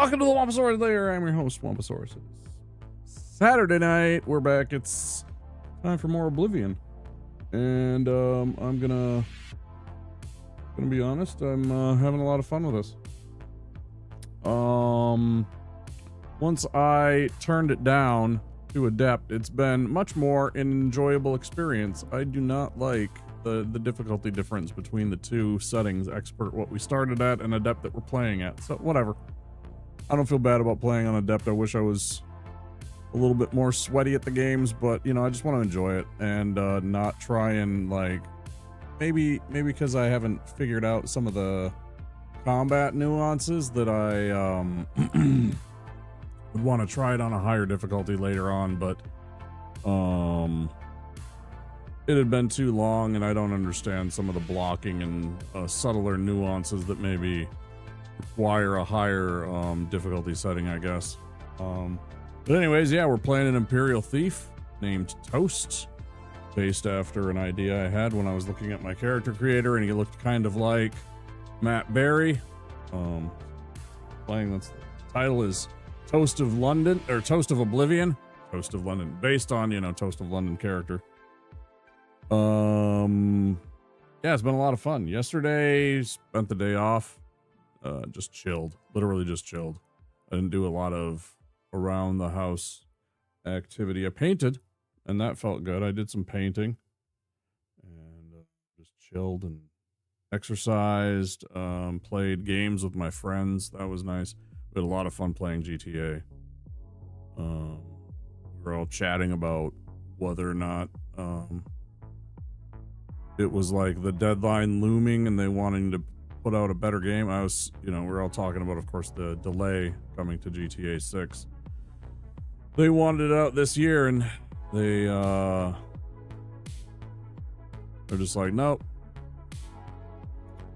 Welcome to the Wamposaurus Lair. I'm your host, Wamposaurus. Saturday night, we're back. It's time for more Oblivion, and I'm gonna be honest. I'm having a lot of fun with this. Once I turned it down to Adept, it's been much more an enjoyable experience. I do not like the difficulty difference between the two settings, Expert what we started at and Adept that we're playing at. So whatever. I don't feel bad about playing on Adept. I wish I was a little bit more sweaty at the games, but you know, I just want to enjoy it and not try and like maybe because I haven't figured out some of the combat nuances that I would want to try it on a higher difficulty later on, but it had been too long and I don't understand some of the blocking and subtler nuances that maybe require a higher difficulty setting, I guess. But anyways, yeah, we're playing an Imperial Thief named Toast, based after an idea I had when I was looking at my character creator, and he looked kind of like Matt Berry. Playing, that's the title is Toast of London, or Toast of Oblivion. Toast of London, based on, you know, Toast of London character. Yeah, it's been a lot of fun. Yesterday, spent the day off, just chilled, literally just chilled. I didn't do a lot of around the house activity. I painted, and that felt good. I did some painting and just chilled and exercised, played games with my friends. That was nice. We had a lot of fun playing GTA. We were all chatting about whether or not it was like the deadline looming and they wanting to put out a better game. I was, you know, we're all talking about, of course, the delay coming to GTA 6. They wanted it out this year, and they're just like, nope.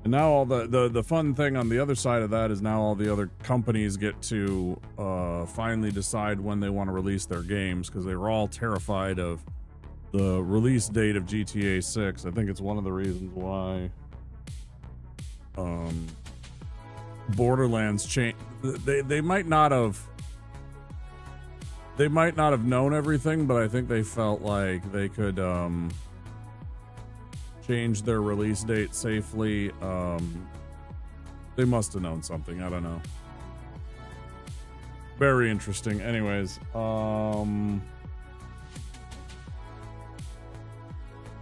And now all the fun thing on the other side of that is now all the other companies get to finally decide when they want to release their games, because they were all terrified of the release date of GTA 6. I think it's one of the reasons why Borderlands changed. They might not have known everything, but I think they felt like they could change their release date safely. They must have known something. I don't know. Very interesting. Anyways,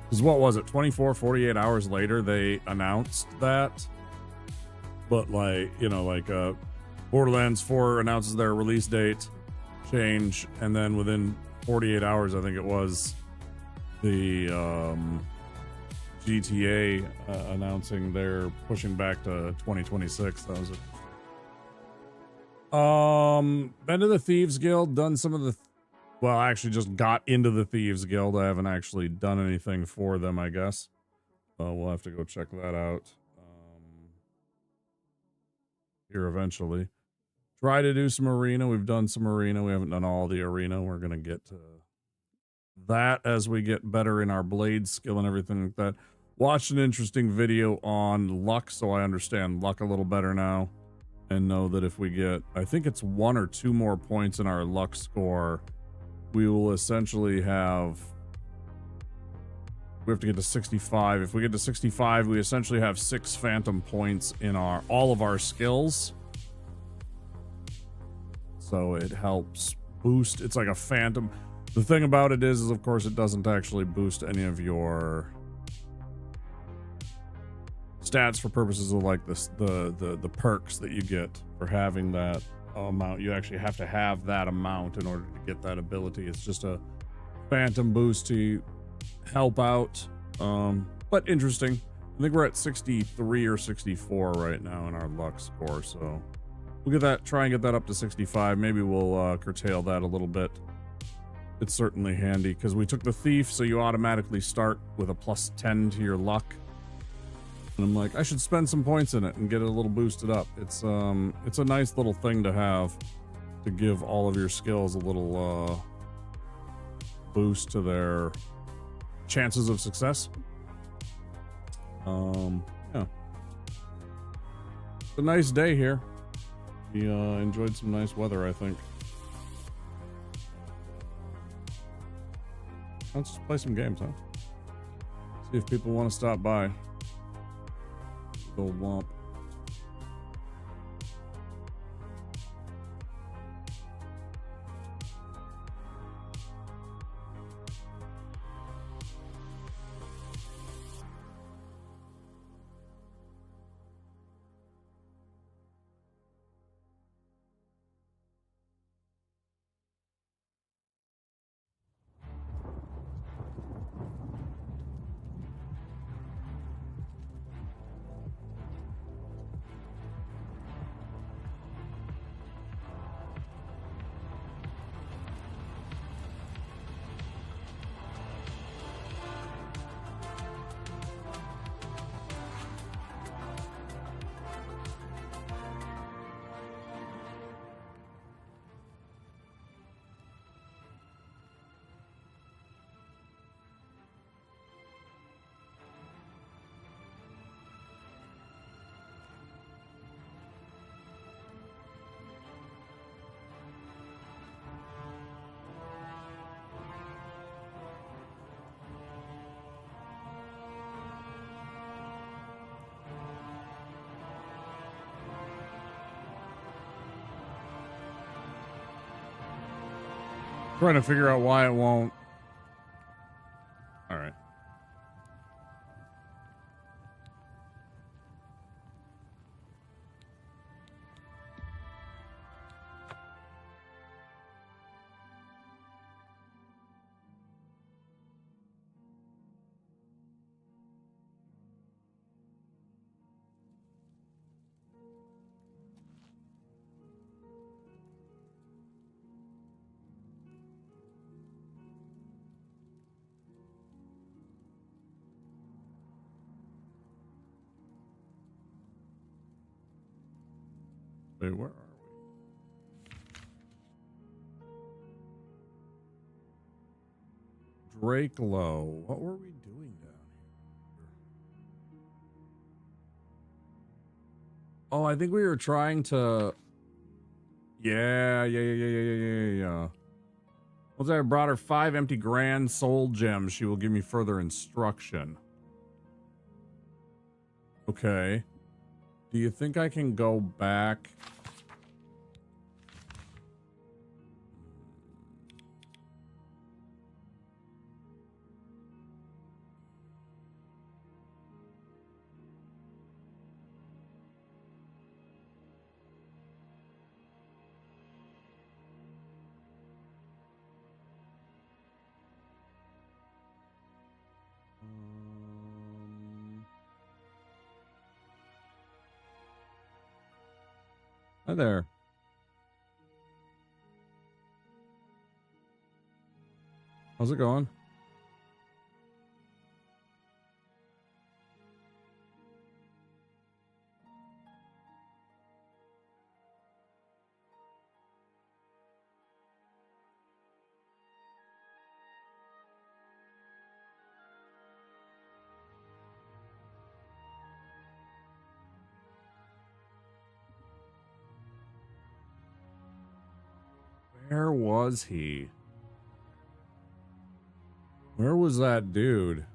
because what was it, 48 hours later they announced that. But like, you know, like Borderlands 4 announces their release date change, and then within 48 hours, I think it was, the GTA announcing they're pushing back to 2026. That was it. Been to the Thieves Guild, done some of the, well, I actually just got into the Thieves Guild. I haven't actually done anything for them, I guess. We'll have to go check that out here eventually. Try to do some arena. We've done some arena. We haven't done all the arena. We're going to get to that as we get better in our blade skill and everything like that. Watched an interesting video on luck, so I understand luck a little better now, and know that if we get, I think it's 1 or 2 more points in our luck score, we will essentially have, we have to get to 65. If we get to 65, we essentially have 6 phantom points in all of our skills. So it helps boost. It's like a phantom. The thing about it is of course it doesn't actually boost any of your stats for purposes of like the perks that you get for having that amount. You actually have to have that amount in order to get that ability. It's just a phantom boost to help out. But interesting. I think we're at 63 or 64 right now in our luck score, so we'll get that, try and get that up to 65. Maybe we'll curtail that a little bit. It's certainly handy because we took the thief, so you automatically start with a plus 10 to your luck. And I'm like, I should spend some points in it and get it a little boosted up. It's a nice little thing to have, to give all of your skills a little boost to their chances of success. Yeah, it's a nice day here. We enjoyed some nice weather, I think. Let's just play some games, huh? See if people want to stop by. Go womp. Trying to figure out why it won't. All right. Wait, where are we? Drake Low. What were we doing down here? Oh, I think we were trying to. Yeah. Once I brought her 5 empty grand soul gems, she will give me further instruction. Okay. Do you think I can go back? Hi there. How's it going? Where was he? Where was that dude?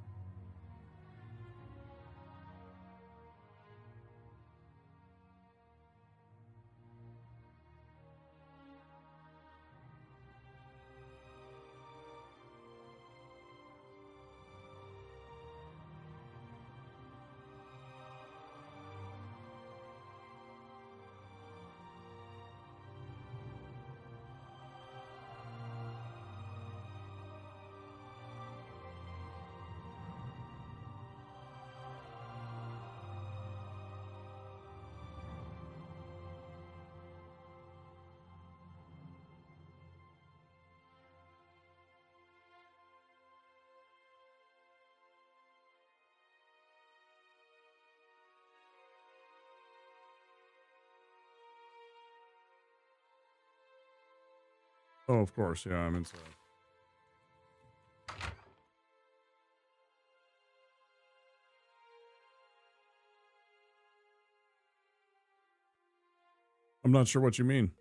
Oh, of course. Yeah, I'm inside. I'm not sure what you mean.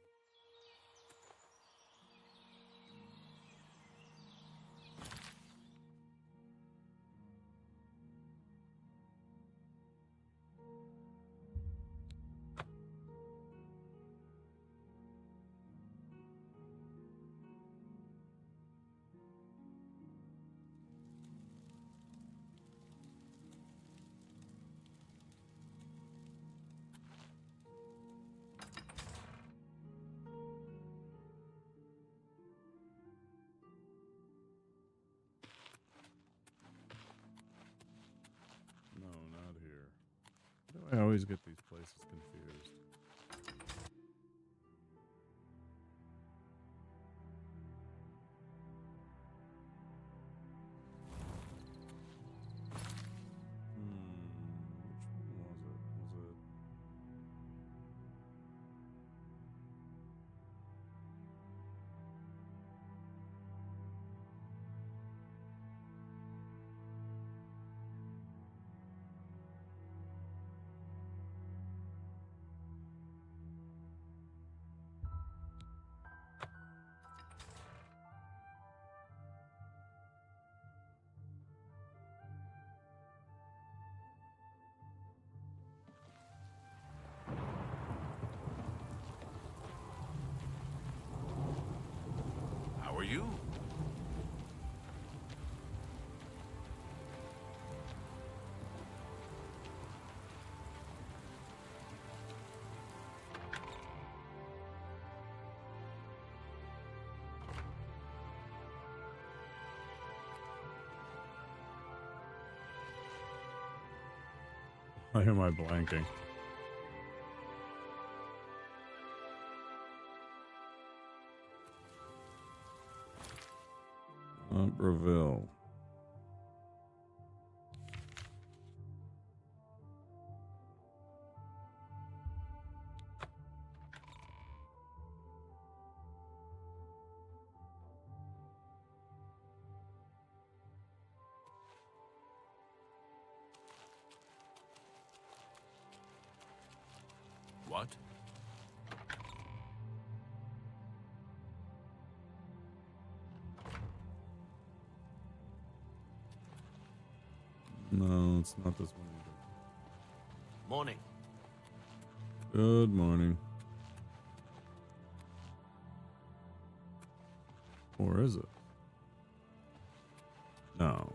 No, not here. I always get these places confused. Which one was it? Was it? How are you? Why am I blanking? Breville. What? No, it's not this one either. Morning. Good morning. Or is it? No.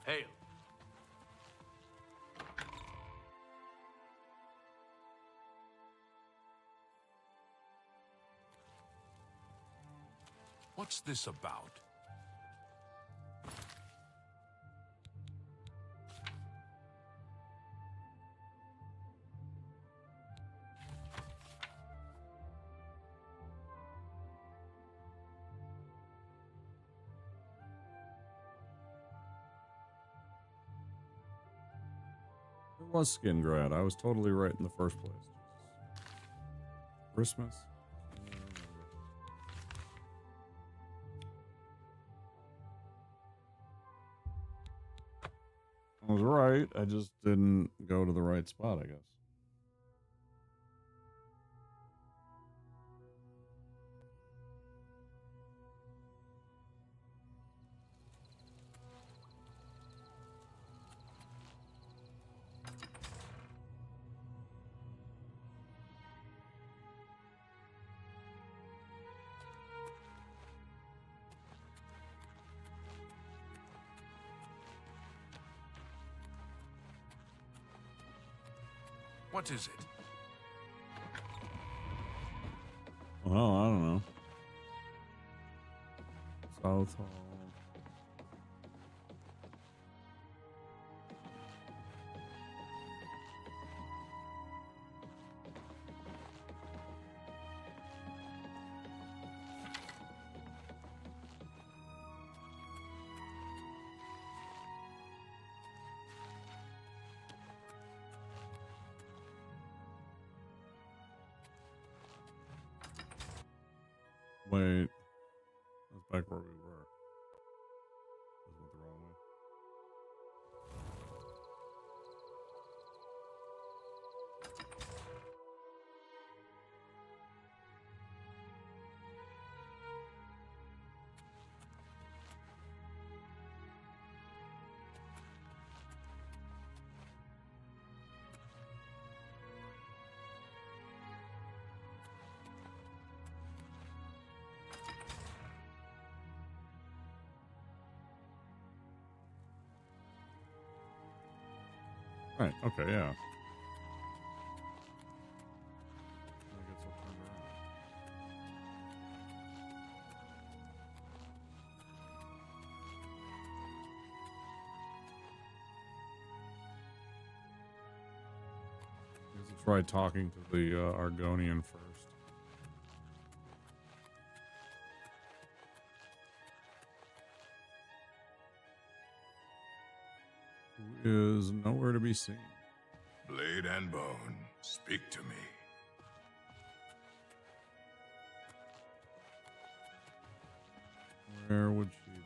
Hail. What's this about? It was Skingrad. I was totally right in the first place. Christmas? I was right. I just didn't go to the right spot, I guess. What is it? Well, I don't know. South Hall. Wait. That's back where we were. This went the wrong way. Right, okay, yeah. I guess I'll turn around. I guess I'll try talking to the Argonian first. Who is nowhere to be seen. Blade and bone, speak to me. Where would she be?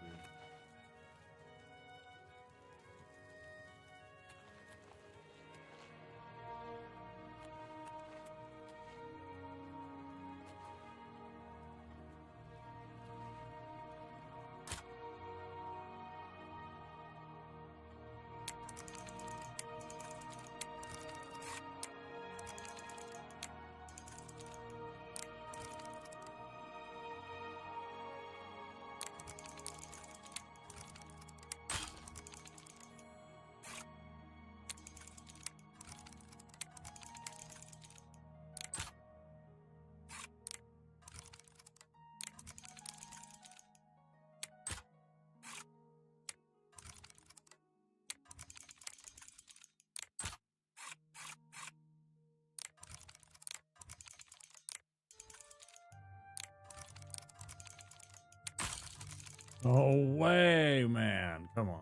No way, man. Come on.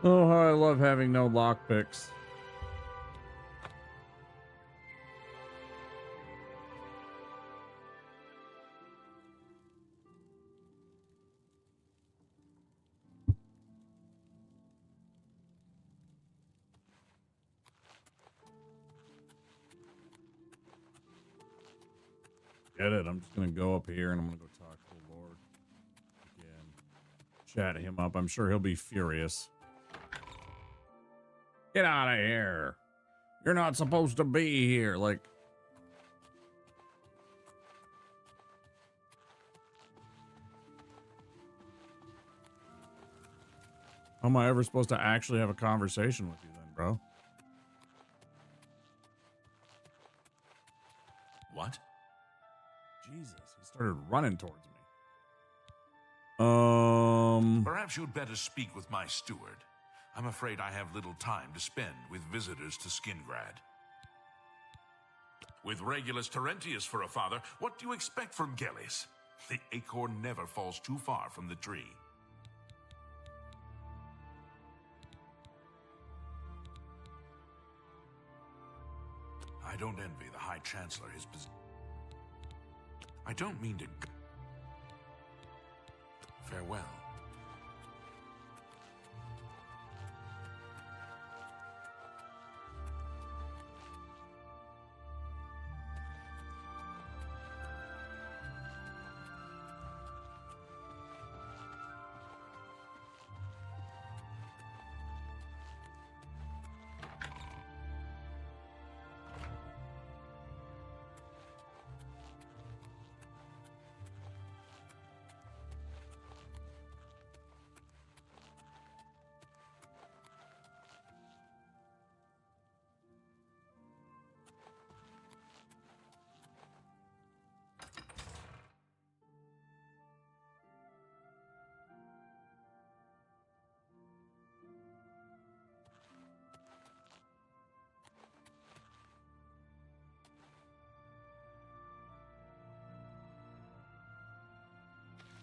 Oh, how I love having no lockpicks. Get it? I'm just gonna go up here and I'm gonna go talk to the Lord again. Chat him up. I'm sure he'll be furious. Get out of here. You're not supposed to be here. Like, how am I ever supposed to actually have a conversation with you then, bro? What? Jesus, he started running towards me. Perhaps you'd better speak with my steward. I'm afraid I have little time to spend with visitors to Skingrad. With Regulus Terentius for a father, what do you expect from Gellis? The acorn never falls too far from the tree. I don't envy the High Chancellor his position. I don't mean to... Farewell.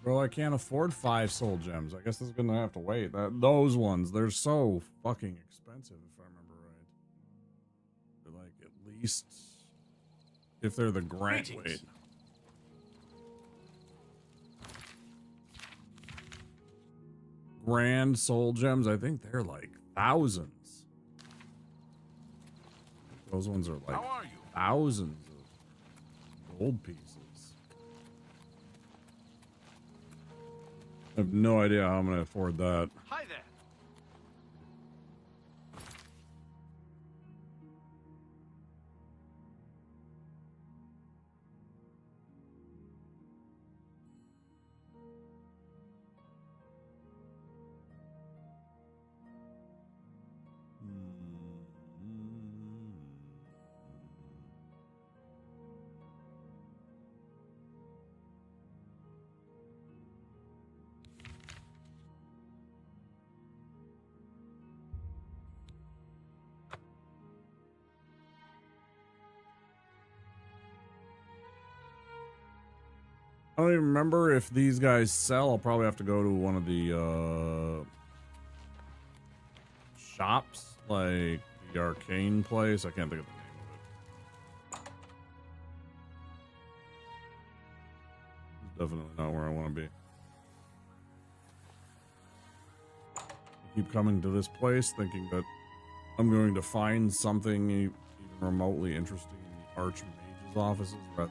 Bro, I can't afford 5 soul gems. I guess this is gonna have to wait. Those ones, they're so fucking expensive, if I remember right. They're like at least if they're the grant. Wait. Grand soul gems, I think they're like thousands. Those ones are like thousands of gold pieces. I have no idea how I'm going to afford that. Hi there. I don't even remember if these guys sell. I'll probably have to go to one of the shops, like the arcane place. I can't think of the name of it. It's definitely not where I want to be. I keep coming to this place thinking that I'm going to find something even remotely interesting in the Archmage's offices, but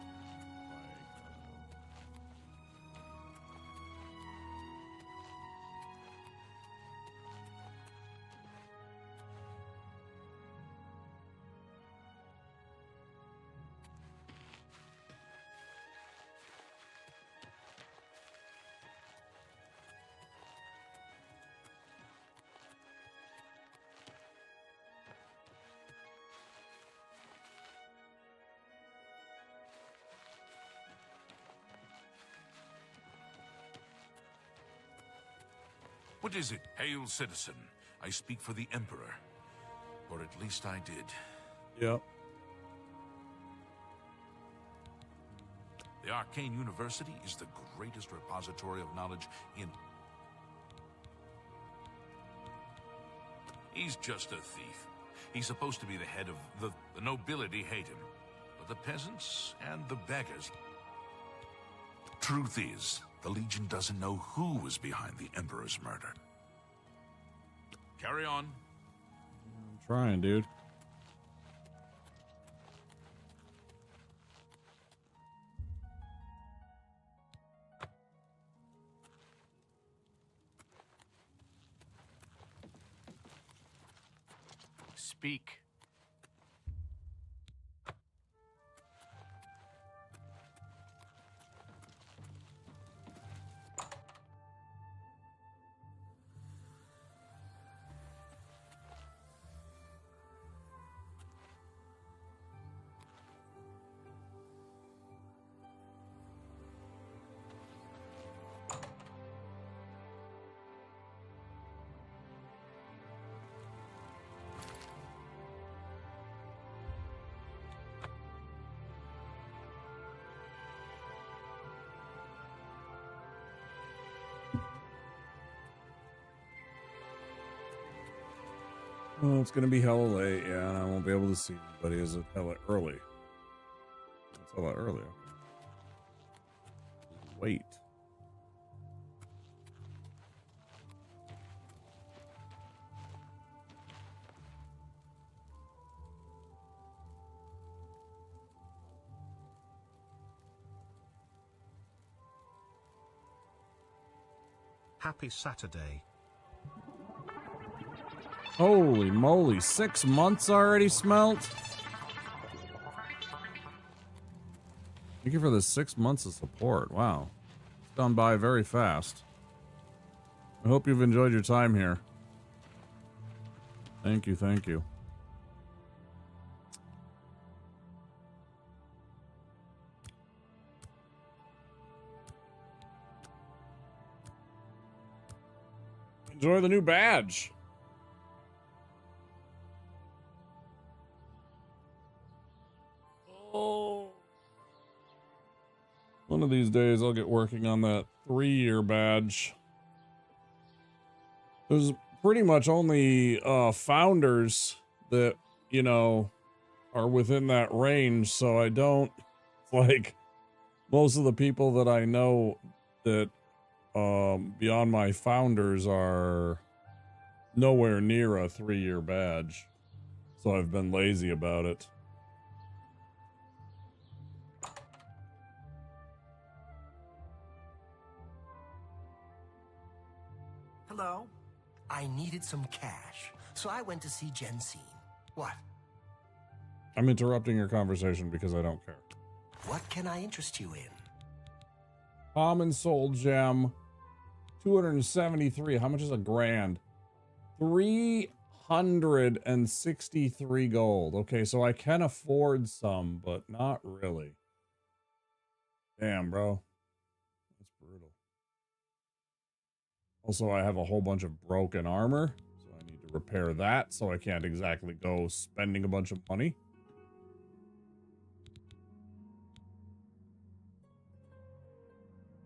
What is it? Hail, citizen. I speak for the Emperor. Or at least I did. Yep. The Arcane University is the greatest repository of knowledge in... He's just a thief. He's supposed to be the head of the nobility hate him. But the peasants and the beggars... Truth is, the Legion doesn't know who was behind the Emperor's murder. Carry on. I'm trying, dude. Speak. Well, it's gonna be hella late, yeah, and I won't be able to see anybody. Is it hella early? It's hella early. Wait. Happy Saturday. Holy moly, 6 months already, Smelt? Thank you for the 6 months of support. Wow. It's gone by very fast. I hope you've enjoyed your time here. Thank you, thank you. Enjoy the new badge. Oh. Well, One of these days I'll get working on that 3-year badge. There's pretty much only founders that, you know, are within that range, so I don't, like, most of the people that I know that beyond my founders are nowhere near a 3-year badge, so I've been lazy about it. Hello? I needed some cash, so I went to see Jensine. What? I'm interrupting your conversation because I don't care. What can I interest you in? Common Soul Gem, 273. How much is a grand? 363 gold. Okay, so I can afford some, but not really. Damn, bro. That's brutal. Also, I have a whole bunch of broken armor, so I need to repair that, so I can't exactly go spending a bunch of money.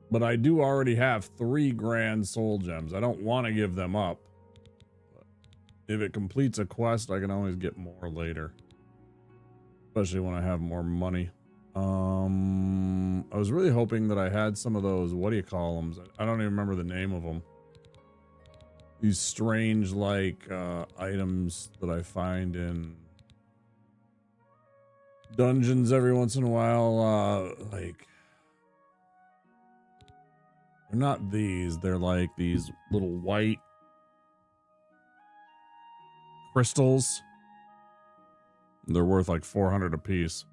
But I do already have 3 grand soul gems. I don't want to give them up. But if it completes a quest, I can always get more later. Especially when I have more money. I was really hoping that I had some of those, what do you call them? I don't even remember the name of them. These strange, like, items that I find in dungeons every once in a while. Like, they're not these. They're like these little white crystals. They're worth like 400 a piece.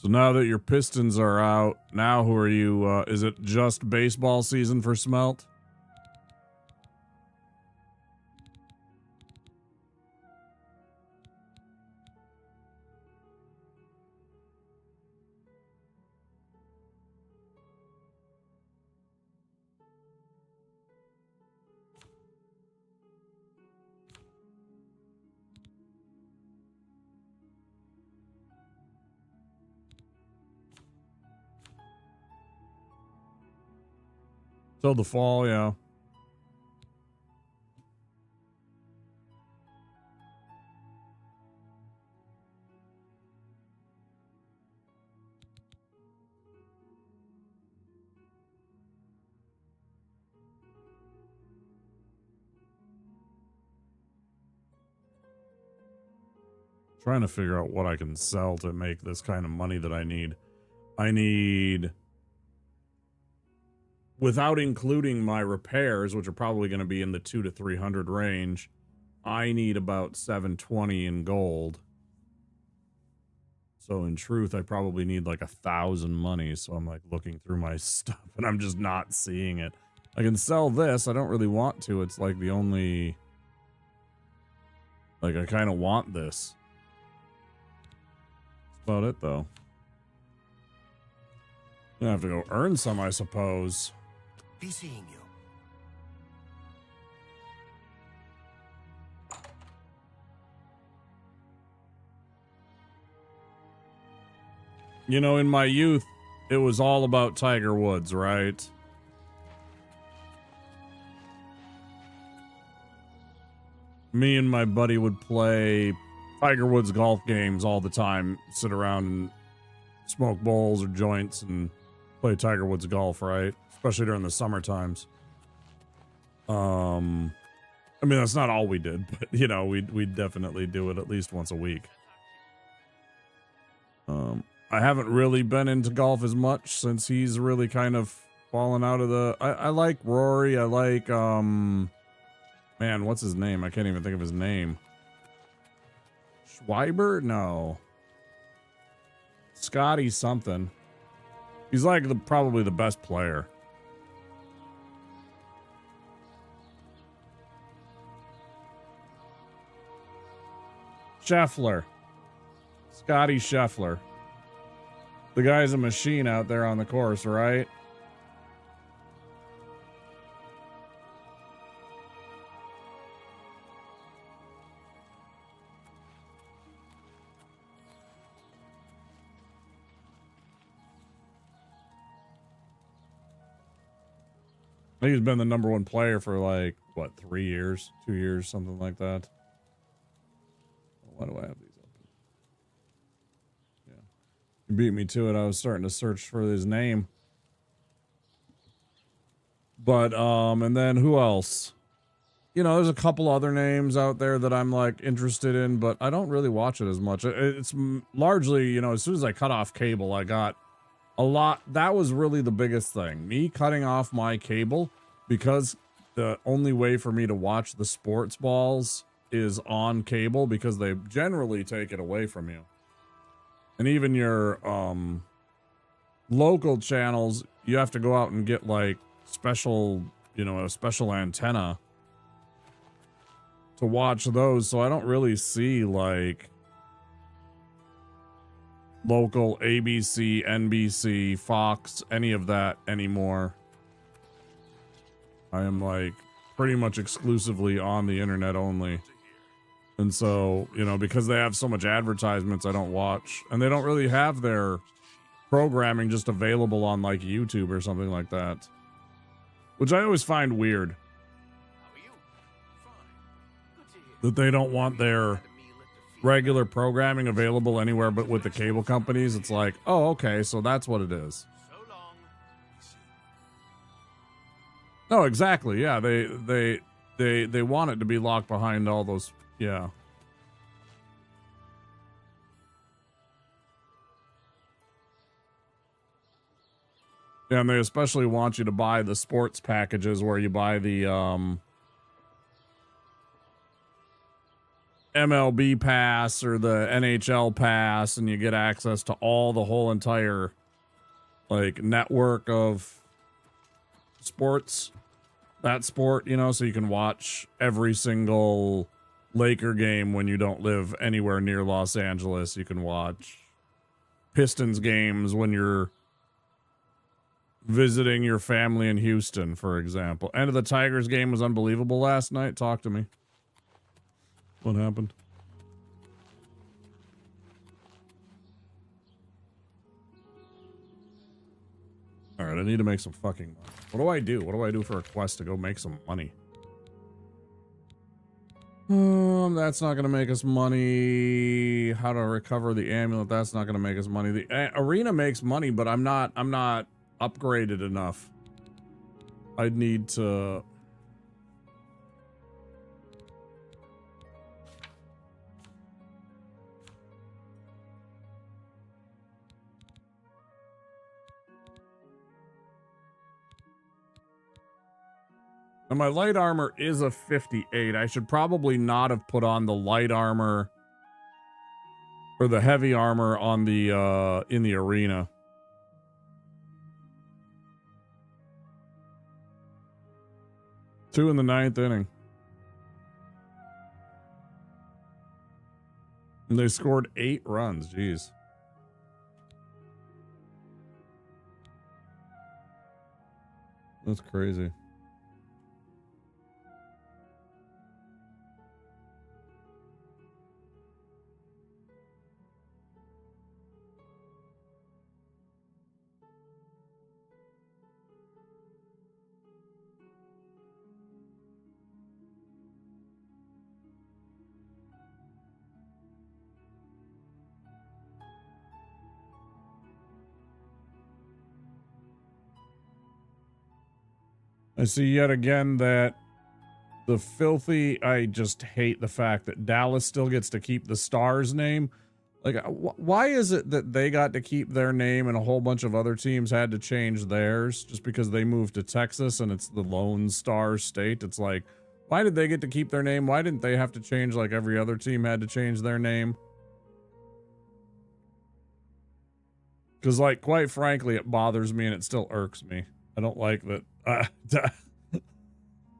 So now that your Pistons are out, now who are you? Is it just baseball season for Smelt? Till the fall, yeah. Trying to figure out what I can sell to make this kind of money that I need. I need, without including my repairs, which are probably going to be in the 200 to 300 range, I need about 720 in gold. So in truth, I probably need like 1,000 money. So I'm like looking through my stuff and I'm just not seeing it. I can sell this. I don't really want to. It's like the only, like, I kind of want this. That's about it though. I have to go earn some, I suppose. Be seeing you. You know, in my youth, it was all about Tiger Woods, right? Me and my buddy would play Tiger Woods golf games all the time, sit around and smoke bowls or joints and play Tiger Woods golf, right? Especially during the summer times. I mean, that's not all we did, but you know, we'd definitely do it at least once a week. I haven't really been into golf as much since he's really kind of fallen out of the, I like Rory. I like, man, what's his name? I can't even think of his name. Schreiber? No. Scotty something. He's like probably the best player. Scheffler. Scotty Scheffler. The guy's a machine out there on the course, right? I think he's been the number 1 player for like, what, 3 years, 2 years, something like that. Why do I have these open? Yeah. You beat me to it. I was starting to search for his name. But, and then who else? You know, there's a couple other names out there that I'm like interested in, but I don't really watch it as much. It's largely, you know, as soon as I cut off cable, I got a lot. That was really the biggest thing. Me cutting off my cable, because the only way for me to watch the sports balls is on cable, because they generally take it away from you. And even your local channels, you have to go out and get like special, you know, a special antenna to watch those. So I don't really see like local ABC, NBC, Fox, any of that anymore. I am like pretty much exclusively on the internet only. And so, you know, because they have so much advertisements, I don't watch. And they don't really have their programming just available on like YouTube or something like that, which I always find weird. That they don't want their regular programming available anywhere but with the cable companies. It's like, oh, okay, so that's what it is. No, exactly. Yeah, they want it to be locked behind all those. Yeah. Yeah, and they especially want you to buy the sports packages where you buy the MLB pass or the NHL pass, and you get access to the whole entire like network of sports, that sport, you know, so you can watch every single Laker game when you don't live anywhere near Los Angeles. You can watch Pistons games when you're visiting your family in Houston, for example. End of the Tigers game was unbelievable last night. Talk to me. What happened? All right, I need to make some fucking money. What do I do? What do I do for a quest to go make some money? That's not going to make us money. How to recover the amulet? That's not going to make us money. The arena makes money, but I'm not upgraded enough. I'd need to... And my light armor is a 58. I should probably not have put on the light armor or the heavy armor on the in the arena. Two in the 9th inning. And they scored 8 runs. Jeez. That's crazy. I see yet again that the filthy, I just hate the fact that Dallas still gets to keep the Stars name. Like, why is it that they got to keep their name and a whole bunch of other teams had to change theirs just because they moved to Texas and it's the Lone Star State? It's like, why did they get to keep their name? Why didn't they have to change like every other team had to change their name? Because, like, quite frankly, it bothers me and it still irks me. I don't like that.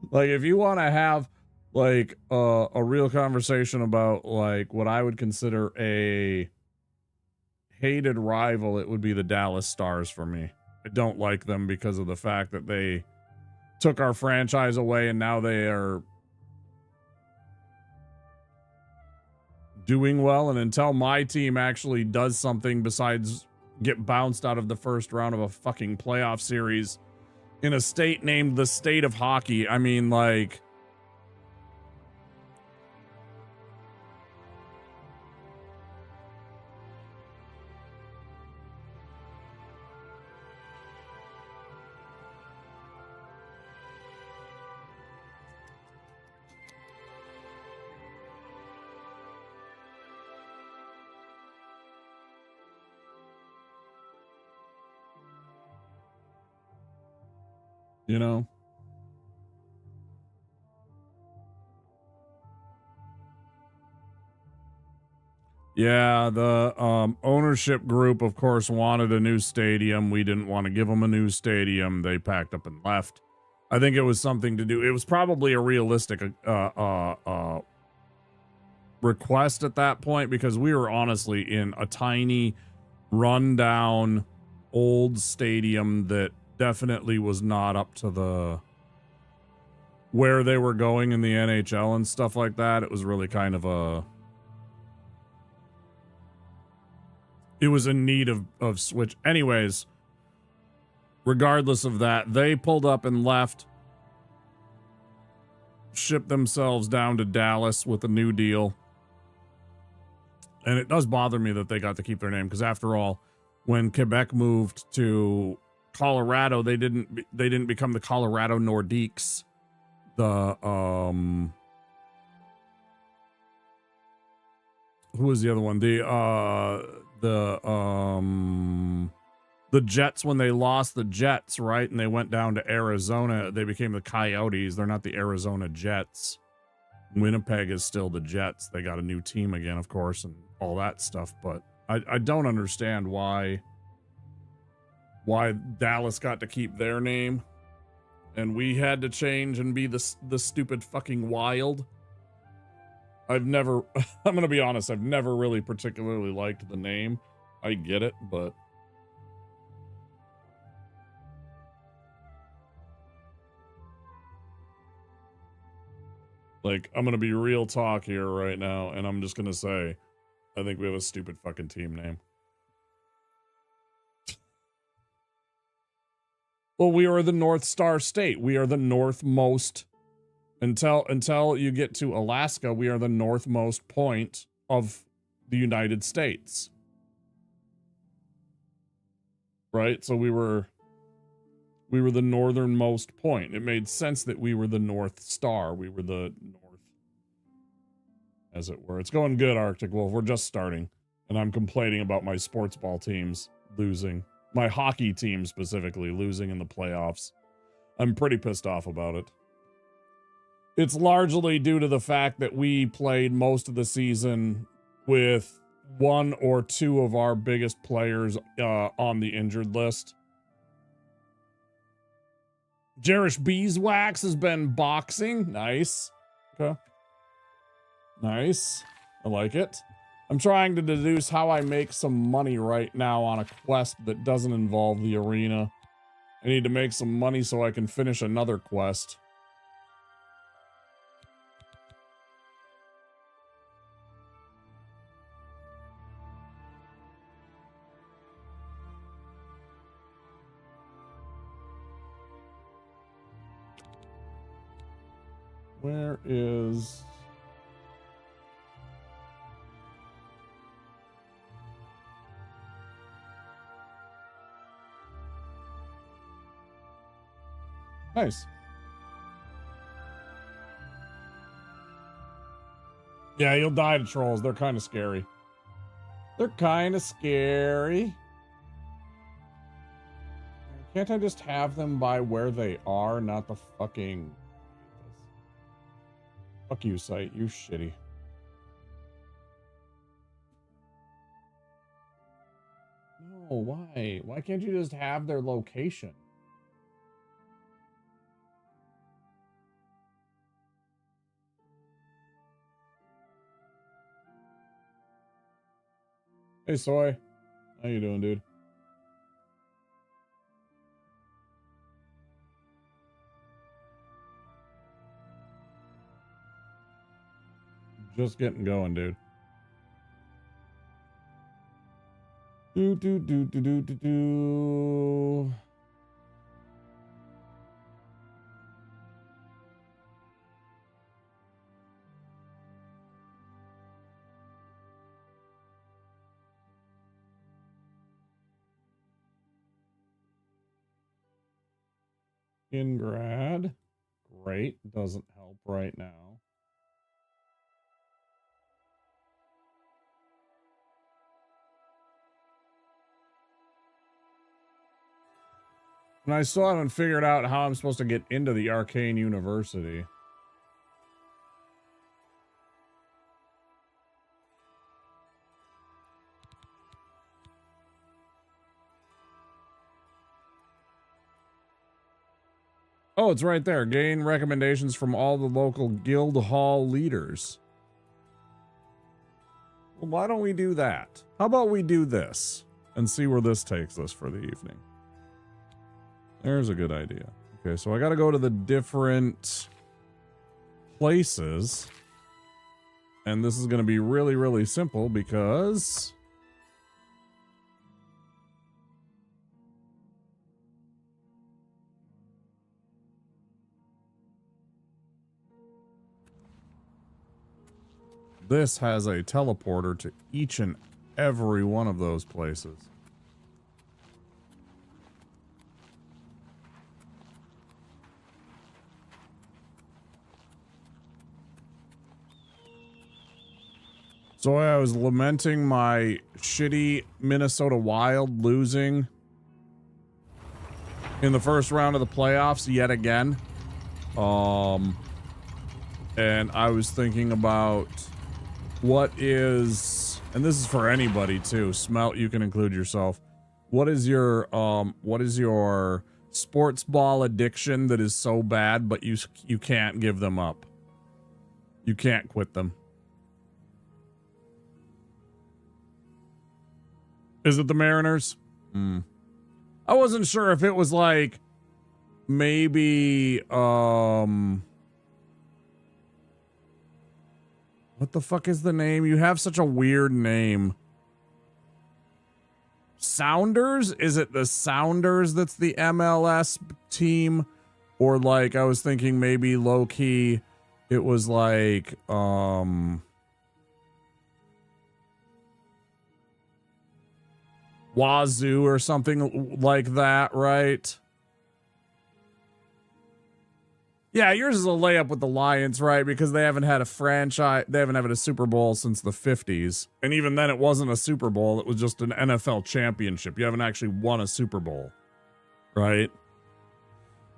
Like, if you want to have like a real conversation about like what I would consider a hated rival, it would be the Dallas Stars for me. I don't like them because of the fact that they took our franchise away and now they are doing well. And until my team actually does something besides get bounced out of the first round of a fucking playoff series in a state named the state of hockey. I mean, like, you know. Yeah, the ownership group, of course, wanted a new stadium. We didn't want to give them a new stadium. They packed up and left. I think it was something to do. It was probably a realistic request at that point, because we were honestly in a tiny, rundown, old stadium that definitely was not up to the where they were going in the NHL and stuff like that. It was really kind of a... It was in need of switch. Anyways, regardless of that, they pulled up and left, shipped themselves down to Dallas with a new deal. And it does bother me that they got to keep their name, because after all, when Quebec moved to Colorado, they didn't become the Colorado Nordiques. The who was the other one? The Jets, when they lost the Jets, right? And they went down to Arizona, they became the Coyotes. They're not the Arizona Jets. Winnipeg is still the Jets. They got a new team again, of course, and all that stuff. But I don't understand why Dallas got to keep their name and we had to change and be the stupid fucking Wild. I'm gonna be honest, I've never really particularly liked the name. I get it, but like, I'm gonna be real talk here right now, and I'm just gonna say, I think we have a stupid fucking team name. Well, we are the North Star State. We are the northmost. Until you get to Alaska, we are the northmost point of the United States. Right? So we were the northernmost point. It made sense that we were the North Star. We were the north, as it were. It's going good, Arctic Wolf. We're just starting. And I'm complaining about my sports ball teams losing. My hockey team specifically losing in the playoffs. I'm pretty pissed off about it. It's largely due to the fact that we played most of the season with one or two of our biggest players on the injured list. Jerish Beeswax has been boxing. Nice. Okay. Nice. I like it. I'm trying to deduce how I make some money right now on a quest that doesn't involve the arena. I need to make some money so I can finish another quest. Where is... Nice. Yeah, you'll die to trolls. They're kind of scary. They're kind of scary. Can't I just have them by where they are, not the fucking... Fuck you, site. You shitty. No, why? Why can't you just have their location? Hey, Soy. How you doing, dude? Just getting going, dude. Do. Ingrad. Great. Doesn't help right now. And I still haven't figured out how I'm supposed to get into the Arcane University. Oh, it's right there. Gain recommendations from all the local guild hall leaders. Well, why don't we do that? How about we do this and see where this takes us for the evening? There's a good idea. Okay, so I got to go to the different places. And this is going to be really, really simple because... this has a teleporter to each and every one of those places. So I was lamenting my shitty Minnesota Wild losing in the first round of the playoffs yet again. And I was thinking about what is, and this is for anybody too, Smelt, you can include yourself. What is your sports ball addiction that is so bad, but you can't give them up? You can't quit them. Is it the Mariners? I wasn't sure if it was like maybe what the fuck is the name? You have such a weird name. Sounders? Is it the Sounders that's the MLS team? Or like I was thinking maybe low key it was like Wazoo or something like that, right? Yeah, yours is a layup with the Lions, right? Because they haven't had a franchise, they haven't had a Super Bowl since the 50s. And even then, it wasn't a Super Bowl, it was just an NFL championship. You haven't actually won a Super Bowl, right?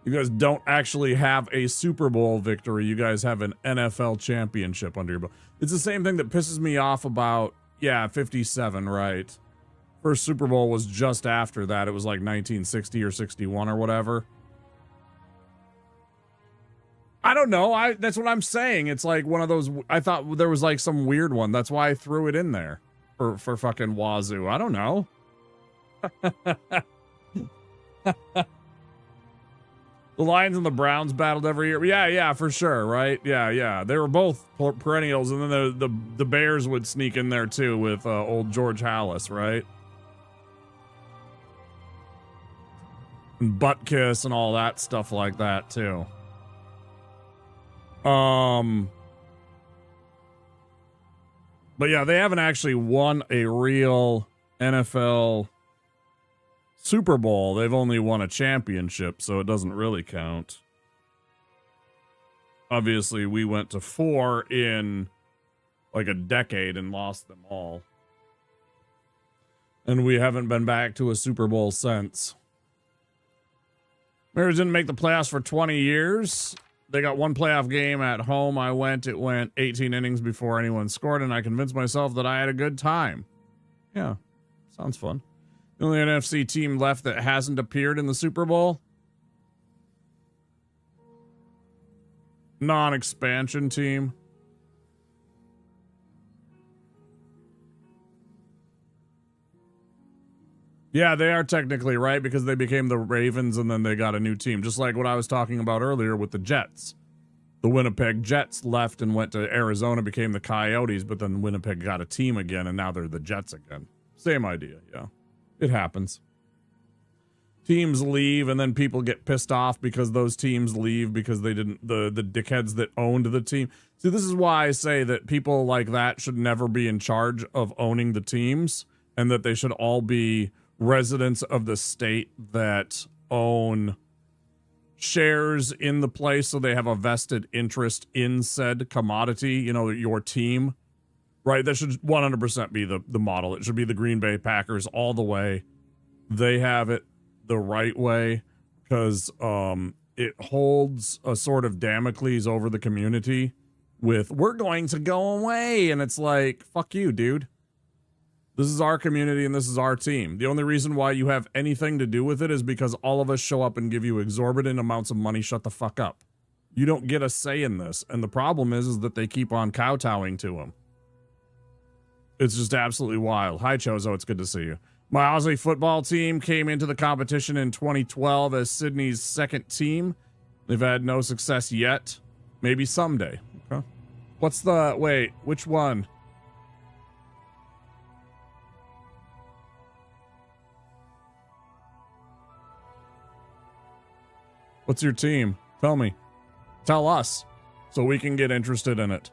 You guys don't actually have a Super Bowl victory. You guys have an NFL championship under your belt. It's the same thing that pisses me off about, yeah, 57, right? First Super Bowl was just after that. It was like 1960 or 61 or whatever. I don't know. That's what I'm saying. It's like one of those. I thought there was like some weird one. That's why I threw it in there for fucking Wazoo. I don't know. The Lions and the Browns battled every year. Yeah, for sure, right? Yeah. They were both perennials, and then the Bears would sneak in there too with old George Halas, right? And Butt Kiss and all that stuff like that too. But yeah, they haven't actually won a real NFL Super Bowl. They've only won a championship, so it doesn't really count. Obviously, we went to 4 in like a decade and lost them all. And we haven't been back to a Super Bowl since. Mariners didn't make the playoffs for 20 years. They got one playoff game at home. It went 18 innings before anyone scored, and I convinced myself that I had a good time. Yeah, sounds fun. The only NFC team left that hasn't appeared in the Super Bowl? Non-expansion team. Yeah, they are technically right because they became the Ravens and then they got a new team. Just like what I was talking about earlier with the Jets. The Winnipeg Jets left and went to Arizona, became the Coyotes, but then Winnipeg got a team again and now they're the Jets again. Same idea, yeah. It happens. Teams leave and then people get pissed off because those teams leave because they didn't, the dickheads that owned the team. See, this is why I say that people like that should never be in charge of owning the teams and that they should all be residents of the state that own shares in the place, so they have a vested interest in said commodity, you know, your team, right? That should 100% be the model. It should be the Green Bay Packers all the way. They have it the right way, because it holds a sort of Damocles over the community with, we're going to go away, and it's like, fuck you, dude. This is our community and this is our team. The only reason why you have anything to do with it is because all of us show up and give you exorbitant amounts of money. Shut the fuck up. You don't get a say in this. And the problem is that they keep on kowtowing to them. It's just absolutely wild. Hi, Chozo. It's good to see you. My Aussie football team came into the competition in 2012 as Sydney's second team. They've had no success yet. Maybe someday. Okay. What's the... Wait, which one? What's your team? Tell me. Tell us, so we can get interested in it.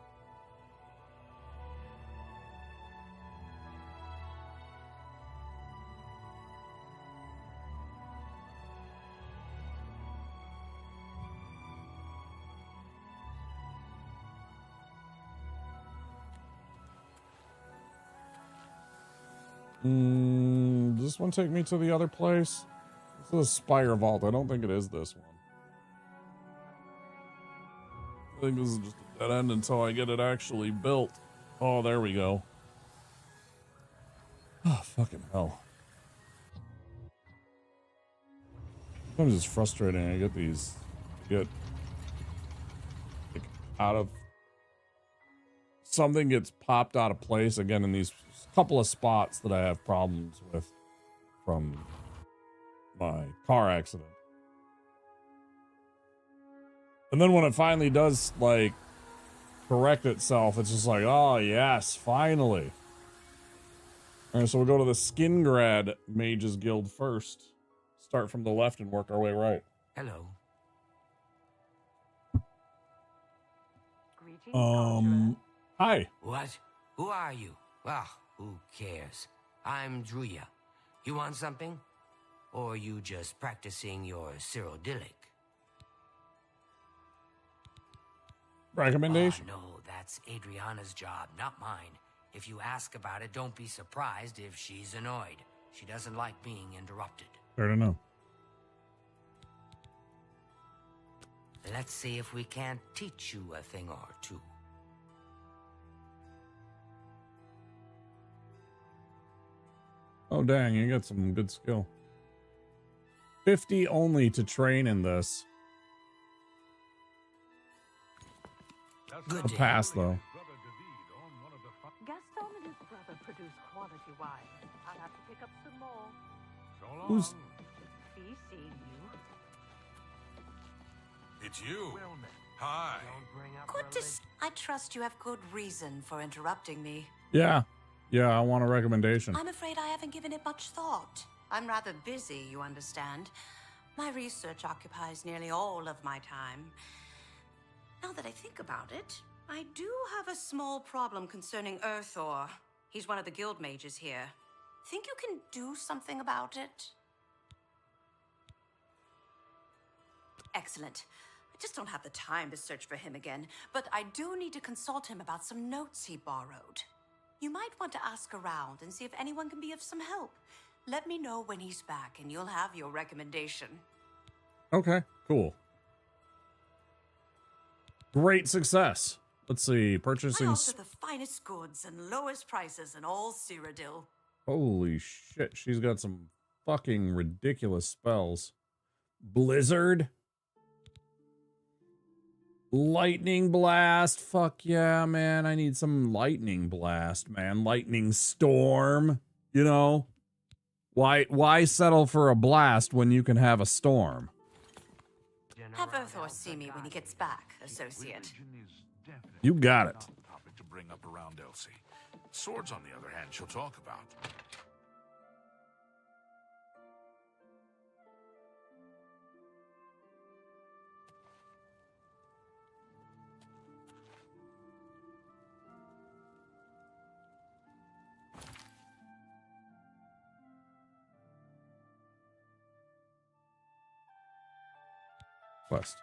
Does this one take me to the other place? This is a Spire Vault. I don't think it is this one. I think this is just a dead end until I get it actually built. Oh, there we go. Oh, fucking hell. Sometimes it's frustrating. I get these, like, out of, something gets popped out of place again in these couple of spots that I have problems with from my car accident. And then when it finally does, like, correct itself, it's just like, oh, yes, finally. All right, so we'll go to the Skingrad Mages Guild first. Start from the left and work our way right. Hello. Hi. What? Who are you? Well, who cares? I'm Druya. You want something? Or are you just practicing your Cyrodiilic? Recommendation? Oh, no, that's Adriana's job, not mine. If you ask about it, don't be surprised if she's annoyed. She doesn't like being interrupted. Fair to know. Let's see if we can't teach you a thing or two. Oh, dang, you got some good skill. 50 only to train in this. Good A pass, though. Gaston and his brother produce quality wine. I'll have to pick up some more. Who's... Be seeing you. It's you. Hi. Goodness, I trust you have good reason for interrupting me. Yeah. Yeah, I want a recommendation. I'm afraid I haven't given it much thought. I'm rather busy, you understand. My research occupies nearly all of my time. Now that I think about it, I do have a small problem concerning Earthor. He's one of the guild mages here. Think you can do something about it? Excellent. I just don't have the time to search for him again, but I do need to consult him about some notes he borrowed. You might want to ask around and see if anyone can be of some help. Let me know when he's back and you'll have your recommendation. Okay, cool. Great success. Let's see, I purchasing... offer the finest goods and lowest prices in all Cyrodiil. Holy shit, she's got some fucking ridiculous spells. Blizzard? Lightning blast? Fuck yeah, man. I need some lightning blast, man. Lightning storm, you know? Why settle for a blast when you can have a storm? Have Earthor see me when he gets back, associate. You got it. Topic to bring up around Elsie. Swords, on the other hand, she'll talk about. quest.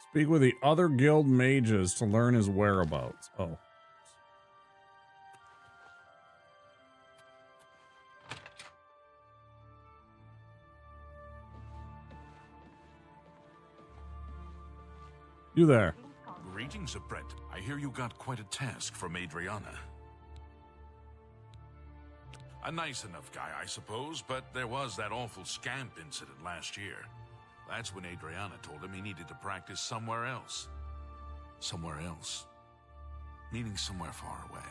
Speak with the other guild mages to learn his whereabouts. Oh. You there? Greetings, apprentice. I hear you got quite a task from Adriana. A nice enough guy, I suppose, but there was that awful scamp incident last year. That's when Adriana told him he needed to practice somewhere else. Somewhere else. Meaning somewhere far away.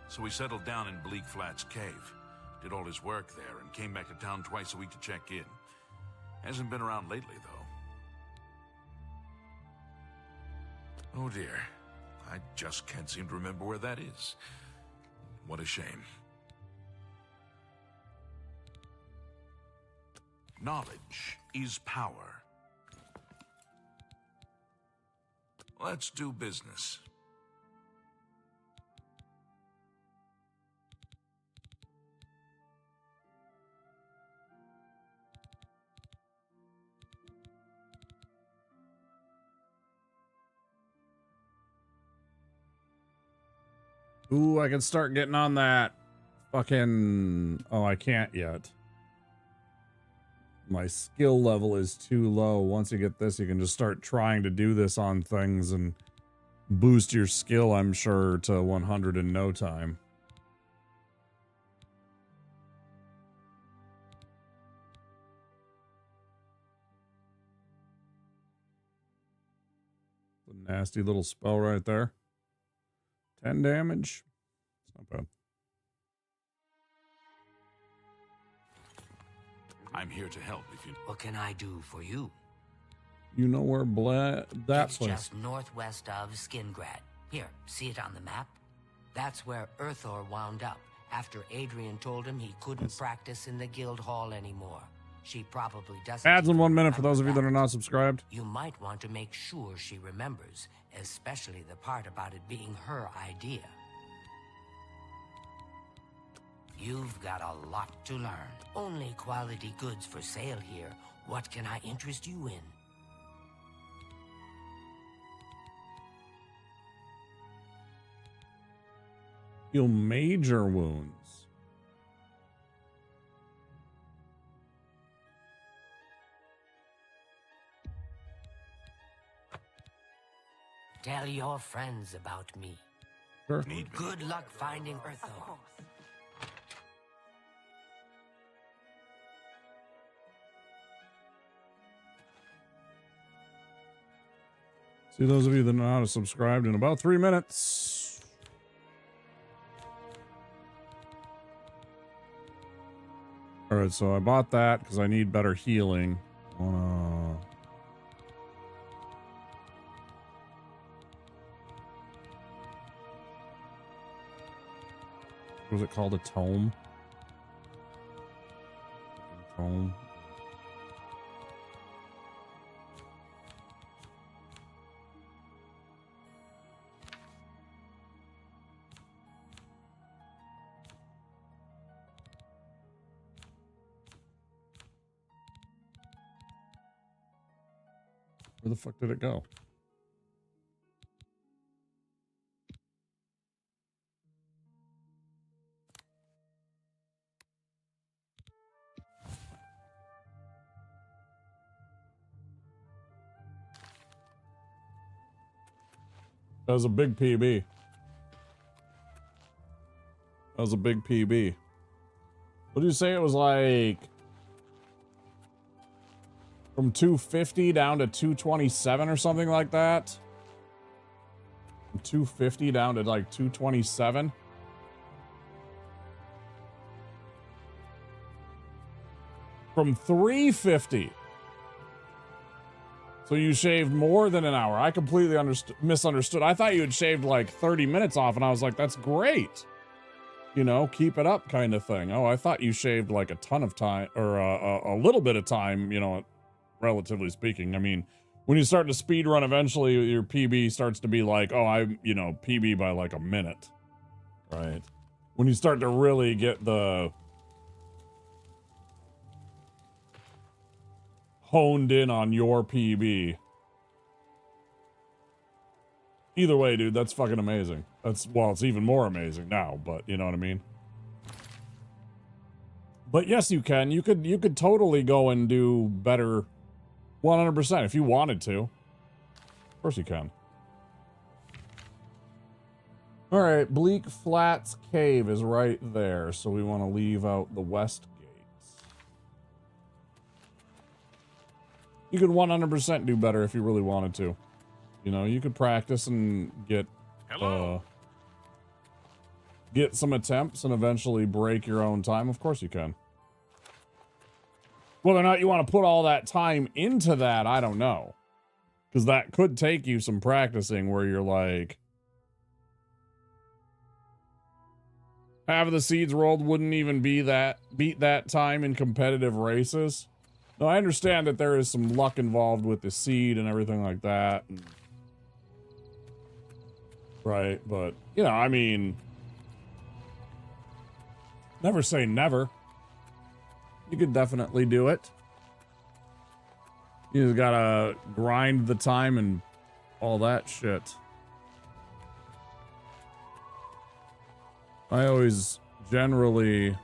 So he settled down in Bleak Flats Cave, did all his work there, and came back to town twice a week to check in. Hasn't been around lately, though. Oh dear. I just can't seem to remember where that is. What a shame. Knowledge is power. Let's do business. Ooh, I can start getting on that fucking... Oh, I can't yet. My skill level is too low. Once you get this, you can just start trying to do this on things and boost your skill, I'm sure, to 100 in no time. A nasty little spell right there. 10 damage. It's not bad. I'm here to help if you... What can I do for you? You know where that It's place? just northwest of Skingrad. Here, see it on the map? That's where Earthor wound up after Adrian told him he couldn't practice in the guild hall anymore. She probably doesn't. Ads in 1 minute for remember those of you that are that. not subscribed. You might want to make sure she remembers, especially the part about it being her idea. You've got a lot to learn. Only quality goods for sale here. What can I interest you in? Heal major wounds. Tell your friends about me. Sure. Need me. Good luck finding Of Earthor. course. See those of you that know how to subscribe in about 3 minutes. All right, so I bought that because I need better healing. What was it called? A tome? Tome. Where the fuck did it go? That was a big PB. That was a big PB. What did you say? It was like from 250 down to 227 or something like that? From 250 down to like 227? From 350. So you shaved more than an hour. I completely misunderstood. I thought you had shaved like 30 minutes off, and I was like, that's great. You know, keep it up kind of thing. Oh, I thought you shaved like a ton of time, or a little bit of time, you know, relatively speaking. I mean, when you start to speed run, eventually your PB starts to be like, oh, I'm, you know, PB by like a minute. Right. When you start to really get the honed in on your PB. Either way, dude, that's fucking amazing. Well, it's even more amazing now, but you know what I mean? But yes, you can. You could totally go and do better 100% if you wanted to. Of course you can. All right, Bleak Flats Cave is right there, so we want to leave out the west gates. You could 100% do better if you really wanted to. You know, you could practice and get some attempts and eventually break your own time. Of course you can. Whether or not you want to put all that time into that, I don't know. Because that could take you some practicing where you're like, half of the seeds rolled wouldn't even beat that time in competitive races. Now, I understand that there is some luck involved with the seed and everything like that. Right, but, you know, I mean, never say never. You could definitely do it. You just gotta grind the time and all that shit. I always generally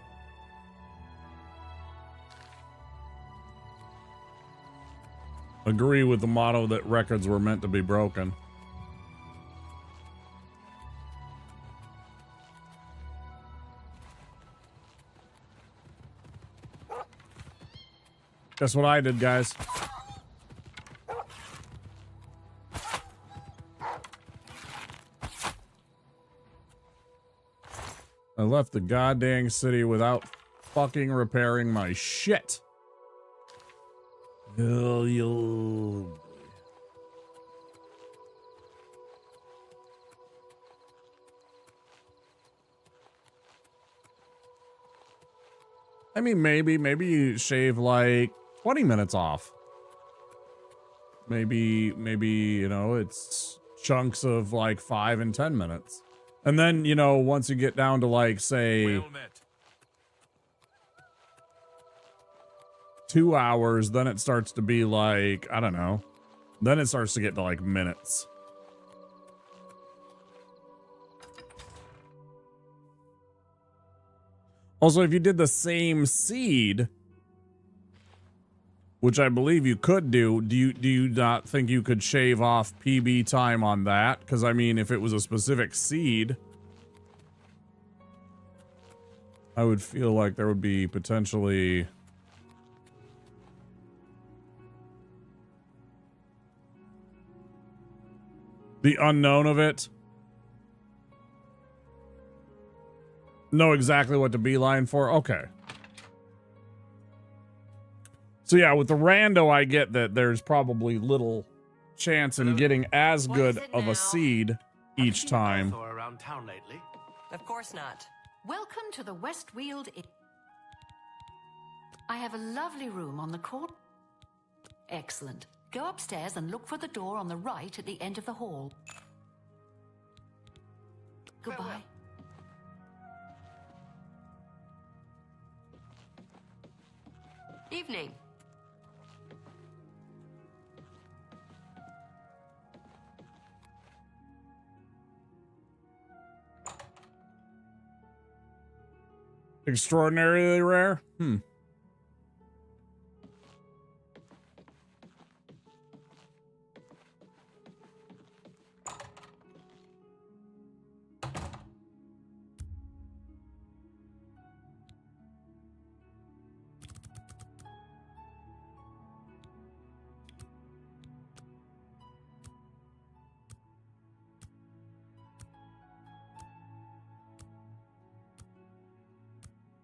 agree with the motto that records were meant to be broken. Guess what I did, guys? I left the goddamn city without fucking repairing my shit. Yo. I mean, maybe you shave like 20 minutes off. Maybe, you know, it's chunks of like 5 and 10 minutes. And then, you know, once you get down to like, say, 2 hours, then it starts to be like, I don't know. Then it starts to get to like minutes. Also, if you did the same seed, which I believe you could do you not think you could shave off PB time on that? Because, I mean, if it was a specific seed, I would feel like there would be potentially... the unknown of it. Know exactly what to beeline for? Okay. So yeah, with the rando, I get that there's probably little chance in getting as good of a seed each time. Around town lately? Of course not. Welcome to the Westweald Inn. I have a lovely room on the court. Excellent. Go upstairs and look for the door on the right at the end of the hall. Goodbye. Evening. Extraordinarily rare?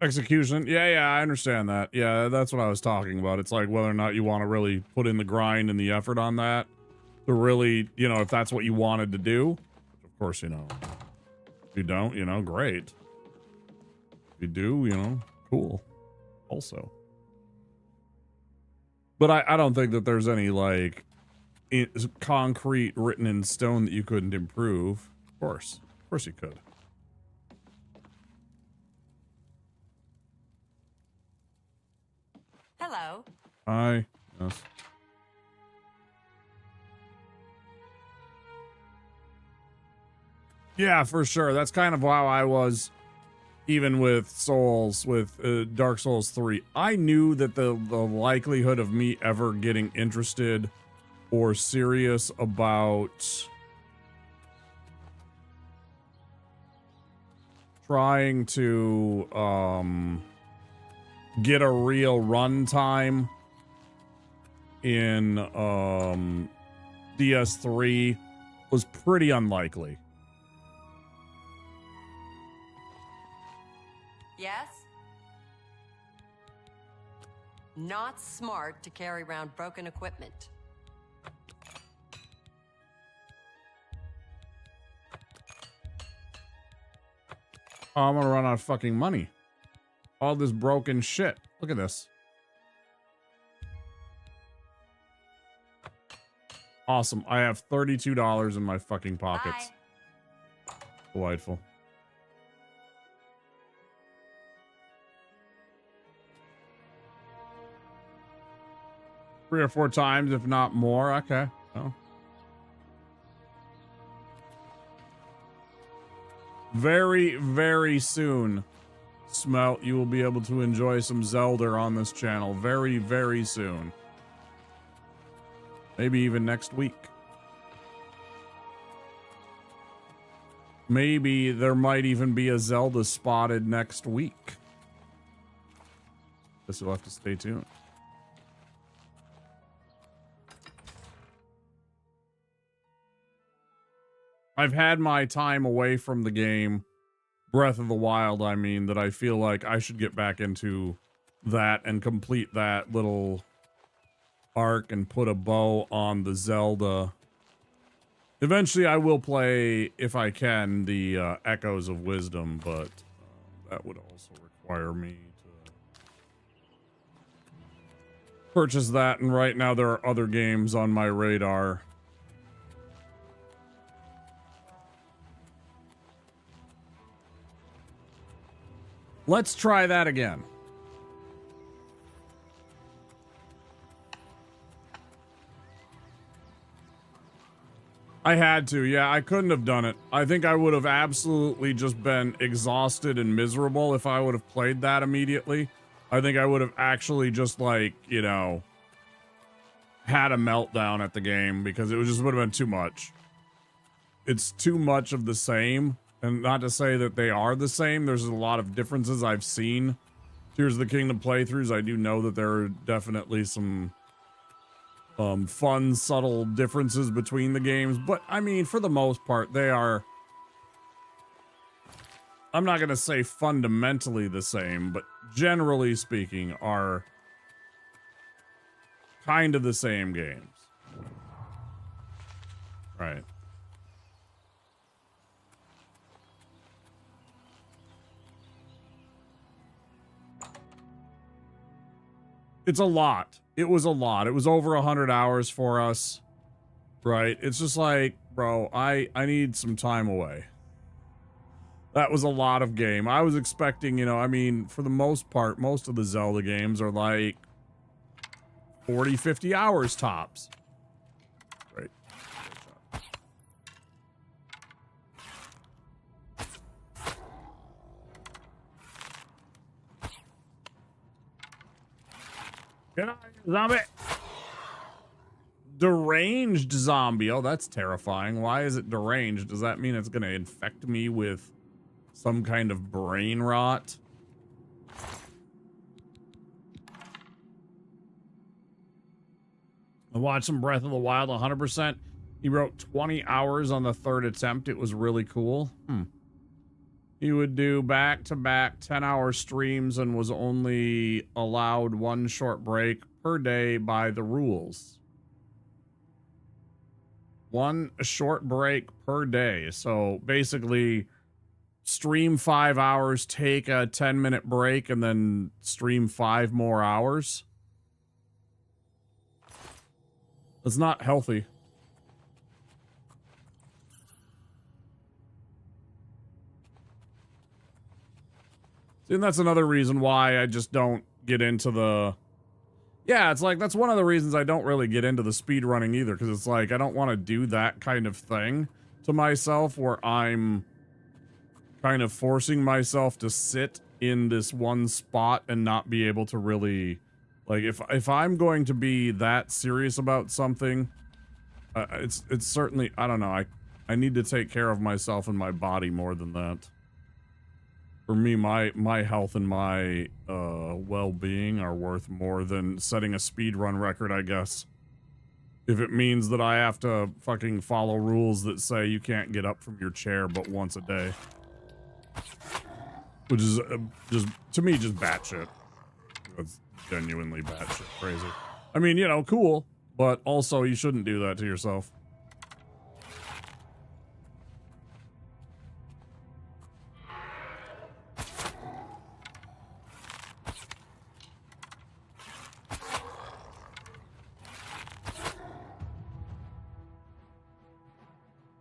Execution. Yeah, I understand that. Yeah, that's what I was talking about. It's like whether or not you want to really put in the grind and the effort on that to really, you know, if that's what you wanted to do. Of course, you know, if you don't, you know, great. If you do, you know, cool. Also. But I don't think that there's any, like, concrete written in stone that you couldn't improve. Of course you could. Hello. Hi. Yes. Yeah, for sure. That's kind of how I was, even with Souls, with Dark Souls 3. I knew that the likelihood of me ever getting interested or serious about trying to get a real runtime in DS3 was pretty unlikely. Yes? Not smart to carry around broken equipment. Oh, I'm gonna run out of fucking money. All this broken shit. Look at this. Awesome. I have $32 in my fucking pockets. Bye. Delightful. Three or four times, if not more. Okay. Oh. Very, very soon, Smelt, you will be able to enjoy some Zelda on this channel. Very, very soon. Maybe even next week. Maybe there might even be a Zelda spotted next week. Guess you'll have to stay tuned. I've had my time away from the game, Breath of the Wild, I mean, that I feel like I should get back into that and complete that little arc and put a bow on the Zelda. Eventually I will play, if I can, the Echoes of Wisdom, but that would also require me to purchase that, and right now there are other games on my radar. Let's try that again. I had to, yeah, I couldn't have done it. I think I would have absolutely just been exhausted and miserable if I would have played that immediately. I think I would have actually just, like, you know, had a meltdown at the game because it would have been too much. It's too much of the same. And not to say that they are the same. There's a lot of differences I've seen. Tears of the Kingdom playthroughs. I do know that there are definitely some fun, subtle differences between the games. But, I mean, for the most part, they are... I'm not going to say fundamentally the same, but generally speaking, are kind of the same games. Right. It's a lot. It was a lot. It was over 100 hours for us. Right? It's just like, bro, I need some time away. That was a lot of game. I was expecting, you know, I mean, for the most part, most of the Zelda games are like 40, 50 hours tops. Right. Get out of here, zombie! Deranged zombie. Oh, that's terrifying. Why is it deranged? Does that mean it's going to infect me with some kind of brain rot? I watched some Breath of the Wild 100%. He wrote 20 hours on the third attempt. It was really cool. He would do back-to-back 10-hour streams and was only allowed one short break per day by the rules. One short break per day. So basically, stream 5 hours, take a 10-minute break, and then stream 5 more hours. That's not healthy. And that's another reason why I just don't get into the Yeah, it's like, that's one of the reasons I don't really get into the speed running either, because it's like, I don't want to do that kind of thing to myself where I'm kind of forcing myself to sit in this one spot and not be able to really, like, if I'm going to be that serious about something, it's certainly, I don't know, I need to take care of myself and my body more than that. For me, my health and my well-being are worth more than setting a speed run record, I guess. If it means that I have to fucking follow rules that say you can't get up from your chair but once a day. Which is just, to me, just batshit. That's genuinely batshit crazy. I mean, you know, cool, but also you shouldn't do that to yourself.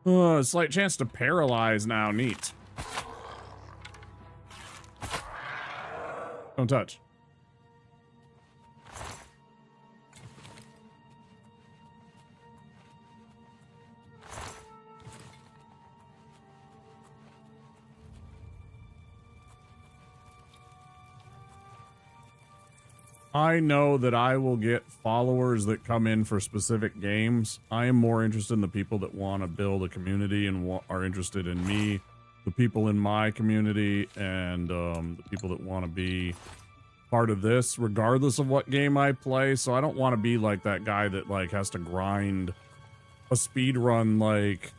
A slight chance to paralyze now. Neat. Don't touch. I know that I will get followers that come in for specific games. I am more interested in the people that want to build a community and are interested in me, the people in my community, and the people that want to be part of this, regardless of what game I play. So I don't want to be like that guy that like has to grind a speed run like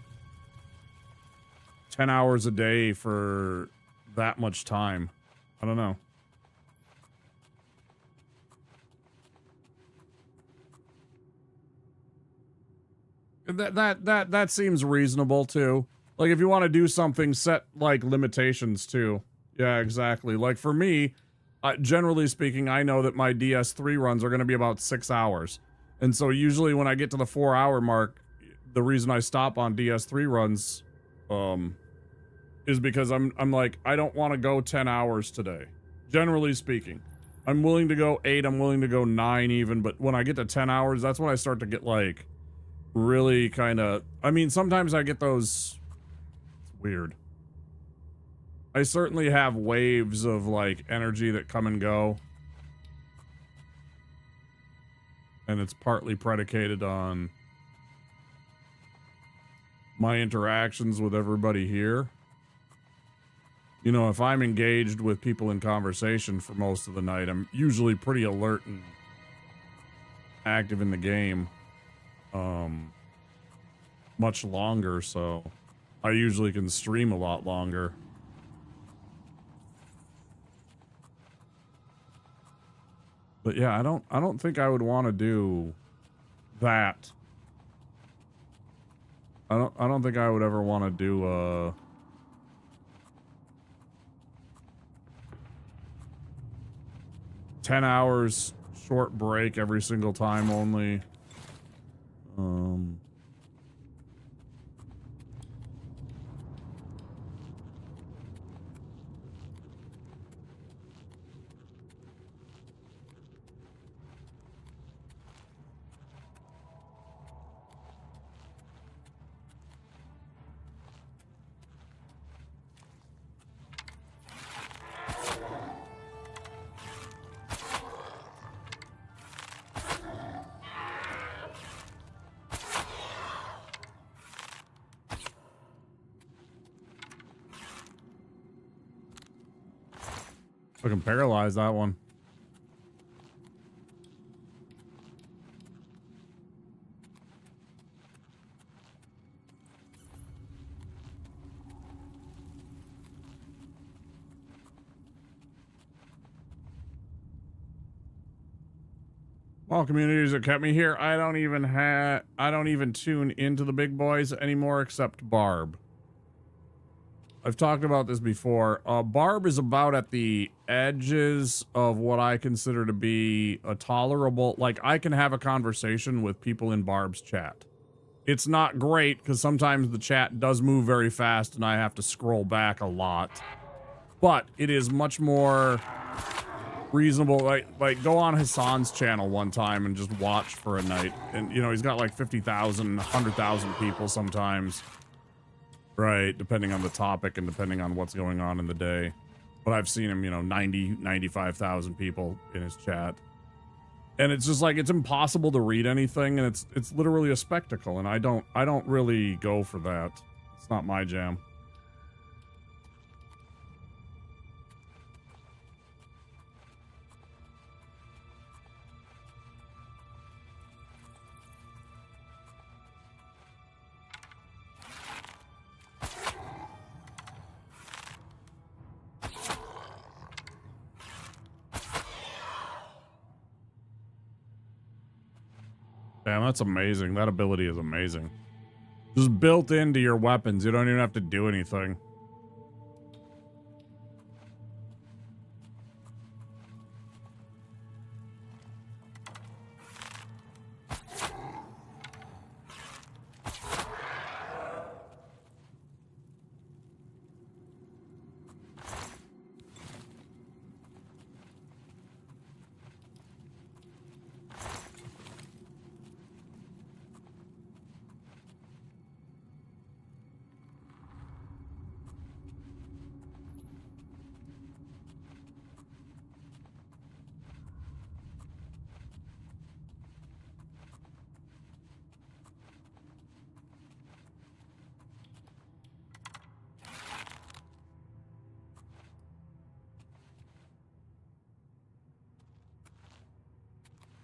10 hours a day for that much time. I don't know. That seems reasonable too. Like if you want to do something, set like limitations too. Yeah, exactly. Like for me, generally speaking, I know that my DS3 runs are going to be about 6 hours. And so usually when I get to the 4-hour mark, the reason I stop on DS3 runs is because I'm like, I don't want to go 10 hours today. Generally speaking, I'm willing to go 8, I'm willing to go 9 even, but when I get to 10 hours, that's when I start to get like really kind of, I mean, sometimes I get those, it's weird. I certainly have waves of like energy that come and go. And it's partly predicated on my interactions with everybody here. You know, if I'm engaged with people in conversation for most of the night, I'm usually pretty alert and active in the game. Much longer, so I usually can stream a lot longer. But yeah, I don't think I would want to do that. I don't think I would ever want to do 10 hours short break every single time only. I can paralyze that one. Small communities that kept me here. I don't even tune into the big boys anymore except Barb. I've talked about this before. Barb is about at the edges of what I consider to be a tolerable, like I can have a conversation with people in Barb's chat. It's not great because sometimes the chat does move very fast and I have to scroll back a lot. But it is much more reasonable. Like go on Hassan's channel one time and just watch for a night. And, you know, he's got like 50,000, 100,000 people sometimes. Right, depending on the topic and depending on what's going on in the day. But I've seen him, you know, 90, 95,000 people in his chat. And it's just like, it's impossible to read anything, and it's literally a spectacle, and I don't really go for that. It's not my jam. Damn, that's amazing. That ability is amazing. Just built into your weapons. You don't even have to do anything.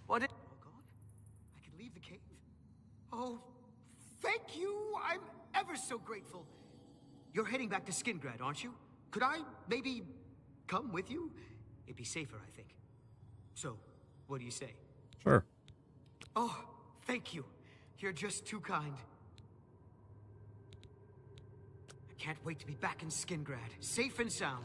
What is... Oh, God. I can leave the cave? Oh, thank you. I'm ever so grateful. You're heading back to Skingrad, aren't you? Could I maybe come with you? It'd be safer, I think. So, what do you say? Sure. Oh, thank you. You're just too kind. I can't wait to be back in Skingrad, safe and sound.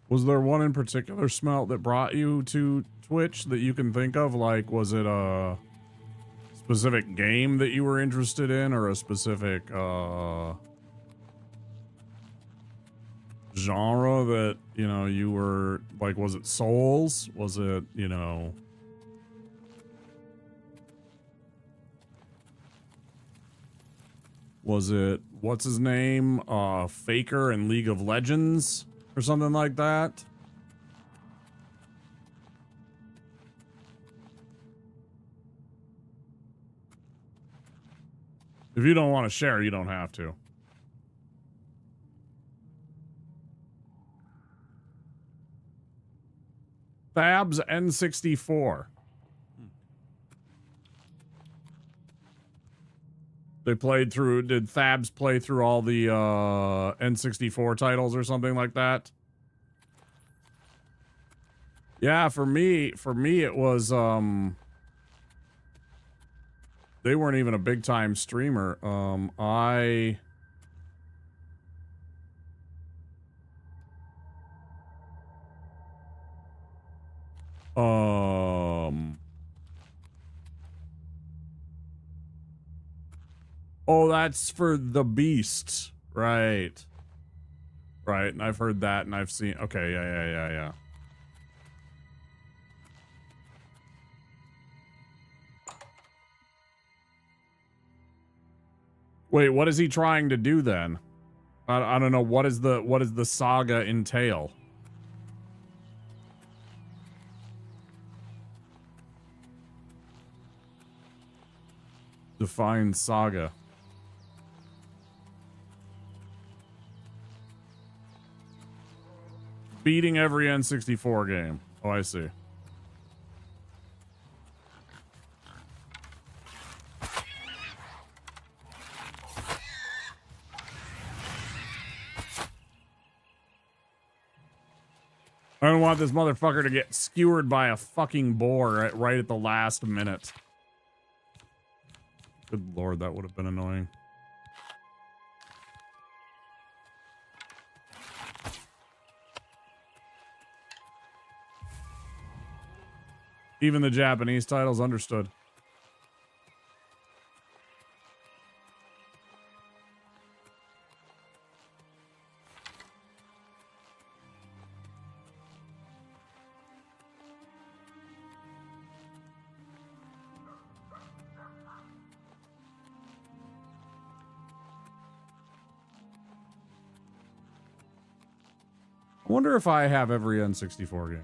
Was there one in particular, Smelt, that brought you to Twitch that you can think of? Like, was it a specific game that you were interested in, or a specific genre that, you know, you were like, was it Souls? Was it, you know, was it, what's his name? Faker in League of Legends? Or something like that. If you don't want to share, you don't have to. Thabs N64. They played through, did Thabs play through all the N64 titles or something like that? Yeah, for me it was they weren't even a big time streamer. Oh, that's for the Beast. Right. Right, and I've heard that and I've seen... Okay, yeah. Wait, what is he trying to do then? I don't know. What does the saga entail? Define saga. Beating every N64 game. Oh, I see. All don't want this motherfucker to get skewered by a fucking boar right at the last minute. Good lord, that would have been annoying. Even the Japanese titles understood. I wonder if I have every N64 game.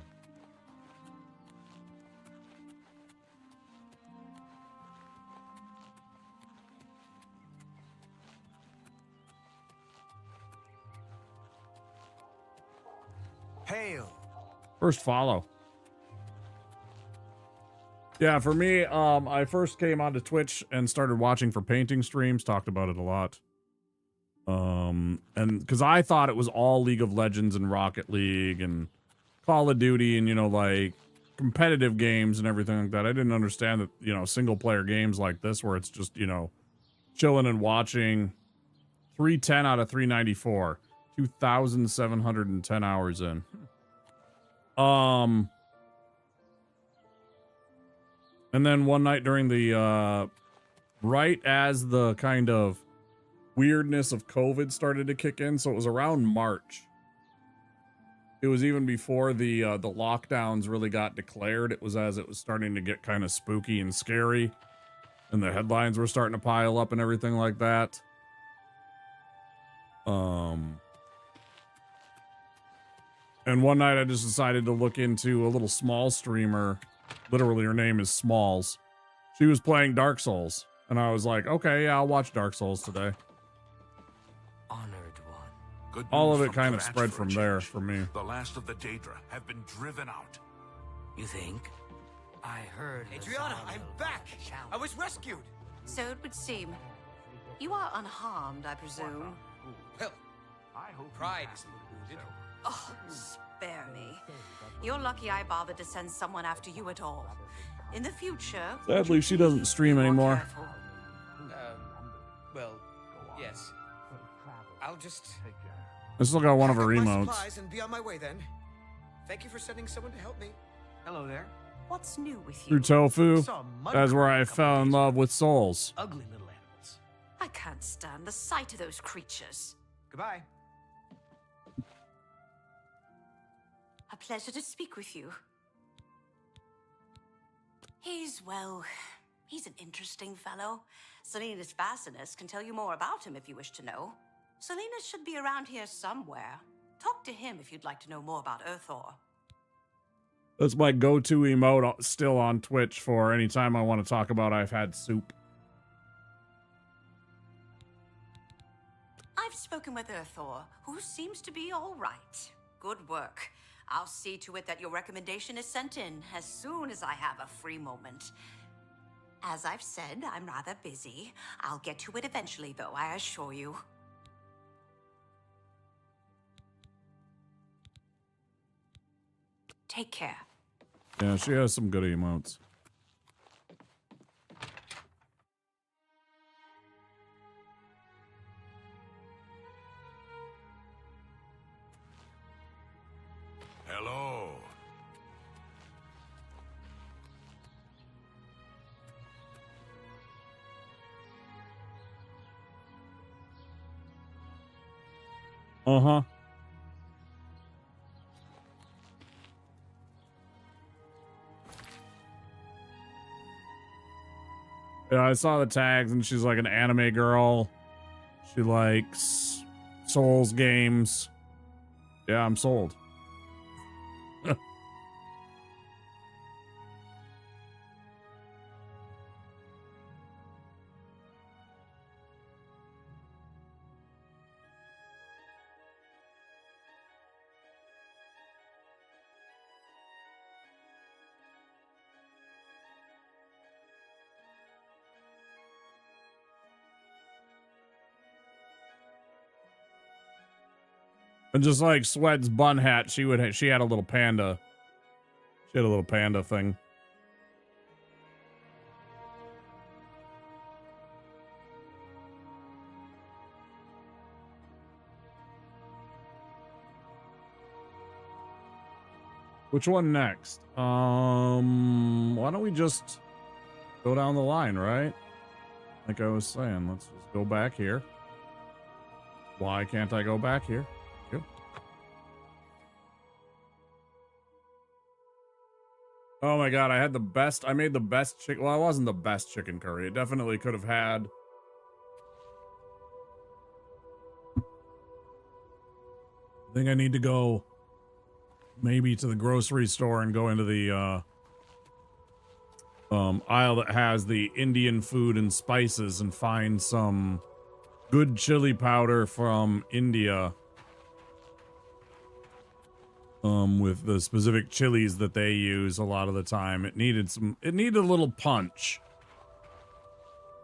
Hail. First follow. Yeah, for me, I first came onto Twitch and started watching for painting streams, talked about it a lot. And because I thought it was all League of Legends and Rocket League and Call of Duty and, you know, like competitive games and everything like that. I didn't understand that, you know, single player games like this where it's just, you know, chilling and watching. 310 out of 394. 2,710 hours in. And then one night during the, right as the kind of weirdness of COVID started to kick in, so it was around March. It was even before the lockdowns really got declared. It was as it was starting to get kind of spooky and scary, and the headlines were starting to pile up and everything like that. And one night I just decided to look into a little small streamer. Literally, her name is Smalls. She was playing Dark Souls, and I was like, okay, yeah, I'll watch Dark Souls today. Honored one. Good All news of it from kind of Kratz spread for a from there change. for me. The last of the Daedra have been driven out. You think? I heard. Adriana, I'm back. I was rescued. So it would seem. You are unharmed, I presume. Well, pride isn't wounded. Oh, spare me. You're lucky I bothered to send someone after you at all. In the future... Sadly, she doesn't stream anymore. Well, yes. I'll just... I still got one of her pack up my emotes. supplies and be on my way then. Thank you for sending someone to help me. Hello there. What's new with Through you? Tofu, Saw a mud that's where crab I a couple fell in days love ago. with souls. Ugly little animals. I can't stand the sight of those creatures. Goodbye. A pleasure to speak with you. He's an interesting fellow. Selena's Bassinus can tell you more about him if you wish to know. Selena should be around here somewhere. Talk to him if you'd like to know more about Earthor. That's my go-to emote still on Twitch for any time I want to talk about I've had soup. I've spoken with Earthor, who seems to be all right. Good work. I'll see to it that your recommendation is sent in as soon as I have a free moment. As I've said, I'm rather busy. I'll get to it eventually, though, I assure you. Take care. Yeah, she has some good emotes. Hello. Uh-huh. Yeah, I saw the tags and she's like an anime girl. She likes Souls games. Yeah, I'm sold. And just like Sweat's bun hat, she had a little panda. She had a little panda thing. Which one next? Why don't we just go down the line, right? Like I was saying, let's just go back here. Why can't I go back here? Thank you. Oh my god, I made the best chicken. Well, it wasn't the best chicken curry. It definitely could have had. I think I need to go maybe to the grocery store and go into the aisle that has the Indian food and spices and find some good chili powder from India. With the specific chilies that they use a lot of the time. It needed a little punch.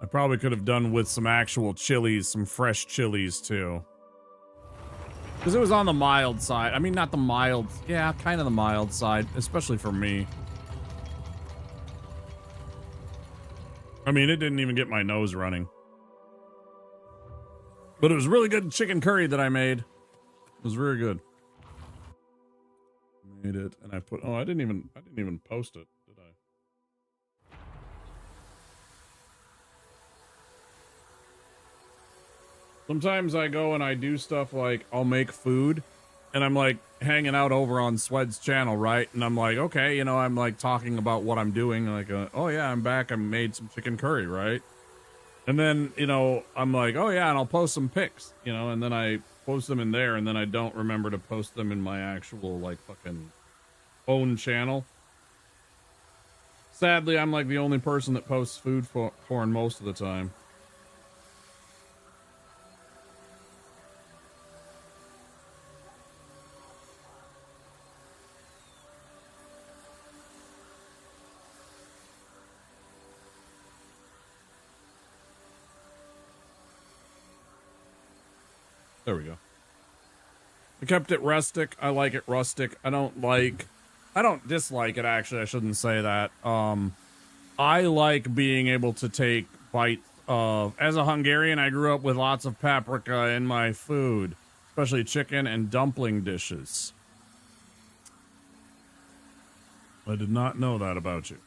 I probably could have done with some actual chilies, some fresh chilies too. Because it was on the mild side. I mean, not the mild, yeah, kind of the mild side, especially for me. I mean, it didn't even get my nose running. But it was really good chicken curry that I made. It was very good. Made it, and I put. Oh, I didn't even post it, did I? Sometimes I go and I do stuff like I'll make food, and I'm like hanging out over on Swed's channel, right? And I'm like, okay, you know, I'm like talking about what I'm doing, like, oh yeah, I'm back. I made some chicken curry, right? And then, you know, I'm like, oh yeah, and I'll post some pics, you know, and then I post them in there, and then I don't remember to post them in my actual, like, fucking own channel. Sadly, I'm like the only person that posts food porn most of the time. There we go. I kept it rustic. I like it rustic. I don't dislike it, actually. I shouldn't say that. I like being able to take bites of, as a Hungarian, I grew up with lots of paprika in my food, especially chicken and dumpling dishes. I did not know that about you.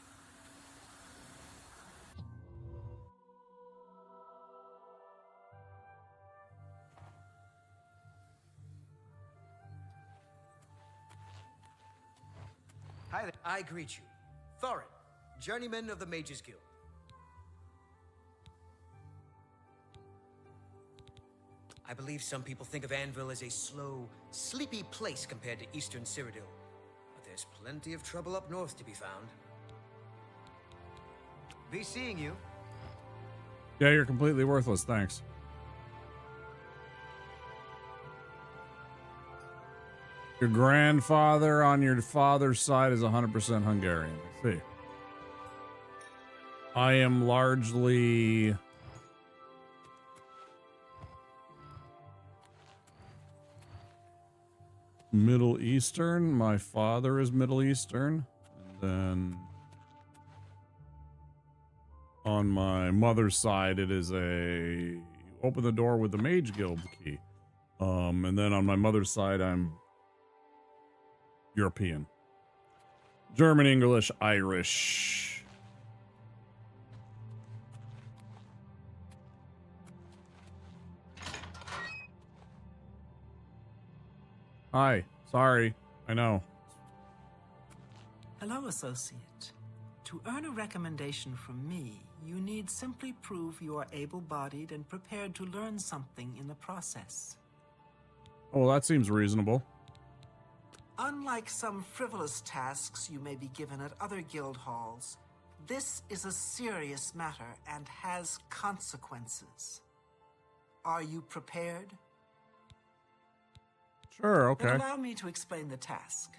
Hi there. I greet you. Thorin, journeyman of the Mages Guild. I believe some people think of Anvil as a slow, sleepy place compared to Eastern Cyrodiil. But there's plenty of trouble up north to be found. Be seeing you. Yeah, you're completely worthless, thanks. Your grandfather on your father's side is 100% Hungarian. Let's see. I am largely Middle Eastern. My father is Middle Eastern. And then on my mother's side, it is a open the door with the Mage Guild key. And then on my mother's side, I'm European. German, English, Irish. Hi. Sorry. I know. Hello, associate. To earn a recommendation from me, you need simply prove you are able-bodied and prepared to learn something in the process. Oh, that seems reasonable. Unlike some frivolous tasks you may be given at other guild halls, this is a serious matter and has consequences. Are you prepared? Sure, okay. Then allow me to explain the task.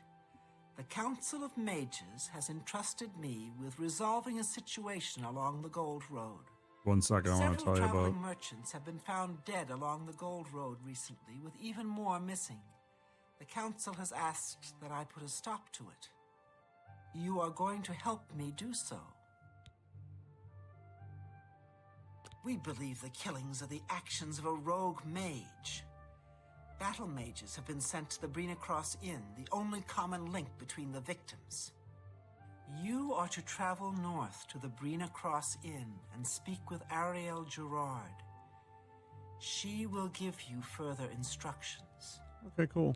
The Council of Mages has entrusted me with resolving a situation along the Gold Road. 1 second, I want to tell you Several about. traveling merchants have been found dead along the Gold Road recently, with even more missing. The Council has asked that I put a stop to it. You are going to help me do so. We believe the killings are the actions of a rogue mage. Battle mages have been sent to the Brina Cross Inn, the only common link between the victims. You are to travel north to the Brina Cross Inn and speak with Ariel Gerard. She will give you further instructions. Okay, cool.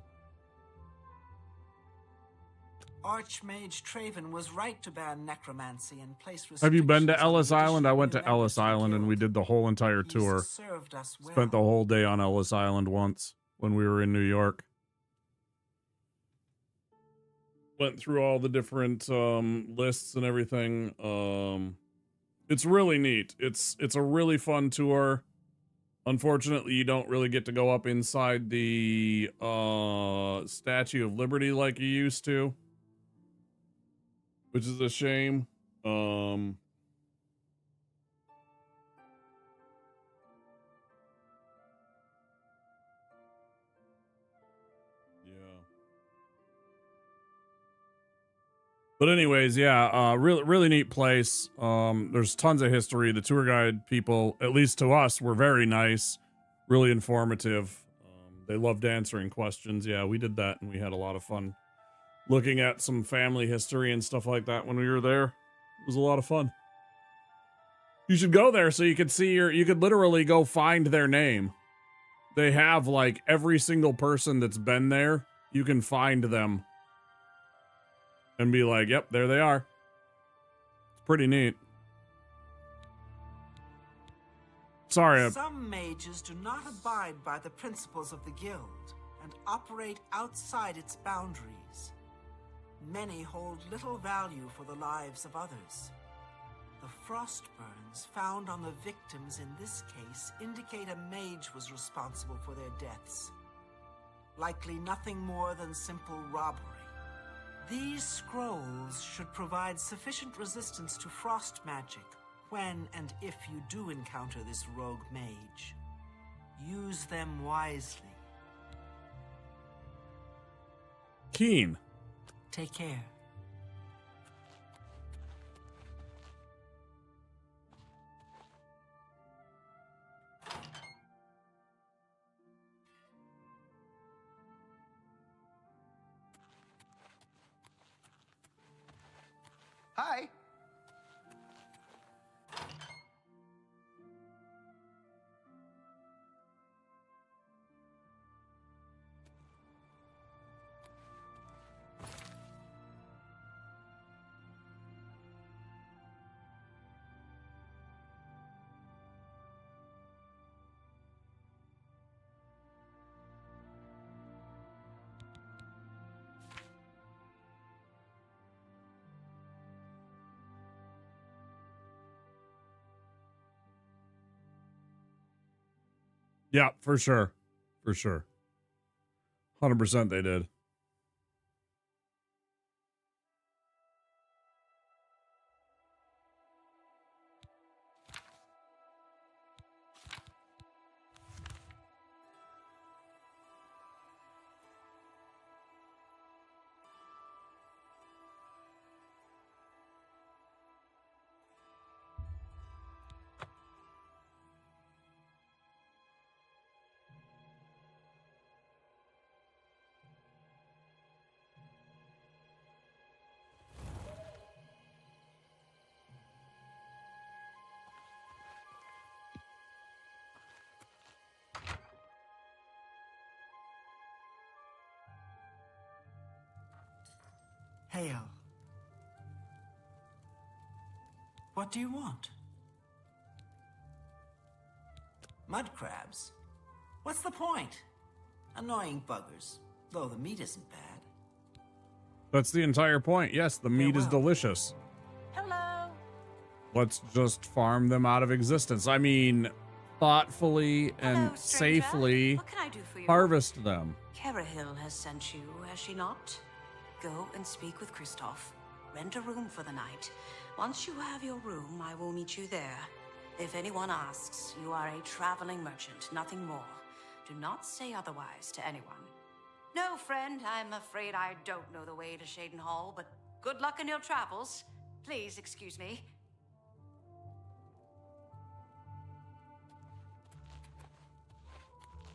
Archmage Traven was right to ban necromancy and place restrictions. Have you been to on Ellis the Island? I addition went of to new Ellis members to the Island and we guild. did the whole entire He's tour. served us well. Spent the whole day on Ellis Island once when we were in New York. Went through all the different lists and everything. It's really neat. It's a really fun tour. Unfortunately, you don't really get to go up inside the Statue of Liberty like you used to, which is a shame. But anyways, yeah, really neat place. There's tons of history. The tour guide people, at least to us, were very nice, really informative. They loved answering questions. Yeah, we did that, and we had a lot of fun looking at some family history and stuff like that when we were there. It was a lot of fun. You should go there so you could see you could literally go find their name. They have like every single person that's been there. You can find them and be like, yep, there they are. It's pretty neat. Sorry. Some mages do not abide by the principles of the guild and operate outside its boundaries. Many hold little value for the lives of others. The frost burns found on the victims in this case indicate a mage was responsible for their deaths. Likely nothing more than simple robbery. These scrolls should provide sufficient resistance to frost magic when and if you do encounter this rogue mage. Use them wisely. Keen. Take care. Hi. Yeah, for sure. For sure. 100% they did. Hail. What do you want? Mud crabs? What's the point? Annoying buggers, though the meat isn't bad. That's the entire point. Yes, the meat is Farewell. delicious. Hello. Let's just farm them out of existence. I mean, thoughtfully and Hello, stranger. safely What can I do for you? harvest them. Kerahil has sent you, has she not? Go and speak with Kristoff. Rent a room for the night. Once you have your room, I will meet you there. If anyone asks, you are a traveling merchant, nothing more. Do not say otherwise to anyone. No, friend, I'm afraid I don't know the way to Shaden Hall, but good luck in your travels. Please excuse me.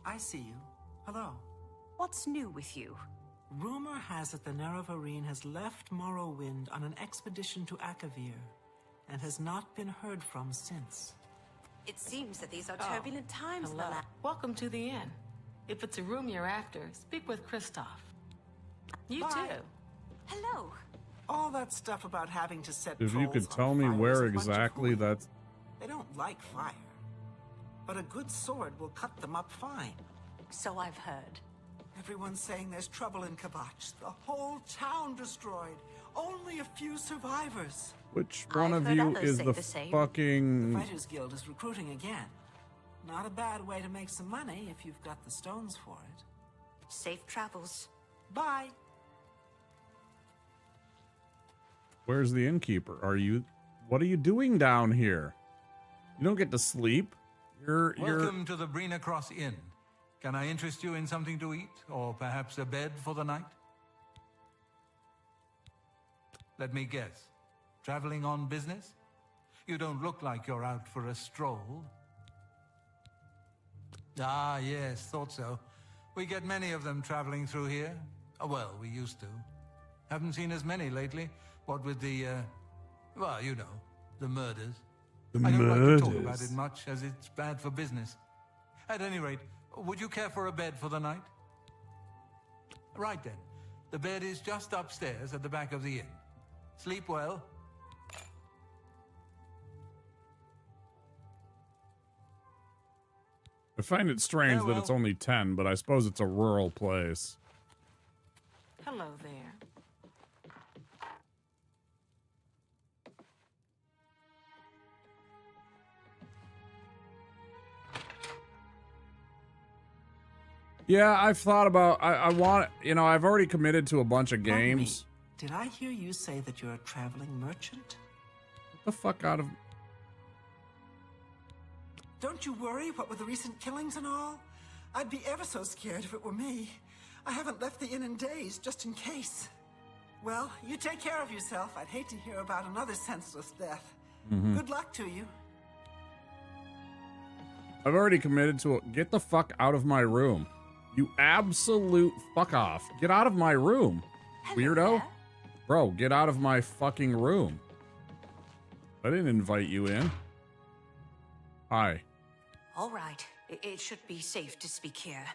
I see you. Hello. What's new with you? Rumor has it the Nerevarine has left Morrowind on an expedition to Akavir, and has not been heard from since. It seems that these are turbulent times in the Hello. land. Welcome to the inn. If it's a room you're after, speak with Kristoff. You Bye. too. Hello. All that stuff about having to set If you trolls could on tell me fire is where a bunch of exactly hooey. that's... They don't like fire. But a good sword will cut them up fine. So I've heard. Everyone's saying there's trouble in Kvatch. The whole town destroyed. Only a few survivors. Which one I've of heard you others is say the the same. fucking... The Fighters Guild is recruiting again. Not a bad way to make some money if you've got the stones for it. Safe travels. Bye. Where's the innkeeper? What are you doing down here? You don't get to sleep. You're Welcome to the Brina Cross Inn. Can I interest you in something to eat, or perhaps a bed for the night? Let me guess. Traveling on business? You don't look like you're out for a stroll. Ah, yes, thought so. We get many of them traveling through here. Well, we used to. Haven't seen as many lately. What with the, well, you know, the murders. I don't like to talk about it much, as it's bad for business. At any rate, would you care for a bed for the night? Right then. The bed is just upstairs at the back of the inn. Sleep well. I find it strange that it's only 10, but I suppose it's a rural place. Hello there. Yeah, I've thought about... I want... You know, I've already committed to a bunch of Pardon me, games. Did I hear you say that you're a traveling merchant? Get the fuck out of... Don't you worry, what with the recent killings and all? I'd be ever so scared if it were me. I haven't left the inn in days, just in case. Well, you take care of yourself. I'd hate to hear about another senseless death. Good luck to you. I've already committed to it. Get the fuck out of my room. You absolute fuck off. Get out of my room. Weirdo. Bro, get out of my fucking room. I didn't invite you in. Hi. All right. It should be safe to speak here.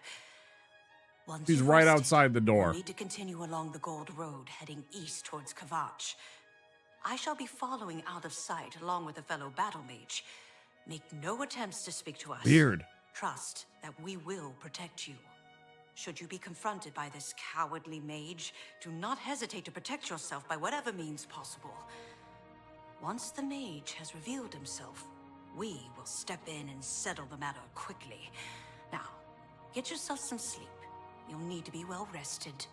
Once He's you've right rested, outside the door. you'll need to continue along the Gold Road, heading east towards Kvatch. I shall be following out of sight along with a fellow battle mage. Make no attempts to speak to us. Weird. Trust that we will protect you. Should you be confronted by this cowardly mage, do not hesitate to protect yourself by whatever means possible. Once the mage has revealed himself, we will step in and settle the matter quickly. Now, get yourself some sleep. You'll need to be well rested.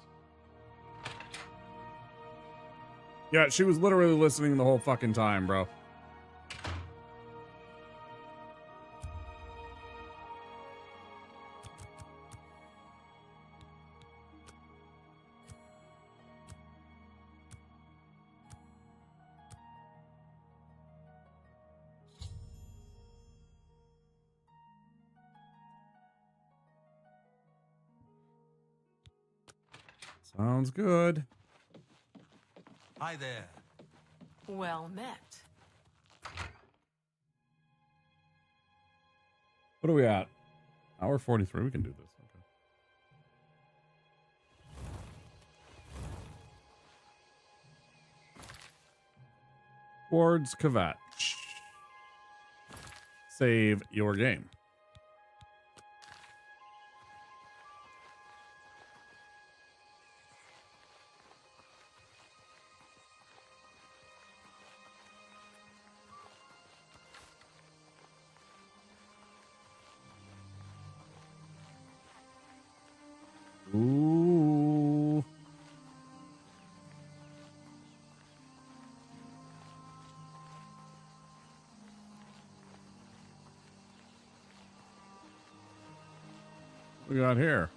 Yeah, she was literally listening the whole fucking time, bro. Sounds good. Hi there. Well met. What are we at? Hour 43. We can do this. Okay. Towards Kvatch. Save your game. Ooh. What we got here?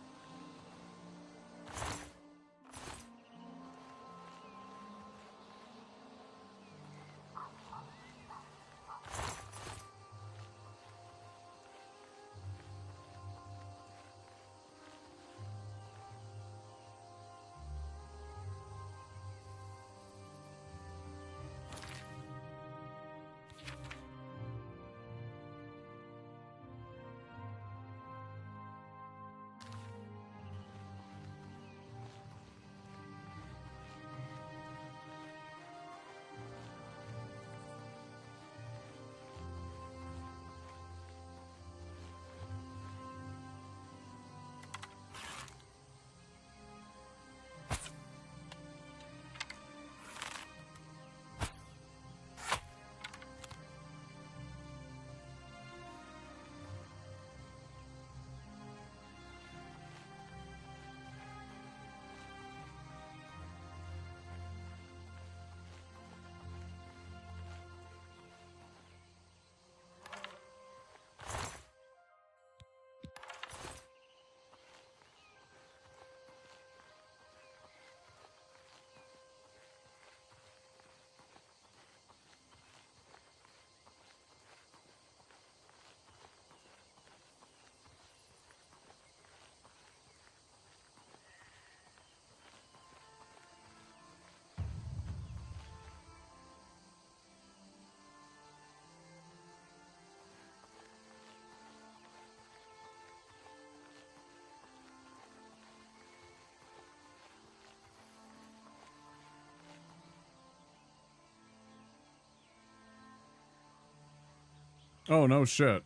Oh, no shit.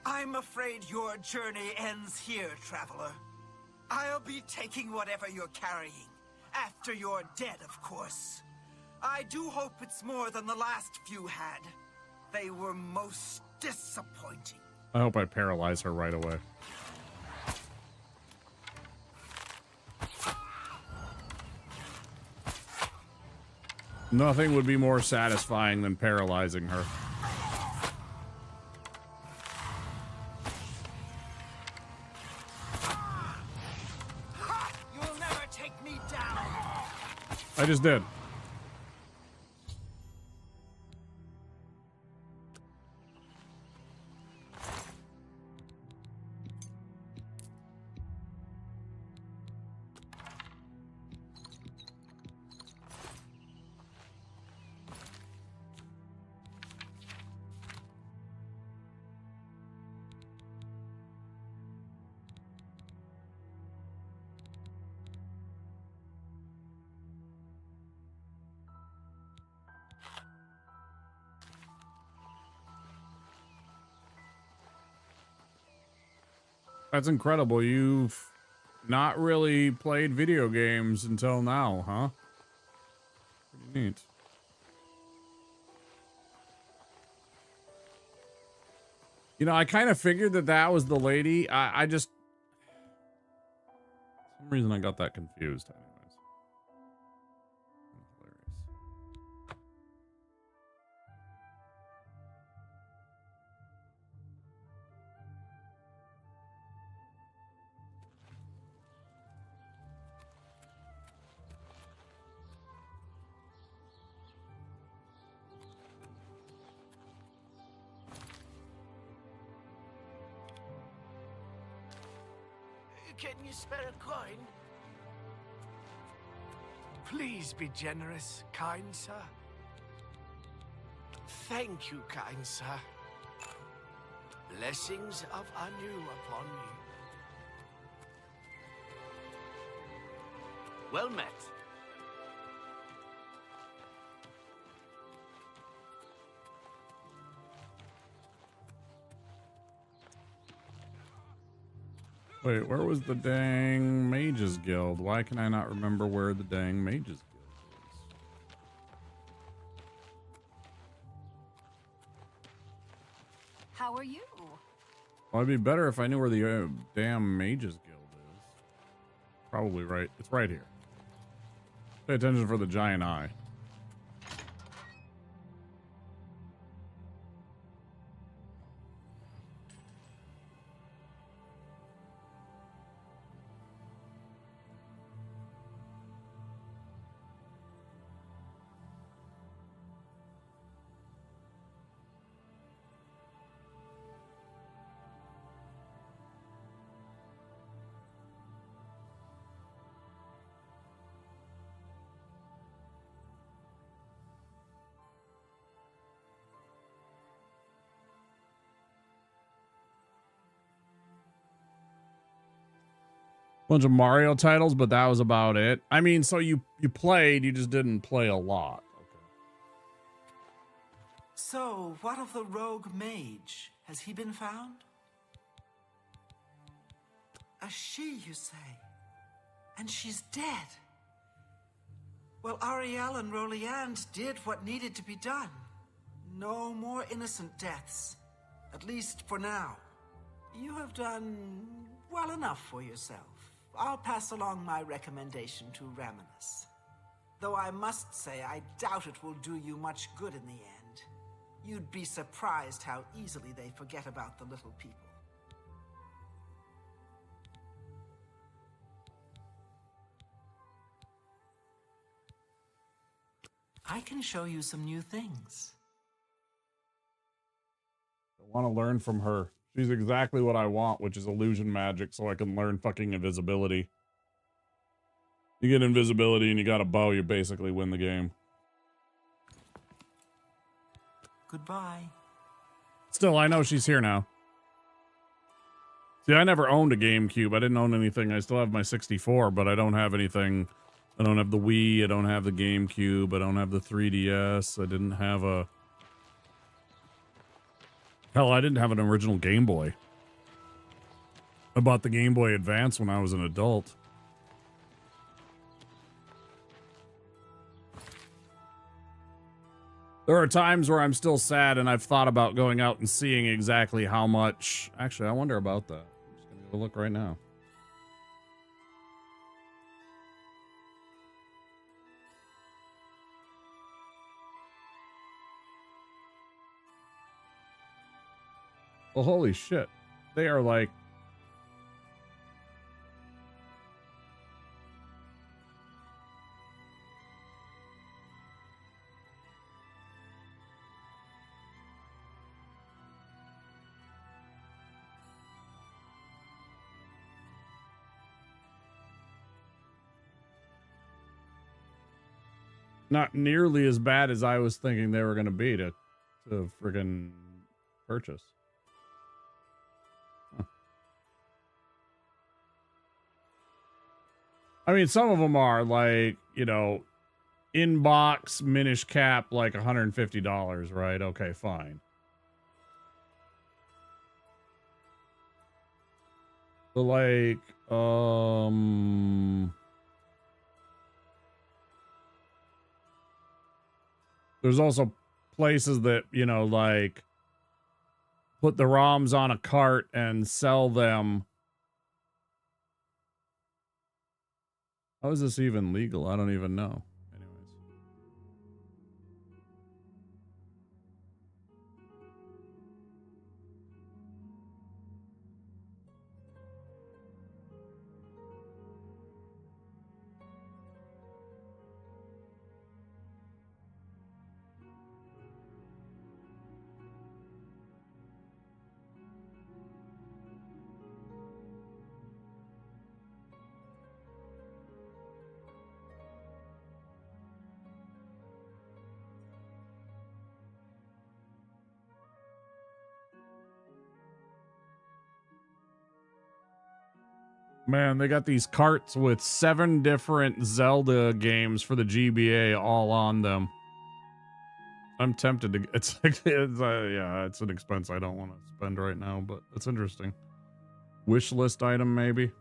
I'm afraid your journey ends here, traveler. I'll be taking whatever you're carrying. After you're dead, of course. I do hope it's more than the last few had. They were most disappointing. I hope I paralyze her right away. Nothing would be more satisfying than paralyzing her. You'll never take me down. I just did. That's incredible. You've not really played video games until now, huh? Pretty neat. You know, I kind of figured that that was the lady. I just... For some reason I got that confused. Anyways. Can you spare a coin? Please be generous, kind sir. Thank you, kind sir. Blessings of Anu upon you. Well met. Wait, where was the dang Mages Guild? Why can I not remember where the dang Mages Guild is? How are you? Well, it'd be better if I knew where the damn Mages Guild is. Probably right. It's right here. Pay attention for the giant eye. Bunch of Mario titles, but that was about it. I mean, so you played, you just didn't play a lot. Okay. So, what of the rogue mage? Has he been found? A she, you say? And she's dead. Well, Ariel and Roliand did what needed to be done. No more innocent deaths. At least for now. You have done well enough for yourself. I'll pass along my recommendation to Raminus. Though I must say, I doubt it will do you much good in the end. You'd be surprised how easily they forget about the little people. I can show you some new things. I want to learn from her. She's exactly what I want, which is illusion magic, so I can learn fucking invisibility. You get invisibility and you got a bow, you basically win the game. Goodbye. Still, I know she's here now. See, I never owned a GameCube. I didn't own anything. I still have my 64, but I don't have anything I don't have the Wii. I don't have the GameCube. I don't have the 3DS. I didn't have a... Hell, I didn't have an original Game Boy. I bought the Game Boy Advance when I was an adult. There are times where I'm still sad and I've thought about going out and seeing exactly how much... Actually, I wonder about that. I'm just going to go look right now. Well, holy shit. They are like... not nearly as bad as I was thinking they were going to be to friggin' purchase. Huh. I mean, some of them are like, you know, in-box, Minish Cap, like $150, right? Okay, fine. But like, there's also places that, you know, like put the ROMs on a cart and sell them. How is this even legal? I don't even know. Anyways. Man, they got these carts with 7 different Zelda games for the GBA all on them. I'm tempted to... It's like, yeah, it's an expense I don't want to spend right now, but it's interesting. Wish list item, maybe?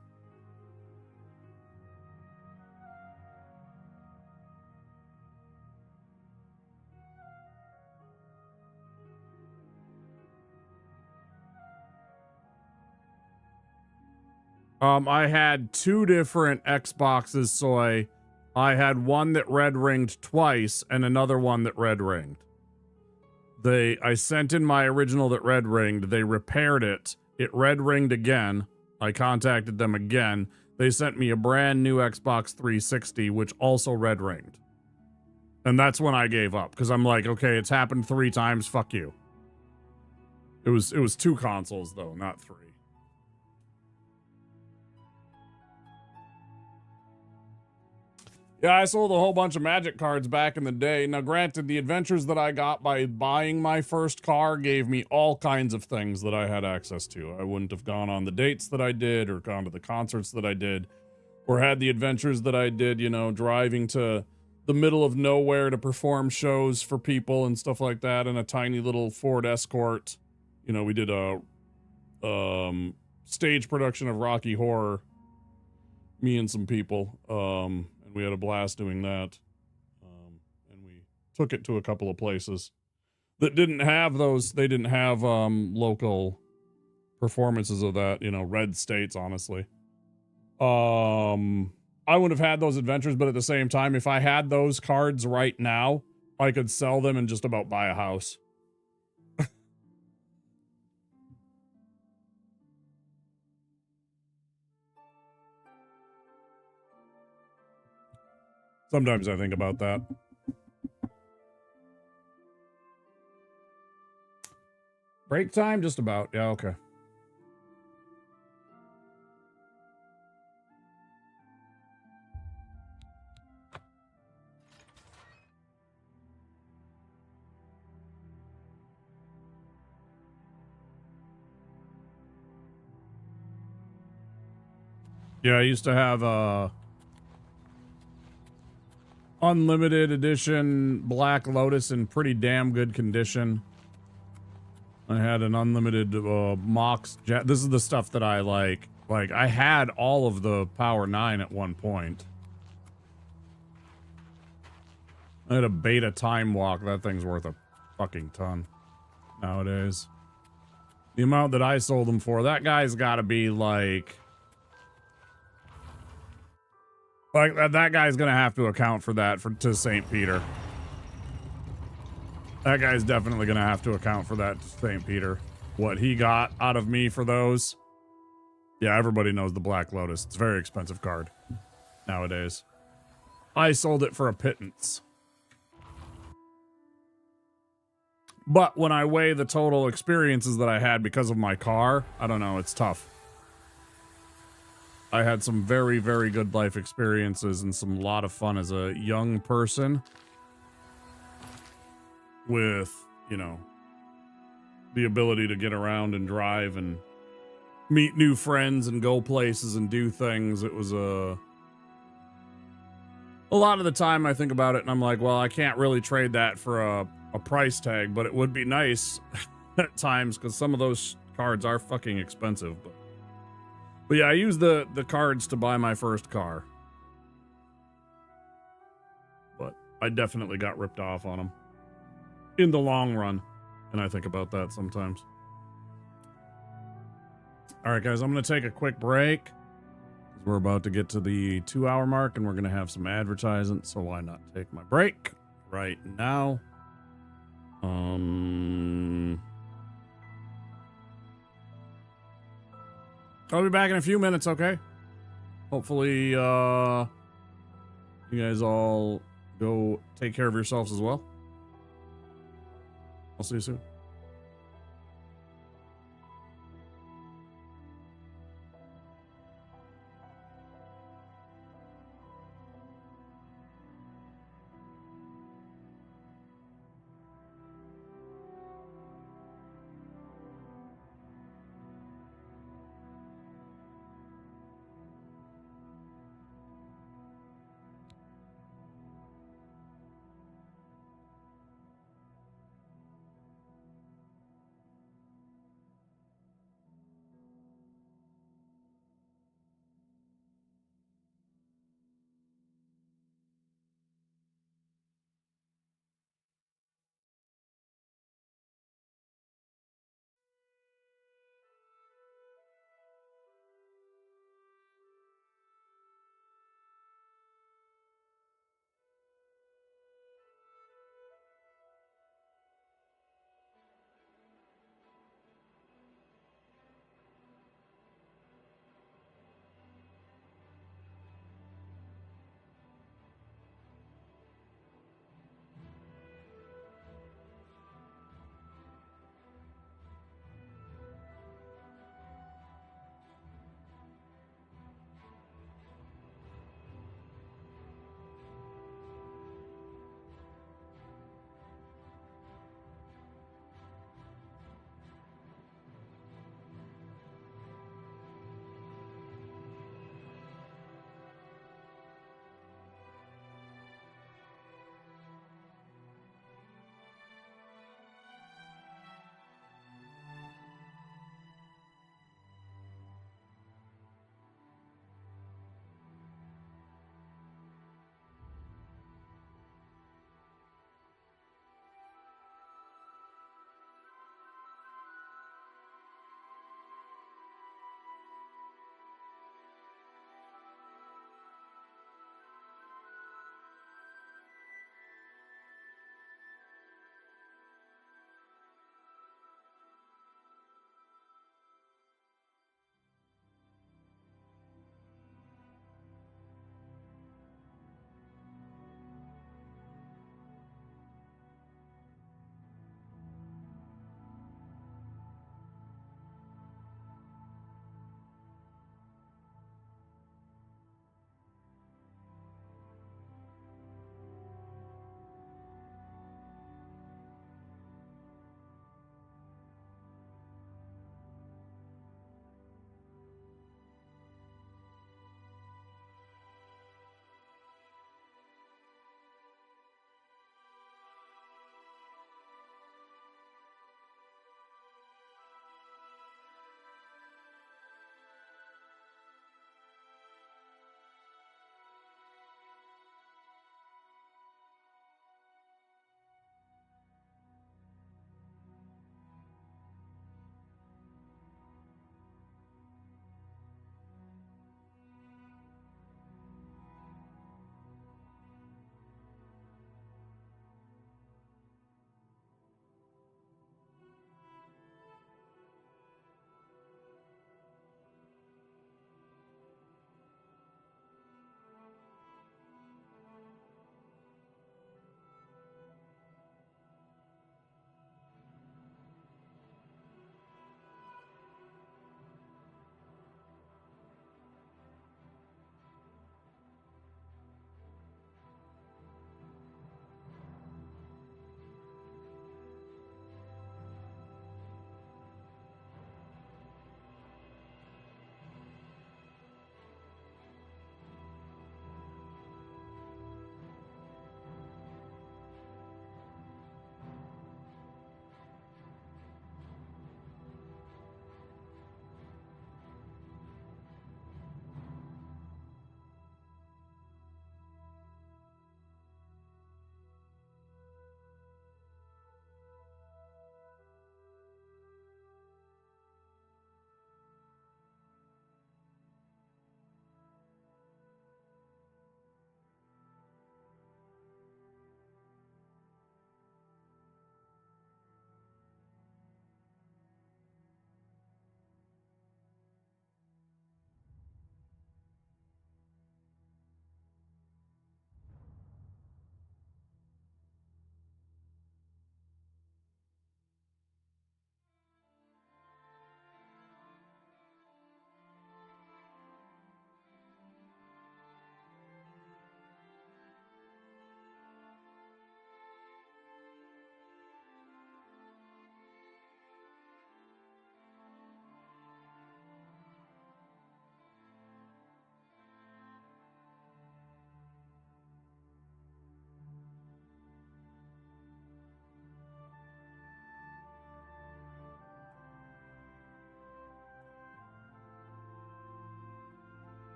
I had 2 different Xboxes, so I had one that red ringed twice and another one that red ringed. I sent in my original that red ringed. They repaired it. It red ringed again. I contacted them again. They sent me a brand new Xbox 360, which also red ringed. And that's when I gave up, because I'm like, okay, it's happened 3 times. Fuck you. It was 2 consoles though, not 3. Yeah, I sold a whole bunch of Magic cards back in the day. Now, granted, the adventures that I got by buying my first car gave me all kinds of things that I had access to. I wouldn't have gone on the dates that I did, or gone to the concerts that I did, or had the adventures that I did, you know, driving to the middle of nowhere to perform shows for people and stuff like that in a tiny little Ford Escort. You know, we did a stage production of Rocky Horror, me and some people. And we had a blast doing that. And we took it to a couple of places that didn't have those. They didn't have local performances of that, you know, red states, honestly. I wouldn't have had those adventures, but at the same time, if I had those cards right now, I could sell them and just about buy a house. Sometimes I think about that. Break time? Just about. Yeah, okay. Yeah, I used to have Unlimited edition Black Lotus in pretty damn good condition. I had an unlimited Mox jet. This is the stuff that I like. Like, I had all of the Power 9 at one point. I had a beta time walk. That thing's worth a fucking ton nowadays. The amount that I sold them for, that guy's got to be like that guy's gonna have to account for that to St. Peter. That guy's definitely gonna have to account for that to St. Peter. What he got out of me for those. Yeah, everybody knows the Black Lotus. It's a very expensive card nowadays. I sold it for a pittance. But when I weigh the total experiences that I had because of my car, I don't know, it's tough. I had some very, very good life experiences and some lot of fun as a young person with, you know, the ability to get around and drive and meet new friends and go places and do things. It was a lot of the time I think about it and I'm like, well, I can't really trade that for a price tag, but it would be nice at times because some of those cards are fucking expensive. But yeah, I used the cards to buy my first car. But I definitely got ripped off on them in the long run. And I think about that sometimes. All right, guys, I'm going to take a quick break. Because we're about to get to the 2-hour mark and we're going to have some advertising. So why not take my break right now? I'll be back in a few minutes, okay? Hopefully, you guys all go take care of yourselves as well. I'll see you soon.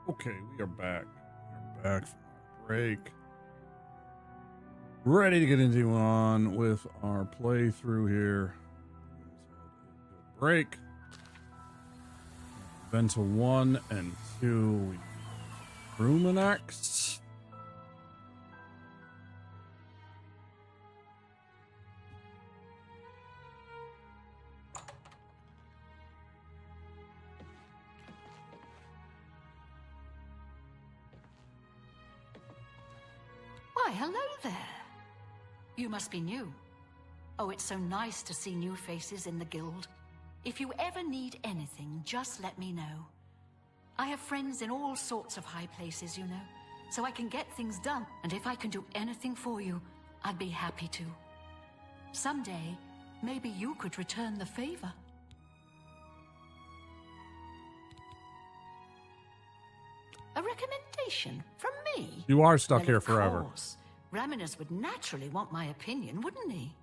Okay, we are back. We're back from our break. Ready to get into on with our playthrough here. Break. Then to 1 and 2. We Ruminex. Why, hello there. You must be new. Oh, it's so nice to see new faces in the guild. If you ever need anything, just let me know. I have friends in all sorts of high places, you know, so I can get things done. And if I can do anything for you, I'd be happy to. Someday, maybe you could return the favor. A recommendation from me? You are stuck Well, here of forever. course. Raminus would naturally want my opinion, wouldn't he?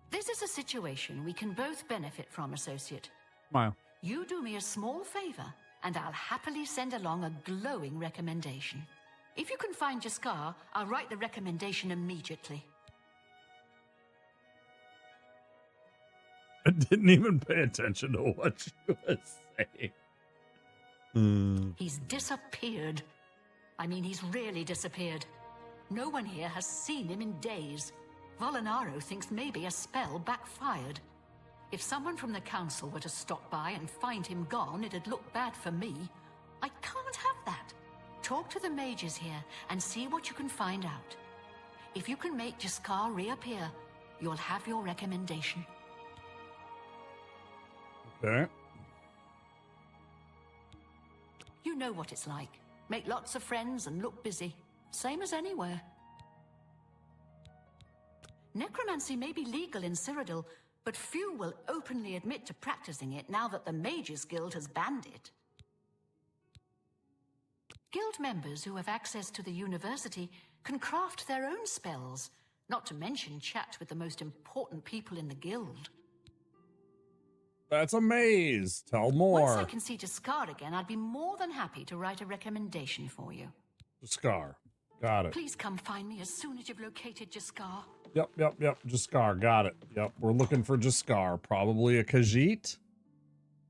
This is a situation we can both benefit from, associate. Smile. You do me a small favor, and I'll happily send along a glowing recommendation. If you can find Jaskar, I'll write the recommendation immediately. I didn't even pay attention to what she was saying. He's disappeared. I mean, he's really disappeared. No one here has seen him in days. Volinaro thinks maybe a spell backfired. If someone from the council were to stop by and find him gone, it'd look bad for me. I can't have that. Talk to the mages here and see what you can find out. If you can make Jaskar reappear, you'll have your recommendation. Okay. You know what it's like. Make lots of friends and look busy. Same as anywhere. Necromancy may be legal in Cyrodiil, but few will openly admit to practicing it now that the Mages Guild has banned it. Guild members who have access to the university can craft their own spells, not to mention chat with the most important people in the guild. That's a maze. Tell more. Once I can see Jaskar again, I'd be more than happy to write a recommendation for you. Jaskar. Got it. Please come find me as soon as you've located Jaskar. Yep. Jaskar. Got it. Yep. We're looking for Jaskar. Probably a Khajiit.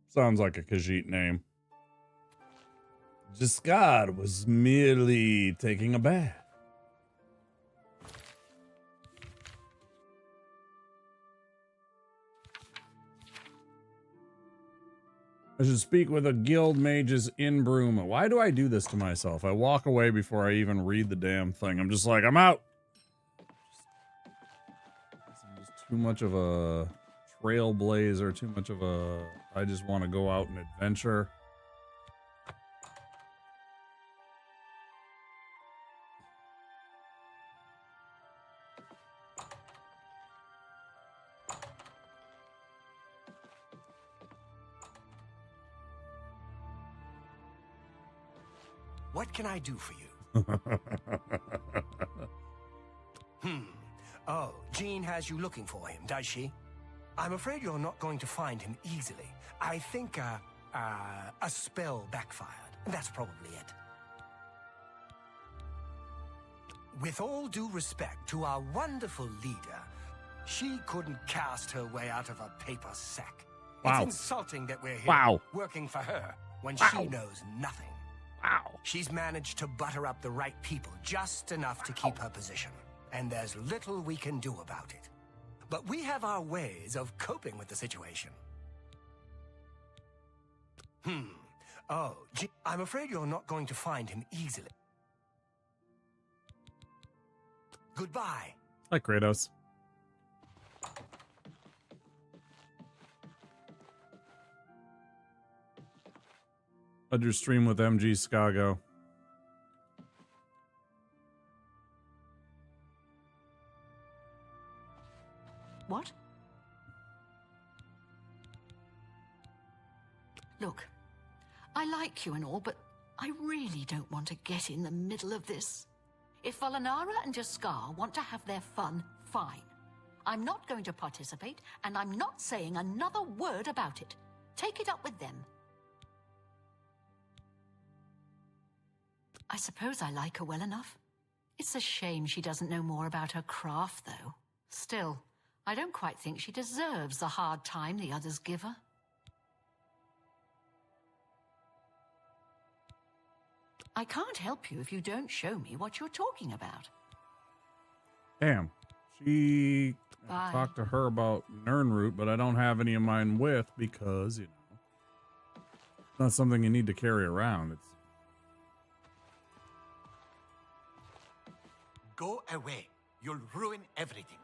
Sounds like a Khajiit name. Jaskar was merely taking a bath. I should speak with a guild mages in Bruma. Why do I do this to myself? I walk away before I even read the damn thing. I'm just like, I'm out. I'm just too much of a trailblazer, too much of a, I just want to go out and adventure. What can I do for you? Oh, Jean has you looking for him, does she? I'm afraid you're not going to find him easily. I think, a spell backfired. That's probably it. With all due respect to our wonderful leader, she couldn't cast her way out of a paper sack. Wow. It's insulting that we're here working for her when she knows nothing. Wow. She's managed to butter up the right people just enough to keep her position. And there's little we can do about it. But we have our ways of coping with the situation. Oh, I'm afraid you're not going to find him easily. Goodbye. Hi, Kratos. How'd your stream with MG Skago? What? Look, I like you and all, but I really don't want to get in the middle of this. If Volinara and Jaskar want to have their fun, fine. I'm not going to participate, and I'm not saying another word about it. Take it up with them. I suppose I like her well enough. It's a shame she doesn't know more about her craft, though. Still, I don't quite think she deserves the hard time the others give her. I can't help you if you don't show me what you're talking about. Damn. She Bye. talked to her about Nernroot, but I don't have any of mine with because, you know, it's not something you need to carry around. It's Go away. You'll ruin everything.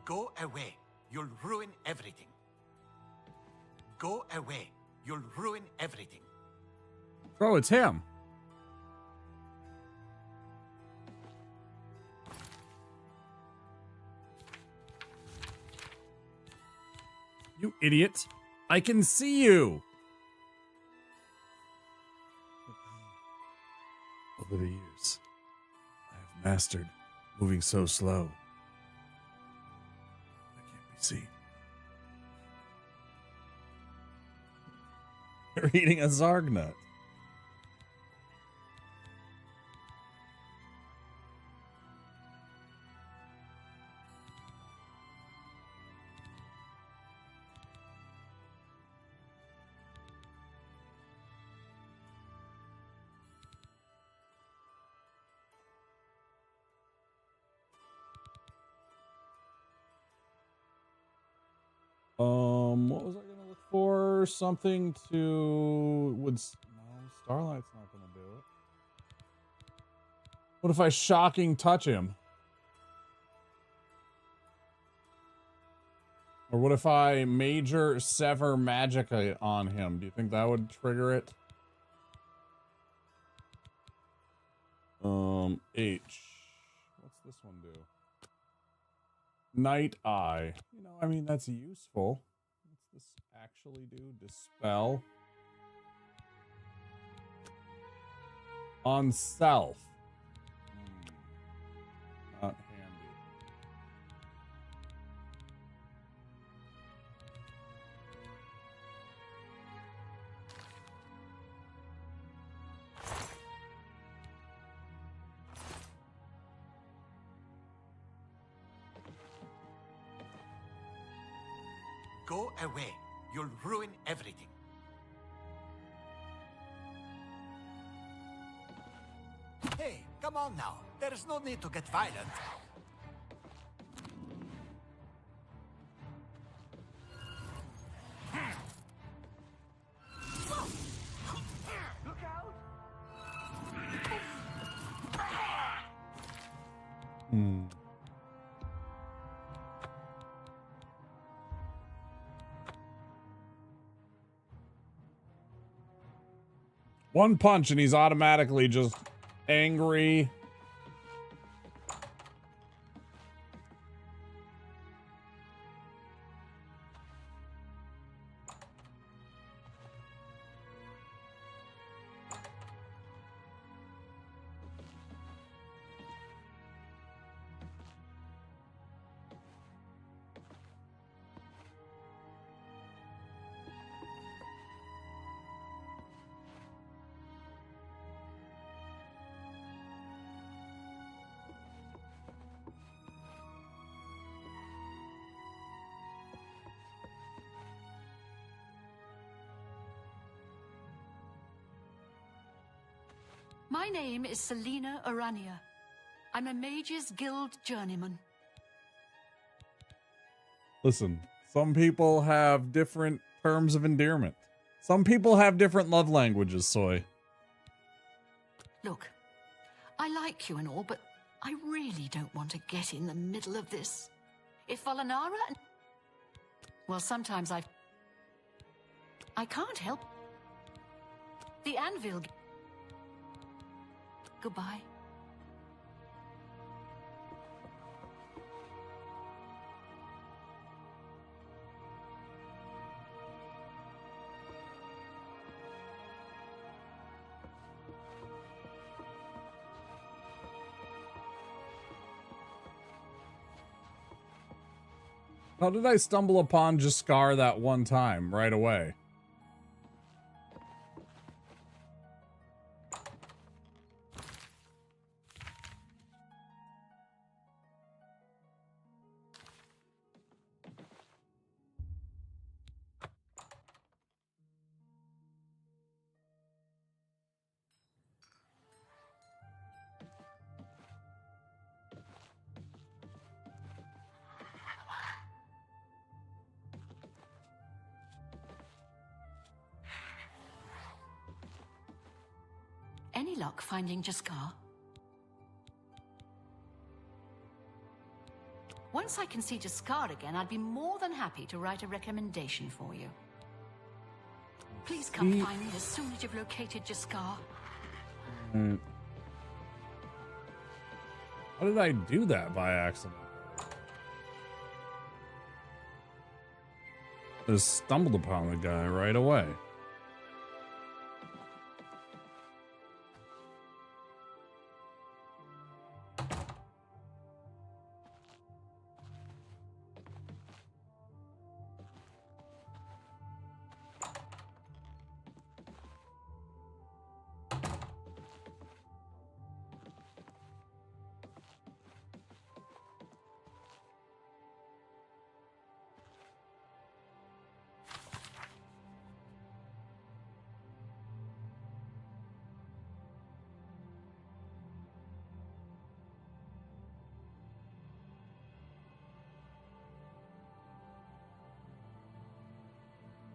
Go away. You'll ruin everything. Go away. You'll ruin everything. Bro, it's him. You idiot. I can see you. Over the years, I have mastered moving so slow. I can't be seen. You're eating a Zarg nut. What was I gonna look for? Something to no, Starlight's not gonna do it. What if I shocking touch him? Or what if I major sever magicka on him? Do you think that would trigger it? H. What's this one do? Night Eye. You know, I mean, that's useful. What's this actually do? Dispel. On self. Not handy. Go away. You'll ruin everything. Hey, come on now. There is no need to get violent. Look out! One punch and he's automatically just angry. My name is Selena Arania. I'm a Mages Guild journeyman. Listen, some people have different terms of endearment. Some people have different love languages, Soy. Look, I like you and all, but I really don't want to get in the middle of this. If Volanara and... Well, sometimes I can't help. The Anvil... Goodbye. How did I stumble upon Jaskar that one time right away? Any luck finding Jaskar? Once I can see Jaskar again, I'd be more than happy to write a recommendation for you. Please come find me as soon as you've located Jaskar. How did I do that by accident? Just stumbled upon the guy right away.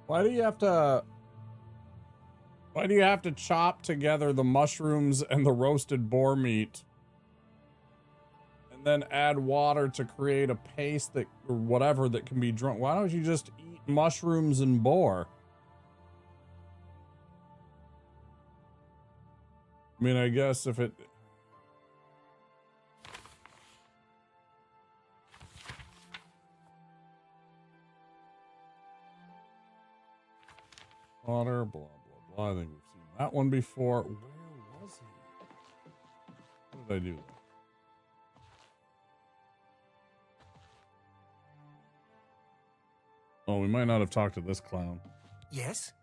Why do you have to chop together the mushrooms and the roasted boar meat and then add water to create a paste that or whatever that can be drunk? Why don't you just eat mushrooms and boar? I mean, I guess if it water, blah, blah, blah. I think we've seen that one before. Where was he? What did I do? Oh, we might not have talked to this clown. Yes?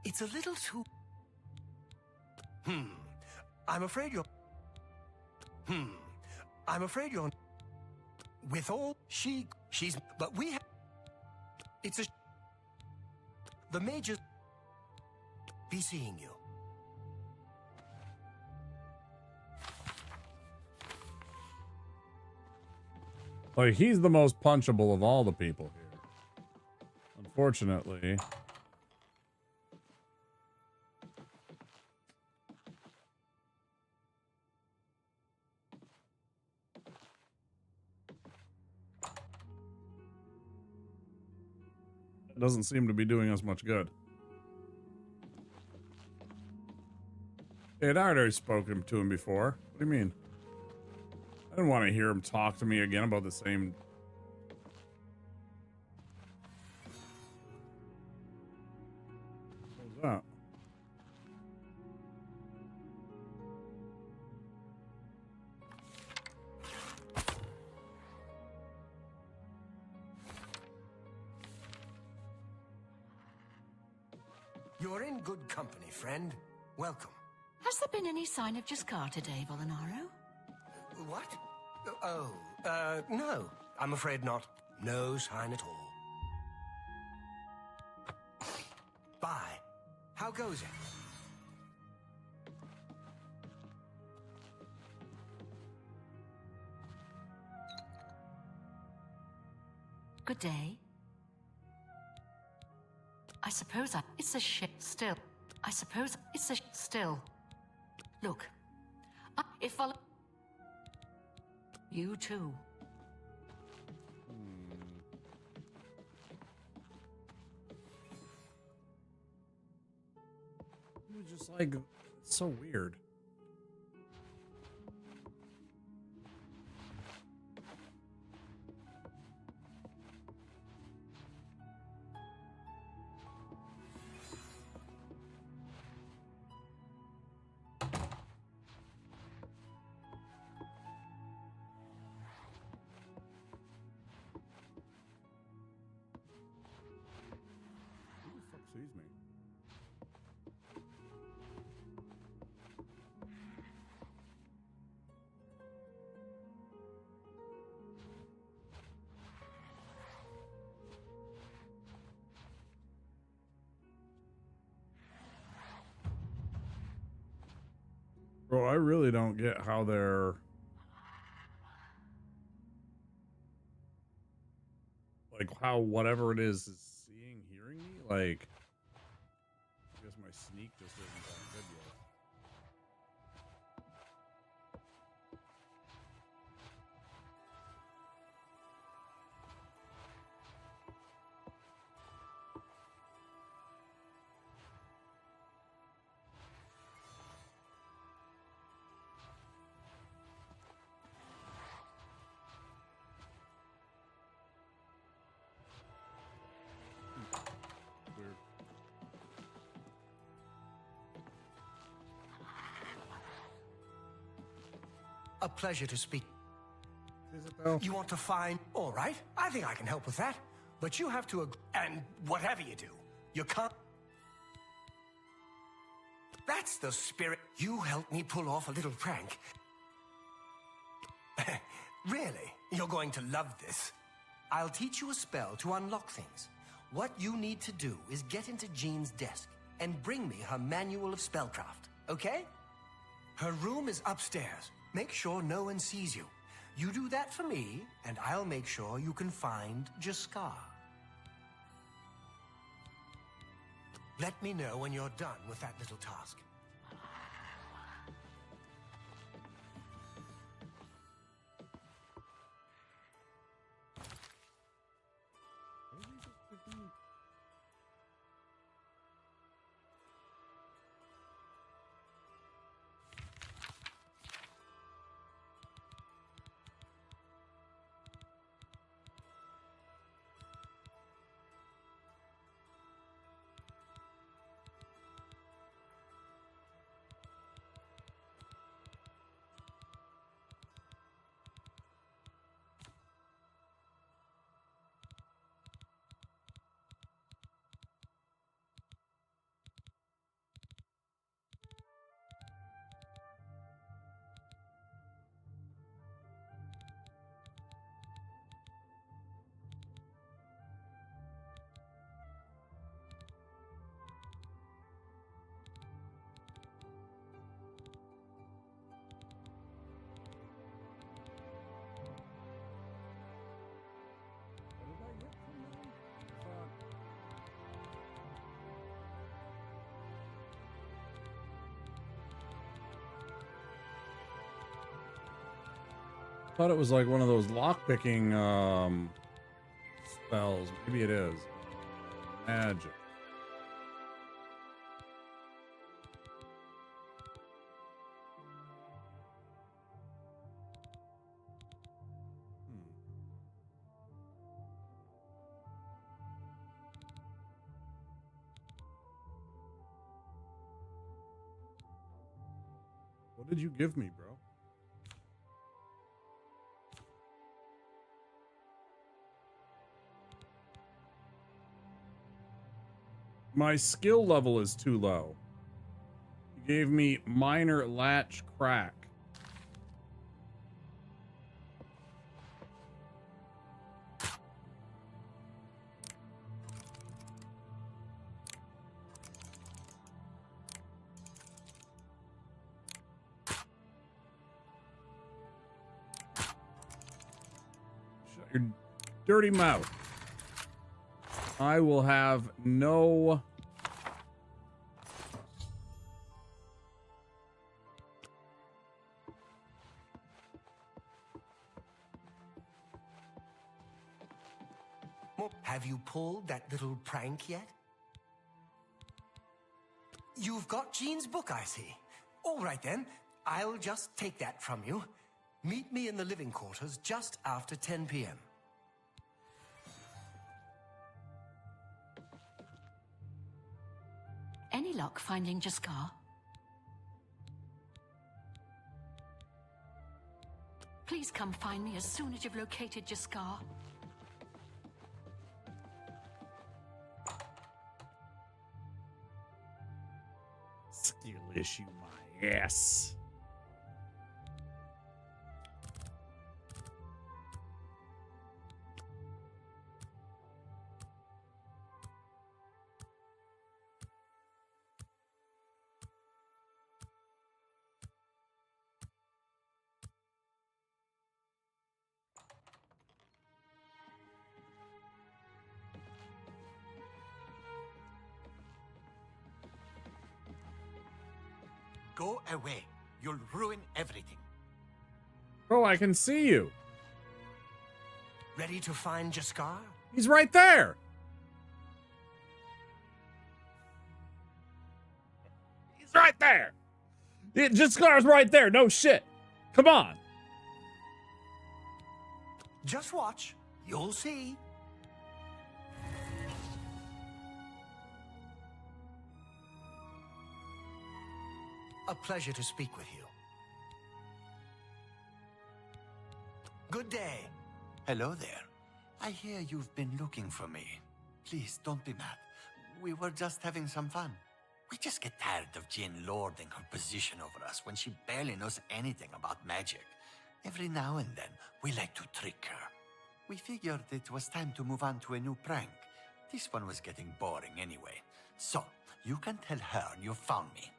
It's a little too... I'm afraid you're... I'm afraid you're... With all... She's... But we have... It's a... The Major... Be seeing you. Like, he's the most punchable of all the people here. Unfortunately. It doesn't seem to be doing us much good. Hey, I'd already spoken to him before. What do you mean? I didn't want to hear him talk to me again about the same... What was that? You're in good company, friend. Welcome. Has there been any sign of Jaskar today, Volinaro? What? No. I'm afraid not. No sign at all. Bye. How goes it? Good day. I suppose it's a ship still. I suppose it's a still. Look. If Vol... You too. It was just like, it's so weird. Excuse me. Bro, I really don't get how they're... Like, how whatever it is seeing, hearing me? Like... I guess sneak just isn't that good yet. Weird. A pleasure to speak. Is it though? You want to find... All right, I think I can help with that. But you have to and whatever you do, you can't... That's the spirit. You helped me pull off a little prank. Really? You're going to love this. I'll teach you a spell to unlock things. What you need to do is get into Jean's desk and bring me her manual of spellcraft, okay? Her room is upstairs. Make sure no one sees you. You do that for me, and I'll make sure you can find Jaskar. Let me know when you're done with that little task. Thought it was like one of those lockpicking spells. Maybe it is. Magic. What did you give me, bro? My skill level is too low. You gave me minor latch crack. Shut your dirty mouth. I will have no... Have you pulled that little prank yet? You've got Jean's book, I see. All right then, I'll just take that from you. Meet me in the living quarters just after 10 p.m. Any luck finding Jaskar? Please come find me as soon as you've located Jaskar. Skill issue my ass. Go away. You'll ruin everything. Bro, I can see you. Ready to find Jaskar? He's right there. He's right there. Jaskar's right there. No shit. Come on. Just watch. You'll see. A pleasure to speak with you. Good day. Hello there. I hear you've been looking for me. Please, don't be mad. We were just having some fun. We just get tired of Jin lording her position over us when she barely knows anything about magic. Every now and then, we like to trick her. We figured it was time to move on to a new prank. This one was getting boring anyway. So, you can tell her you found me.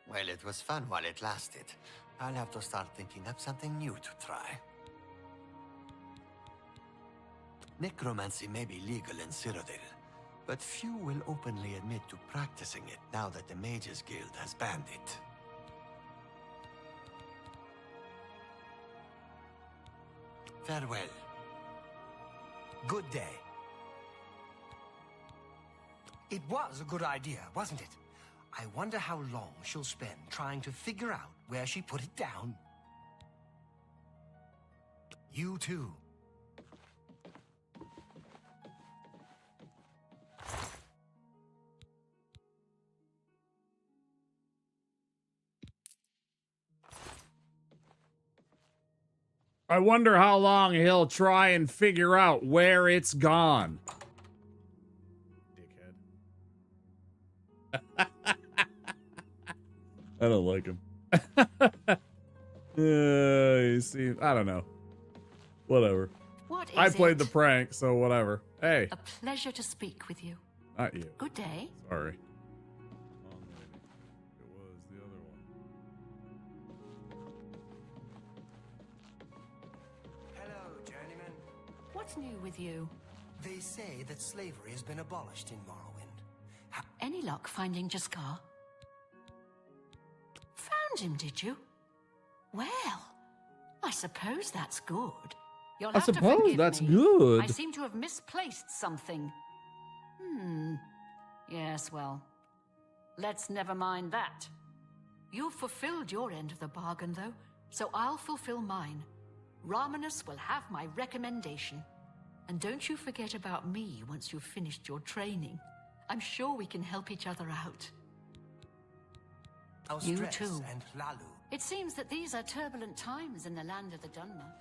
Well, it was fun while it lasted. I'll have to start thinking up something new to try. Necromancy may be legal in Cyrodiil, but few will openly admit to practicing it now that the Mages Guild has banned it. Farewell. Good day. It was a good idea, wasn't it? I wonder how long she'll spend trying to figure out where she put it down. You too. I wonder how long he'll try and figure out where it's gone. Dickhead. I don't like him. You see, I don't know. Whatever. What is I played it? the prank, so whatever. Hey. A pleasure to speak with you. Not you. Good day. Sorry. It was the other one. Hello, journeyman. What's new with you? They say that slavery has been abolished in Morrowind. Any luck finding Jaskar? Found him, did you? Well, I suppose that's good. You'll have to forgive that's me. good. I seem to have misplaced something. Yes, well, let's never mind that. You've fulfilled your end of the bargain, though, so I'll fulfill mine. Ramanus will have my recommendation. And don't you forget about me once you've finished your training. I'm sure we can help each other out. You Stress too. And Lalu. It seems that these are turbulent times in the land of the Dunmer.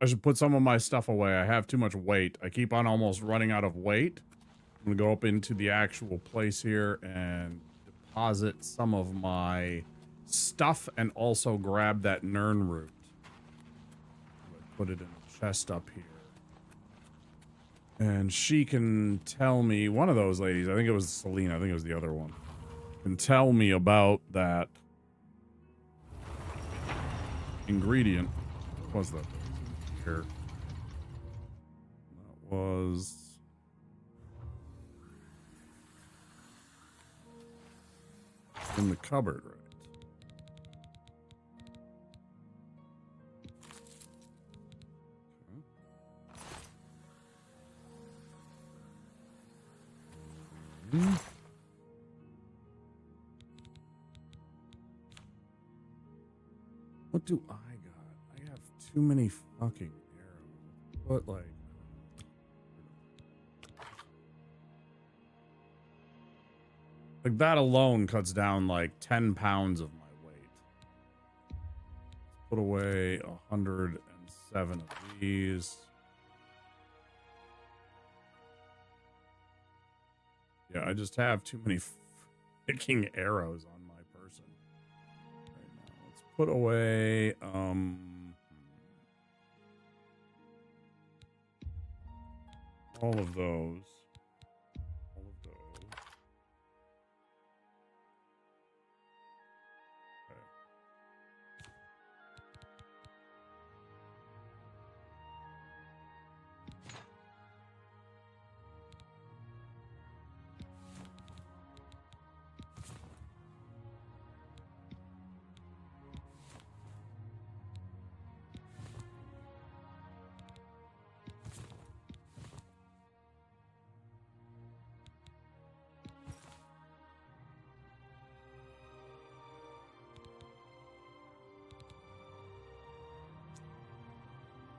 I should put some of my stuff away. I have too much weight. I keep on almost running out of weight. I'm gonna go up into the actual place here and deposit some of my stuff and also grab that Nern root. Put it in the chest up here. And she can tell me, one of those ladies, I think it was Selena, I think it was the other one, can tell me about that ingredient. What was that? Here. That was in the cupboard, right? Okay. What do I got? I have too many fucking arrows. What, like... Like, that alone cuts down, like, 10 pounds of my weight. Put away 107 of these. Yeah, I just have too many freaking arrows on my person right now. Let's put away, all of those. All of those. Okay.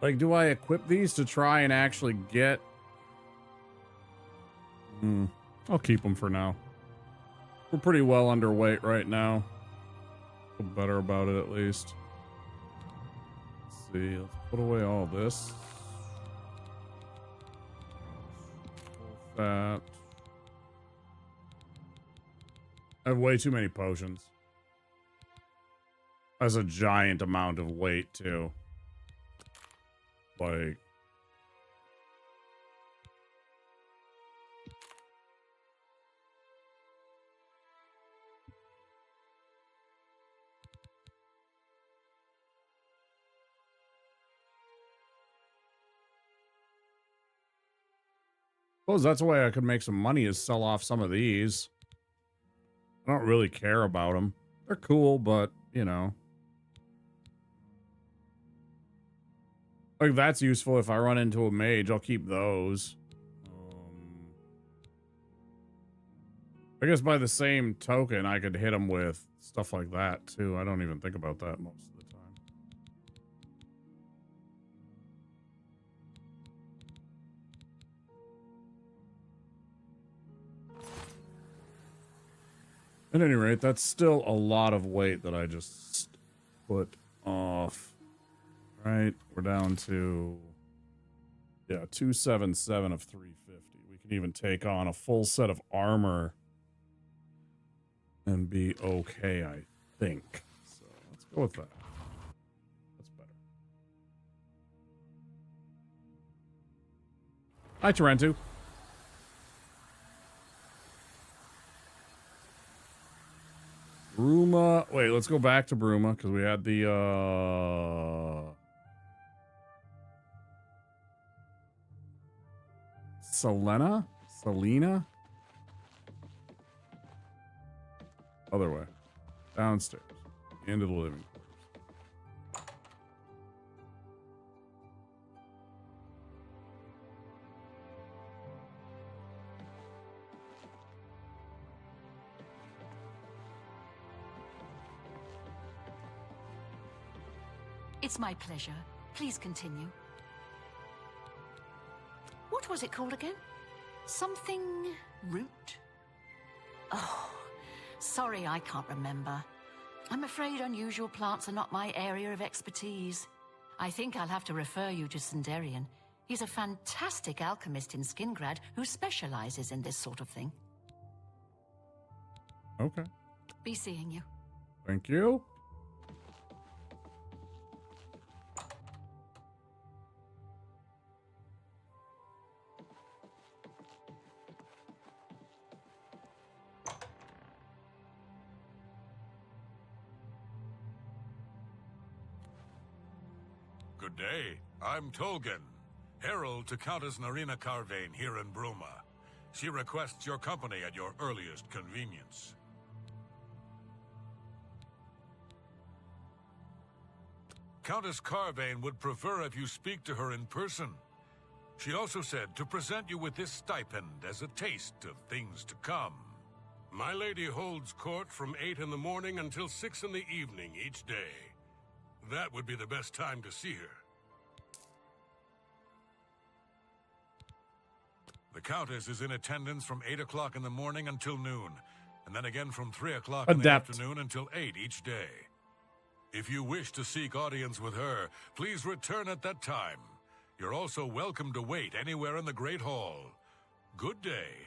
Like, do I equip these to try and actually get... I'll keep them for now. We're pretty well underweight right now. Feel better about it, at least. Let's see. Let's put away all this. That. I have way too many potions. That's a giant amount of weight, too. Like... suppose that's a way I could make some money is sell off some of these. I don't really care about them. They're cool, but, you know. Like, that's useful if I run into a mage. I'll keep those. I guess by the same token, I could hit them with stuff like that, too. I don't even think about that most of the time. At any rate, that's still a lot of weight that I just put off. Right? We're down to... yeah, 277 of 350. We can even take on a full set of armor and be okay, I think. So let's go with that. That's better. Hi, Tarentu. Bruma. Wait, let's go back to Bruma because we had the Selena? Other way. Downstairs. Into the living quarters. It's my pleasure. Please continue. What was it called again? Something root? Oh, sorry, I can't remember. I'm afraid unusual plants are not my area of expertise. I think I'll have to refer you to Sindarian. He's a fantastic alchemist in Skingrad who specializes in this sort of thing. Okay. Be seeing you. Thank you. Good day. I'm Tolgan, herald to Countess Narina Carvane here in Bruma. She requests your company at your earliest convenience. Countess Carvane would prefer if you speak to her in person. She also said to present you with this stipend as a taste of things to come. My lady holds court from 8 in the morning until 6 in the evening each day. That would be the best time to see her. The Countess is in attendance from 8 o'clock in the morning until noon, and then again from 3 o'clock in the afternoon until 8 each day. If you wish to seek audience with her, please return at that time. You're also welcome to wait anywhere in the Great Hall. Good day.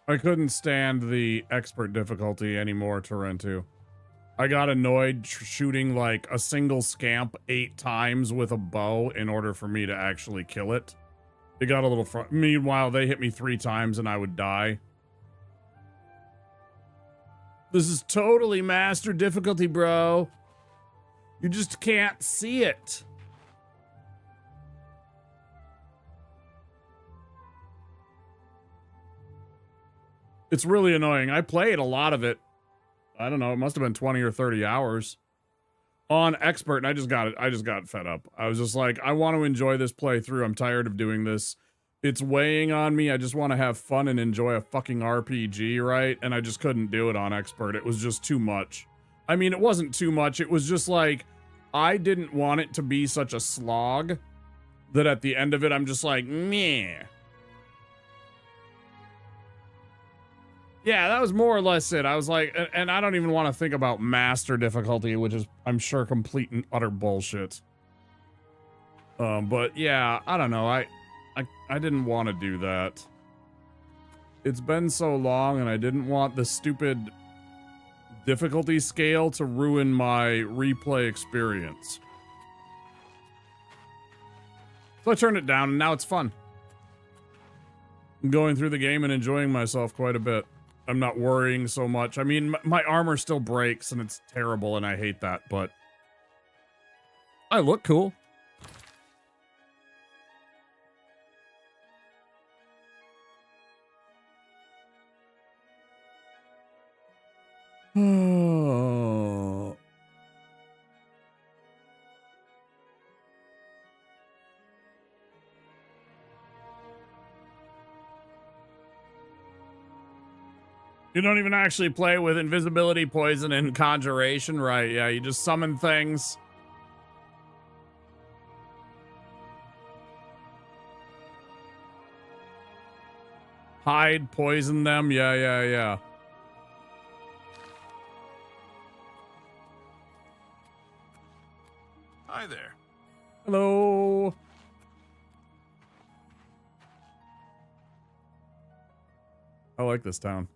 I couldn't stand the expert difficulty anymore, Tarentu. I got annoyed shooting like a single scamp 8 times with a bow in order for me to actually kill it. It got a little meanwhile, they hit me 3 times and I would die. This is totally master difficulty, bro. You just can't see it. It's really annoying. I played a lot of it. I don't know. It must have been 20 or 30 hours on expert. And I just got fed up. I was just like, I want to enjoy this playthrough. I'm tired of doing this. It's weighing on me. I just want to have fun and enjoy a fucking RPG, right? And I just couldn't do it on expert. It was just too much. I mean, it wasn't too much. It was just like, I didn't want it to be such a slog that at the end of it, I'm just like, meh. Yeah, that was more or less it. I was like, and I don't even want to think about master difficulty, which is, I'm sure, complete and utter bullshit. But yeah, I don't know. I didn't want to do that. It's been so long, and I didn't want the stupid difficulty scale to ruin my replay experience. So I turned it down, and now it's fun. I'm going through the game and enjoying myself quite a bit. I'm not worrying so much. I mean, my armor still breaks, and it's terrible, and I hate that, but I look cool. Oh. You don't even actually play with invisibility, poison, and conjuration, right? Yeah, you just summon things. Hide, poison them. Yeah. Hi there. Hello. I like this town.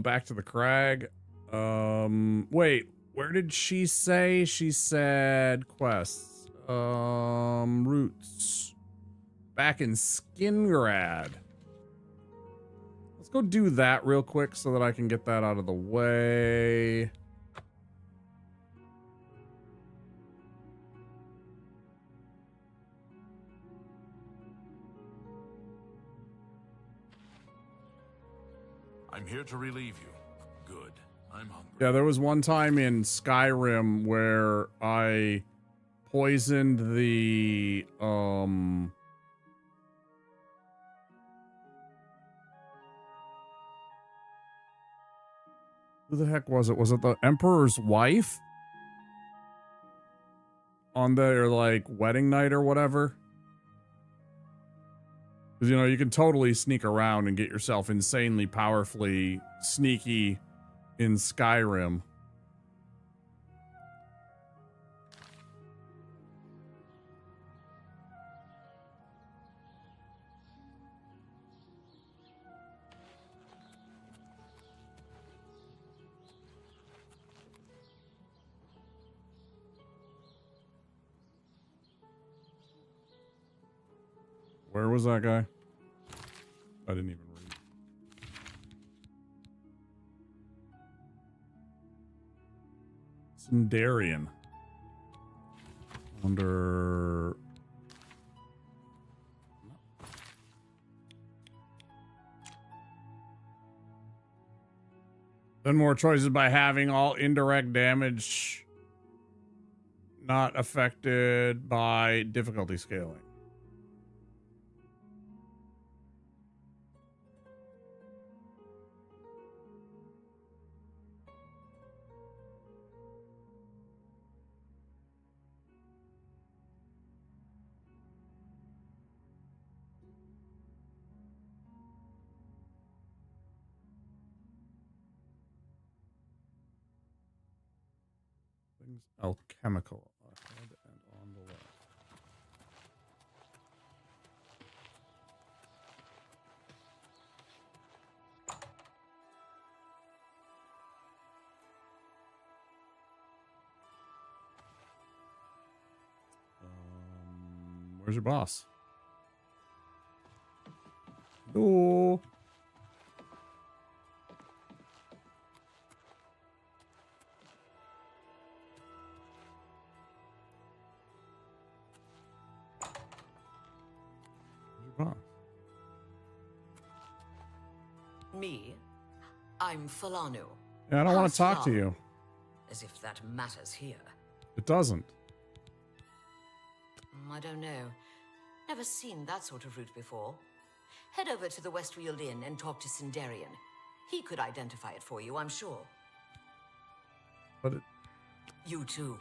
Back to the crag. Wait, where did she say? She said quests. Roots. Back in Skingrad. Let's go do that real quick so that I can get that out of the way. I'm here to relieve you. Good. I'm hungry. Yeah, there was one time in Skyrim where I poisoned the who the heck was it? Was it the Emperor's wife? On their like wedding night or whatever? Because, you know, you can totally sneak around and get yourself insanely powerfully sneaky in Skyrim. Where was that guy? I didn't even read. Sundarian. Under... Then more choices by having all indirect damage not affected by difficulty scaling. Seems alchemical ahead and on the left. Where's your boss? No. Me? I'm Falanu. Yeah, I don't want House to talk to Yal. you. As if that matters here. It doesn't. I don't know. Never seen that sort of route before. Head over to the Westfield Inn and talk to Sindarian. He could identify it for you, I'm sure. But it You too.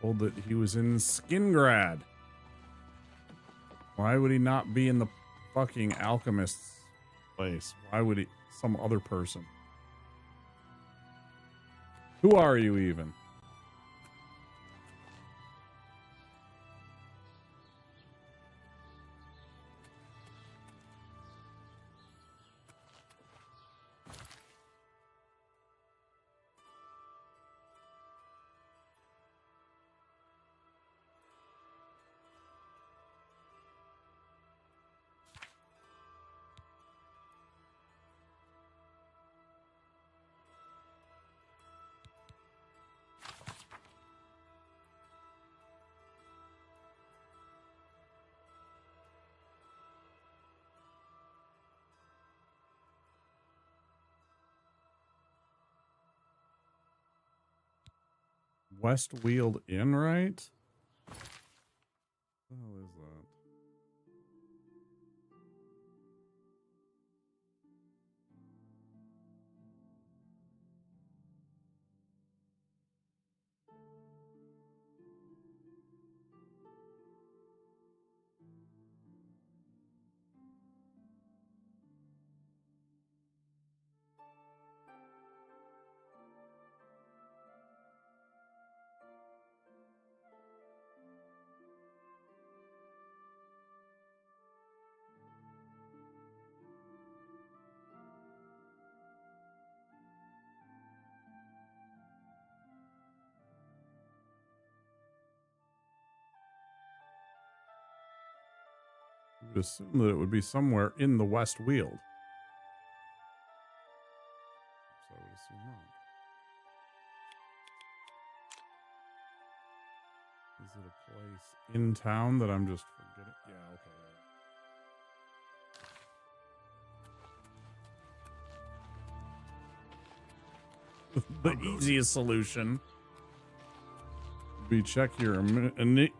told that he was in Skingrad. Why would he not be in the fucking alchemist's place? Why would he? Some other person. Who are you even? Westfield Inn, right? What the hell is that? I would assume that it would be somewhere in the West Weald. So I would assume not. Is it a place in town that I'm just forgetting? Yeah, okay. The easiest solution would be check your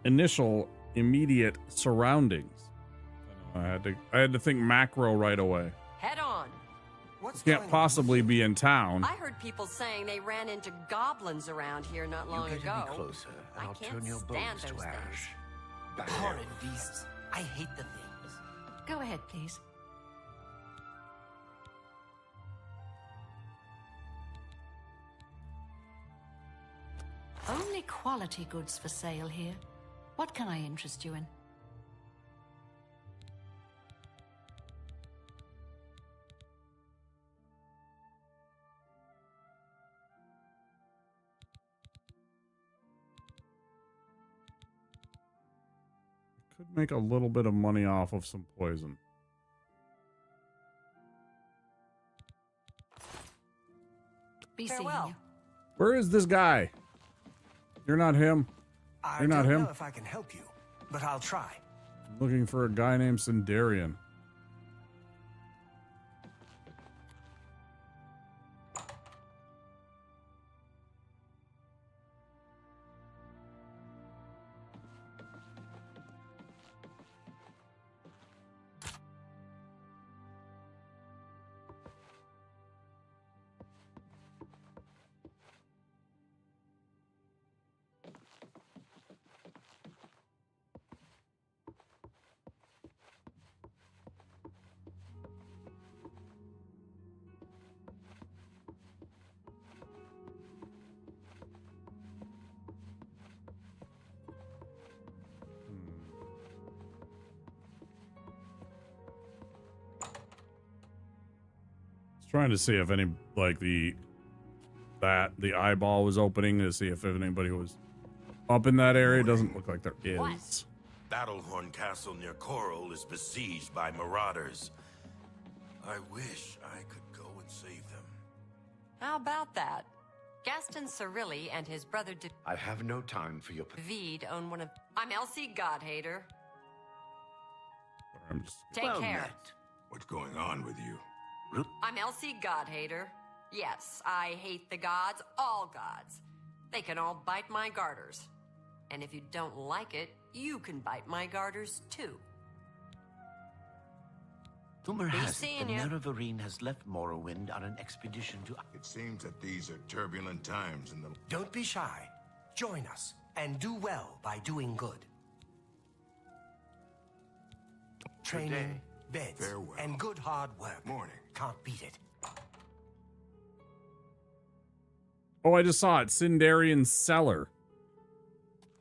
initial immediate surroundings. I had to think macro right away. Head on. What's You can't possibly be in town. I heard people saying they ran into goblins around here not long get ago. any closer, and I I'll can't turn your stand bones those to things. ash. Horrid beasts. I hate the things. Go ahead, please. Only quality goods for sale here. What can I interest you in? Could make a little bit of money off of some poison. Be seeing Farewell. you. Where is this guy? You're not him. You're not I don't him. know if I can help you, but I'll try. I'm looking for a guy named Sindarian. Trying to see if any, like, the eyeball was opening to see if anybody was up in that area. It doesn't look like there is. Battlehorn Castle near Coral is besieged by marauders. I wish I could go and save them. How about that? Gaston Cirilli and his brother I have no time for your... David own one of... I'm Elsie Godhater. I'm just... Take care. What's going on with you? I'm Elsie Godhater. Yes, I hate the gods, all gods. They can all bite my garters. And if you don't like it, you can bite my garters too. Rumor Be has it seeing the ya. Nerevarine has left Morrowind on an expedition to... It seems that these are turbulent times in the... Don't be shy. Join us, and do well by doing good. Training, beds, Farewell. and good hard work. Morning. Can't beat it. Oh, I just saw it. Sindarian Cellar.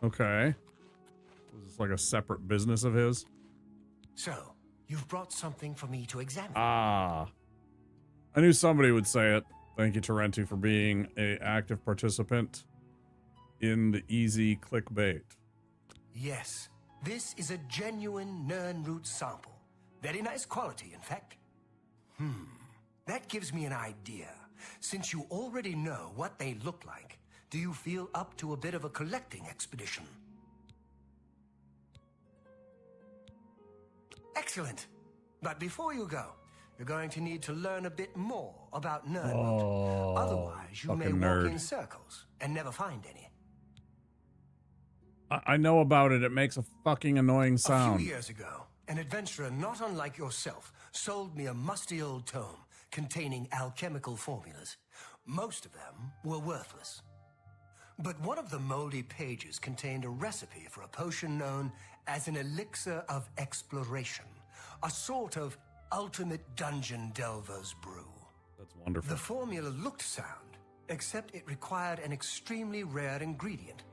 Okay. Was this like a separate business of his? So, you've brought something for me to examine. Ah. I knew somebody would say it. Thank you, Torrentu, for being an active participant in the easy clickbait. Yes, this is a genuine Nirnroot sample. Very nice quality, in fact. That gives me an idea. Since you already know what they look like, do you feel up to a bit of a collecting expedition? Excellent. But before you go, you're going to need to learn a bit more about Nirnroot. Oh, Otherwise, you may fucking walk nerd. in circles and never find any. I know about it. It makes a fucking annoying A sound. few years ago, an adventurer not unlike yourself sold me a musty old tome containing alchemical formulas. Most of them were worthless. But one of the moldy pages contained a recipe for a potion known as an elixir of exploration, a sort of ultimate dungeon delver's brew. That's wonderful. The formula looked sound, except it required an extremely rare ingredient.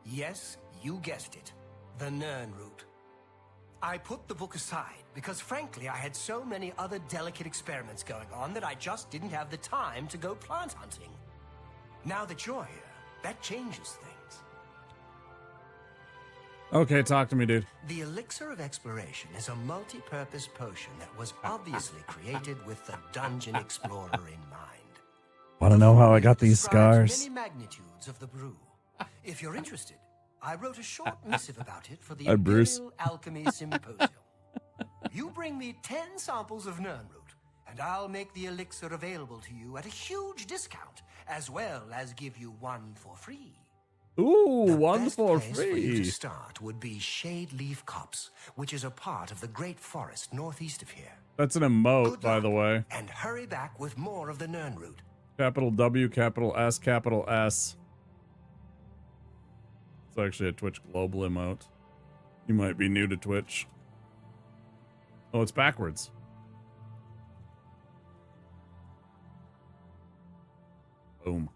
Yes, you guessed it, the Nirnroot. I put the book aside because, frankly, I had so many other delicate experiments going on that I just didn't have the time to go plant hunting. Now that you're here, that changes things. Okay, talk to me, dude. The Elixir of Exploration is a multi-purpose potion that was obviously created with the Dungeon Explorer in mind. Want to know how I got these Describes scars? many magnitudes of the brew. If you're interested, I wrote a short missive about it for the Hi, Bruce. Imperial Alchemy Symposium. You bring me 10 samples of Nirnroot, and I'll make the elixir available to you at a huge discount, as well as give you one for free. Ooh, one Best for place for you free. to start would be Shade Leaf Copse, which is a part of the Great Forest northeast of here. That's an emote, by the way. And hurry back with more of the Nirnroot. Capital W, capital S, capital S. It's actually a Twitch global emote. You might be new to Twitch. Oh, it's backwards. Boom.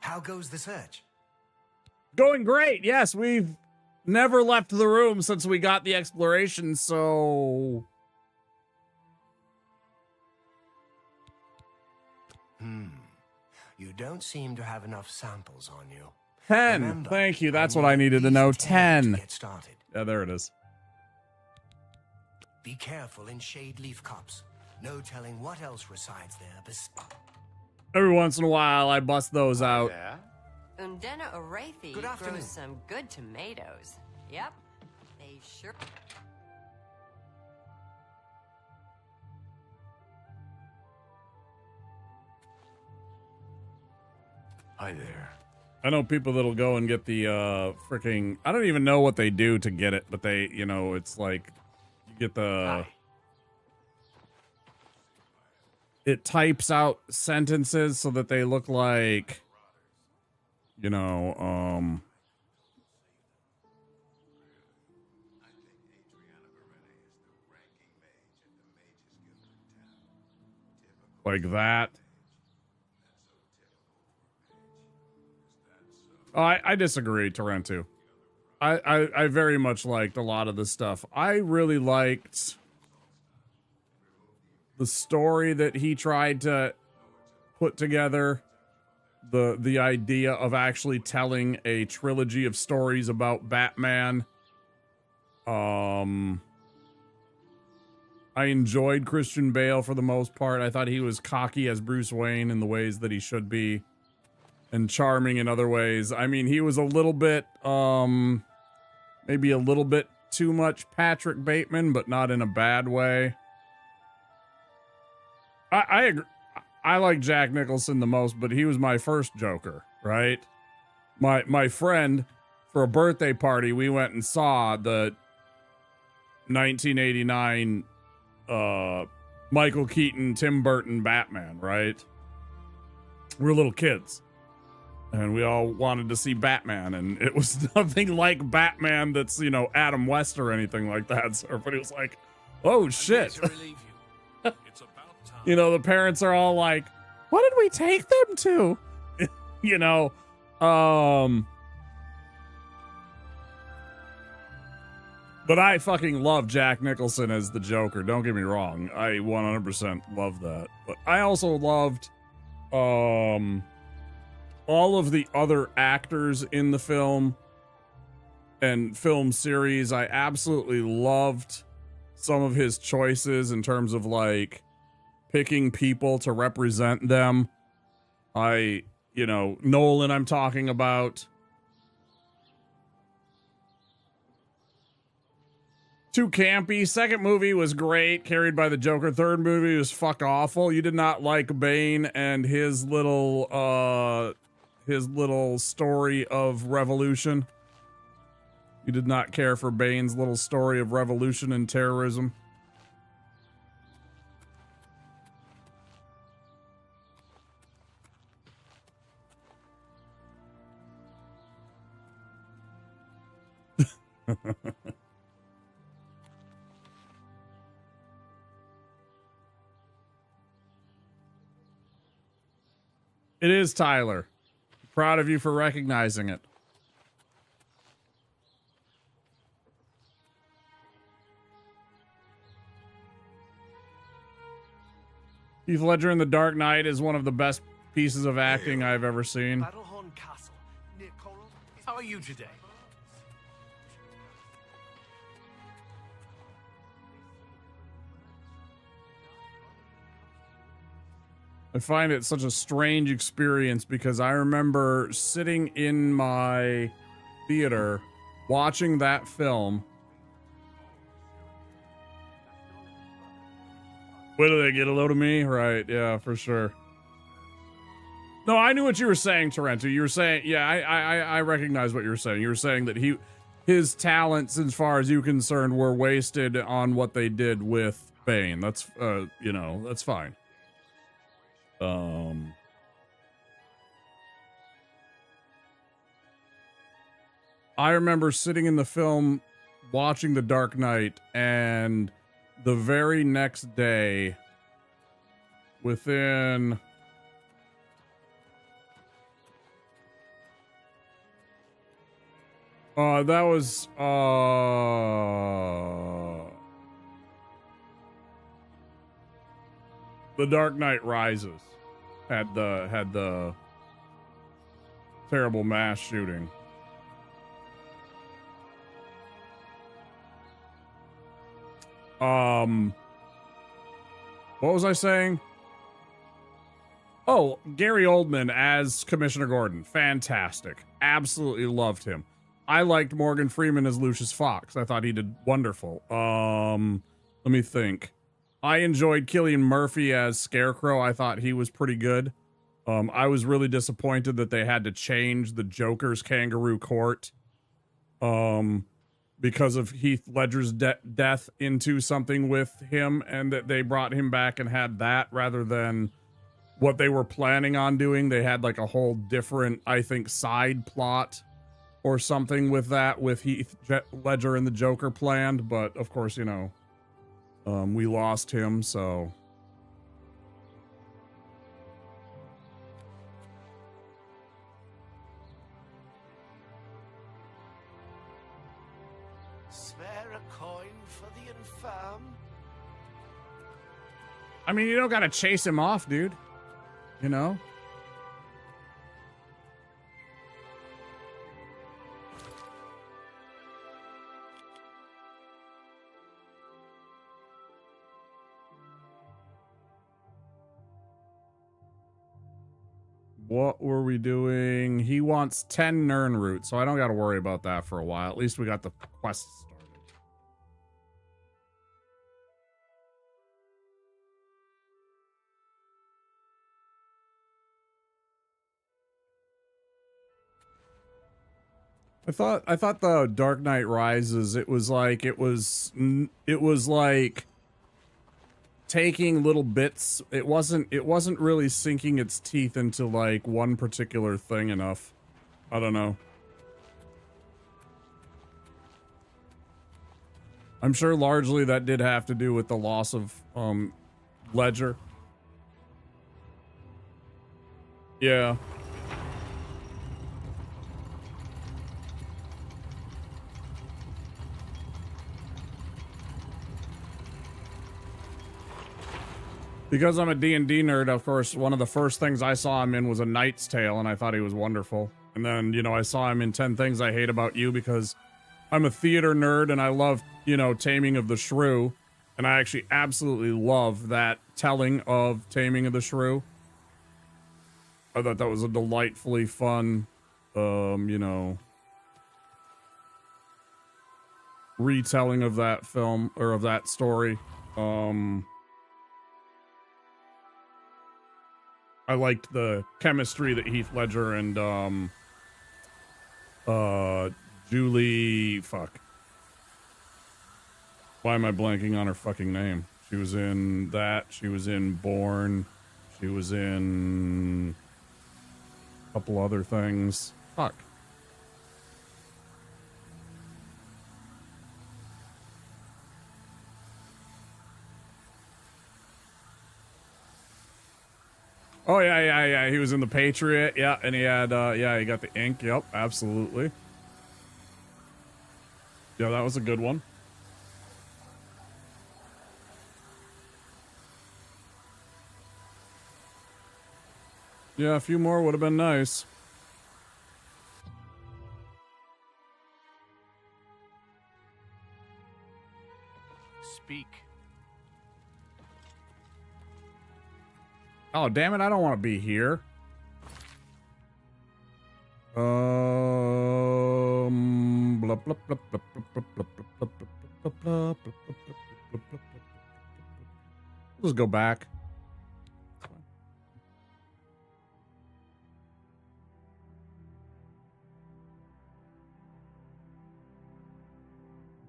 How goes the search? Going great. Yes, we've never left the room since we got the exploration, so... You don't seem to have enough samples on you. 10. Remember, Thank you. That's I what I need needed to at know. least 10 to 10. get started. Yeah, there it is. Be careful in Shade Leaf Copse. No telling what else resides there. Every once in a while, I bust those out. Undena Orathe Good afternoon. grows some good tomatoes. Yep, they sure... Hi there. I know people that'll go and get the freaking... I don't even know what they do to get it, but they, you know, it's like... You get the... It types out sentences so that they look like... You know, like that. Oh, I disagree, Tarentu. I very much liked a lot of the stuff. I really liked the story that he tried to put together. The idea of actually telling a trilogy of stories about Batman. I enjoyed Christian Bale for the most part. I thought he was cocky as Bruce Wayne in the ways that he should be, and charming in other ways. I mean, he was a little bit, maybe a little bit too much Patrick Bateman, but not in a bad way. I agree. I like Jack Nicholson the most, but he was my first Joker, right? My friend, for a birthday party, we went and saw the 1989 Michael Keaton, Tim Burton Batman, right? We were little kids, and we all wanted to see Batman, and it was nothing like Batman that's, you know, Adam West or anything like that. So everybody was like, oh shit. You know, the parents are all like, what did we take them to? You know, but I fucking love Jack Nicholson as the Joker. Don't get me wrong. I 100% love that. But I also loved all of the other actors in the film and film series. I absolutely loved some of his choices in terms of like picking people to represent them. You know, Nolan I'm talking about. Too campy. Second movie was great, carried by the Joker. Third movie was fuck awful. You did not like Bane and his little story of revolution. You did not care for Bane's little story of revolution and terrorism. It is, Tyler. Proud of you for recognizing it. Heath Ledger in The Dark Knight is one of the best pieces of acting I've ever seen. Battlehorn Castle, near Coral. How are you today? I find it such a strange experience because I remember sitting in my theater watching that film. Wait till they get a load of me? Right, yeah, for sure. No, I knew what you were saying, Torrento. You were saying, yeah, I recognize what you were saying. You were saying that his talents, as far as you concerned, were wasted on what they did with Bane. That's, you know, that's fine. I remember sitting in the film watching The Dark Knight, and the very next day, within that was The Dark Knight Rises had the terrible mass shooting. What was I saying? Oh, Gary Oldman as Commissioner Gordon. Fantastic. Absolutely loved him. I liked Morgan Freeman as Lucius Fox. I thought he did wonderful. Let me think. I enjoyed Cillian Murphy as Scarecrow. I thought he was pretty good. I was really disappointed that they had to change the Joker's Kangaroo Court because of Heath Ledger's death into something with him, and that they brought him back and had that rather than what they were planning on doing. They had like a whole different, I think, side plot or something with that, with Heath Ledger and the Joker planned. But of course, you know, we lost him, so Spare a coin for the infirm? I mean, you don't gotta chase him off, dude. You know? What were we doing? He wants 10 Nern root, so I don't got to worry about that for a while. At least we got the quest started. I thought the Dark Knight Rises, it was like taking little bits. It wasn't really sinking its teeth into like one particular thing enough. I don't know. I'm sure largely that did have to do with the loss of Ledger. Yeah. Because I'm a D&D nerd, of course, one of the first things I saw him in was A Knight's Tale, and I thought he was wonderful. And then, you know, I saw him in 10 Things I Hate About You because I'm a theater nerd and I love, you know, Taming of the Shrew. And I actually absolutely love that telling of Taming of the Shrew. I thought that was a delightfully fun, you know, retelling of that film, or of that story. I liked the chemistry that Heath Ledger and Julie, fuck. Why am I blanking on her fucking name? She was in that. She was in Bourne. She was in a couple other things. Fuck. Oh, yeah. He was in The Patriot. Yeah, and he had, he got the ink. Yep, absolutely. Yeah, that was a good one. Yeah, a few more would have been nice. Speak. Oh, damn it, I don't want to be here. Blah, blah, blah, blah, blah, blah, blah, blah, blah, blah, blah. Let's go back.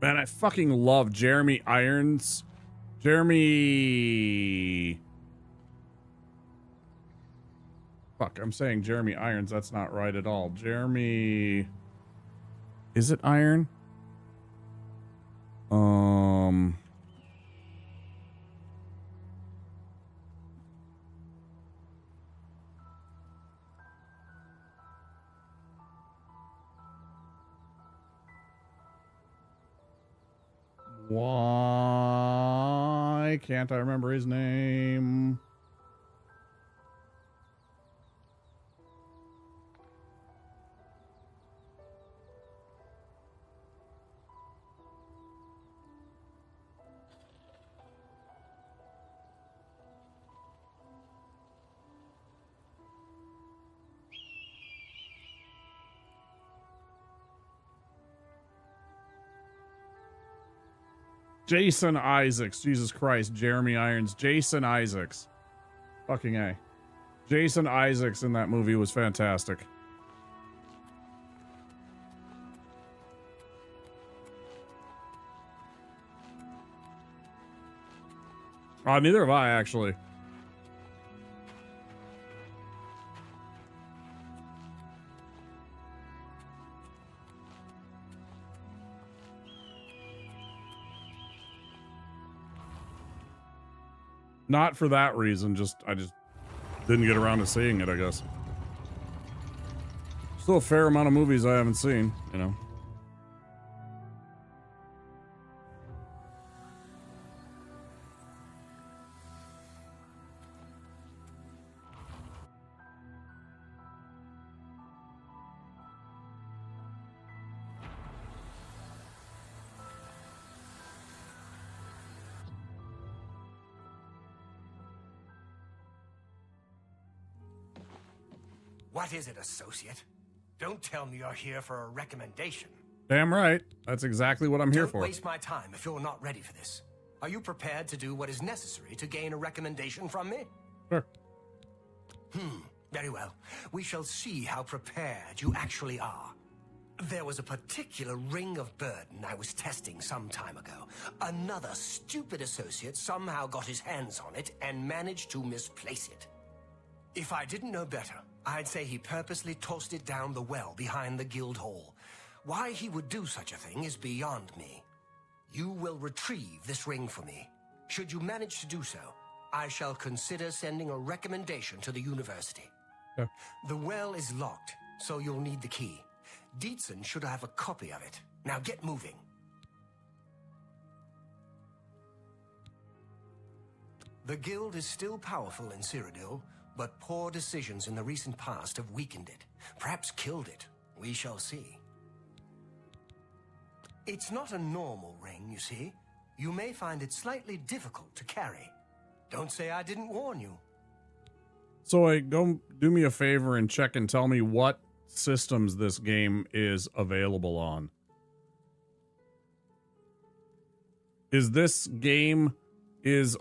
Man, I fucking love Jeremy Irons. Fuck, I'm saying Jeremy Irons. That's not right at all. Jeremy... Is it Iron? Why can't I remember his name? Jason Isaacs. Jesus Christ. Jeremy Irons. Jason Isaacs. Fucking A. Jason Isaacs in that movie was fantastic. Neither have I, actually. Not for that reason, I just didn't get around to seeing it, I guess. Still a fair amount of movies I haven't seen, you know. What is it, associate? Don't tell me you're here for a recommendation. Damn right. That's exactly what I'm here for. Don't waste my time if you're not ready for this. Are you prepared to do what is necessary to gain a recommendation from me? Sure. Very well. We shall see how prepared you actually are. There was a particular ring of burden I was testing some time ago. Another stupid associate somehow got his hands on it and managed to misplace it. If I didn't know better, I'd say he purposely tossed it down the well behind the guild hall. Why he would do such a thing is beyond me. You will retrieve this ring for me. Should you manage to do so, I shall consider sending a recommendation to the university. Yeah. The well is locked, so you'll need the key. Dietzen should have a copy of it. Now get moving. The guild is still powerful in Cyrodiil, but poor decisions in the recent past have weakened it. Perhaps killed it. We shall see. It's not a normal ring, you see. You may find it slightly difficult to carry. Don't say I didn't warn you. So go do me a favor and check and tell me what systems this game is available on. Is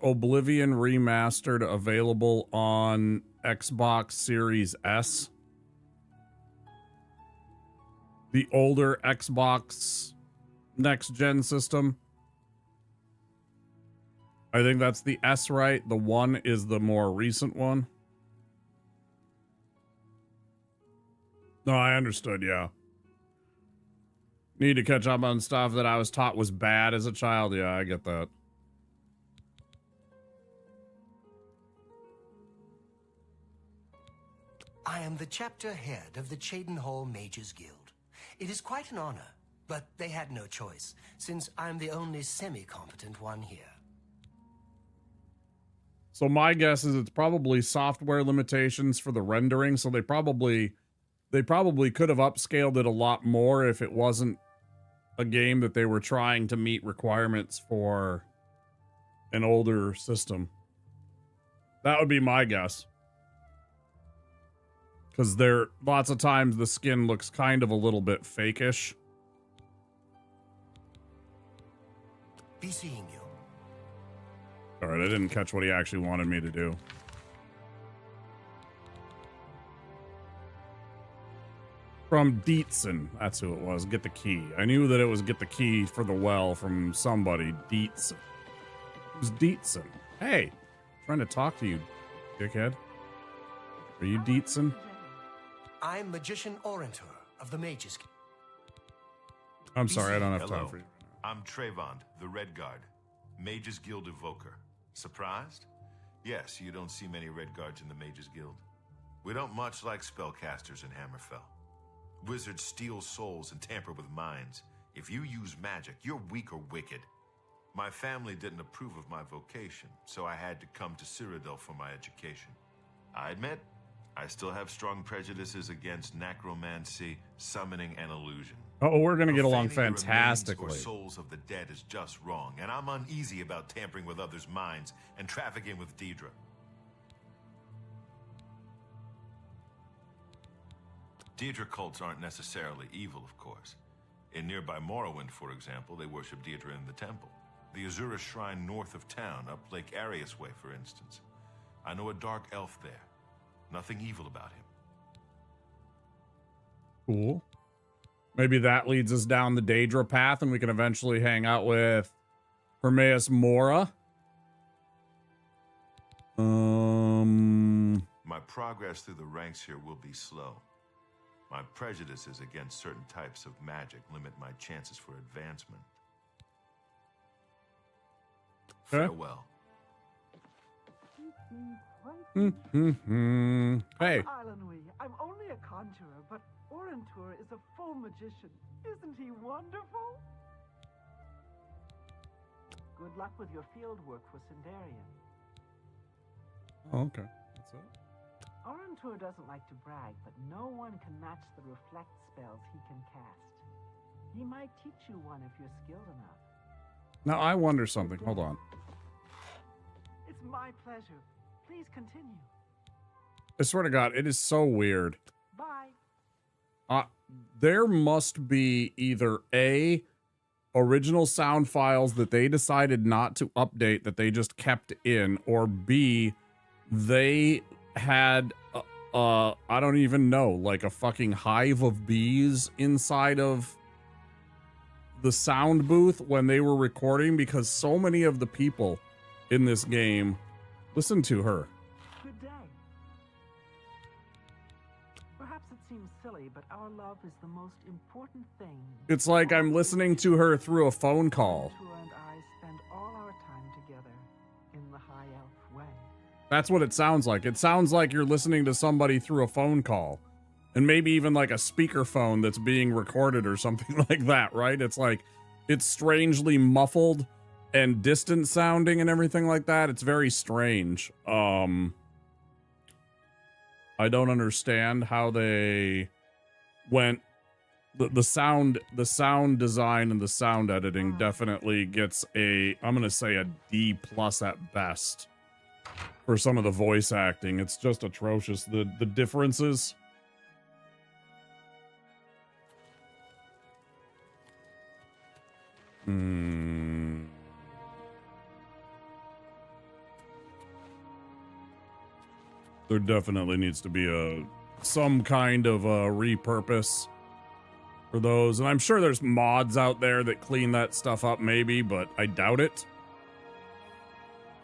Oblivion Remastered available on Xbox Series S? The older Xbox next gen system? I think that's the S, right? The one is the more recent one. No, I understood, yeah. Need to catch up on stuff that I was taught was bad as a child. Yeah, I get that. I am the chapter head of the Cheydinhal Mages Guild. It is quite an honor, but they had no choice, since I'm the only semi-competent one here. So my guess is it's probably software limitations for the rendering, so they probably could have upscaled it a lot more if it wasn't a game that they were trying to meet requirements for an older system. That would be my guess. Because lots of times the skin looks kind of a little bit fakeish. Be seeing you. Alright, I didn't catch what he actually wanted me to do. From Dietzen. That's who it was. Get the key. I knew that it was get the key for the well from somebody. Dietzen. Who's Dietzen? Hey, trying to talk to you, dickhead. Are you Dietzen? I'm Magician Orentur of the Mages Guild. I'm sorry, I don't have Hello. time for you. I'm Trevand, the Red Guard, Mages Guild Evoker. Surprised? Yes, you don't see many Red Guards in the Mages Guild. We don't much like spellcasters in Hammerfell. Wizards steal souls and tamper with minds. If you use magic, you're weak or wicked. My family didn't approve of my vocation, so I had to come to Cyrodiil for my education. I admit, I still have strong prejudices against necromancy, summoning, and illusion. Oh, we're gonna get along Profaning the remains fantastically. or souls of the dead is just wrong, and I'm uneasy about tampering with others' minds and trafficking with Deidre. Deidre cults aren't necessarily evil, of course. In nearby Morrowind, for example, they worship Deidre in the temple. The Azura Shrine north of town, up Lake Arius Way, for instance. I know a dark elf there. Nothing evil about him. Cool. Maybe that leads us down the Daedra path and we can eventually hang out with Hermaeus Mora. My progress through the ranks here will be slow. My prejudices against certain types of magic limit my chances for advancement. Farewell. Hey. Islandwe, I'm only a conjurer, but Orentur is a full magician. Isn't he wonderful? Good luck with your field work for Sindarian. Oh, okay. That's it. Orentur doesn't like to brag, but no one can match the reflect spells he can cast. He might teach you one if you're skilled enough. Now I wonder something. Hold on. It's my pleasure. Please continue. I swear to God, it is so weird Bye. There must be either A, original sound files that they decided not to update that they just kept in, or B, they had I don't even know, like a fucking hive of bees inside of the sound booth when they were recording, because so many of the people in this game listen to her. Good day. Perhaps it seems silly, but our love is the most important thing. It's like I'm listening to her through a phone call. Tua and I spend all our time together in the High Elf way. That's what it sounds like. It sounds like you're listening to somebody through a phone call. And maybe even like a speakerphone that's being recorded or something like that, right? It's like, it's strangely muffled and distant sounding and everything like that. It's very strange. I don't understand how they went. The sound design and the sound editing definitely gets a, I'm gonna say a D+ at best for some of the voice acting. It's just atrocious. The differences. There definitely needs to be some kind of a repurpose for those. And I'm sure there's mods out there that clean that stuff up maybe, but I doubt it.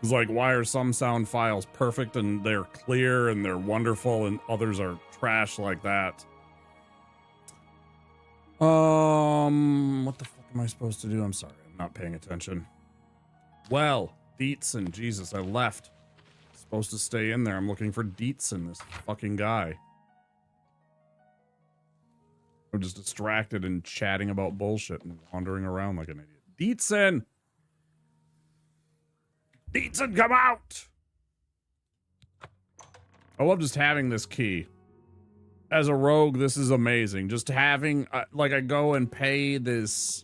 It's like, why are some sound files perfect and they're clear and they're wonderful and others are trash like that? What the fuck am I supposed to do? I'm sorry, I'm not paying attention. Well, Dietzen, Jesus, I left. Supposed to stay in there. I'm looking for Dietzen, this fucking guy. I'm just distracted and chatting about bullshit and wandering around like an idiot. Dietzen! Dietzen, come out! I love just having this key. As a rogue, this is amazing. Just having, like, I go and pay this.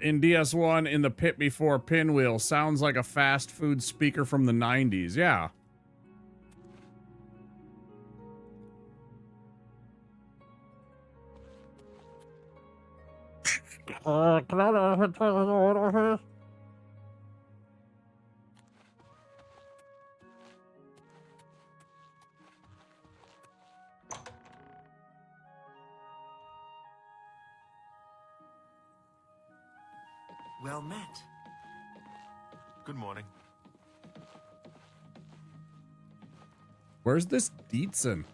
In DS1, in the pit before Pinwheel, sounds like a fast food speaker from the 90s. Yeah. Can I order here? Well met. Good morning. Where's this Dietzen?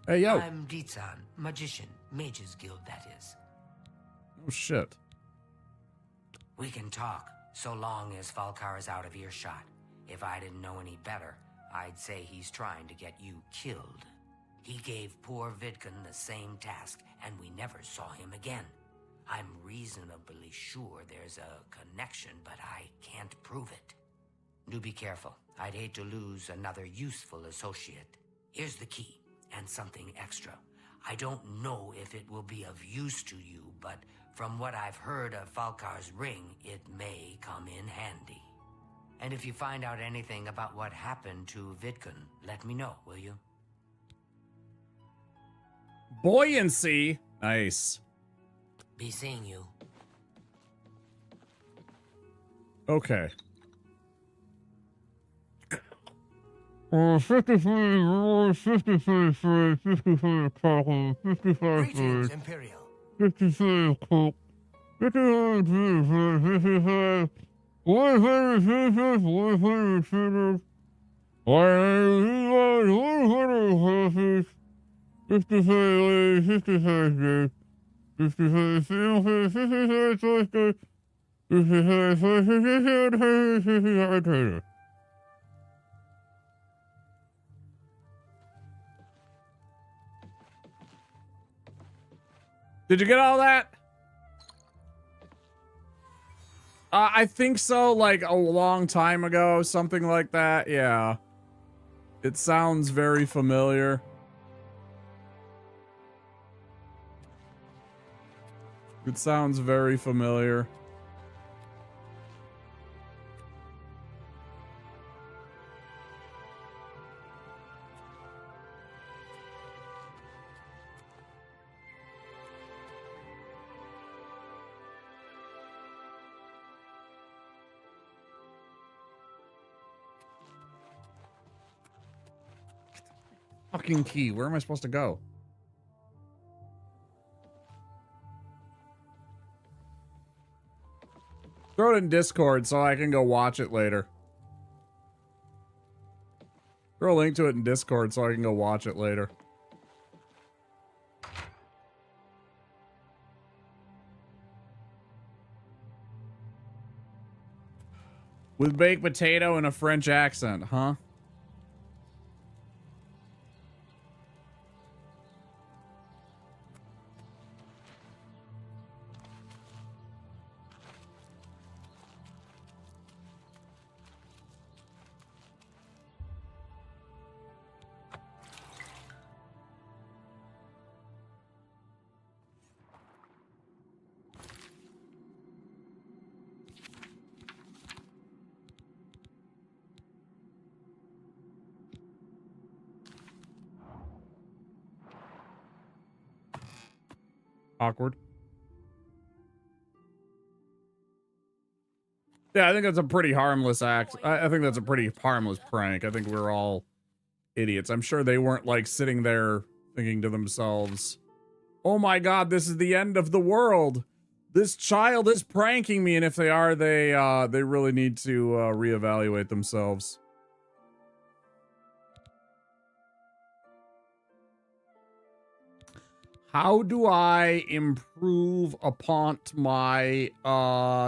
Hey, yo. I'm Dietzen, magician, Mages Guild, that is. Oh, shit. We can talk, so long as Falkar is out of earshot. If I didn't know any better, I'd say he's trying to get you killed. He gave poor Vidkun the same task, and we never saw him again. I'm reasonably sure there's a connection, but I can't prove it. Do be careful. I'd hate to lose another useful associate. Here's the key, and something extra. I don't know if it will be of use to you, but from what I've heard of Falkar's ring, it may come in handy. And if you find out anything about what happened to Vidkun, let me know, will you? Buoyancy. Nice. Be seeing you. Okay. Greetings, Imperial. Did you get all that? I think so, like a long time ago, something like that. Yeah. It sounds very familiar. It sounds very familiar. fucking key. Where am I supposed to go? Throw it in Discord so I can go watch it later. Throw a link to it in Discord so I can go watch it later. With baked potato and a French accent, huh? Awkward. Yeah, I think that's a pretty harmless act. I think that's a pretty harmless prank. I think we're all idiots. I'm sure they weren't like sitting there thinking to themselves, oh my god, this is the end of the world. This child is pranking me. And if they are, they really need to reevaluate themselves. How do I improve upon my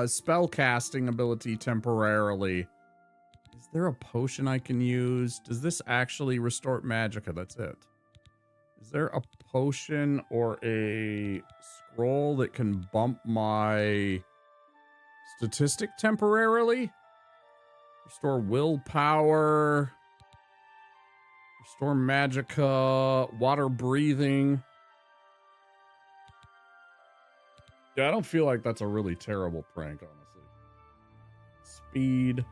spell casting ability temporarily? Is there a potion I can use? Does this actually restore magicka? That's it. Is there a potion or a scroll that can bump my statistic temporarily? Restore willpower. Restore magicka. Water breathing. Yeah, I don't feel like that's a really terrible prank, honestly. Speed.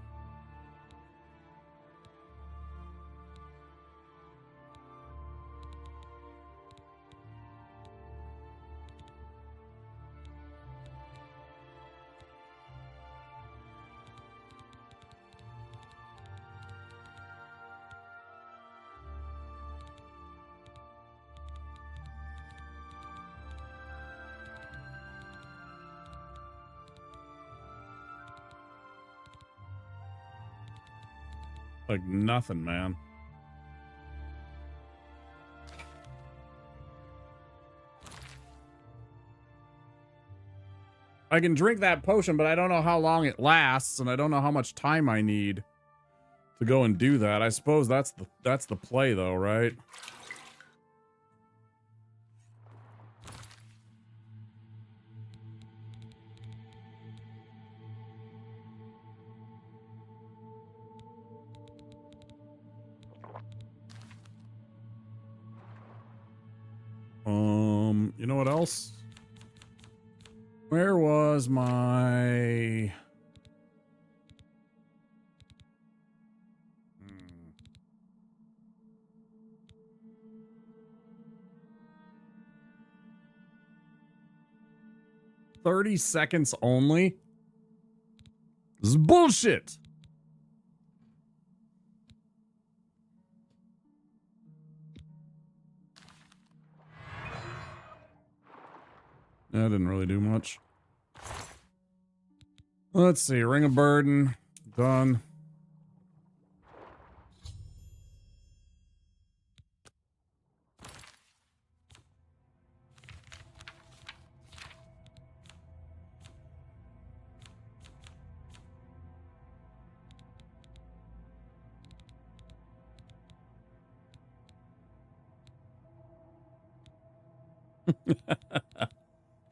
Like nothing, man. I can drink that potion, but I don't know how long it lasts, and I don't know how much time I need to go and do that. I suppose that's the play, though, right? You know what else? Where was my... 30 seconds only? This is bullshit! That didn't really do much. Let's see. Ring of Burden. Done.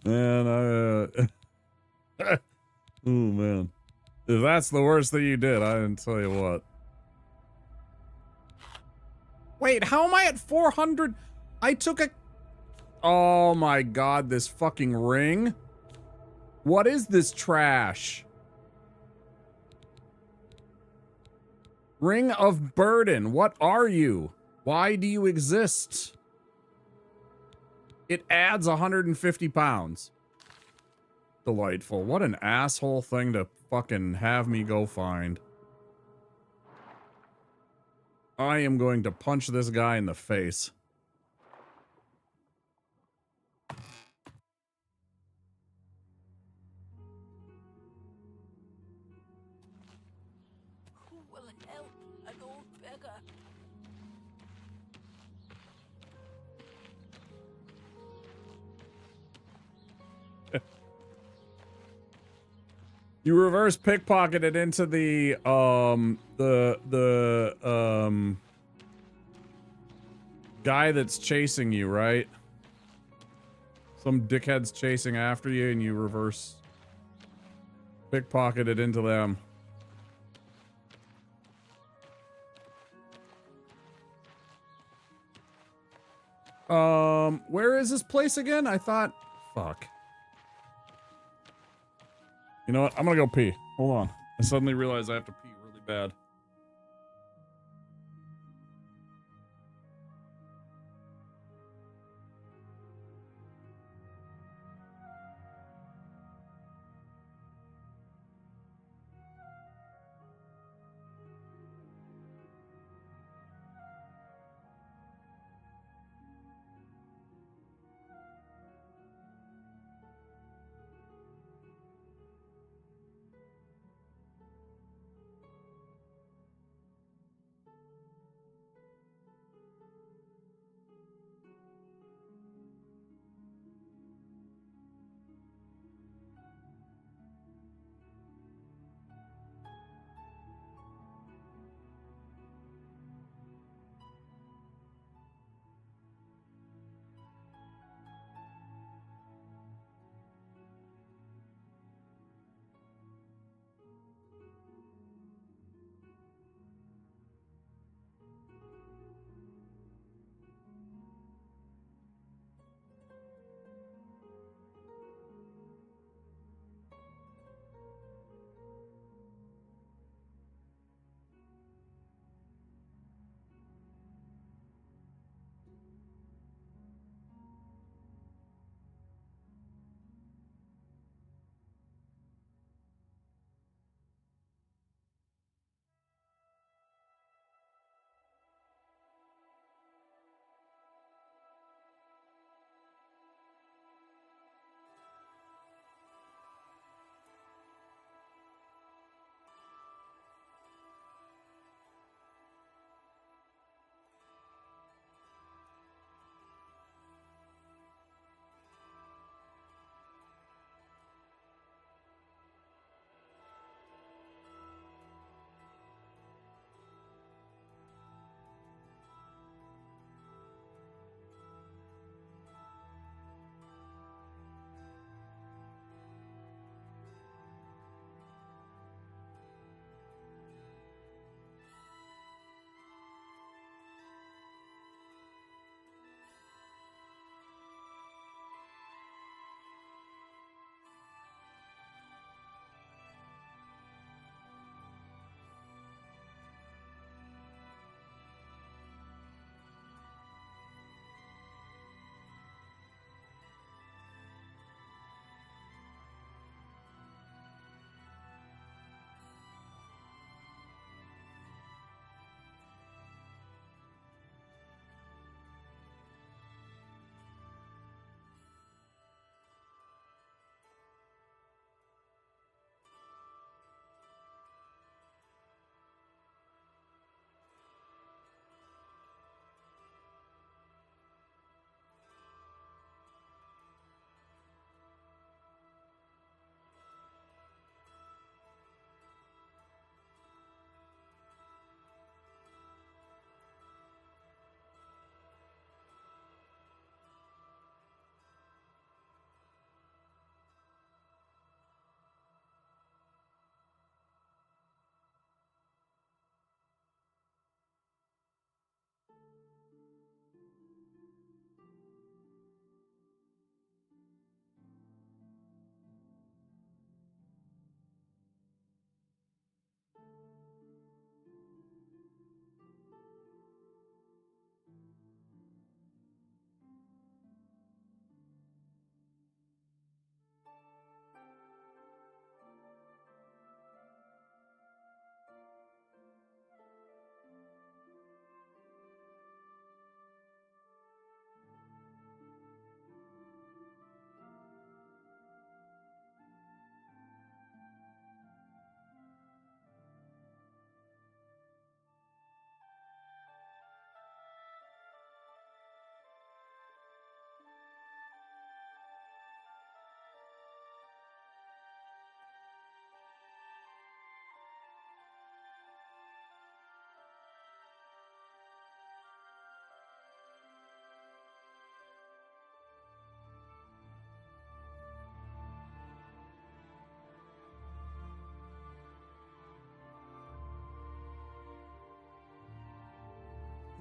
Man, oh man. If that's the worst thing you did, I didn't tell you what. Wait, how am I at 400? I took a... Oh my god, this fucking ring. What is this trash? Ring of Burden, what are you? Why do you exist? It adds 150 pounds. Delightful. What an asshole thing to fucking have me go find. I am going to punch this guy in the face. Who will help an old beggar? You reverse pickpocketed into the guy that's chasing you, right? Some dickhead's chasing after you and you reverse pickpocketed into them. Where is this place again? I thought, fuck. You know what? I'm gonna go pee. Hold on. I suddenly realized I have to pee really bad.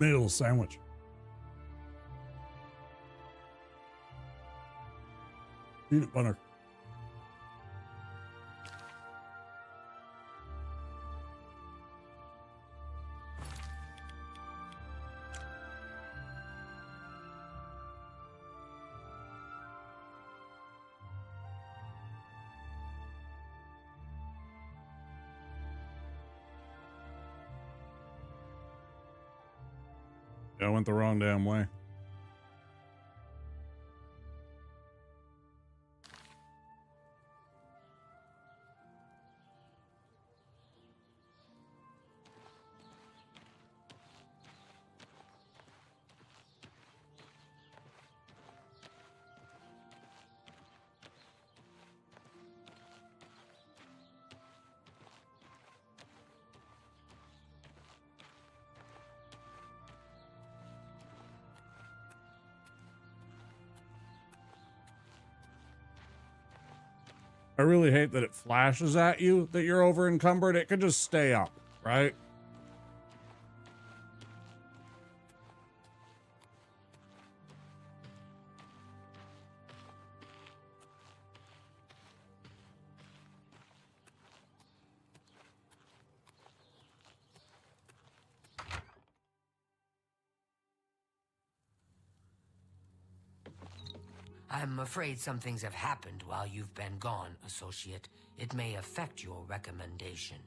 Made a little sandwich. Peanut butter. Yeah, I went the wrong damn way. I really hate that it flashes at you that you're over encumbered. It could just stay up, right? I'm afraid some things have happened while you've been gone, Associate. It may affect your recommendation.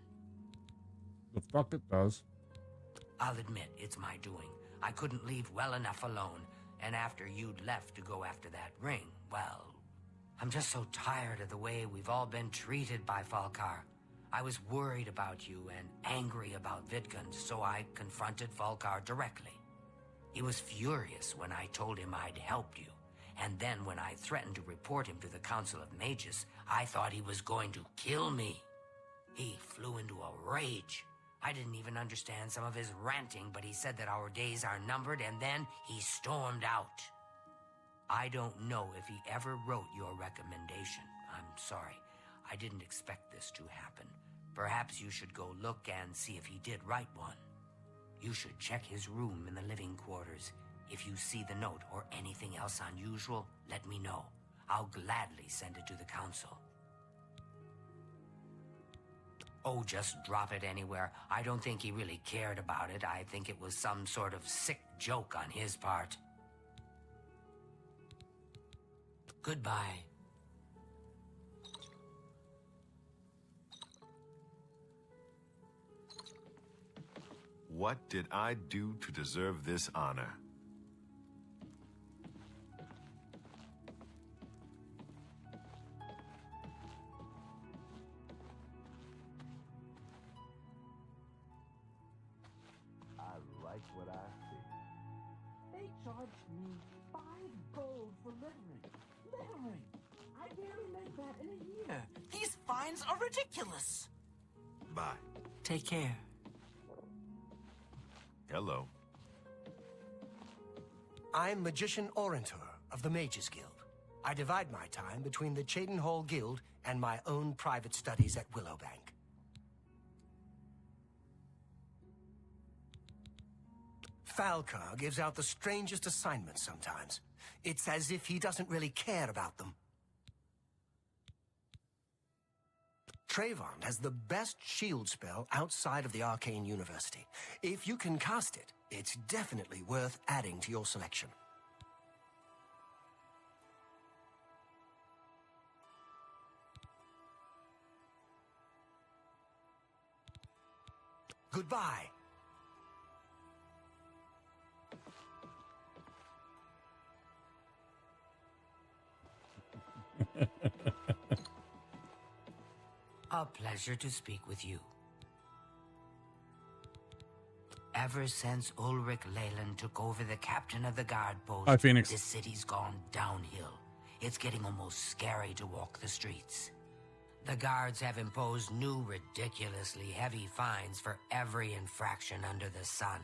The fuck it does. I'll admit, it's my doing. I couldn't leave well enough alone, and after you'd left to go after that ring, well... I'm just so tired of the way we've all been treated by Falkar. I was worried about you and angry about Vidkund, so I confronted Falkar directly. He was furious when I told him I'd helped you. And then when I threatened to report him to the Council of Mages, I thought he was going to kill me. He flew into a rage. I didn't even understand some of his ranting, but he said that our days are numbered, and then he stormed out. I don't know if he ever wrote your recommendation. I'm sorry. I didn't expect this to happen. Perhaps you should go look and see if he did write one. You should check his room in the living quarters. If you see the note or anything else unusual, let me know. I'll gladly send it to the council. Oh, just drop it anywhere. I don't think he really cared about it. I think it was some sort of sick joke on his part. Goodbye. What did I do to deserve this honor? What I see. They charged me 5 gold for littering. Littering! I barely make that in a year. These fines are ridiculous. Bye. Take care. Hello. I'm Magician Orantor of the Mages Guild. I divide my time between the Cheydinhall Guild and my own private studies at Willowbank. Falkar gives out the strangest assignments sometimes. It's as if he doesn't really care about them. Trayvon has the best shield spell outside of the Arcane University. If you can cast it, it's definitely worth adding to your selection. Goodbye. A pleasure to speak with you. Ever since Ulrich Leyland took over the captain of the guard post, Hi, Phoenix. this city's gone downhill. It's getting almost scary to walk the streets. The guards have imposed new, ridiculously heavy fines for every infraction under the sun.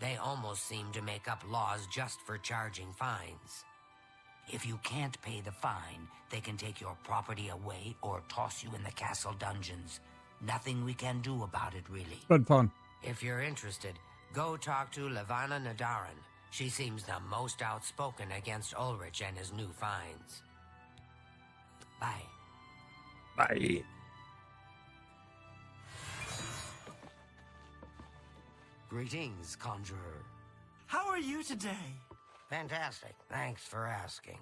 They almost seem to make up laws just for charging fines. If you can't pay the fine, they can take your property away or toss you in the castle dungeons. Nothing we can do about it, really. Been fun. If you're interested, Go talk to Levana Nadaran. She seems the most outspoken against Ulrich and his new finds. Bye. Bye. Greetings, Conjurer. How are you today? Fantastic. Thanks for asking.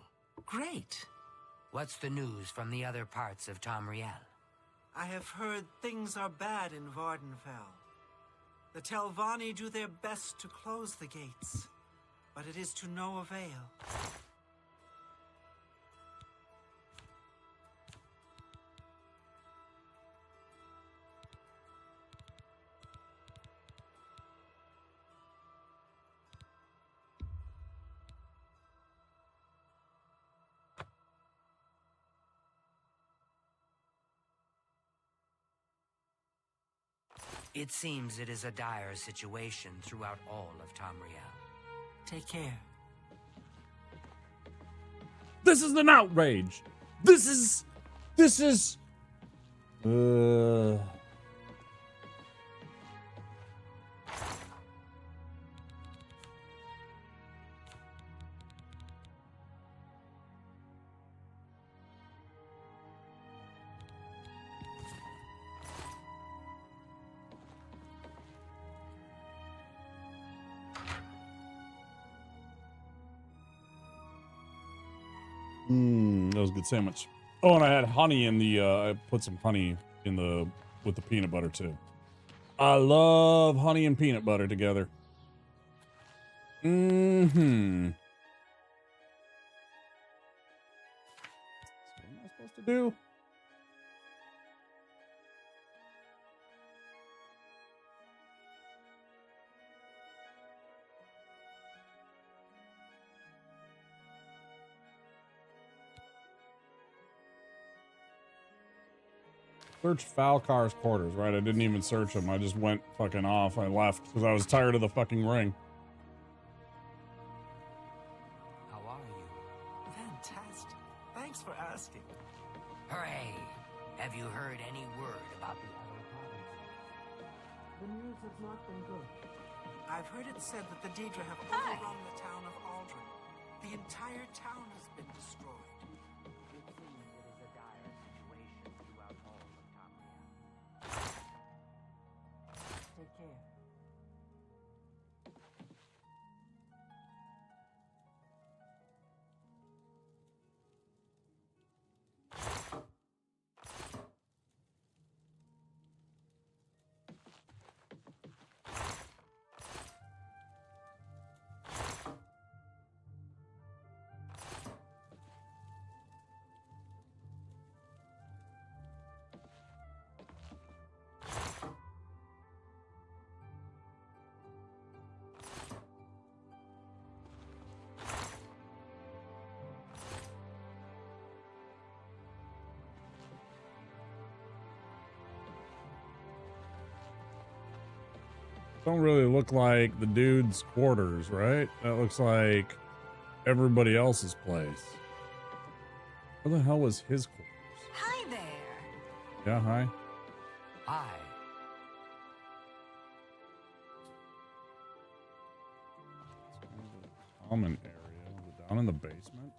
Great. What's the news from the other parts of Tamriel? I have heard things are bad in Vardenfell. The Telvanni do their best to close the gates, but it is to no avail. It seems it is a dire situation throughout all of Tamriel. Take care. This is an outrage. This is. That was a good sandwich. Oh, and I had honey in the, I put some honey in the, with the peanut butter too. I love honey and peanut butter together. Mm-hmm. So what am I supposed to do? Search Falcar's quarters, right? I didn't even search him. I just went fucking off. I left because I was tired of the fucking ring. How are you? Fantastic. Thanks for asking. Hooray! Have you heard any word about the other provinces? The news has not been good. I've heard it said that the Daedra have overrun the town of Aldrin. The entire town has been destroyed. It seems it is a dire situation throughout all of Tamriel. Take care. Don't really look like the dude's quarters, right? That looks like everybody else's place. Where the hell was his quarters? Hi there. Yeah, hi. Hi. Common area. Is it down in the basement?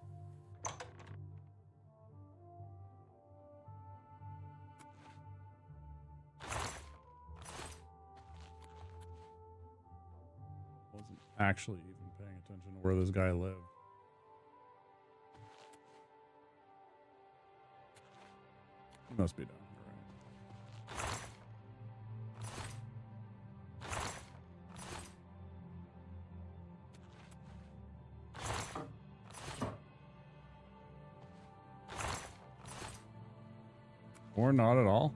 Wasn't actually even paying attention to where this guy lived. He must be down here, right? Or not at all.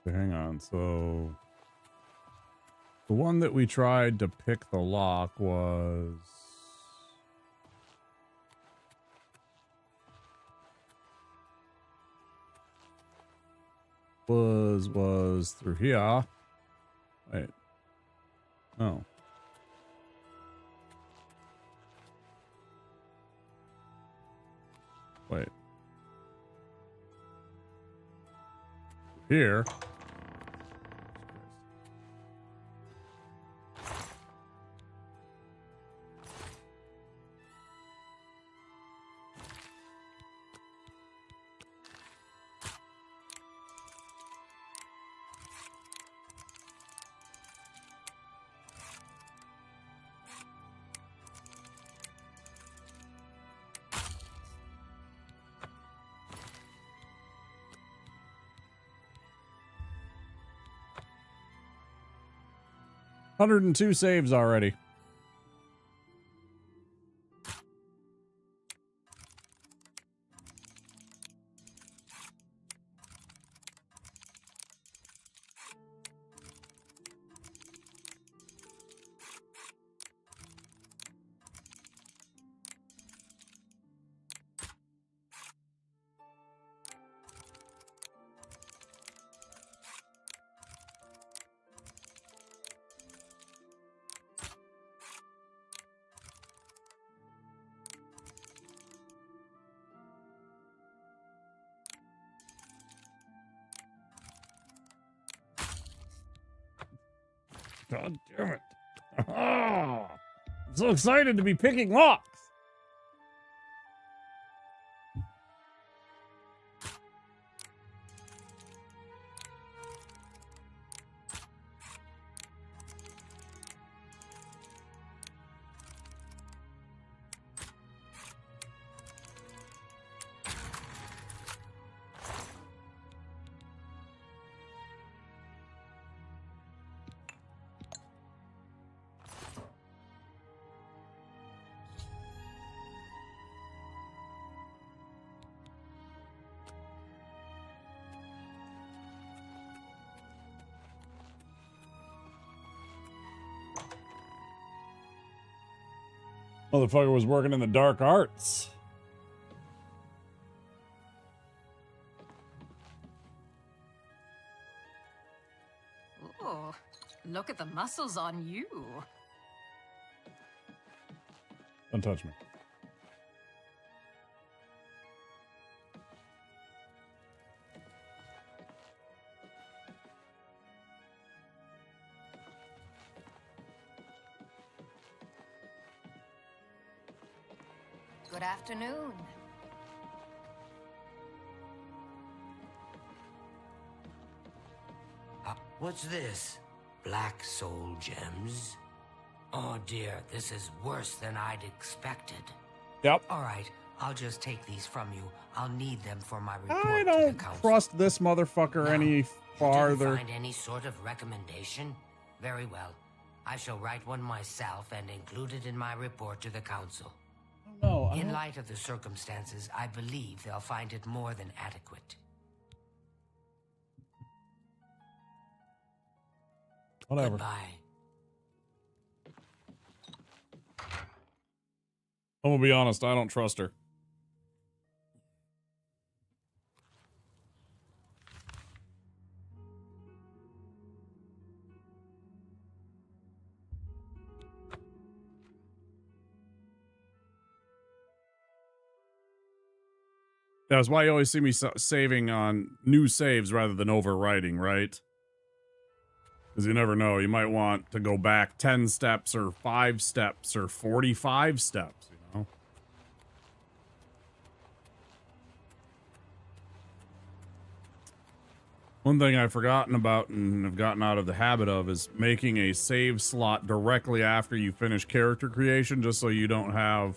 Hang on. So the one that we tried to pick the lock was through here. Wait. Oh. Wait. Here. $102 saves already. God damn it. I'm so excited to be picking locks. Motherfucker was working in the dark arts. Oh, look at the muscles on you. Don't touch me. Good afternoon. What's this? Black soul gems? Oh dear, this is worse than I'd expected. Yep. All right, I'll just take these from you. I'll need them for my report I to the don't council. trust this motherfucker any farther. Didn't find any sort of recommendation? Very well. I shall write one myself and include it in my report to the council. No, in light of the circumstances, I believe they'll find it more than adequate. Whatever. Goodbye. I'm gonna be honest, I don't trust her. That's why you always see me saving on new saves rather than overwriting, right? Because you never know. You might want to go back 10 steps or 5 steps or 45 steps, you know? One thing I've forgotten about and have gotten out of the habit of is making a save slot directly after you finish character creation, just so you don't have...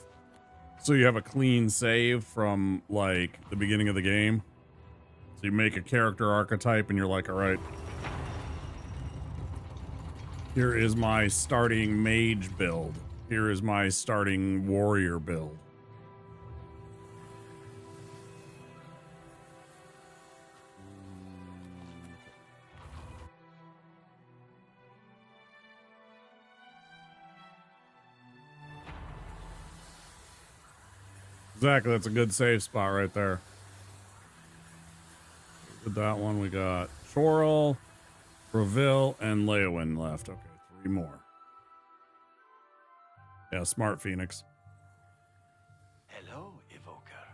So you have a clean save from, like, the beginning of the game. So you make a character archetype and you're like, all right, here is my starting mage build. Here is my starting warrior build. Exactly, that's a good save spot right there. With that one, we got Chorrel, Reville, and Leowin left. Okay, 3 more. Yeah, smart Phoenix. Hello, Evoker.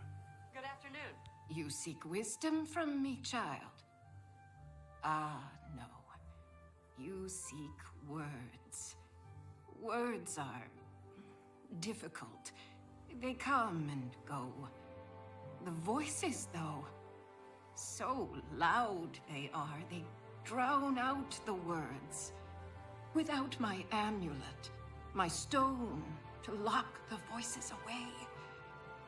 Good afternoon. You seek wisdom from me, child? Ah, no. You seek words. Words are difficult. They come and go. The voices, though, so loud they are, they drown out the words. Without my amulet, my stone to lock the voices away,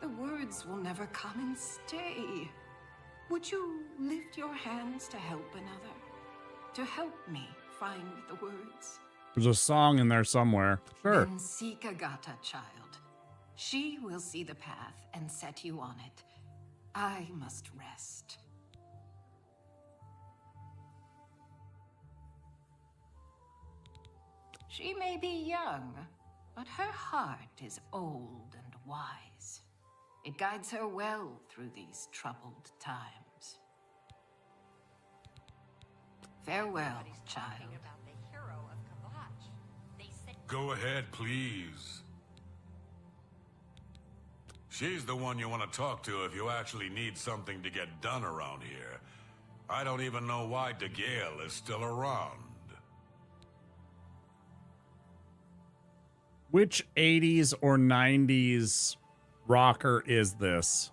the words will never come and stay. Would you lift your hands to help another? To help me find the words? There's a song in there somewhere. Sure. Then seek Agatha, child. She will see the path and set you on it. I must rest. She may be young, but her heart is old and wise. It guides her well through these troubled times. Farewell, child. Go ahead, please. She's the one you want to talk to if you actually need something to get done around here. I don't even know why DeGale is still around. Which 80s or 90s rocker is this?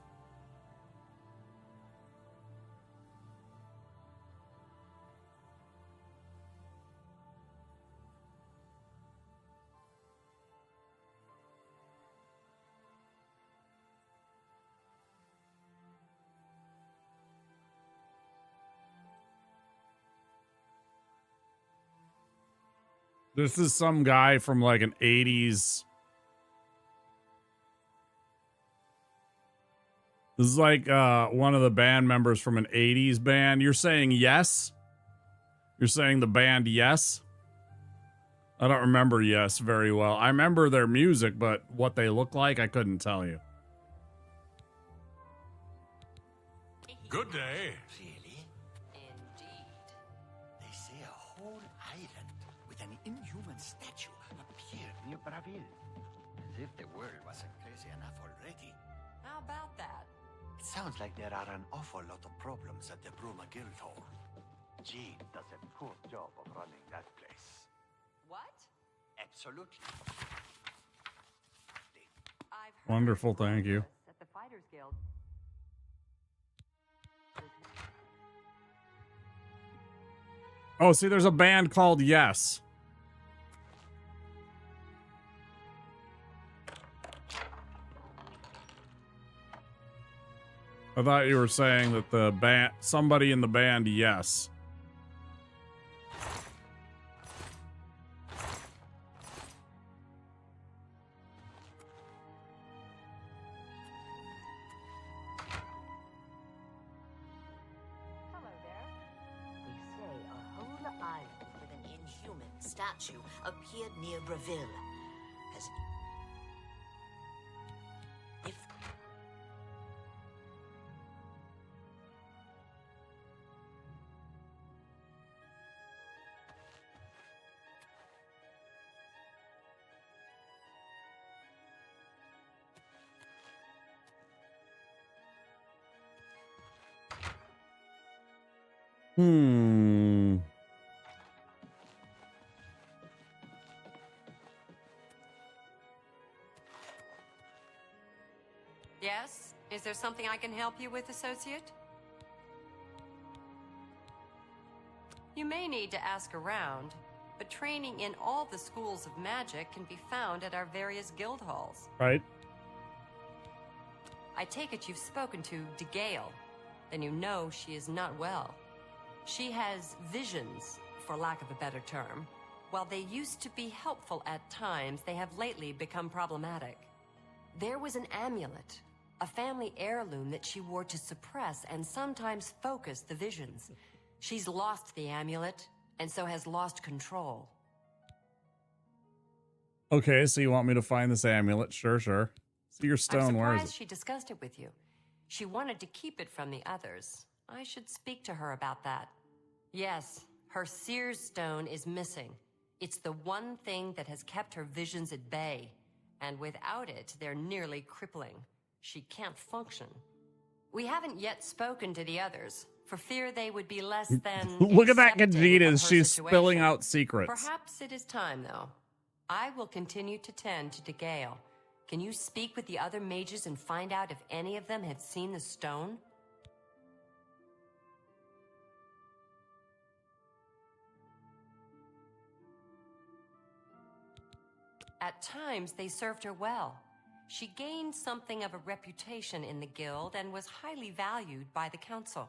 This is some guy from like an 80s. This is like one of the band members from an 80s band. You're saying yes? You're saying the band Yes? I don't remember Yes very well. I remember their music, but what they look like, I couldn't tell you. Good day. Really? Indeed. They say a whole island with an inhuman statue appeared near Braville. As if the world wasn't crazy enough already. How about that? It sounds like there are an awful lot of problems at the Bruma Guildhall. Jean does a poor job of running that place. What? Absolutely. Wonderful, thank you. At the Fighters Guild. Oh, see, there's a band called Yes. I thought you were saying that the band, somebody in the band Yes. They say a whole island with an inhuman statue appeared near Braville. As if Hmm. Yes? Is there something I can help you with, associate? You may need to ask around, but training in all the schools of magic can be found at our various guild halls. Right. I take it you've spoken to DeGale. Then you know she is not well. She has visions, for lack of a better term. While they used to be helpful at times, they have lately become problematic. There was an amulet, a family heirloom that she wore to suppress and sometimes focus the visions. She's lost the amulet, and so has lost control. Okay, so you want me to find this amulet? Sure, sure. See your stone. I'm Where is surprised it? she discussed it with you. She wanted to keep it from the others. I should speak to her about that. Yes, her Seer's stone is missing. It's the one thing that has kept her visions at bay. And without it, they're nearly crippling. She can't function. We haven't yet spoken to the others, for fear they would be less than Look at that accepting of her Khajiit. She's situation. spilling out secrets. Perhaps it is time, though. I will continue to tend to DeGale. Can you speak with the other mages and find out if any of them have seen the stone? At times, they served her well. She gained something of a reputation in the guild and was highly valued by the council.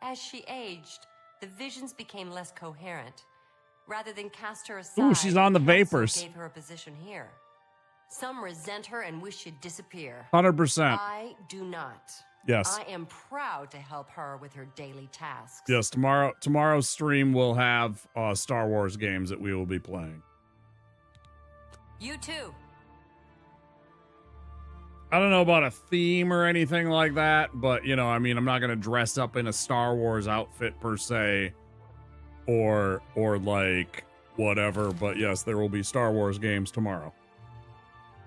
As she aged, the visions became less coherent. Rather than cast her aside, Ooh, she's on the council vapors. gave her a position here. Some resent her and wish she'd disappear. 100%. I do not. Yes. I am proud to help her with her daily tasks. Yes, tomorrow's stream will have Star Wars games that we will be playing. You too. I don't know about a theme or anything like that, but you know, I mean, I'm not gonna dress up in a Star Wars outfit per se, or like whatever. But yes, there will be Star Wars games tomorrow.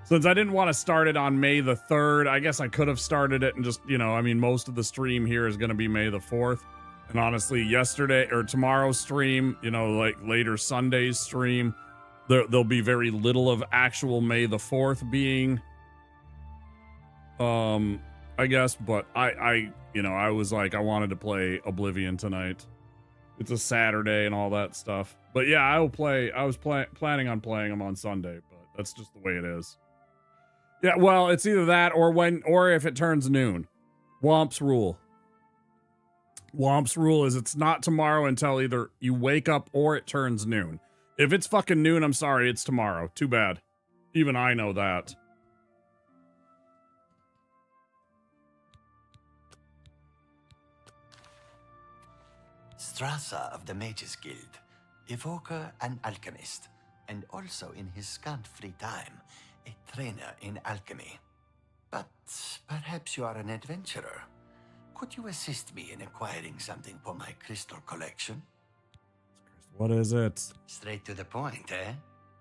Since I didn't want to start it on May the 3rd, I guess I could have started it and just, you know, I mean, most of the stream here is going to be May the 4th. And honestly, yesterday or tomorrow's stream, you know, like later Sunday's stream, there'll be very little of actual May the 4th being, I guess. But I you know, I was like, I wanted to play Oblivion tonight. It's a Saturday and all that stuff. But yeah, I will play. I was planning on playing them on Sunday, but that's just the way it is. Yeah, well, it's either that or if it turns noon. Womp's rule. Womp's rule is it's not tomorrow until either you wake up or it turns noon. If it's fucking noon, I'm sorry, it's tomorrow. Too bad. Even I know that. Strasser of the Mages Guild, evoker and alchemist, and also in his scant free time, a trainer in alchemy. But perhaps you are an adventurer. Could you assist me in acquiring something for my crystal collection? What is it? Straight to the point, eh?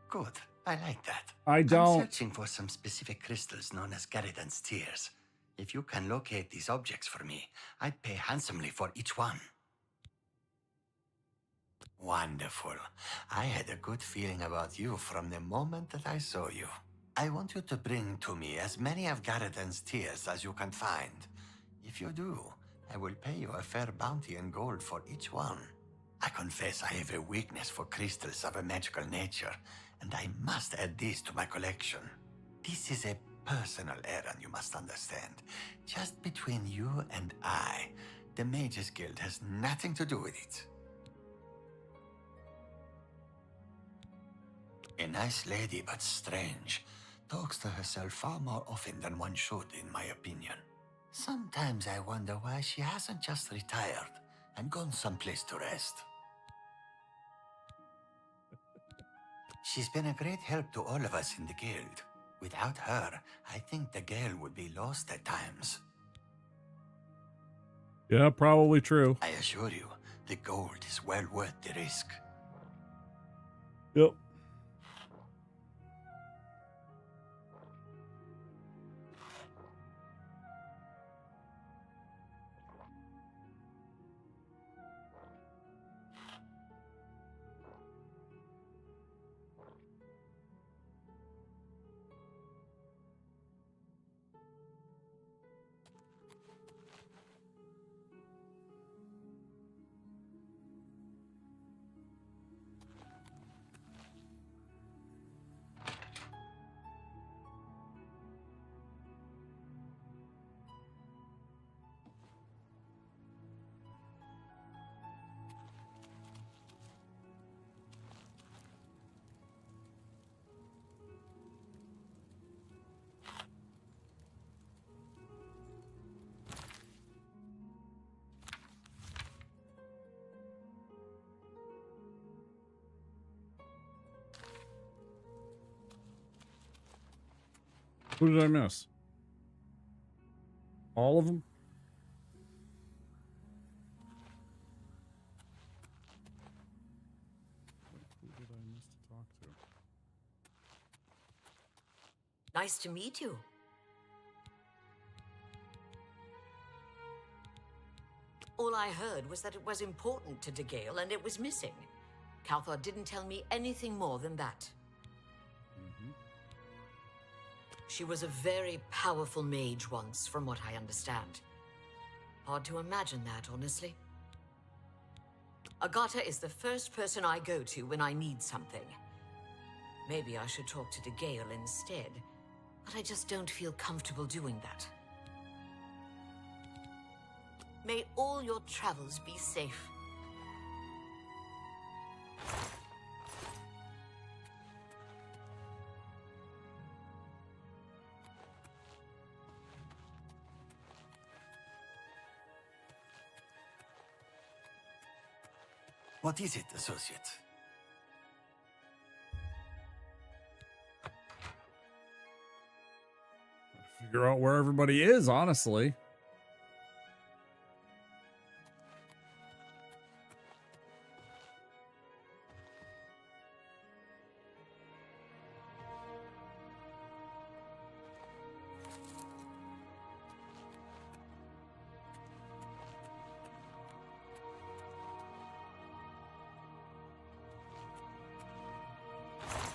Good. I like that. I don't. I'm searching for some specific crystals known as Garridan's Tears. If you can locate these objects for me, I'd pay handsomely for each one. Wonderful. I had a good feeling about you from the moment that I saw you. I want you to bring to me as many of Garridan's Tears as you can find. If you do, I will pay you a fair bounty in gold for each one. I confess I have a weakness for crystals of a magical nature, and I must add these to my collection. This is a personal errand, you must understand. Just between you and I, the Mages Guild has nothing to do with it. A nice lady, but strange. Talks to herself far more often than one should, in my opinion. Sometimes I wonder why she hasn't just retired and gone someplace to rest. She's been a great help to all of us in the guild. Without her, I think the Gale would be lost at times. Yeah, probably true. I assure you, the gold is well worth the risk. Yep. Who did I miss? All of them? Who did I miss to talk to? Nice to meet you. All I heard was that it was important to DeGale and it was missing. Calthor didn't tell me anything more than that. She was a very powerful mage once, from what I understand. Hard to imagine that, honestly. Agatha is the first person I go to when I need something. Maybe I should talk to DeGale instead, but I just don't feel comfortable doing that. May all your travels be safe. What is it, associate? Figure out where everybody is, honestly.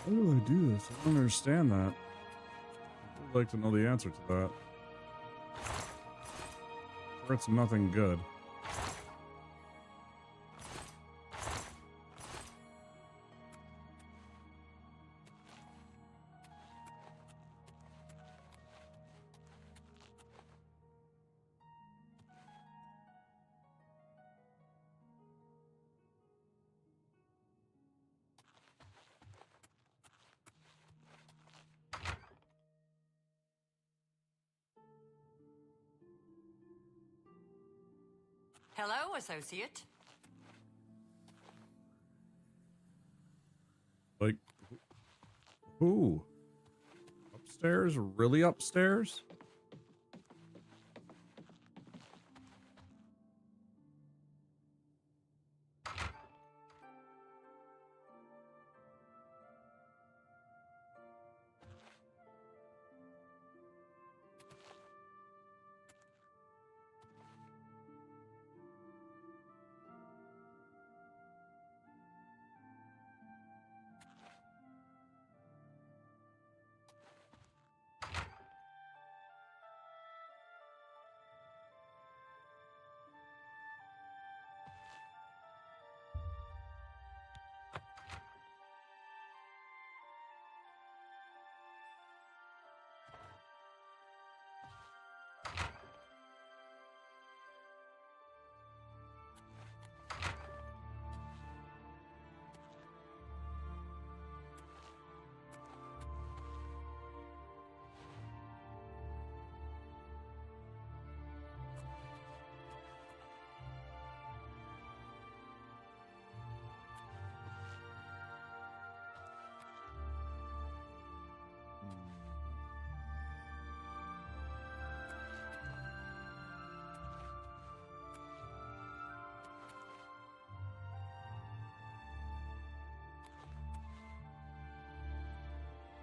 How do I do this? I don't understand that. I'd like to know the answer to that. Or it's nothing good. Hello, associate. Like, who? Upstairs? Really upstairs?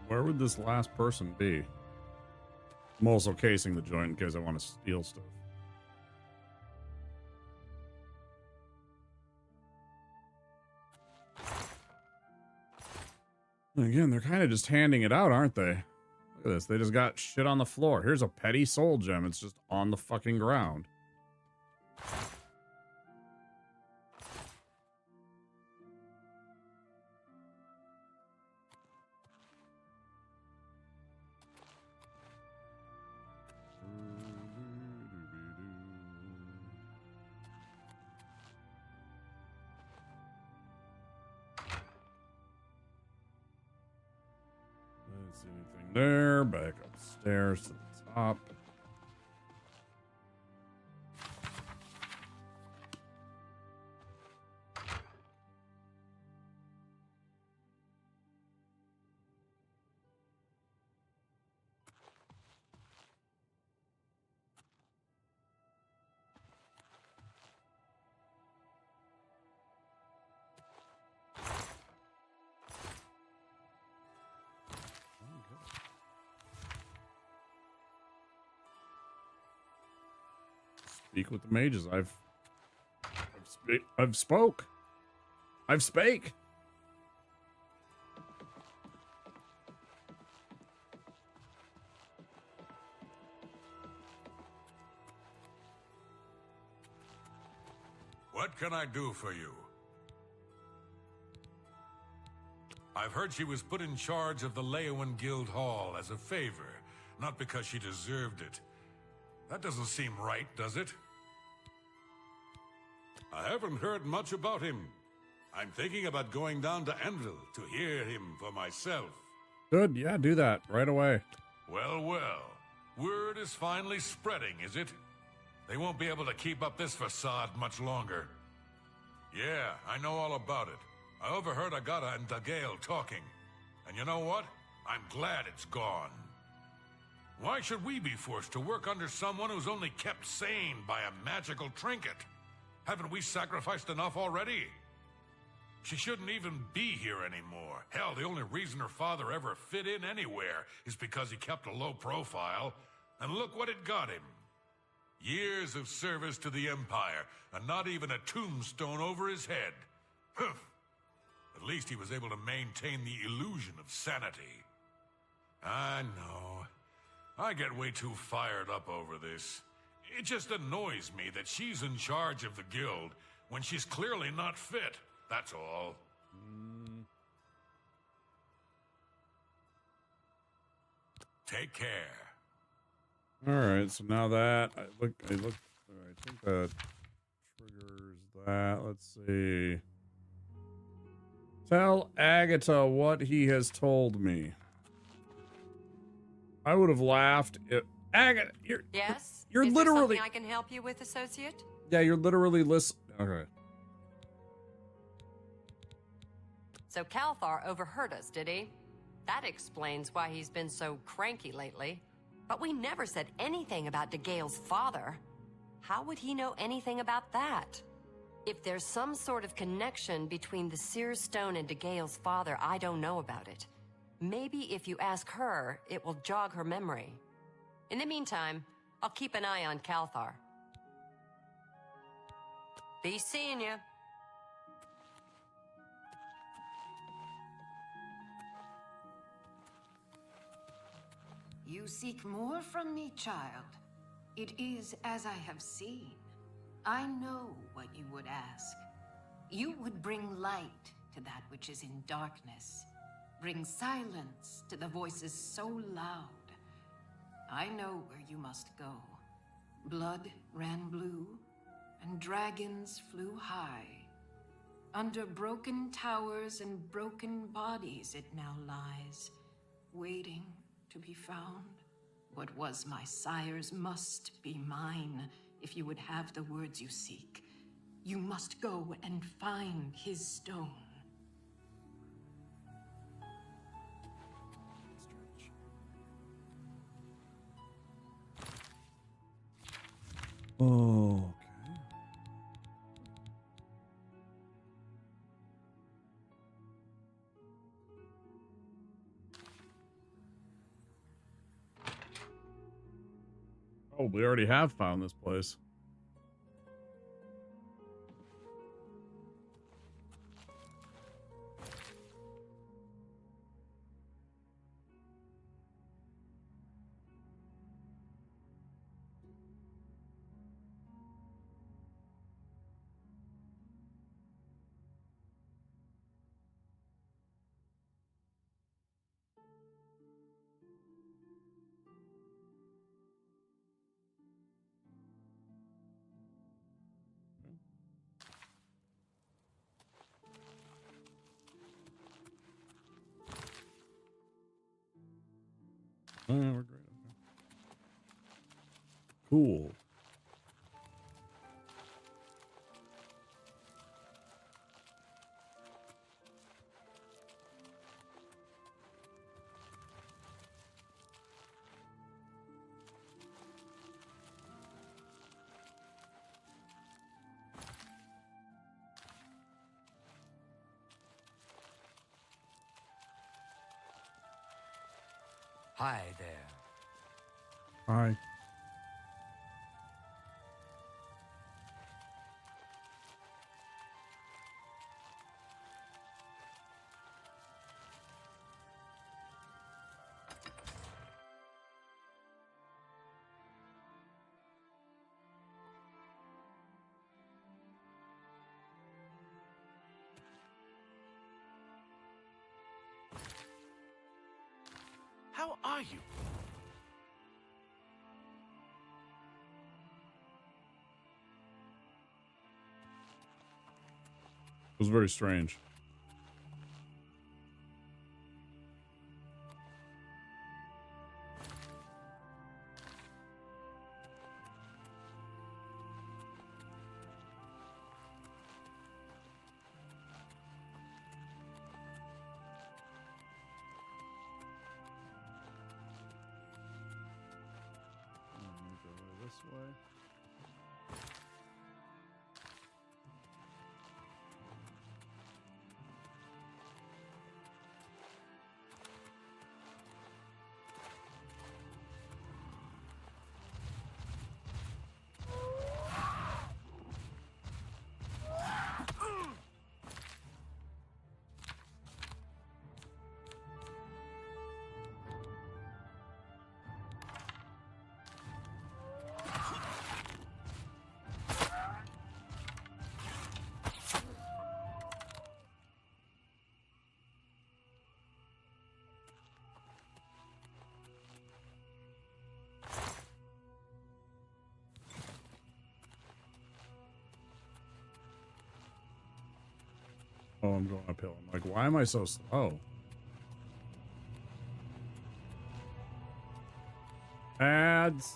Where would this last person be? I'm also casing the joint in case I want to steal stuff. And again, they're kind of just handing it out, aren't they? Look at this. They just got shit on the floor. Here's a petty soul gem. It's just on the fucking ground. Didn't see anything there. Back upstairs to the top. speak with the mages. I've spoke. I've spake. What can I do for you? I've heard she was put in charge of the Leowen Guild Hall as a favor, not because she deserved it. That doesn't seem right, does it? I haven't heard much about him. I'm thinking about going down to Anvil to hear him for myself. Good, yeah, do that right away. Well, well. Word is finally spreading, is it? They won't be able to keep up this facade much longer. Yeah, I know all about it. I overheard Agata and Dagail talking. And you know what? I'm glad it's gone. Why should we be forced to work under someone who's only kept sane by a magical trinket? Haven't we sacrificed enough already? She shouldn't even be here anymore. Hell, the only reason her father ever fit in anywhere is because he kept a low profile. And look what it got him. Years of service to the Empire, and not even a tombstone over his head. Humph. At least he was able to maintain the illusion of sanity. I know. I get way too fired up over this. It just annoys me that she's in charge of the guild when she's clearly not fit. That's all. Take care. All right, so now that I think that triggers that. Let's see. Tell Agatha what he has told me. I would have laughed if Agatha. Yes. You're Is there literally. something I can help you with, associate? Yeah, you're literally listening. Okay. So Calthar overheard us, did he? That explains why he's been so cranky lately. But we never said anything about Dagail's father. How would he know anything about that? If there's some sort of connection between the Seer Stone and Dagail's father, I don't know about it. Maybe if you ask her, it will jog her memory. In the meantime, I'll keep an eye on Calthar. Be seeing ya. You seek more from me, child. It is as I have seen. I know what you would ask. You would bring light to that which is in darkness. Bring silence to the voices so loud. I know where you must go. Blood ran blue, and dragons flew high. Under broken towers and broken bodies it now lies, waiting to be found. What was my sire's must be mine, if you would have the words you seek. You must go and find his stone. Oh. Oh, we already have found this place. Oh, we're great. Okay. Cool. Hi there. Hi. How are you? It was very strange. This way. Oh, I'm going uphill. I'm like, why am I so slow? Ads.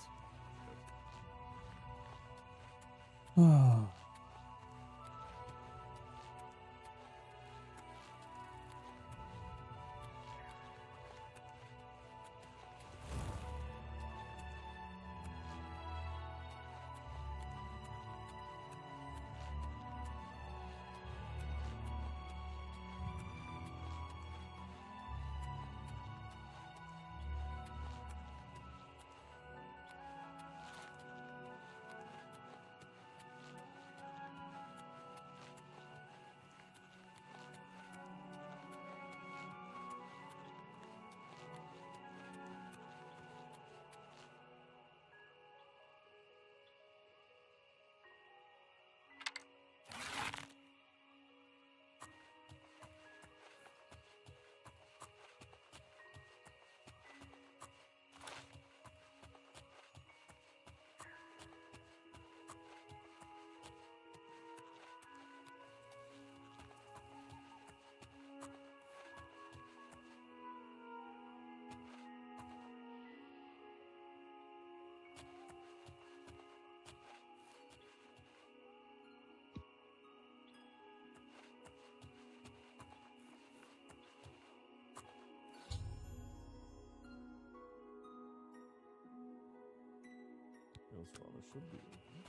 Bill's father should be with me.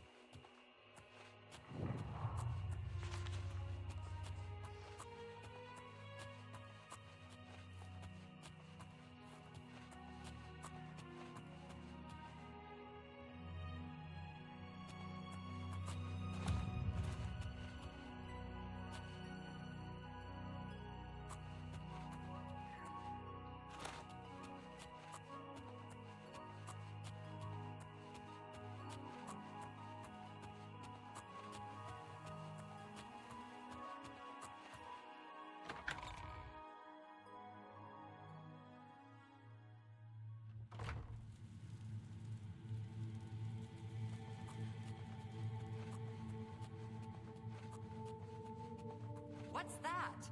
What's that?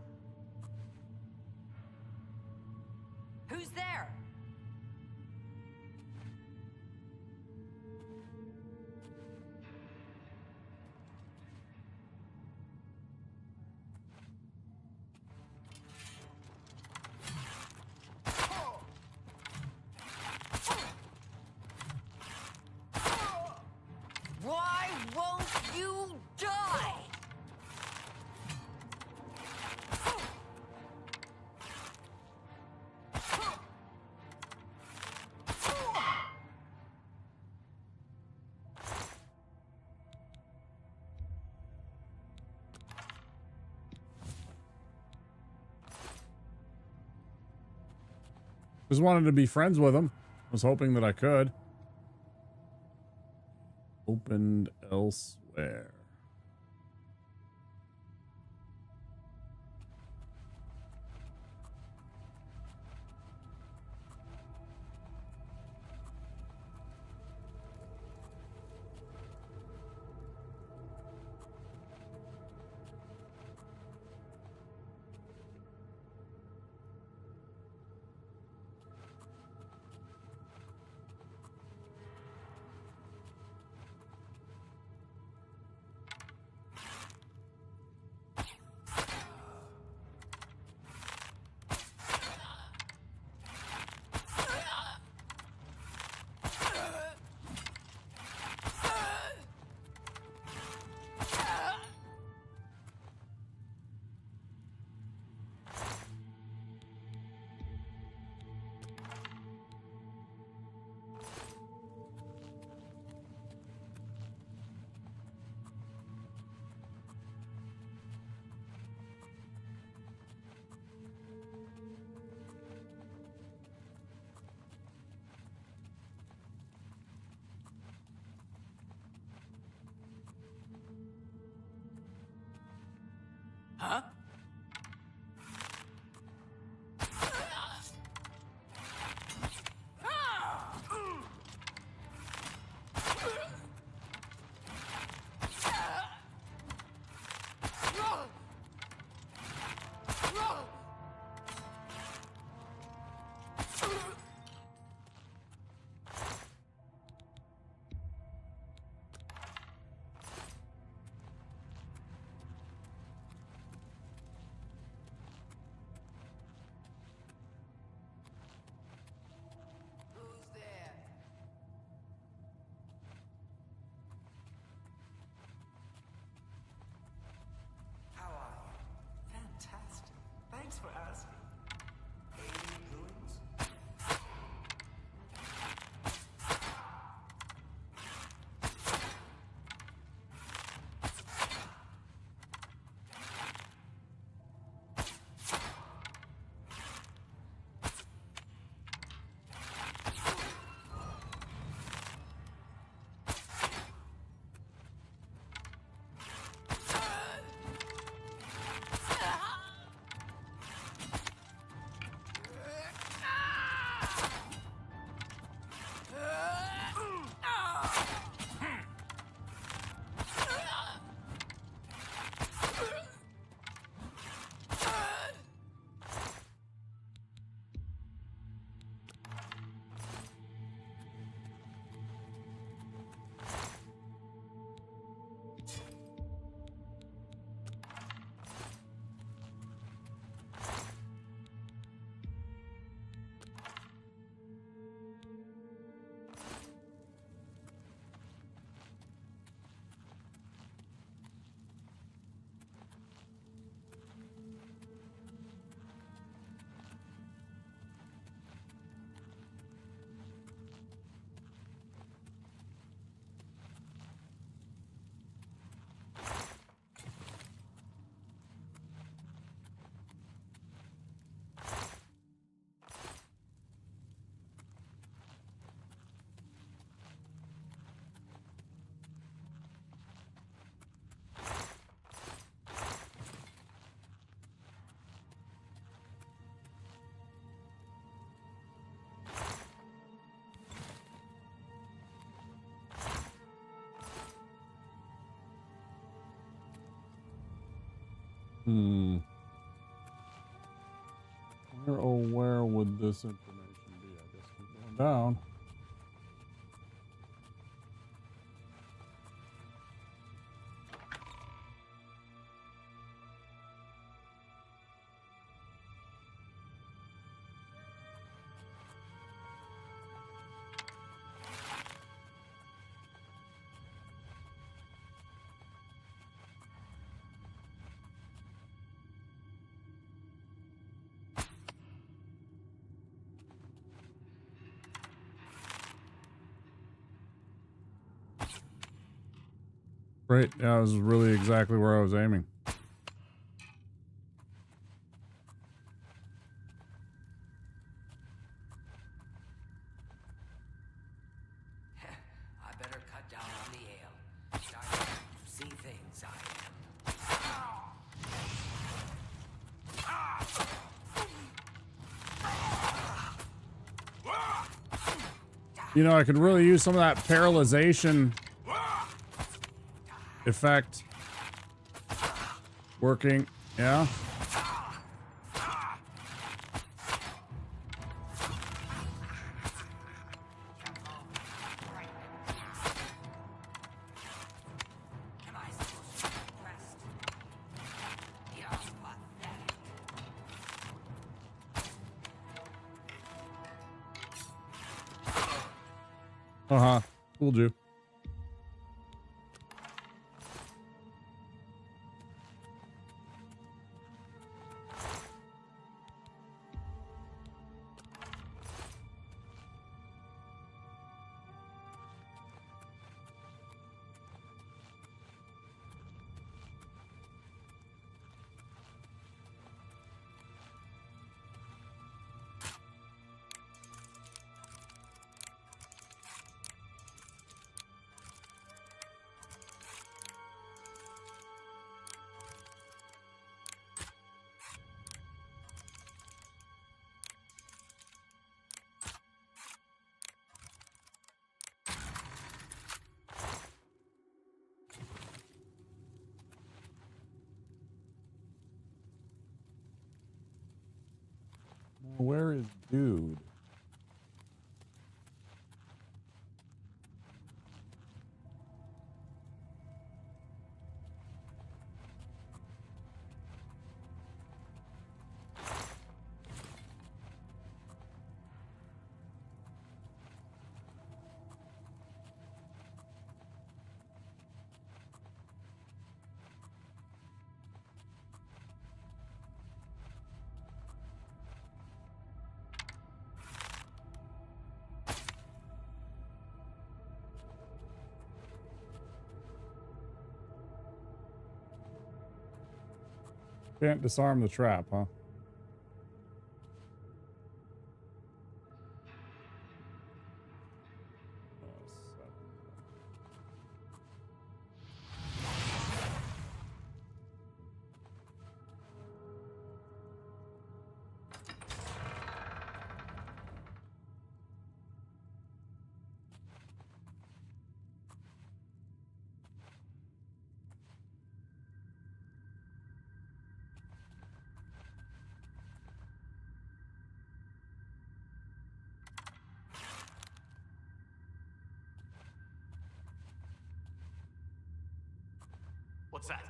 Who's there? Why won't you die? Just wanted to be friends with him. Was hoping that I could. Opened elsewhere. Huh? How are you? Fantastic. Thanks for asking. Any ruins? Where would this information be? I guess keep going down. Right, yeah, that was really exactly where I was aiming. I better cut down on the ale. Starting to see things I You know, I could really use some of that paralyzation effect working. Yeah. Uh-huh. Fooled you. Dude. Can't disarm the trap, huh? What's that?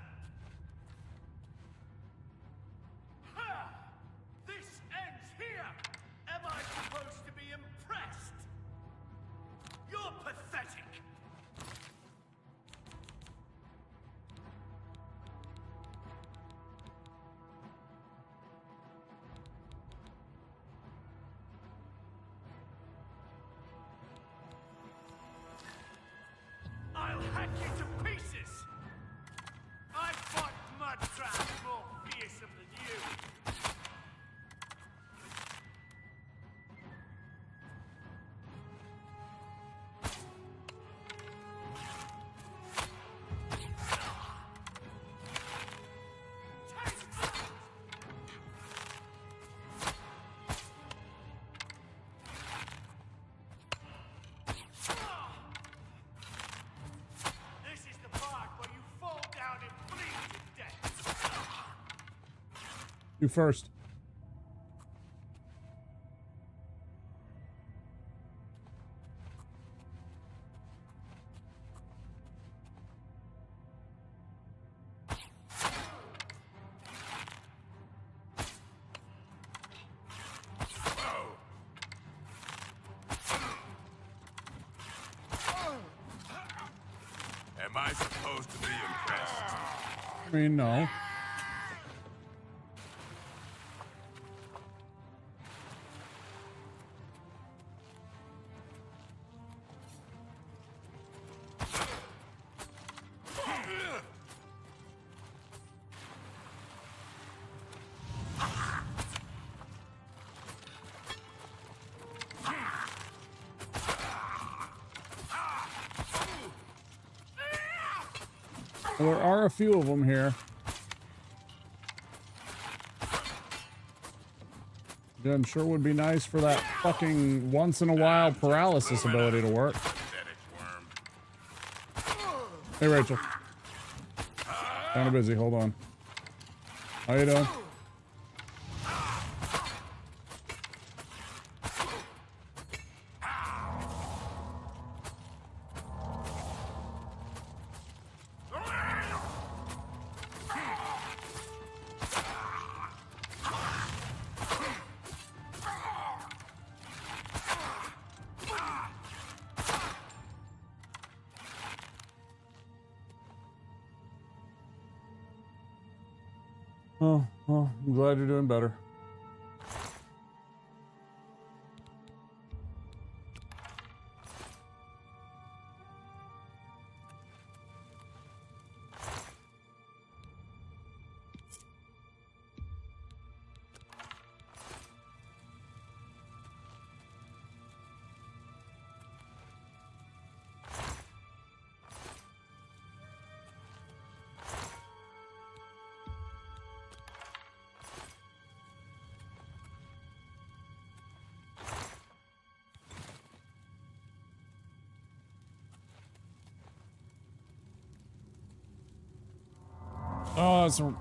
Ha! This ends here! Am I supposed to be impressed? You're pathetic! I'll hack you to pieces! I fought mud traps more fearsome than you! This is the part where you fall down and bleed to death! You first. Am I supposed to be impressed? I mean, no. Well, there are a few of them here. Again, sure would be nice for that fucking once in a while paralysis ability to work. Hey, Rachel. Kind of busy. Hold on. How you doing? Oh, well, I'm glad you're doing better. Oh, that's a...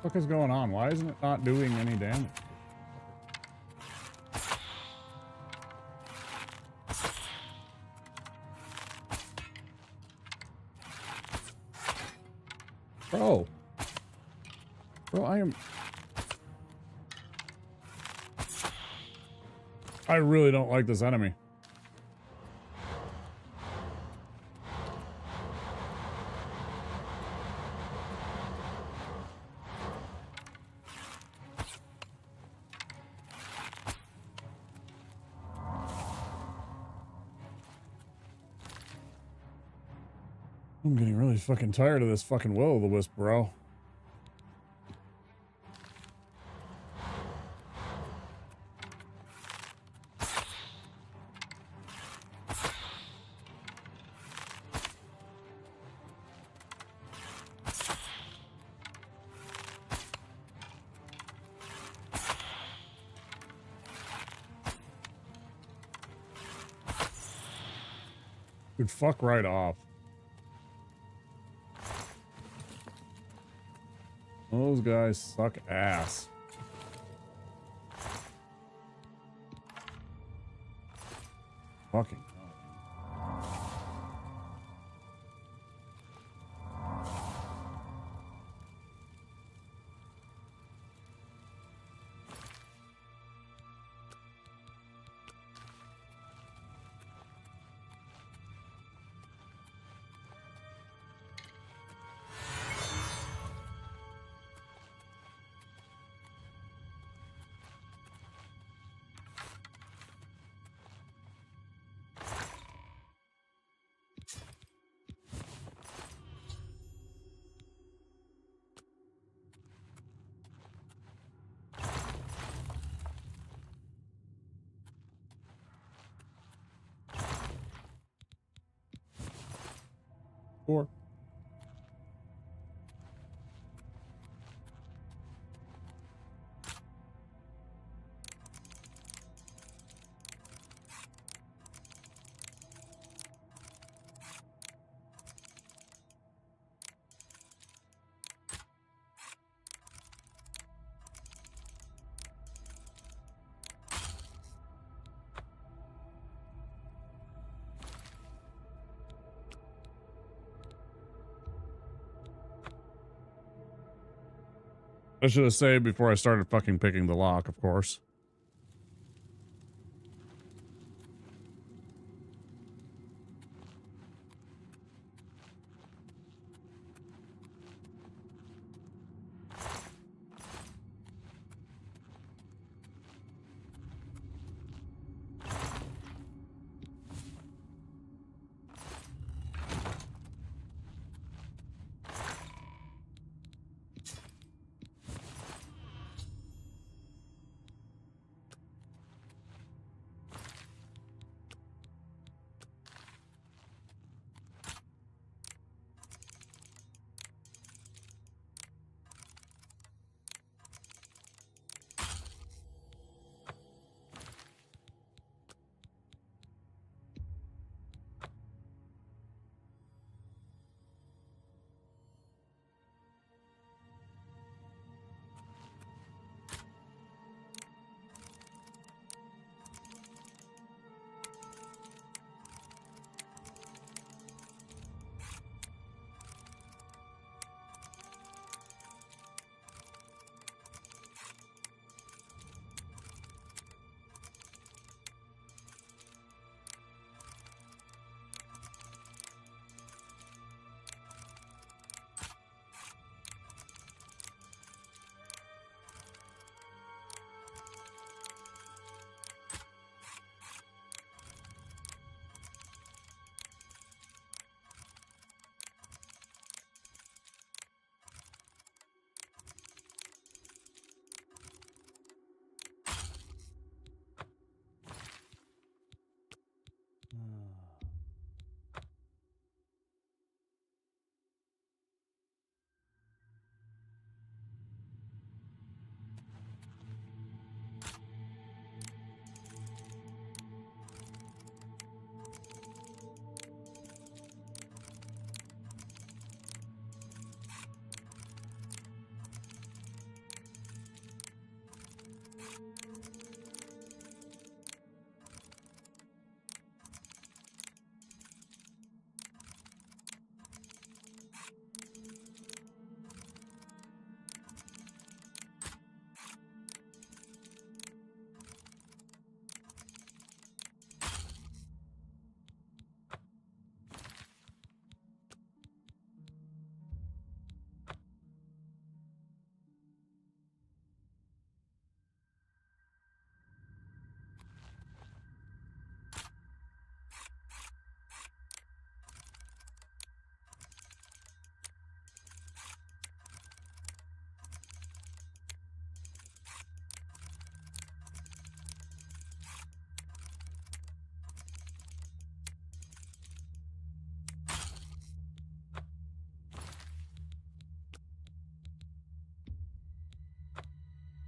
What is going on? Why isn't it not doing any damage? Bro. Bro, I really don't like this enemy. I'm getting really fucking tired of this fucking will-o'-the-wisp, bro. Dude, fuck right off. Those guys suck ass. Fucking. Four. I should have saved before I started fucking picking the lock, of course.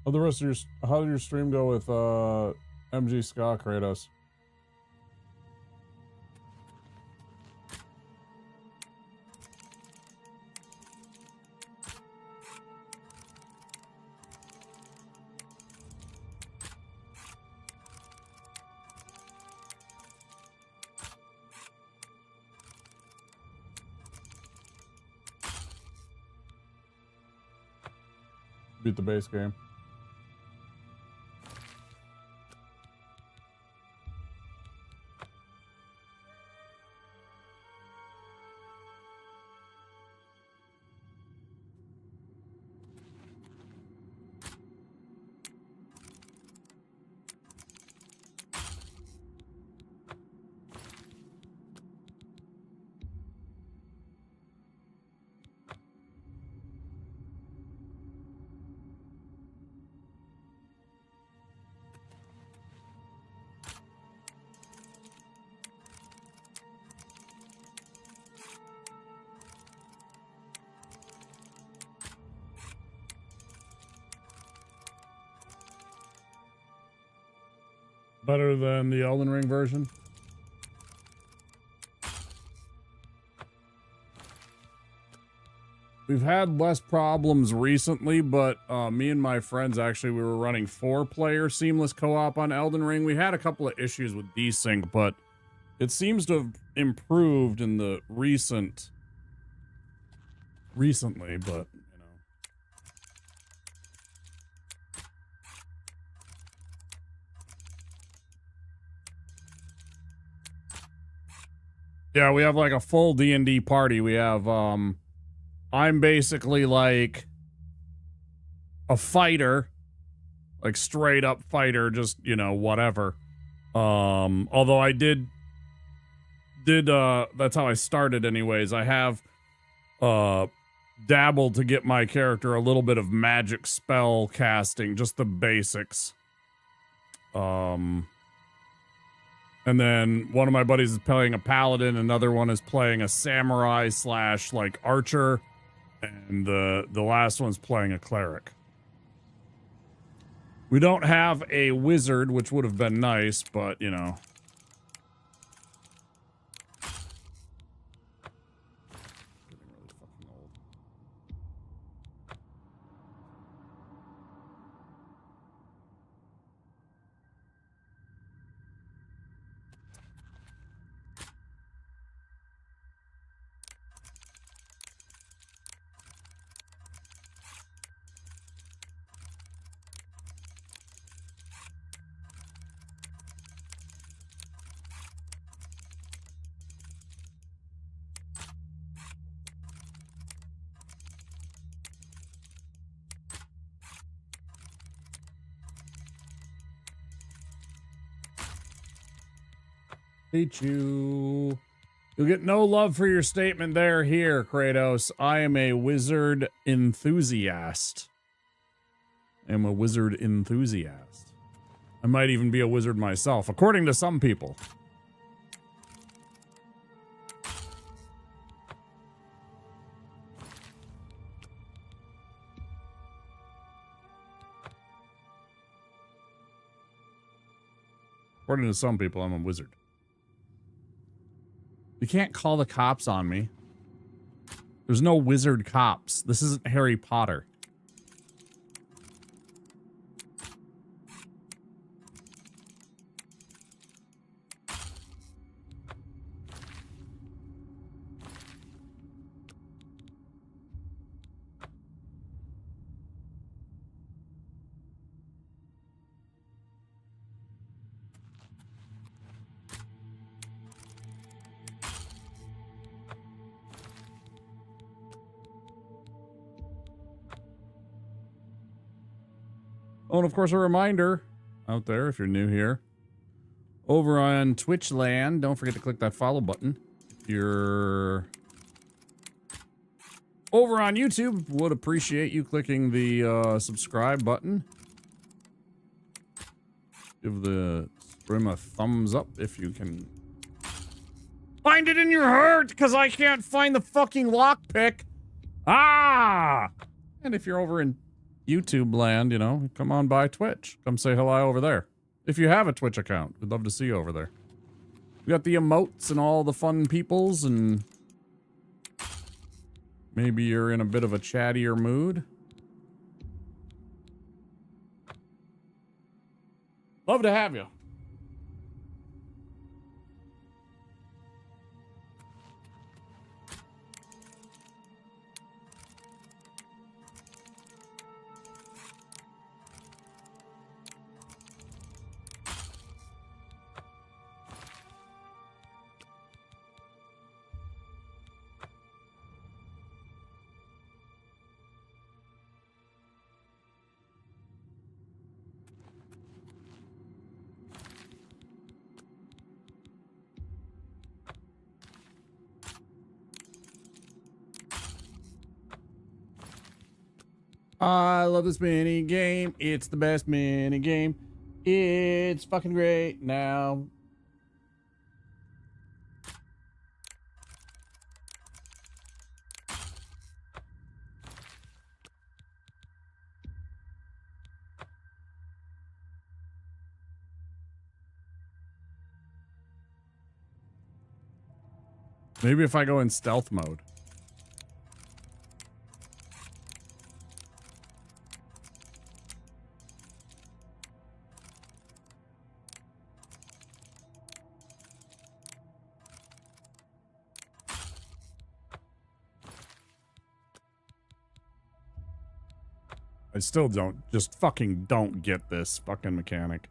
How did your stream go with MG Ska Kratos? Beat the base game. Better than the Elden Ring version? We've had less problems recently, but me and my friends, actually, we were running 4-player seamless co-op on Elden Ring. We had a couple of issues with desync, but it seems to have improved in the recently, but yeah, we have like a full D&D party. We have, I'm basically like a fighter, like straight up fighter, just, you know, whatever. Although I did, that's how I started anyways. I have, dabbled to get my character a little bit of magic spell casting, just the basics. And then one of my buddies is playing a paladin, another one is playing a samurai / like archer, and the last one's playing a cleric. We don't have a wizard, which would have been nice, but you know. Hate you. You'll get no love for your statement there here, Kratos. I am a wizard enthusiast. I am a wizard enthusiast. I might even be a wizard myself, according to some people. According to some people, I'm a wizard. You can't call the cops on me. There's no wizard cops. This isn't Harry Potter. Oh, and of course, a reminder out there, if you're new here, over on Twitch land, don't forget to click that follow button. If you're over on YouTube, would appreciate you clicking the subscribe button. Give the stream a thumbs up if you can find it in your heart, because I can't find the fucking lockpick. Ah! And if you're over in YouTube land, you know, come on by Twitch. Come say hello over there. If you have a Twitch account, we'd love to see you over there. We got the emotes and all the fun peoples, and maybe you're in a bit of a chattier mood. Love to have you. I love this mini game. It's the best mini game. It's fucking great now. Maybe if I go in stealth mode. I still just fucking don't get this fucking mechanic.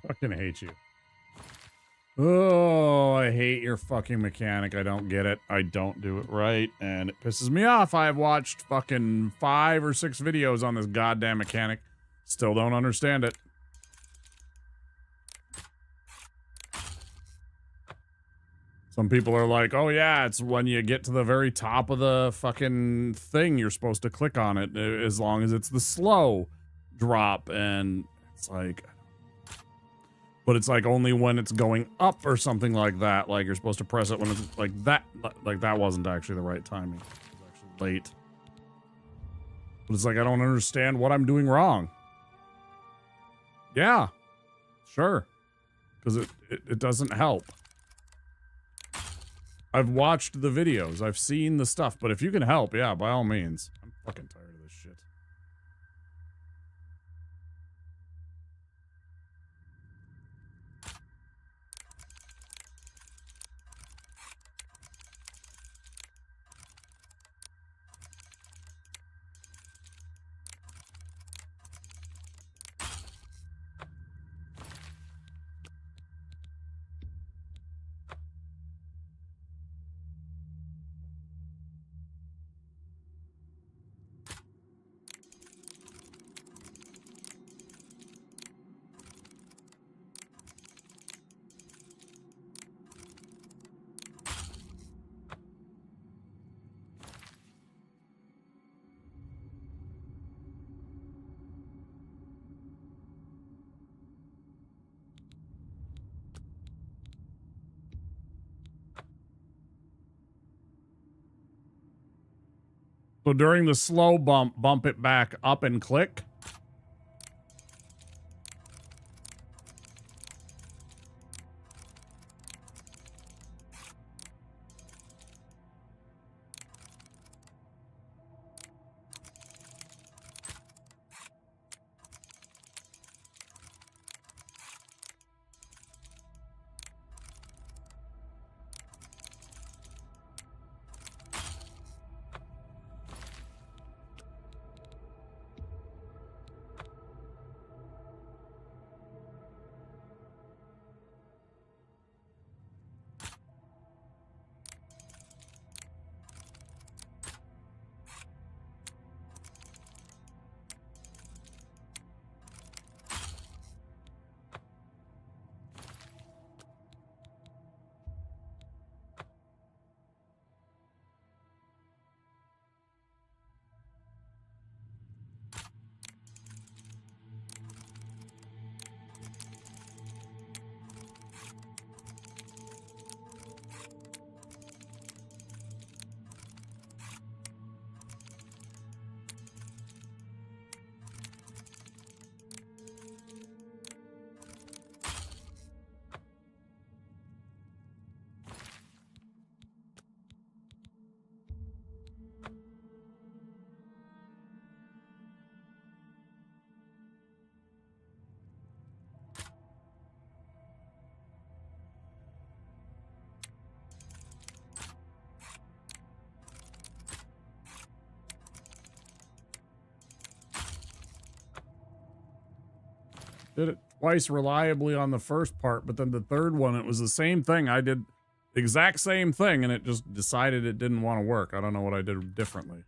Fucking hate you. Oh, I hate your fucking mechanic. I don't get it. I don't do it right, and it pisses me off. I've watched fucking 5 or 6 videos on this goddamn mechanic. Still don't understand it. Some people are like, oh yeah, it's when you get to the very top of the fucking thing, you're supposed to click on it as long as it's the slow drop, and it's like... But it's like only when it's going up or something like that. Like you're supposed to press it when it's like that. Like that wasn't actually the right timing. It was actually late. But it's like I don't understand what I'm doing wrong. Yeah, sure. Because it doesn't help. I've watched the videos. I've seen the stuff. But if you can help, yeah, by all means. I'm fucking tired of this shit. So during the slow bump it back up and click. Did it twice reliably on the first part, but then the third one, it was the same thing. I did the exact same thing, and it just decided it didn't want to work. I don't know what I did differently.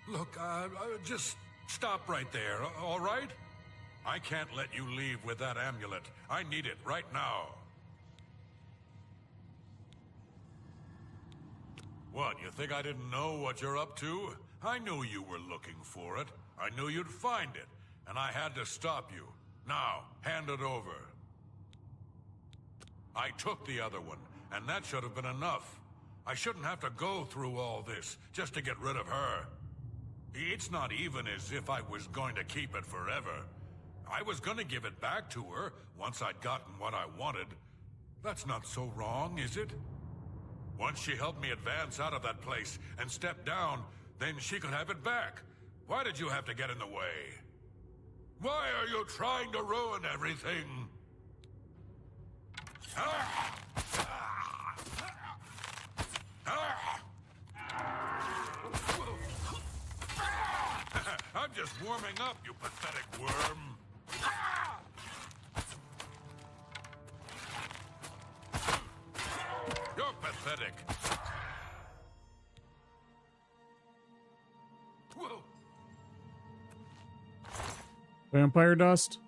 Look, just stop right there, all right? I can't let you leave with that amulet. I need it right now. What, you think I didn't know what you're up to? I knew you were looking for it. I knew you'd find it, and I had to stop you. Now, hand it over. I took the other one, and that should have been enough. I shouldn't have to go through all this just to get rid of her. It's not even as if I was going to keep it forever. I was going to give it back to her once I'd gotten what I wanted. That's not so wrong, is it? Once she helped me advance out of that place and step down, then she could have it back. Why did you have to get in the way? Why are you trying to ruin everything? I'm just warming up, you pathetic worm. You're pathetic. Whoa. Vampire dust?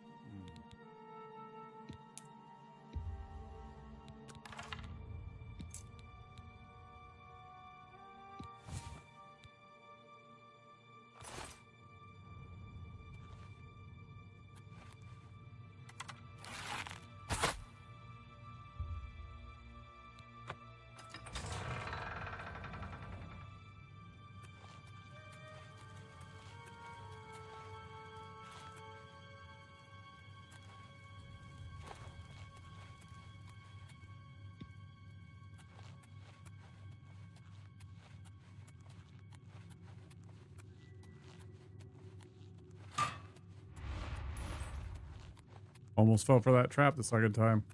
Almost fell for that trap the second time.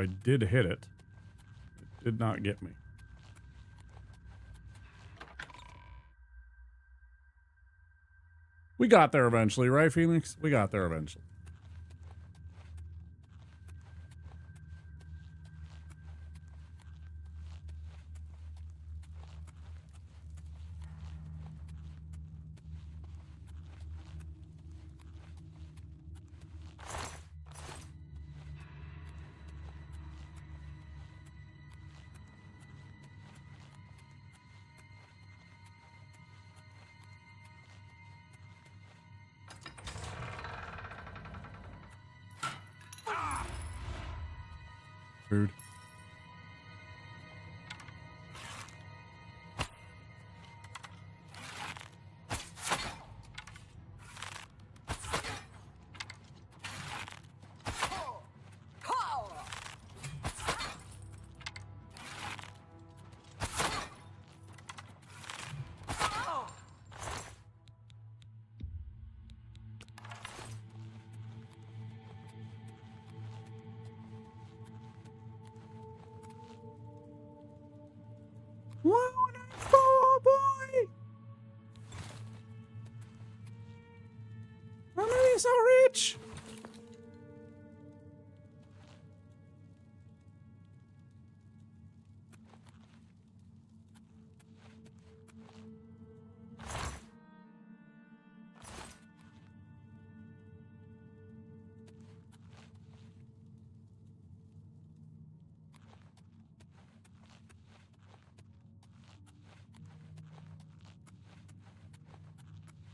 I did hit it. It did not get me. We got there eventually, right, Phoenix? We got there eventually. Food. Oh boy! I'm really so rich!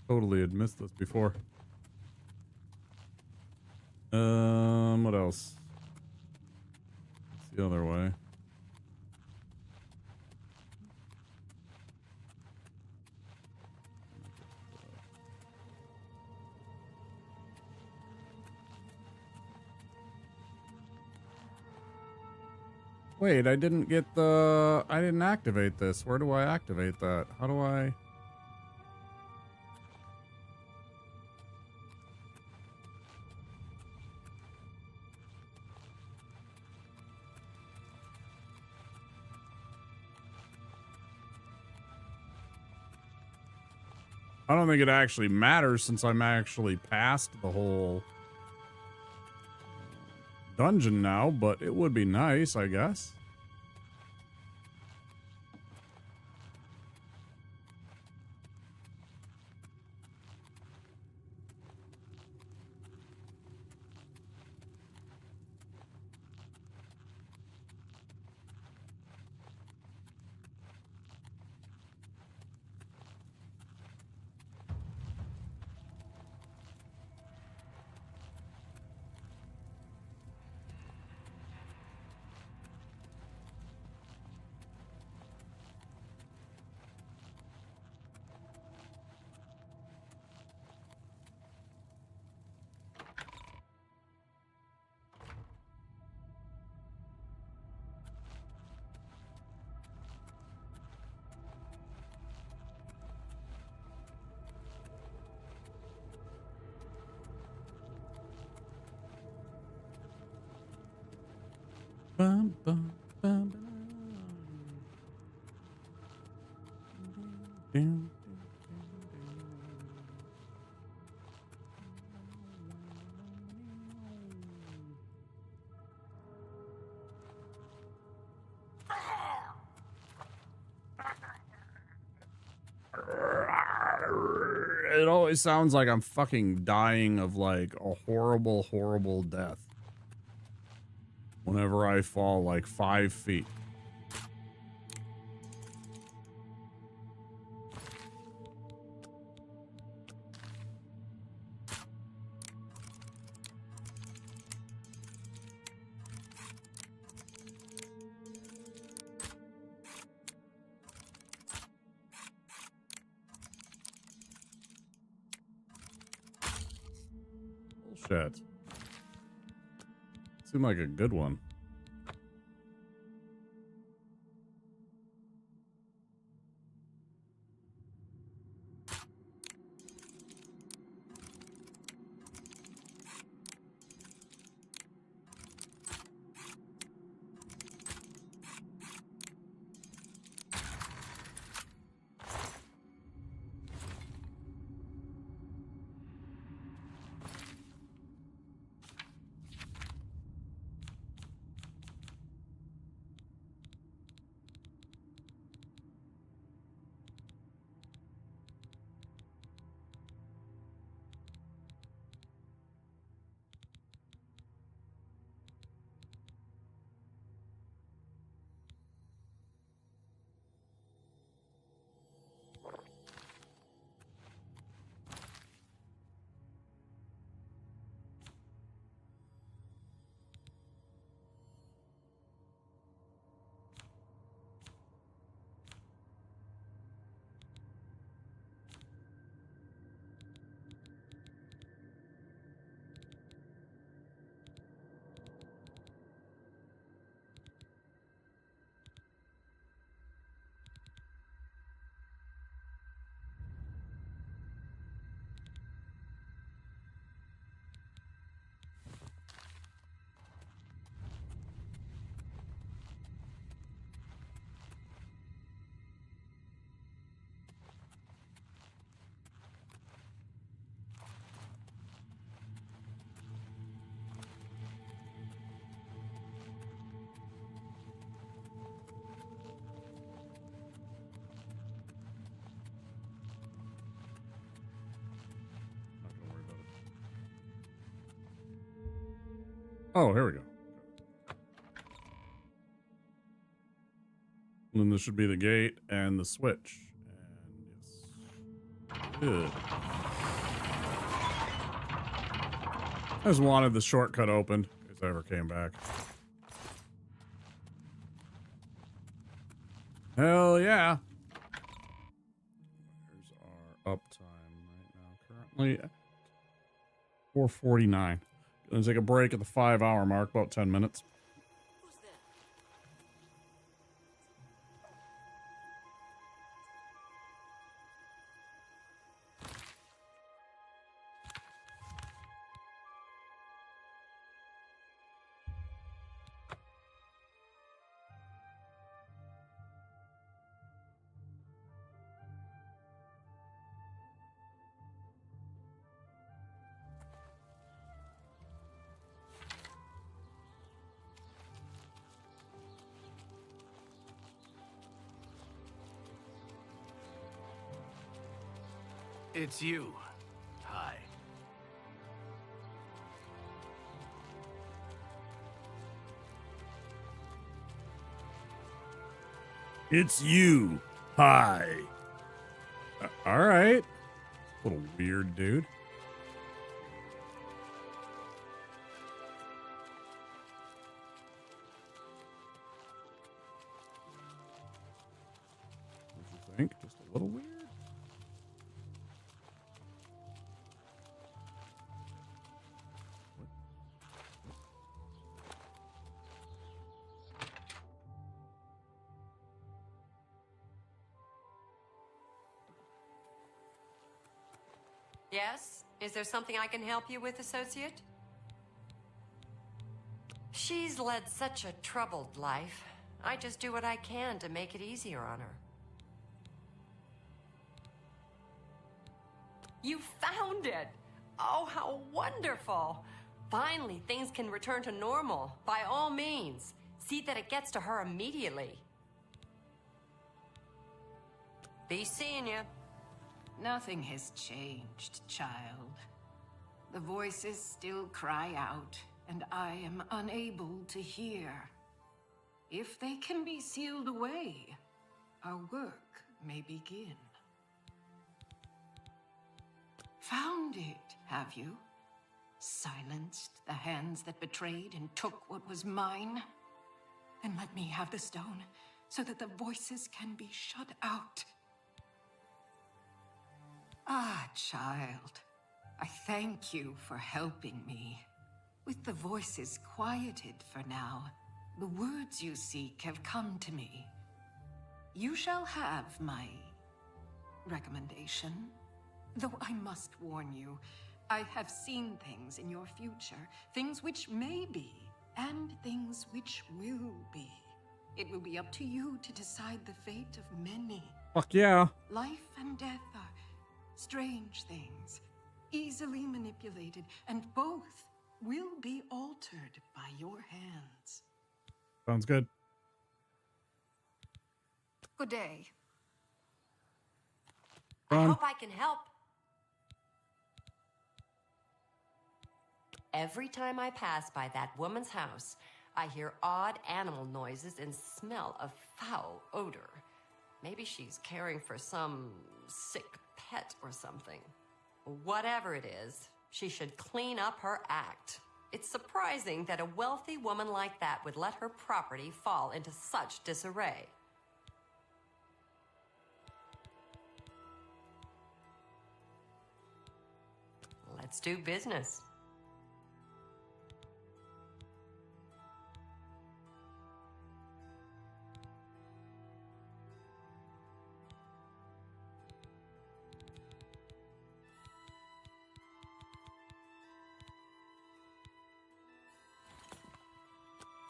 Totally had missed this before. else. It's the other way. Wait, I didn't activate this. Where do I activate that? How do I? I don't think it actually matters since I'm actually past the whole dungeon now, but it would be nice, I guess. Bum, bum, bum, bum. Down. It always sounds like I'm fucking dying of like a horrible, horrible death whenever I fall like 5 feet. Bullshit. Seemed like a good one. Oh, here we go. And then this should be the gate and the switch. And yes. Good. I just wanted the shortcut opened. If I ever came back. Hell yeah. Here's our uptime right now. Currently at 4:49. Gonna take a break at the 5-hour mark, about 10 minutes. It's you. Hi. It's you. Hi. All right. Little weird dude. What do you think? Just a little weird? Yes? Is there something I can help you with, associate? She's led such a troubled life. I just do what I can to make it easier on her. You found it! Oh, how wonderful! Finally, things can return to normal. By all means, see that it gets to her immediately. Be seeing you. Nothing has changed, child. The voices still cry out, and I am unable to hear. If they can be sealed away, our work may begin. Found it, have you? Silenced the hands that betrayed and took what was mine? Then let me have the stone, so that the voices can be shut out. Ah, child, I thank you for helping me. With the voices quieted for now, the words you seek have come to me. You shall have my recommendation. Though I must warn you, I have seen things in your future, things which may be, and things which will be. It will be up to you to decide the fate of many. Fuck yeah. Life and death are strange things, easily manipulated, and both will be altered by your hands. Sounds good. Good day. I hope I can help. Every time I pass by that woman's house, I hear odd animal noises and smell a foul odor. Maybe she's caring for some sick pet or something. Whatever it is, she should clean up her act. It's surprising that a wealthy woman like that would let her property fall into such disarray. Let's do business.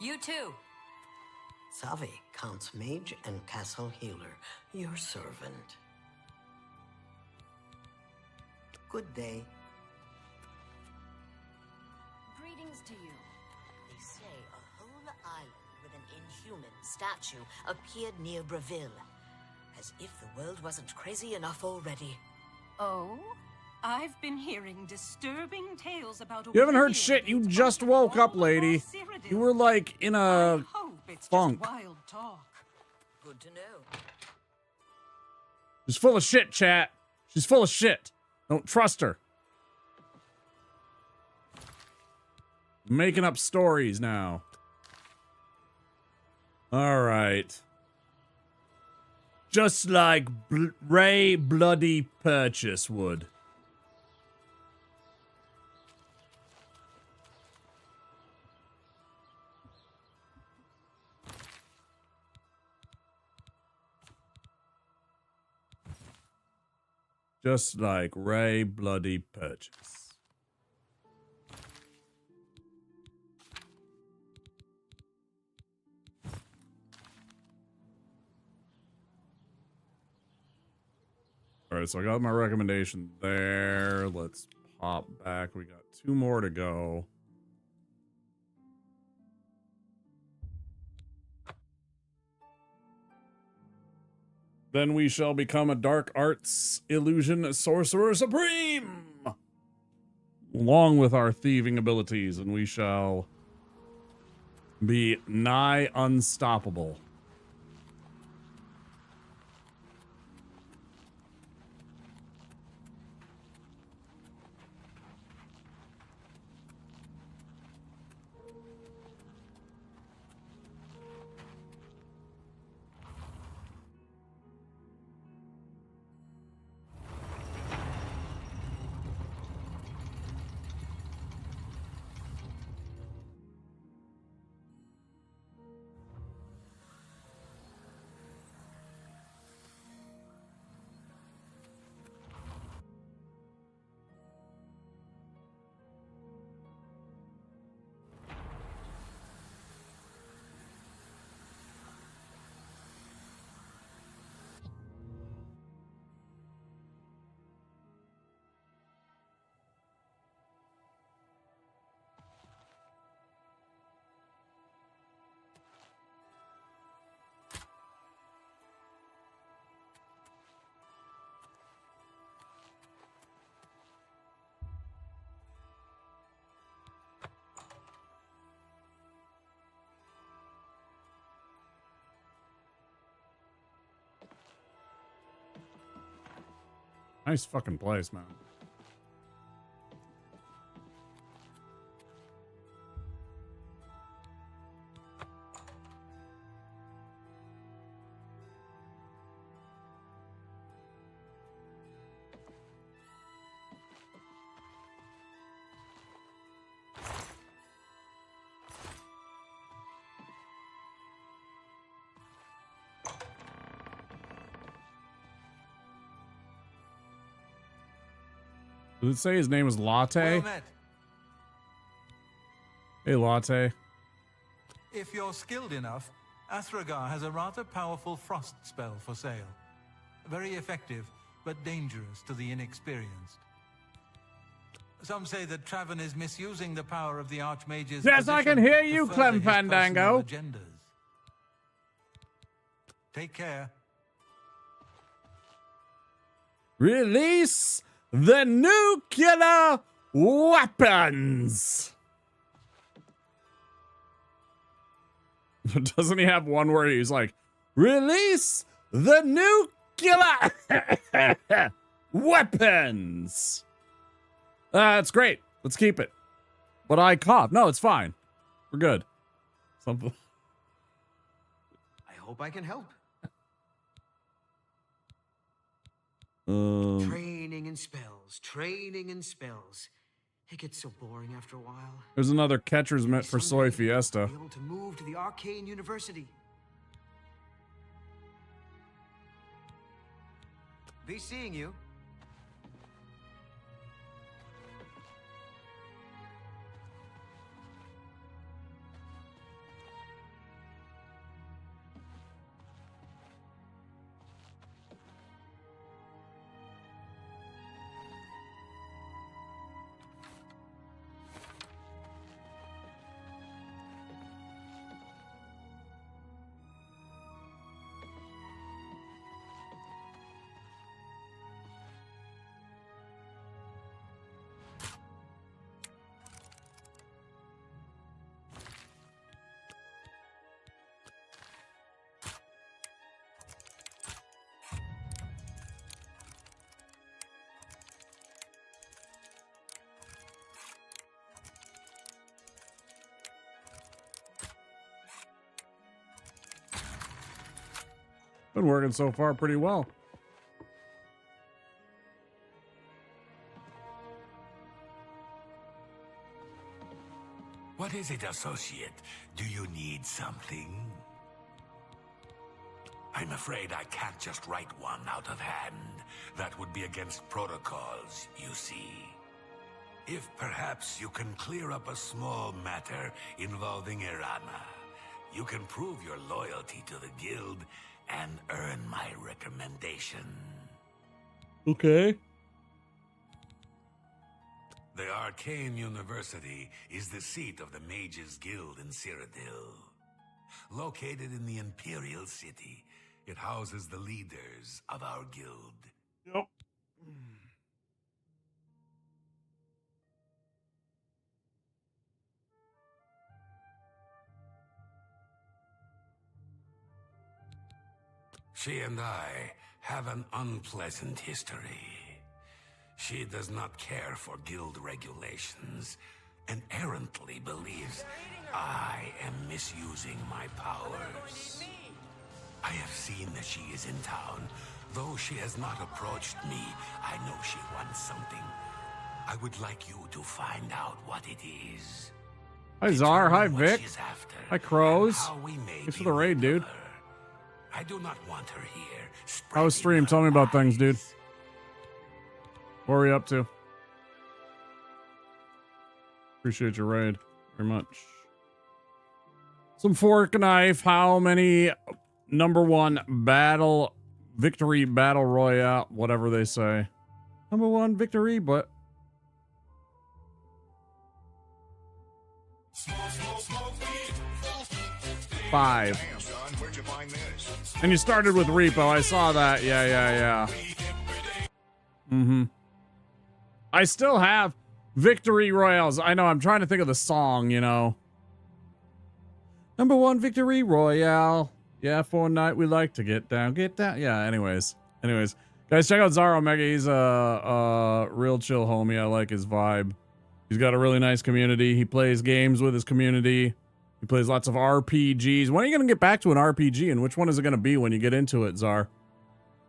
You too. Savi, Count's mage and castle healer, your servant. Good day. Greetings to you. They say a whole island with an inhuman statue appeared near Breville. As if the world wasn't crazy enough already. Oh? I've been hearing disturbing tales about You haven't heard shit. You just woke up, lady. You were like in a funk. Wild talk. Good to know. She's full of shit, chat. She's full of shit. Don't trust her. Making up stories now. All right. Just like Ray Bloody Purchase would. Just like Ray Bloody Purchase. All right, so I got my recommendation there. Let's pop back. We got 2 more to go. Then we shall become a dark arts illusion sorcerer supreme, along with our thieving abilities, and we shall be nigh unstoppable. Nice fucking place, man. Does it say his name is Latte? Well met. Hey, Latte. If you're skilled enough, Athragar has a rather powerful frost spell for sale. Very effective, but dangerous to the inexperienced. Some say that Traven is misusing the power of the Archmage's Yes, I can hear you, Clem Fandango. Agendas. Take care. Release the nuclear weapons. Doesn't he have one where he's like, release the nuclear weapons? That's great. Let's keep it. But I cough. No, it's fine. We're good. Something. I hope I can help. Training and spells, training and spells. It gets so boring after a while. There's another catcher's mitt for Soy Fiesta. Be able to move to the Arcane University. Be seeing you. Been working so far pretty well. What is it, associate? Do you need something? I'm afraid I can't just write one out of hand. That would be against protocols, you see. If perhaps you can clear up a small matter involving Irana, you can prove your loyalty to the guild and earn my recommendation. Okay. The Arcane University is the seat of the Mages Guild in Cyrodiil. Located in the Imperial City, it houses the leaders of our guild. Yep. She and I have an unpleasant history. She does not care for guild regulations and errantly believes I am misusing my powers. I have seen that she is in town. Though she has not approached me, I know she wants something. I would like you to find out what it is. Hi, Czar. Hi, What Vic. she's after, Hi, Crows. and how we may Thanks for be the raid, rid of dude. her. I do not want her here. How was stream? Tell me about things, dude. What are you up to? Appreciate your raid very much. Some fork knife. How many #1 battle victory battle royale, whatever they say. #1 victory, but five. And you started with repo. I saw that. Yeah. I still have victory royales. I know. I'm trying to think of the song, you know. #1 victory royale. Yeah, for a night we like to get down. Yeah, anyways. Guys, check out Zara Omega. He's a real chill homie. I like his vibe. He's got a really nice community. He plays games with his community. He plays lots of RPGs. When are you going to get back to an RPG? And which one is it going to be when you get into it, Zar?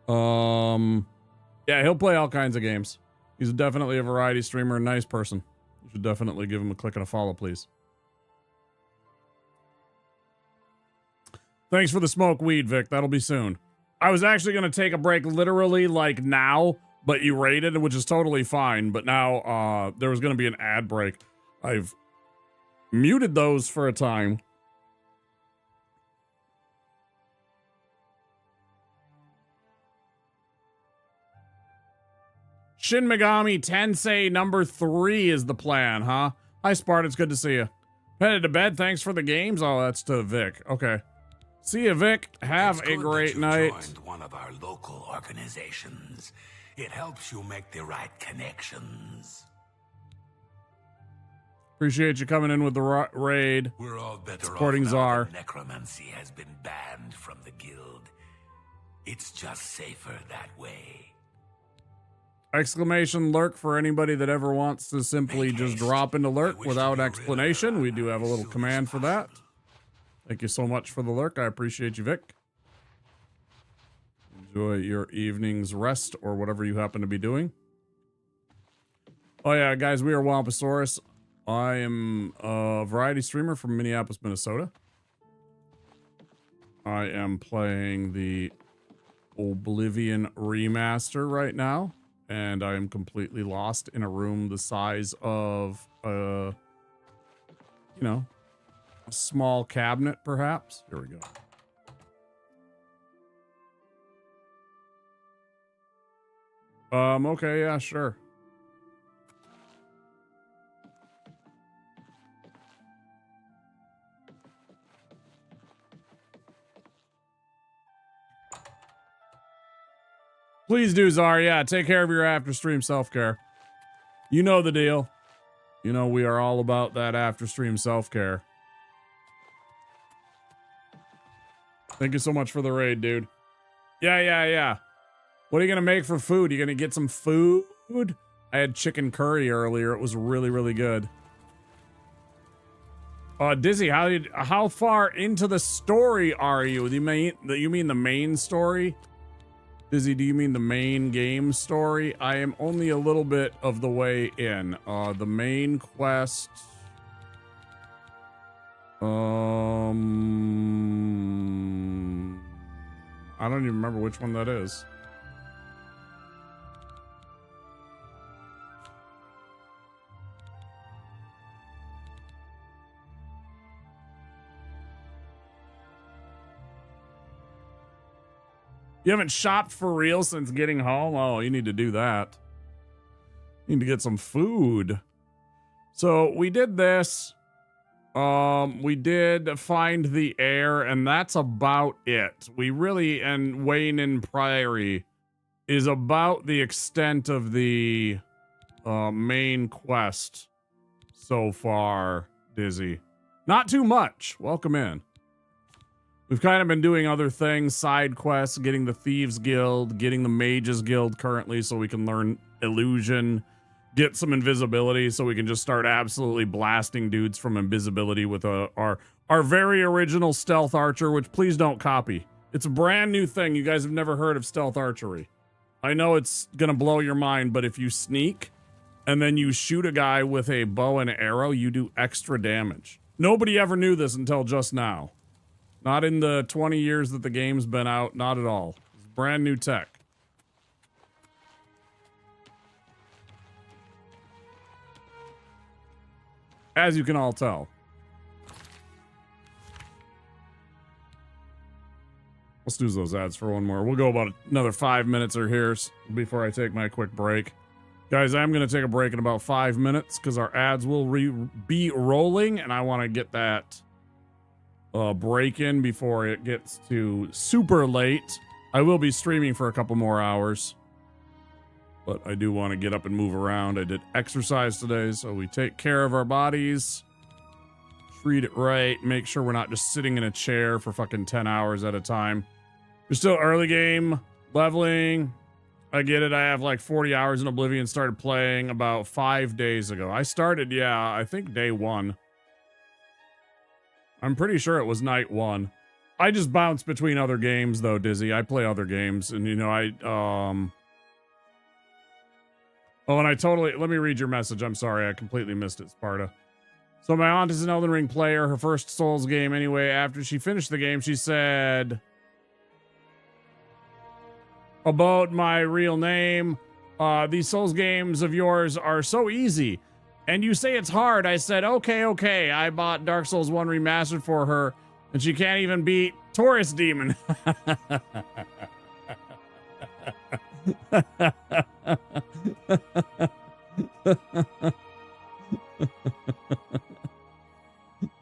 Yeah, he'll play all kinds of games. He's definitely a variety streamer, a nice person. You should definitely give him a click and a follow, please. Thanks for the smoke weed, Vic. That'll be soon. I was actually going to take a break literally like now, but you raided, which is totally fine. But now there was going to be an ad break. I've muted those for a time. Shin Megami Tensei #3 is the plan, huh? Hi, Spart. It's good to see you. Headed to bed. Thanks for the games. Oh, that's to Vic. Okay. See you, Vic. Have a great night. Joined one of our local organizations. It helps you make the right connections. Appreciate you coming in with the raid. We're all better supporting off now Czar. that necromancy has been banned from the guild. It's just safer that way. Exclamation lurk for anybody that ever wants to simply just drop into lurk without explanation. We do have a little command for that. Thank you so much for the lurk. I appreciate you, Vic. Enjoy your evening's rest or whatever you happen to be doing. Oh yeah, guys, we are Wampasaurus. I am a variety streamer from Minneapolis, Minnesota. I am playing the Oblivion remaster right now, and I am completely lost in a room the size of, you know, a small cabinet, perhaps. Here we go. Okay, yeah, sure. Please do, Czar. Yeah, take care of your after-stream self-care. You know the deal. You know we are all about that after-stream self-care. Thank you so much for the raid, dude. Yeah. What are you going to make for food? You going to get some food? I had chicken curry earlier. It was really, really good. Dizzy, how far into the story are you? You mean the main story? Dizzy, do you mean the main game story? I am only a little bit of the way in. The main quest. I don't even remember which one that is. You haven't shopped for real since getting home? Oh, you need to do that. You need to get some food. So we did this. We did find the heir, and that's about it. We really, and Wayne and Priory is about the extent of the main quest so far, Dizzy. Not too much. Welcome in. We've kind of been doing other things, side quests, getting the Thieves Guild, getting the Mages Guild currently so we can learn illusion, get some invisibility so we can just start absolutely blasting dudes from invisibility with our very original stealth archer, which please don't copy. It's a brand new thing. You guys have never heard of stealth archery. I know it's going to blow your mind, but if you sneak and then you shoot a guy with a bow and arrow, you do extra damage. Nobody ever knew this until just now. Not in the 20 years that the game's been out. Not at all. It's brand new tech. As you can all tell. Let's do those ads for one more. We'll go about another 5 minutes or here before I take my quick break. Guys, I'm going to take a break in about 5 minutes because our ads will be rolling, and I want to get that break in before it gets to super late. I will be streaming for a couple more hours, but I do want to get up and move around. I did exercise today, so we take care of our bodies, treat it right, make sure we're not just sitting in a chair for fucking 10 hours at a time. We're still early game, leveling. I get it. I have like 40 hours in Oblivion, started playing about 5 days ago. I started, yeah, I think day 1. I'm pretty sure it was night 1. I just bounce between other games though, Dizzy. I play other games, and you know, oh, and I totally, let me read your message. I'm sorry, I completely missed it, Sparta. So my aunt is an Elden Ring player, her first Souls game anyway. After she finished the game, she said about my real name, these Souls games of yours are so easy. And you say it's hard. I said, okay. I bought Dark Souls 1 Remastered for her, and she can't even beat Taurus Demon.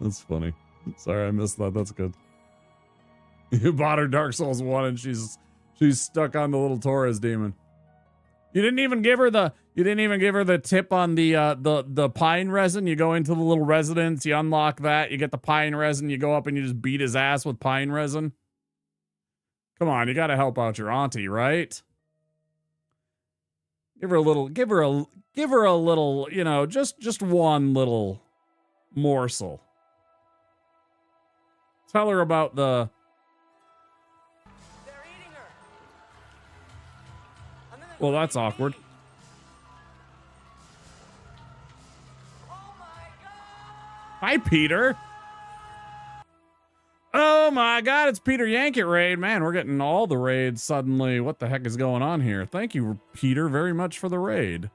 That's funny. Sorry, I missed that. That's good. You bought her Dark Souls 1, and she's stuck on the little Taurus Demon. You didn't even give her the tip on the pine resin. You go into the little residence, you unlock that, you get the pine resin, you go up and you just beat his ass with pine resin. Come on, you got to help out your auntie, right? Give her a little, you know, just one little morsel. Tell her about the Well, that's awkward. Hi, Peter. Oh my God, it's Peter Yankett raid. Man, we're getting all the raids suddenly. What the heck is going on here? Thank you, Peter, very much for the raid.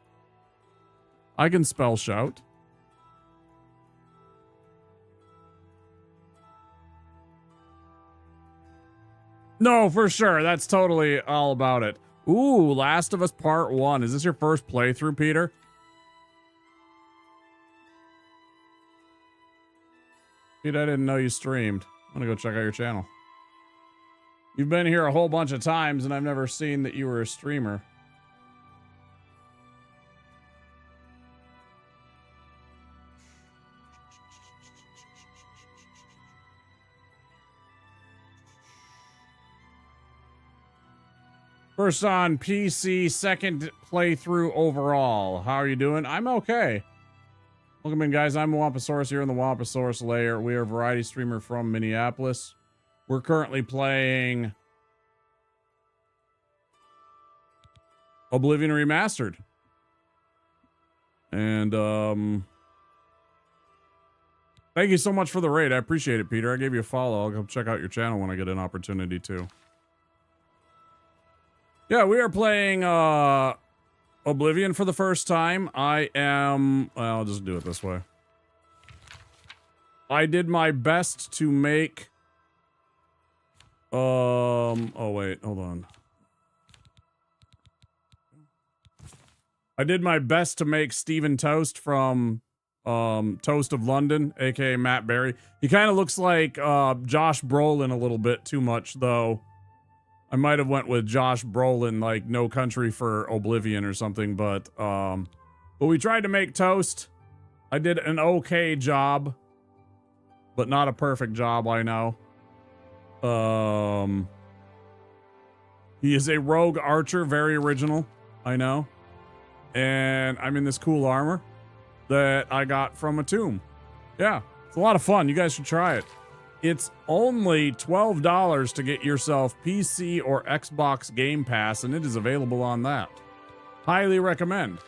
I can spell shout. No, for sure. That's totally all about it. Ooh, Last of Us Part 1. Is this your first playthrough, Peter? Pete, I didn't know you streamed. I'm gonna go check out your channel. You've been here a whole bunch of times, and I've never seen that you were a streamer. First on PC, second playthrough overall. How are you doing? I'm okay. Welcome in, guys. I'm Wampasaurus here in the Wampasaurus Lair. We are a variety streamer from Minneapolis. We're currently playing Oblivion Remastered. And, thank you so much for the raid. I appreciate it, Peter. I gave you a follow. I'll go check out your channel when I get an opportunity to. Yeah, we are playing, Oblivion for the first time. Well, I'll just do it this way. I did my best to make... oh wait, hold on. I did my best to make Stephen Toast from Toast of London, aka Matt Berry. He kind of looks like Josh Brolin a little bit too much, though. I might have went with Josh Brolin, like No Country for Oblivion or something, but we tried to make Toast. I did an okay job, but not a perfect job, I know. He is a rogue archer, very original, I know. And I'm in this cool armor that I got from a tomb. Yeah, it's a lot of fun. You guys should try it. It's only $12 to get yourself PC or Xbox Game Pass, and it is available on that. Highly recommend.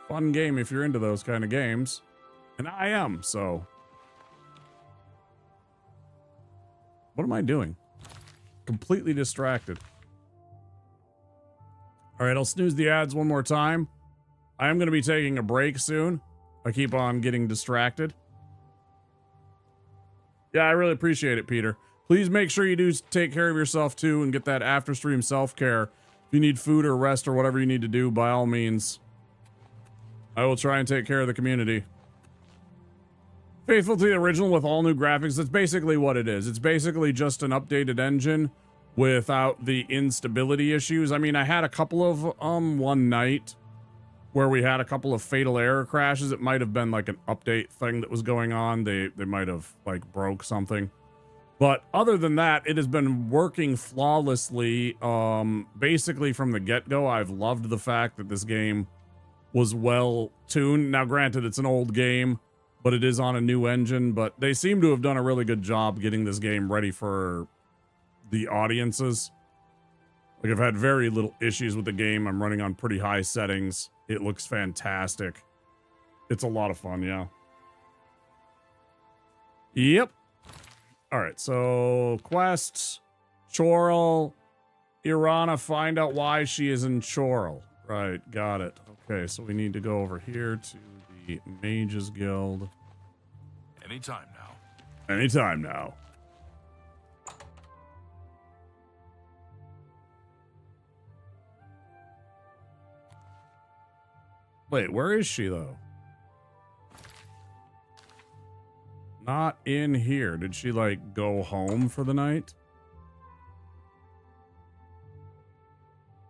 Fun game if you're into those kind of games. And I am, so. What am I doing? Completely distracted. All right, I'll snooze the ads one more time. I am going to be taking a break soon. I keep on getting distracted. Yeah, I really appreciate it, Peter. Please make sure you do take care of yourself, too, and get that after-stream self-care. If you need food or rest or whatever you need to do, by all means, I will try and take care of the community. Faithful to the original with all new graphics. That's basically what it is. It's basically just an updated engine without the instability issues. I mean, I had a couple of, one night where we had a couple of fatal error crashes. It might have been like an update thing that was going on. They might have like broke something. But other than that, it has been working flawlessly. Basically from the get-go, I've loved the fact that this game was well tuned. Now, granted, it's an old game, but it is on a new engine. But they seem to have done a really good job getting this game ready for the audiences. Like, I've had very little issues with the game. I'm running on pretty high settings. It looks fantastic. It's a lot of fun, yeah. Yep. All right, so quests, Chorrol, Irana, find out why she is in Chorrol. Right, got it. Okay, so we need to go over here to the Mages Guild. Anytime now. Anytime now. Wait, where is she, though? Not in here. Did she, like, go home for the night?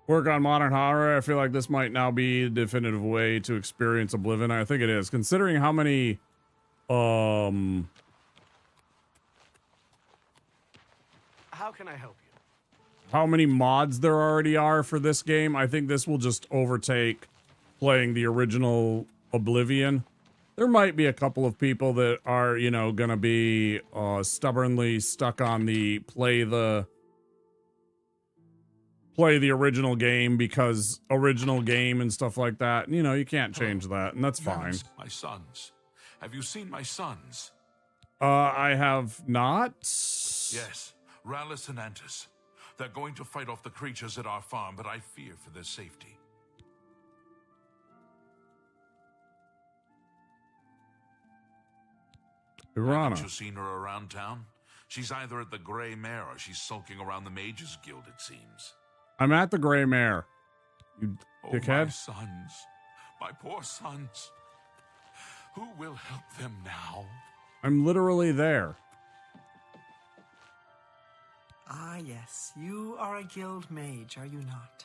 Work on modern horror. I feel like this might now be the definitive way to experience Oblivion. I think it is. Considering how many, How can I help you? how many mods there already are for this game, I think this will just overtake playing the original Oblivion. There might be a couple of people that are, you know, gonna be stubbornly stuck on the play the original game because original game and stuff like that. You know, you can't change that, and that's fine. Yes, my sons. Have you seen my sons? I have not. Yes, Rallus and Antus. They're going to fight off the creatures at our farm, but I fear for their safety. Irana. Haven't you seen her around town? She's either at the Grey Mare or she's sulking around the Mages Guild, it seems. I'm at the Grey Mare. You dickhead. My sons. My poor sons. Who will help them now? I'm literally there. Ah, yes. You are a guild mage, are you not?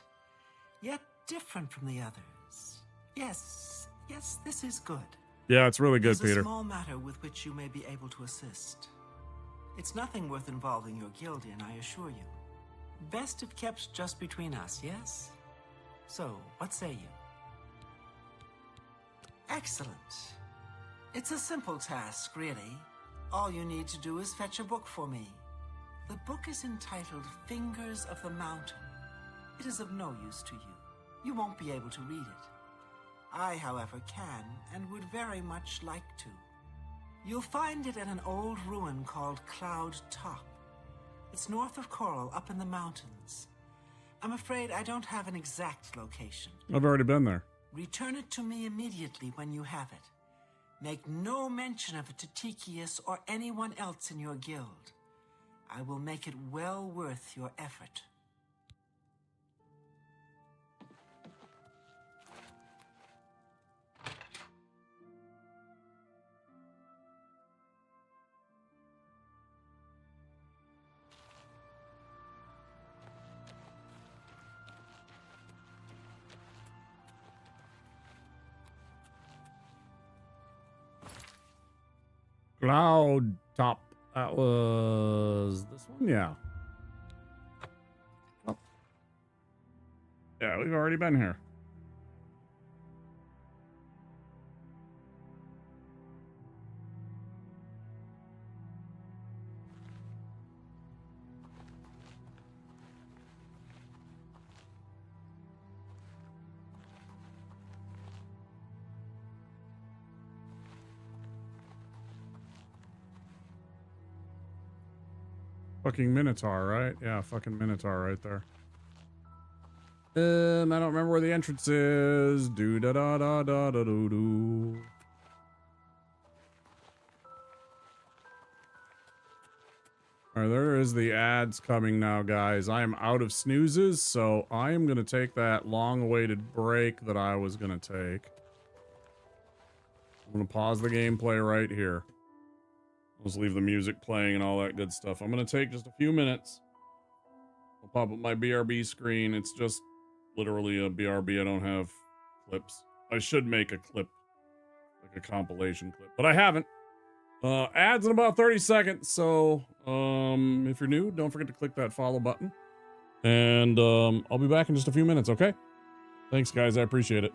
Yet different from the others. Yes, this is good. Yeah, it's really good, There's Peter. a small matter with which you may be able to assist. It's nothing worth involving your guild in, I assure you. Best if kept just between us, yes? So, what say you? Excellent. It's a simple task, really. All you need to do is fetch a book for me. The book is entitled Fingers of the Mountain. It is of no use to you. You won't be able to read it. I, however, can and would very much like to. You'll find it at an old ruin called Cloud Top. It's north of Coral, up in the mountains. I'm afraid I don't have an exact location. I've already been there. Return it to me immediately when you have it. Make no mention of it to Tychius or anyone else in your guild. I will make it well worth your effort. Cloud Top. That was this one? Yeah. Oh. Yeah, we've already been here. Fucking Minotaur, right? Yeah, fucking Minotaur right there. I don't remember where the entrance is. Do da da da da da do do. Alright, there is the ads coming now, guys. I am out of snoozes, so I am gonna take that long-awaited break that I was gonna take. I'm gonna pause the gameplay right here. Let's leave the music playing and all that good stuff. I'm going to take just a few minutes. I'll pop up my BRB screen. It's just literally a BRB. I don't have clips. I should make a clip, like a compilation clip, but I haven't. Ads in about 30 seconds. So if you're new, don't forget to click that follow button. And I'll be back in just a few minutes, okay? Thanks, guys. I appreciate it.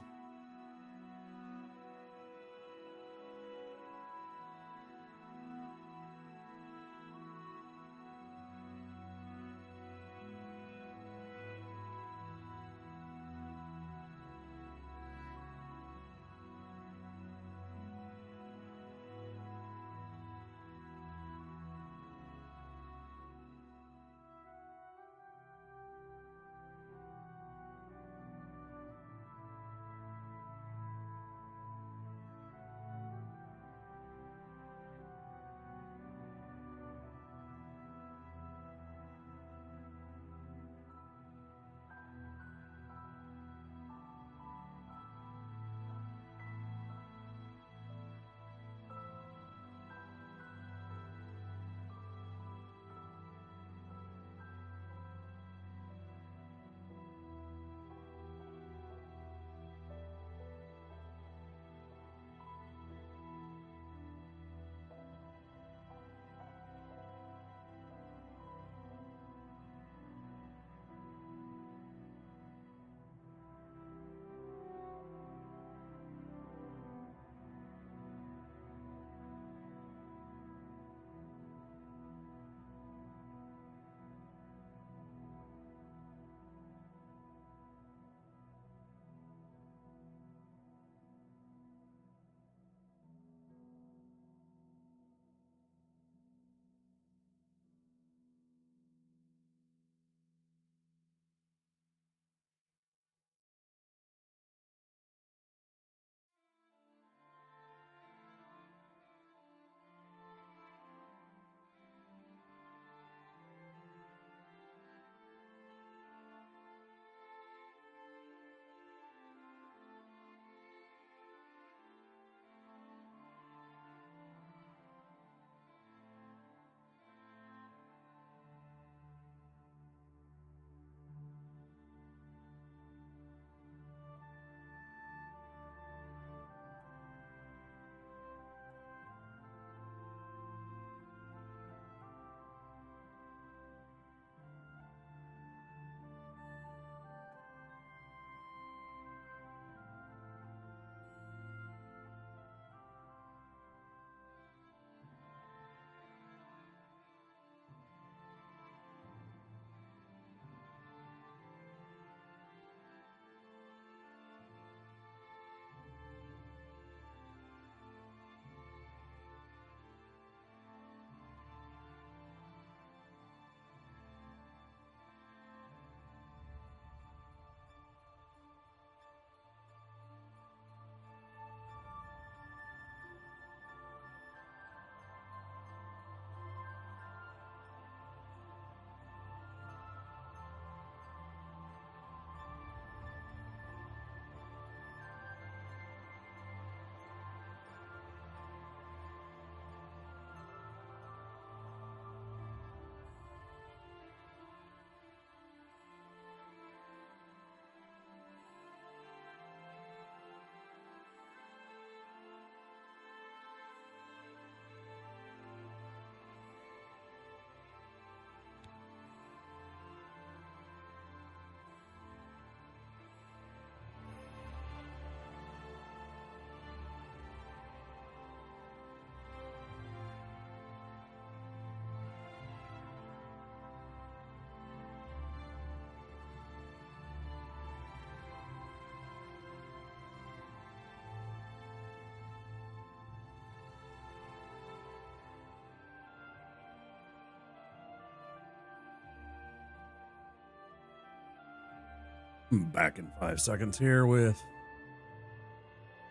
Back in 5 seconds here with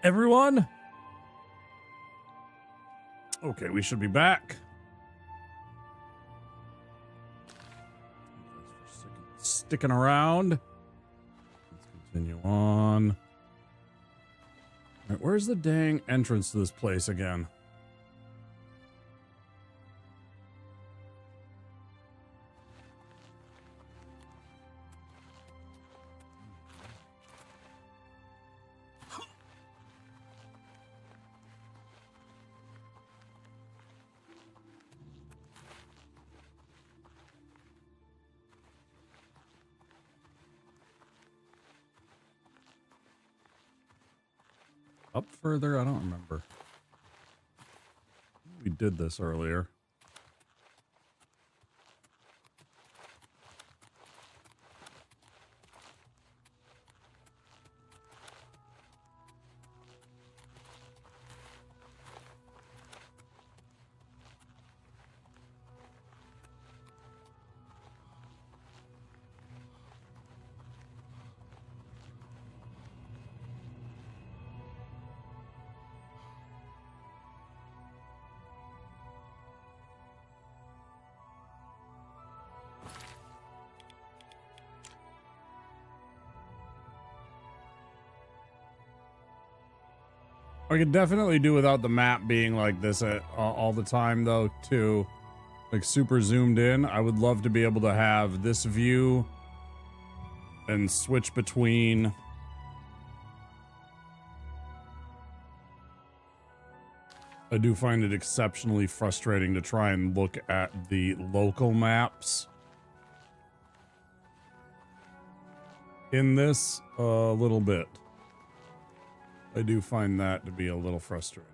everyone. Okay, we should be back. Thanks for sticking around. Let's continue on. All right, where's the dang entrance to this place again? Up further? I don't remember. We did this earlier. I could definitely do without the map being like this all the time, though, too. Like, super zoomed in. I would love to be able to have this view and switch between... I do find it exceptionally frustrating to try and look at the local maps in this a little bit. I do find that to be a little frustrating.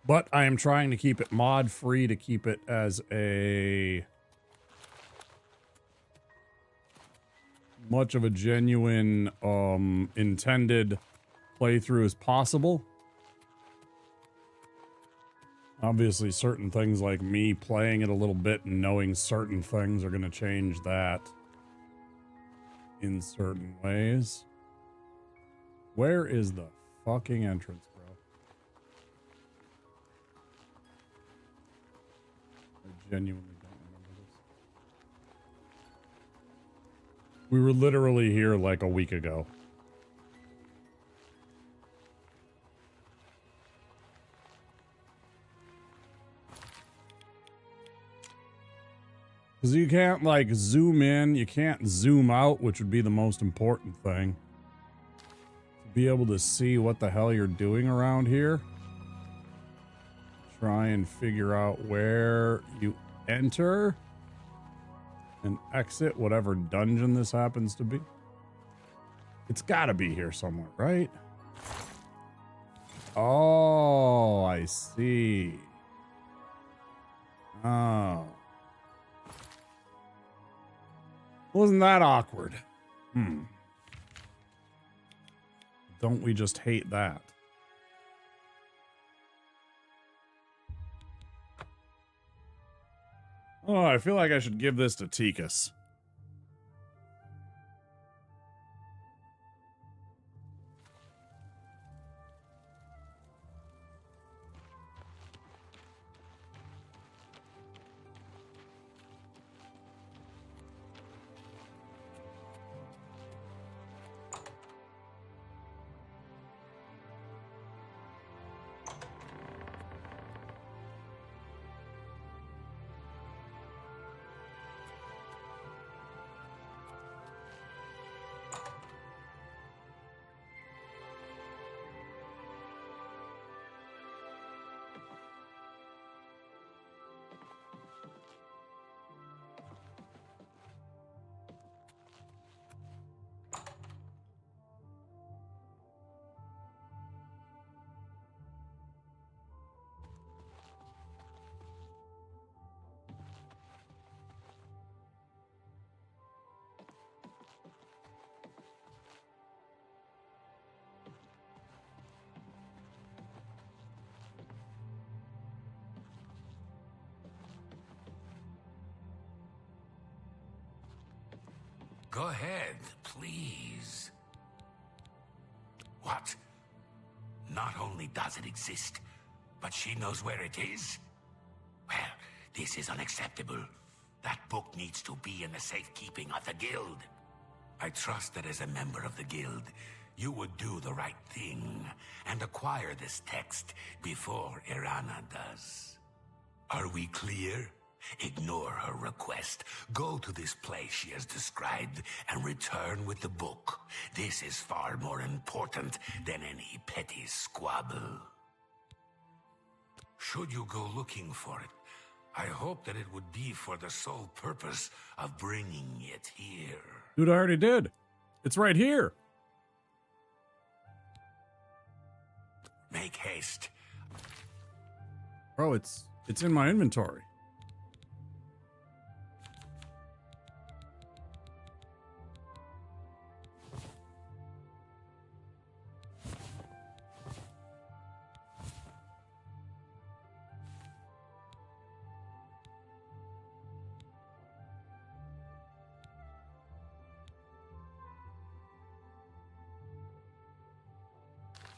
But I am trying to keep it mod free, to keep it as a much of a genuine intended playthrough as possible. Obviously, certain things like me playing it a little bit and knowing certain things are going to change that in certain ways. Where is the fucking entrance, bro? I genuinely don't remember this. We were literally here like a week ago. Because you can't, like, zoom in. You can't zoom out, which would be the most important thing. To be able to see what the hell you're doing around here. Try and figure out where you enter and exit whatever dungeon this happens to be. It's got to be here somewhere, right? Oh, I see. Oh. Wasn't that awkward? Don't we just hate that? Oh, I feel like I should give this to Tikas. Go ahead, please. What? Not only does it exist, but she knows where it is? Well, this is unacceptable. That book needs to be in the safekeeping of the guild. I trust that as a member of the guild, you would do the right thing and acquire this text before Irana does. Are we clear? Ignore her request. Go to this place she has described and return with the book. This is far more important than any petty squabble. Should you go looking for it, I hope that it would be for the sole purpose of bringing it here. Dude, I already did. It's right here. Make haste. Bro, it's in my inventory.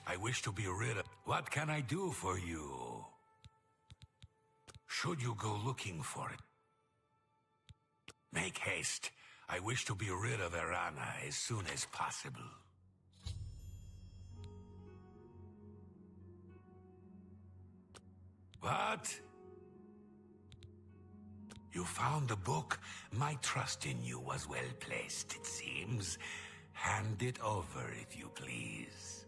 I wish to be rid of... What can I do for you? Should you go looking for it? Make haste. I wish to be rid of Irana as soon as possible. What? You found the book? My trust in you was well placed, it seems. Hand it over, if you please.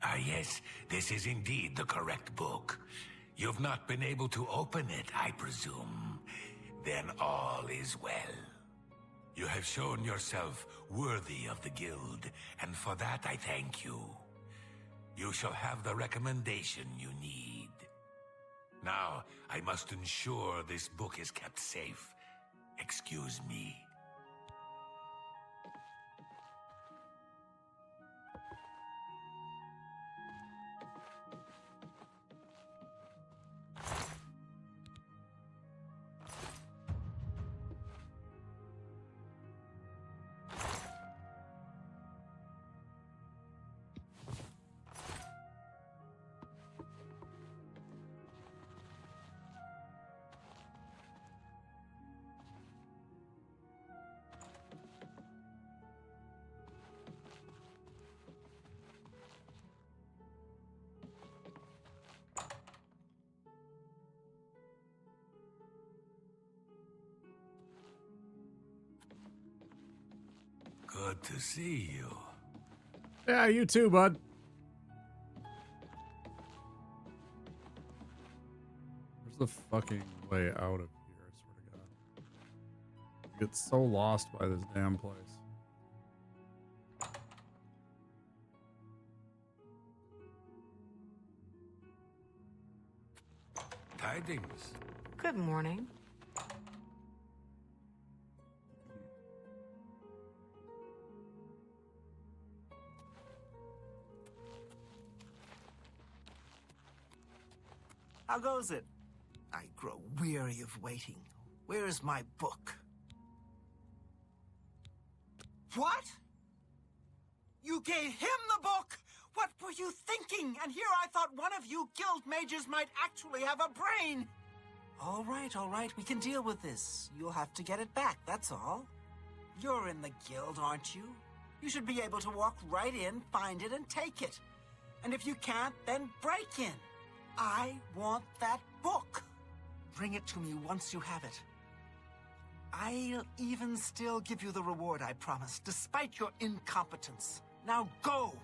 Ah, yes, this is indeed the correct book. You've not been able to open it, I presume. Then all is well. You have shown yourself worthy of the guild, and for that I thank you. You shall have the recommendation you need. Now, I must ensure this book is kept safe. Excuse me. Good to see you. Yeah, you too, bud. Where's the fucking way out of here? I swear to God. I get so lost by this damn place. Tidings. Good morning. How goes it? I grow weary of waiting. Where is my book? What? You gave him the book? What were you thinking? And here I thought one of you guild mages might actually have a brain. All right, we can deal with this. You'll have to get it back, that's all. You're in the guild, aren't you? You should be able to walk right in, find it, and take it. And if you can't, then break in. I want that book. Bring it to me once you have it. I'll even still give you the reward I promised, despite your incompetence. Now go!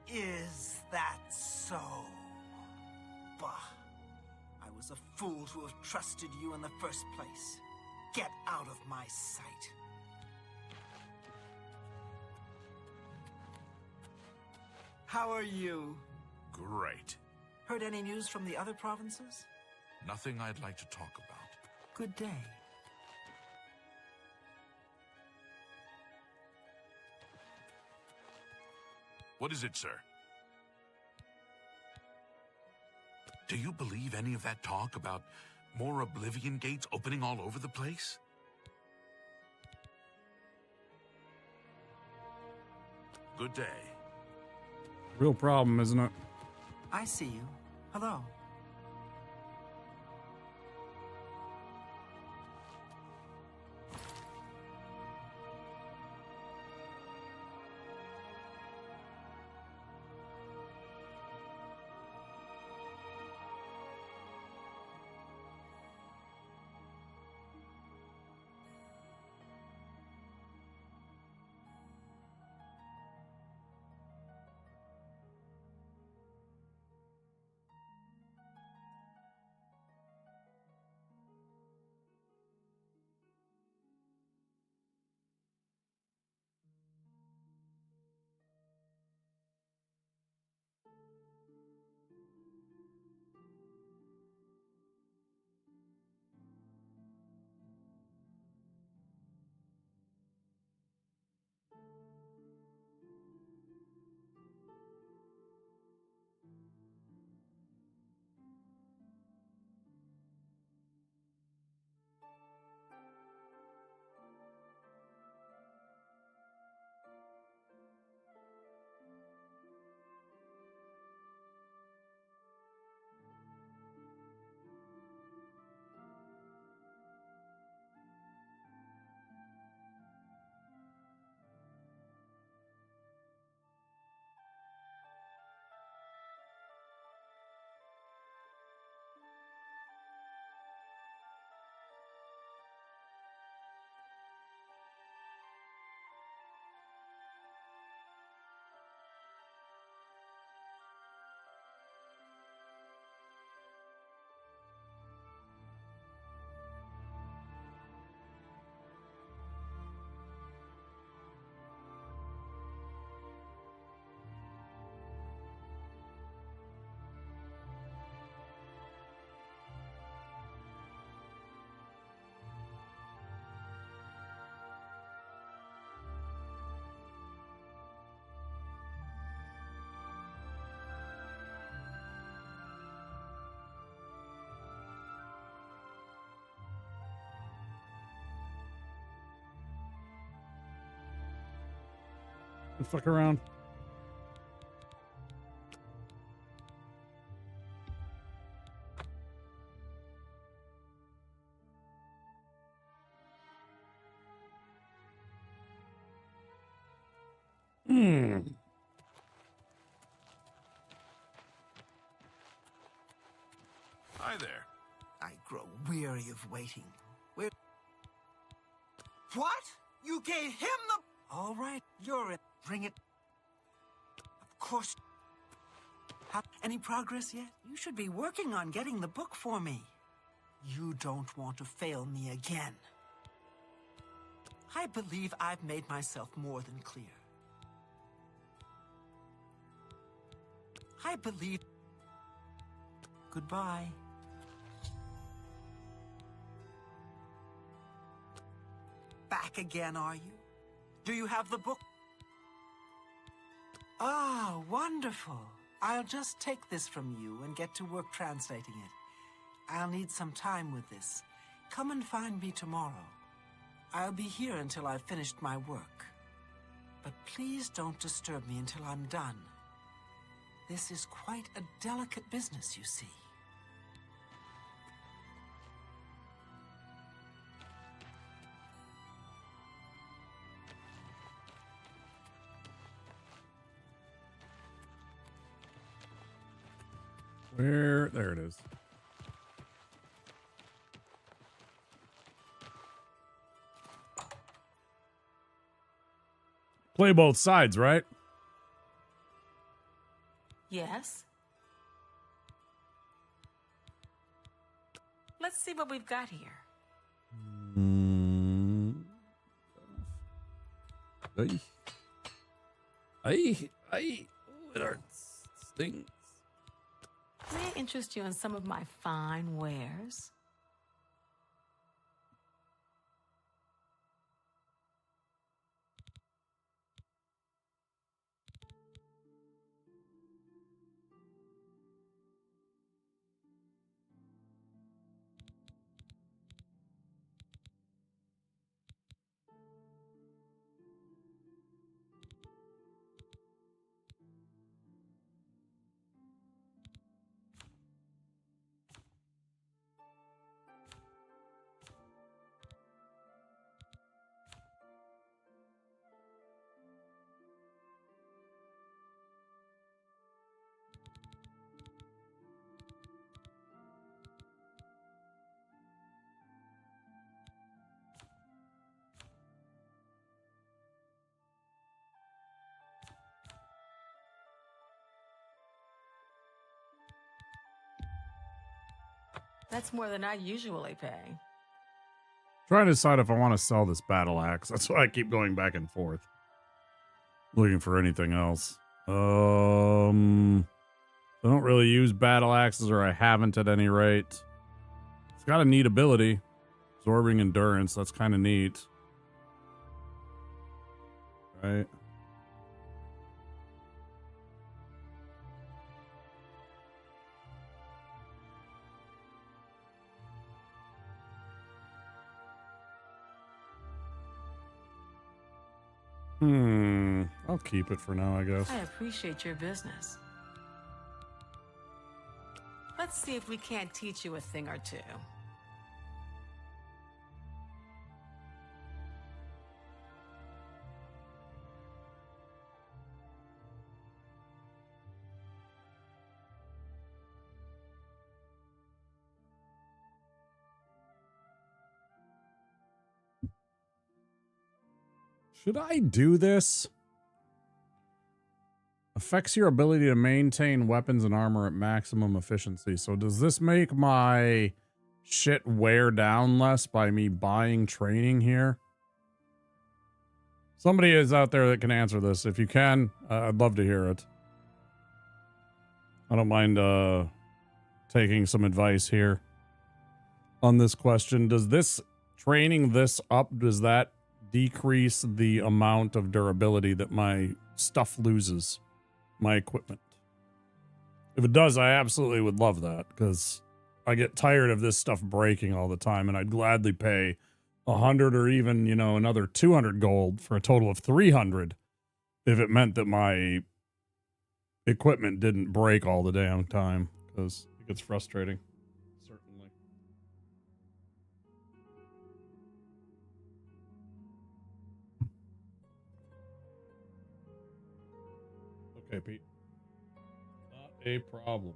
Is that so? Bah. I was a fool to have trusted you in the first place. Get out of my sight. How are you? Great. Heard any news from the other provinces? Nothing I'd like to talk about. Good day. What is it, sir? Do you believe any of that talk about More Oblivion gates opening all over the place? Good day. Real problem, isn't it? I see you. Hello. Fuck around. Hi there. I grow weary of waiting. Where? What? You gave him the... All right, you're it. Bring it. Of course. Any progress yet? You should be working on getting the book for me. You don't want to fail me again. I believe I've made myself more than clear. I believe... Goodbye. Back again, are you? Do you have the book? Ah, wonderful. I'll just take this from you and get to work translating it. I'll need some time with this. Come and find me tomorrow. I'll be here until I've finished my work. But please don't disturb me until I'm done. This is quite a delicate business, you see. There it is. Play both sides, right? Yes? Let's see what we've got here. It hurts. Stings. May I interest you in some of my fine wares? That's more than I usually pay. Trying to decide if I want to sell this battle axe. That's why I keep going back and forth. Looking for anything else. I don't really use battle axes, or I haven't at any rate. It's got a neat ability. Absorbing endurance. That's kind of neat. Right. I'll keep it for now, I guess. I appreciate your business. Let's see if we can't teach you a thing or two. Should I do this? Affects your ability to maintain weapons and armor at maximum efficiency. So does this make my shit wear down less by me buying training here? Somebody is out there that can answer this. If you can, I'd love to hear it. I don't mind taking some advice here on this question. Does this training this up, does that decrease the amount of durability that my stuff loses, my equipment? If it does, I absolutely would love that, because I get tired of this stuff breaking all the time, and I'd gladly pay 100 or even, you know, another 200 gold for a total of 300 if it meant that my equipment didn't break all the damn time, because it gets frustrating. Certainly. Okay, Pete. Not a problem.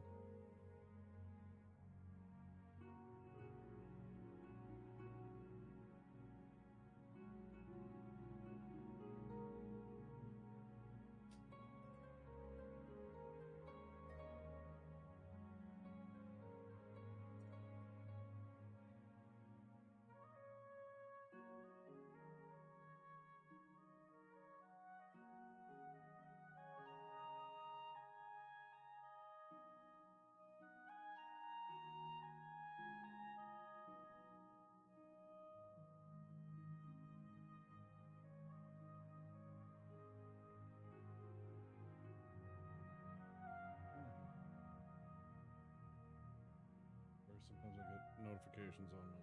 Sometimes I get notifications on my,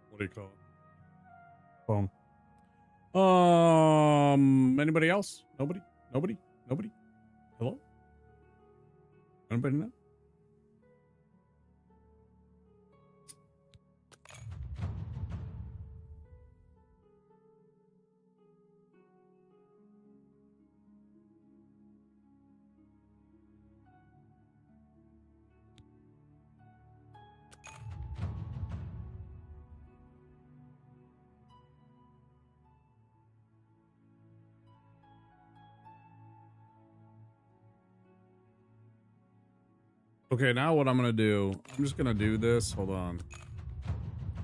what do you call it? Phone. Anybody else? Nobody? Nobody? Nobody? Hello? Anybody know? Okay, now what I'm going to do, I'm just going to do this. Hold on.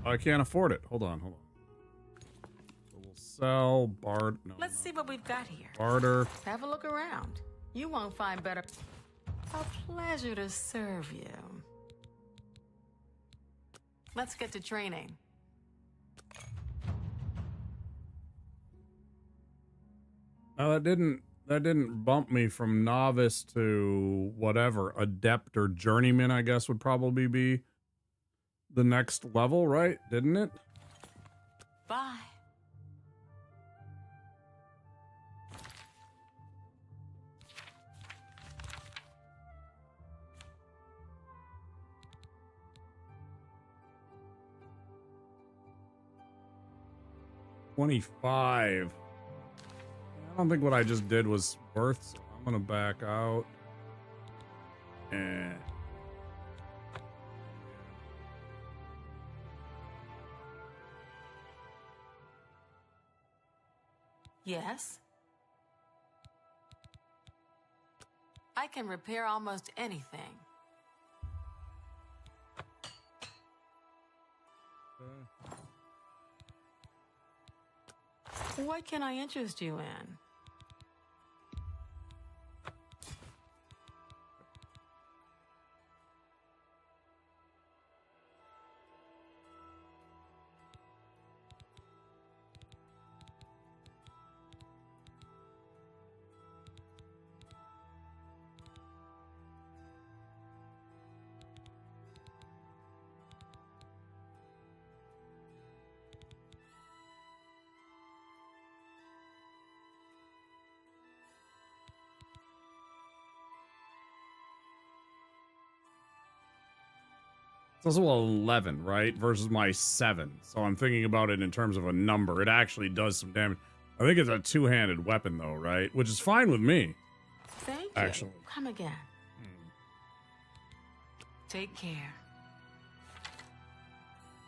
I can't afford it. Hold on, hold on. So we'll sell, no, Let's see what we've got here. barter. Have a look around. You won't find better. A pleasure to serve you. Let's get to training. Now that didn't bump me from novice to whatever, adept or journeyman, I guess would probably be the next level, right? Didn't it? Bye. $25. I don't think what I just did was worth, so I'm gonna back out. And Yes? I can repair almost anything. What can I interest you in? It's also 11, right? Versus my 7. So I'm thinking about it in terms of a number. It actually does some damage. I think it's a two-handed weapon, though, right? Which is fine with me. Thank you. Actually. Come again. Take care.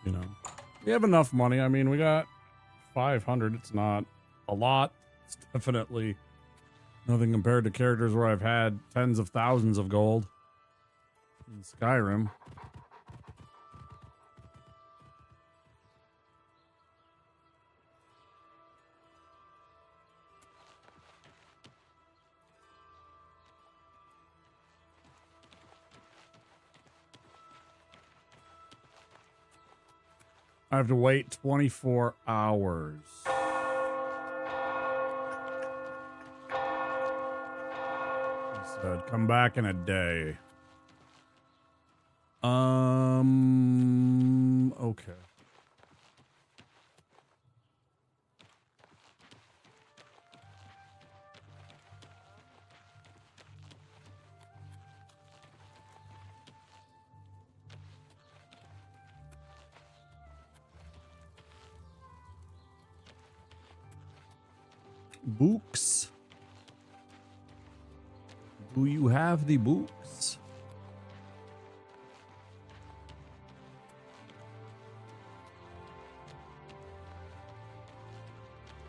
You know, we have enough money. I mean, we got 500. It's not a lot. It's definitely nothing compared to characters where I've had tens of thousands of gold in Skyrim. I have to wait 24 hours. He said, come back in a day. Okay. Books. Do you have the books?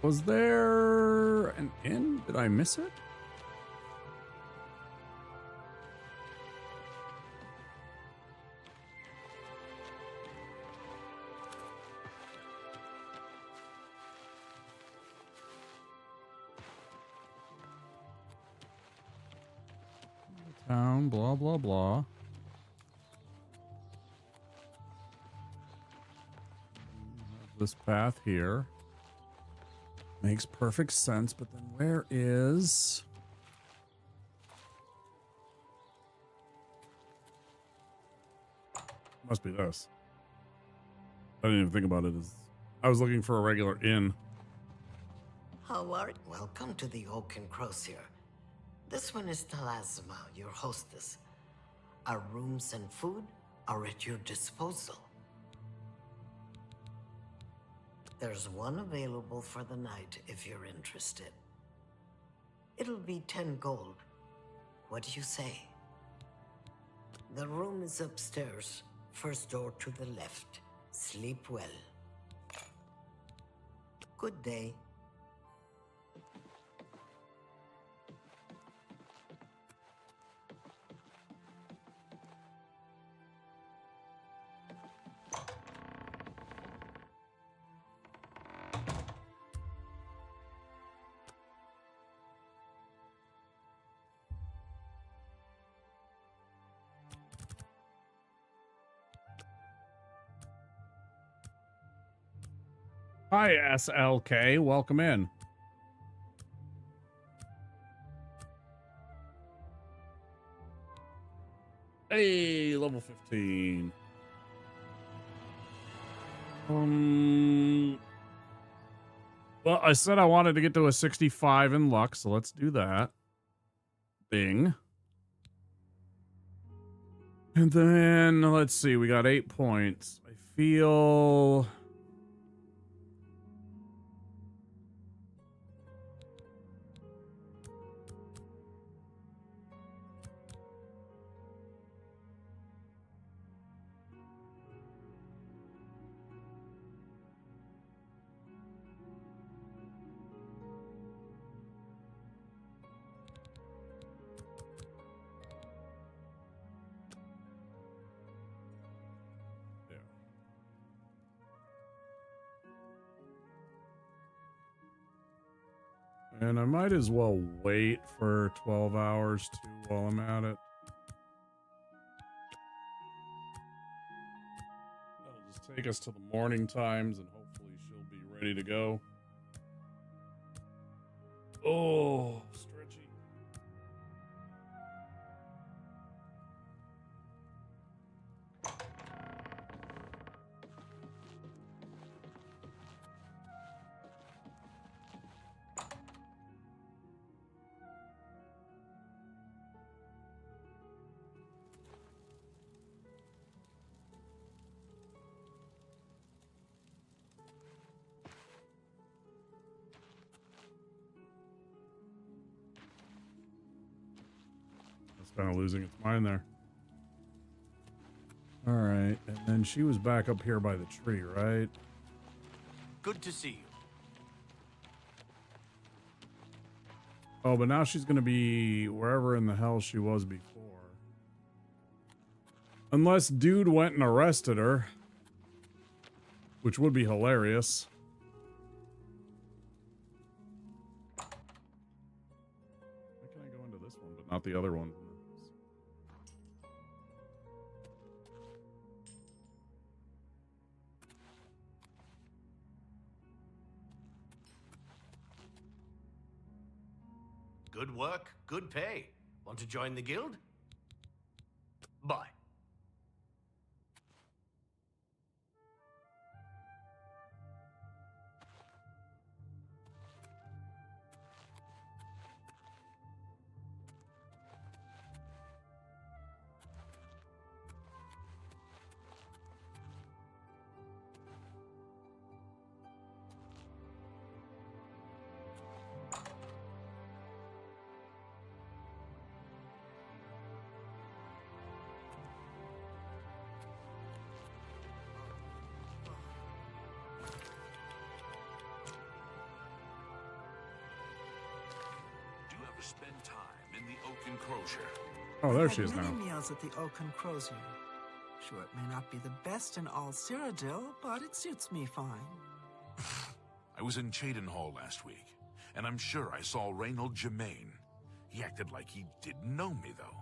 Was there an inn? Did I miss it? Town, blah, blah, blah. This path here makes perfect sense, but then where is... Must be this. I didn't even think about it as... I was looking for a regular inn. How are you? Welcome to the Oak and Crows here. This one is Talazma, your hostess. Our rooms and food are at your disposal. There's one available for the night if you're interested. It'll be 10 gold. What do you say? The room is upstairs, first door to the left. Sleep well. Good day. Hi, SLK. Welcome in. Hey, level 15. Well, I said I wanted to get to a 65 in luck, so let's do that. Bing. And then, let's see, we got 8 points. I feel... And I might as well wait for 12 hours too while I'm at it. That'll just take us to the morning times and hopefully she'll be ready to go. Oh, stretchy. Kind of losing its mind there. All right, and then she was back up here by the tree, right? Good to see you. Oh, but now she's going to be wherever in the hell she was before. Unless dude went and arrested her, which would be hilarious. Why can I go into this one, but not the other one? Good work, good pay. Want to join the guild? Bye. Spend time in the Oaken Crozier. Oh, there she is many now. meals at the Oaken Crozier. Sure, it may not be the best in all Cyrodiil, but it suits me fine. I was in Cheydinhall last week, and I'm sure I saw Reynold Germain. He acted like he didn't know me, though.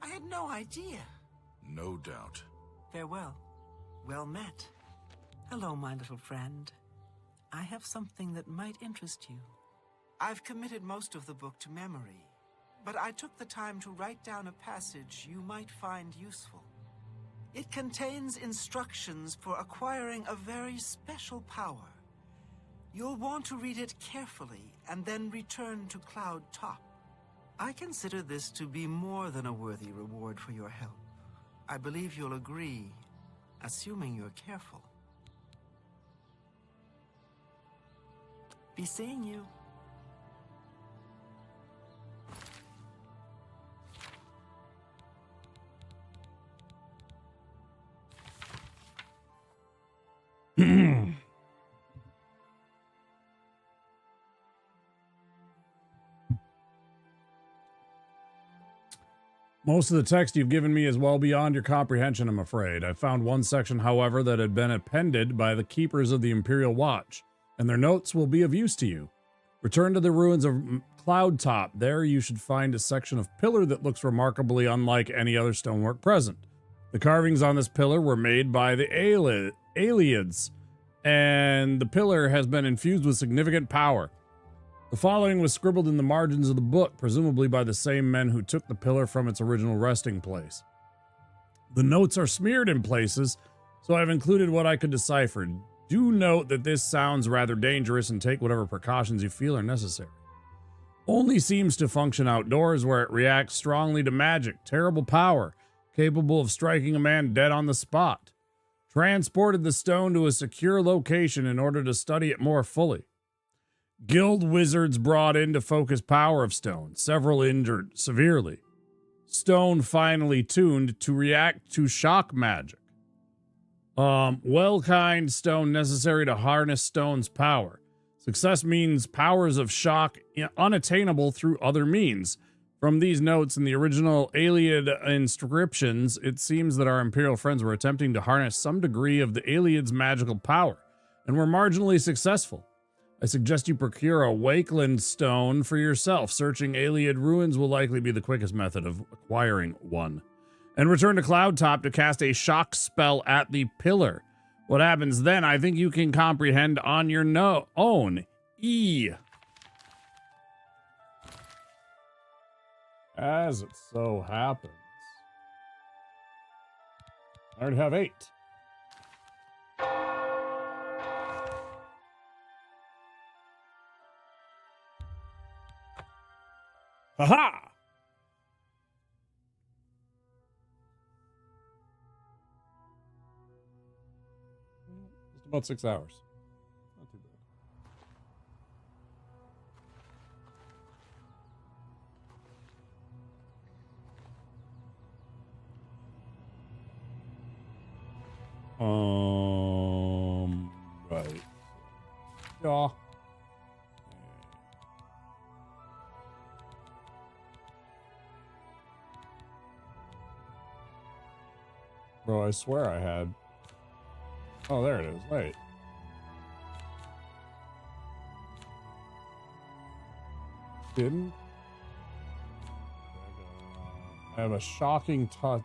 I had no idea. No doubt. Farewell. Well met. Hello, my little friend. I have something that might interest you. I've committed most of the book to memory, but I took the time to write down a passage you might find useful. It contains instructions for acquiring a very special power. You'll want to read it carefully and then return to Cloud Top. I consider this to be more than a worthy reward for your help. I believe you'll agree, assuming you're careful. Be seeing you. Most of the text you've given me is well beyond your comprehension, I'm afraid. I found one section, however, that had been appended by the keepers of the Imperial Watch, and their notes will be of use to you. Return to the ruins of Cloud Top. There you should find a section of pillar that looks remarkably unlike any other stonework present. The carvings on this pillar were made by the Aelids, and the pillar has been infused with significant power. The following was scribbled in the margins of the book, presumably by the same men who took the pillar from its original resting place. The notes are smeared in places, so I've included what I could decipher. Do note that this sounds rather dangerous and take whatever precautions you feel are necessary. Only seems to function outdoors where it reacts strongly to magic, terrible power, capable of striking a man dead on the spot. Transported the stone to a secure location in order to study it more fully. Guild wizards brought in to focus power of stone, several injured severely. Stone finally tuned to react to shock magic. Well-kind stone necessary to harness stone's power. Success means powers of shock unattainable through other means. From these notes in the original Aeliad inscriptions, it seems that our Imperial friends were attempting to harness some degree of the Aeliad's magical power, and were marginally successful. I suggest you procure a Wakeland stone for yourself. Searching Ayleid ruins will likely be the quickest method of acquiring one. And return to Cloudtop to cast a shock spell at the pillar. What happens then, I think you can comprehend on your own. As it so happens, I already have 8. Haha! Just about 6 hours. Not too bad. Right. Yeah. Bro, I swear I had... Oh, there it is. Wait. Didn't? I have a shocking touch.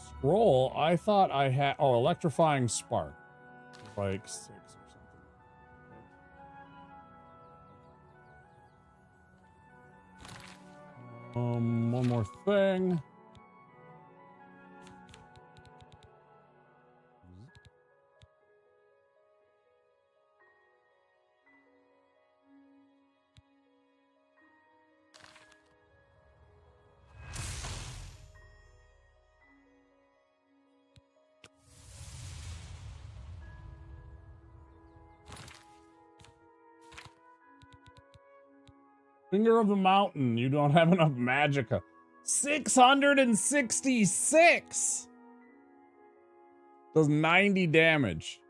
Scroll? I thought I had... Oh, electrifying spark. Like 6 or something. One more thing. Finger of the Mountain. You don't have enough magicka. 666! Does 90 damage.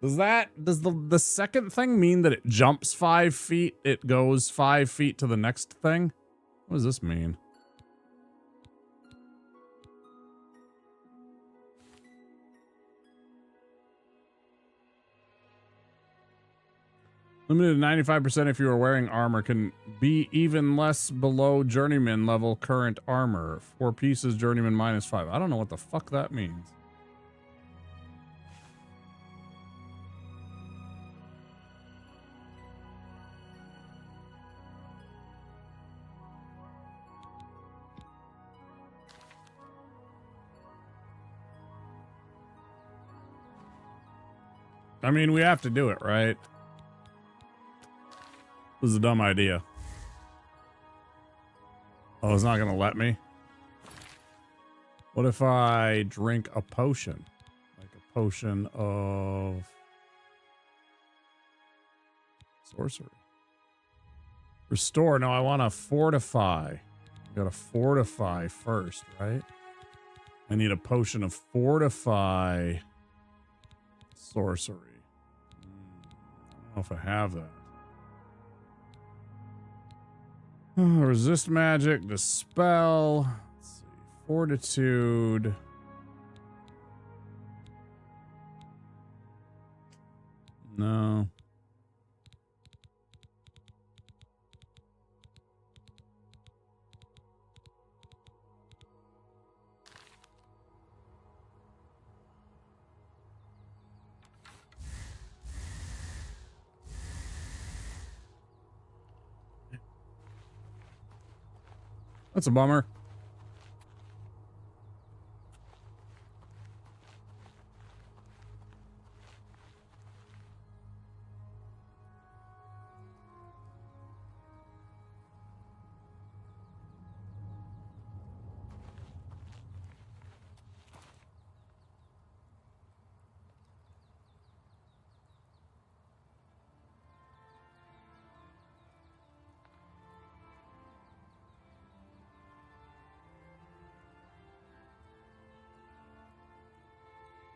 Does the second thing mean that it jumps 5 feet? It goes 5 feet to the next thing? What does this mean? Limited to 95% if you are wearing armor. Can be even less below journeyman level current armor. 4 pieces, journeyman -5. I don't know what the fuck that means. I mean, we have to do it, right? This is a dumb idea. Oh, it's not gonna let me? What if I drink a potion? Like a potion of sorcery. Restore. No, I want to fortify. Gotta fortify first, right? I need a potion of fortify sorcery. I don't know if I have that. Resist magic, dispel. Let's see. Fortitude. No. That's a bummer.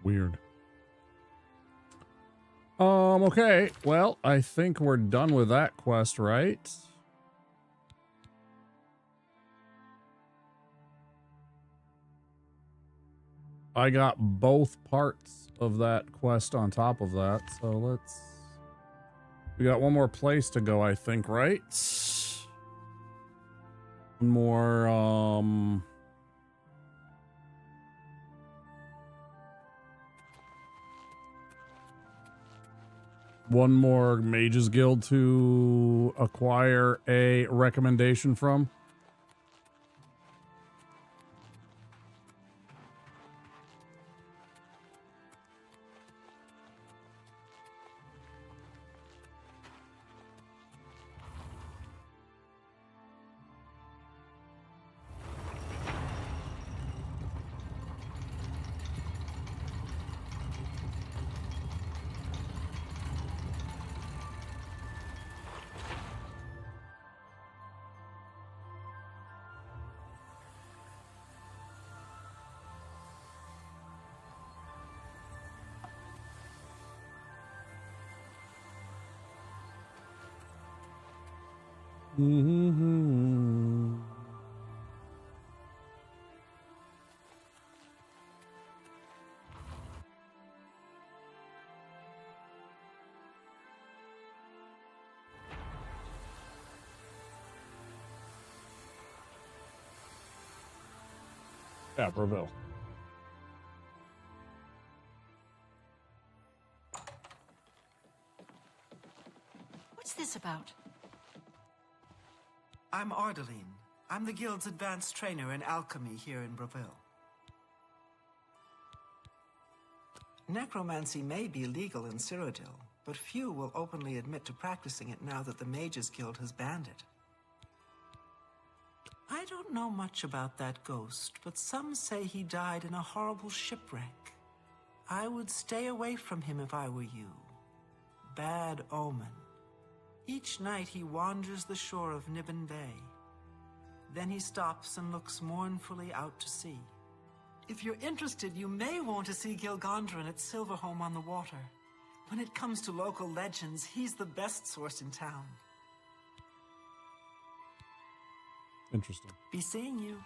Weird. Okay. Well, I think we're done with that quest, right? I got both parts of that quest on top of that, so we got one more place to go, I think, right? One more, one more Mages Guild to acquire a recommendation from. Mm-hmm. Yeah, Breville. What's this about? I'm Ardeline. I'm the Guild's advanced trainer in alchemy here in Breville. Necromancy may be legal in Cyrodiil, but few will openly admit to practicing it now that the Mages Guild has banned it. I don't know much about that ghost, but some say he died in a horrible shipwreck. I would stay away from him if I were you. Bad omen. Each night he wanders the shore of Nibbin Bay. Then he stops and looks mournfully out to sea. If you're interested, you may want to see Gilgondrin at Silverhome on the Water. When it comes to local legends, he's the best source in town. Interesting. Be seeing you.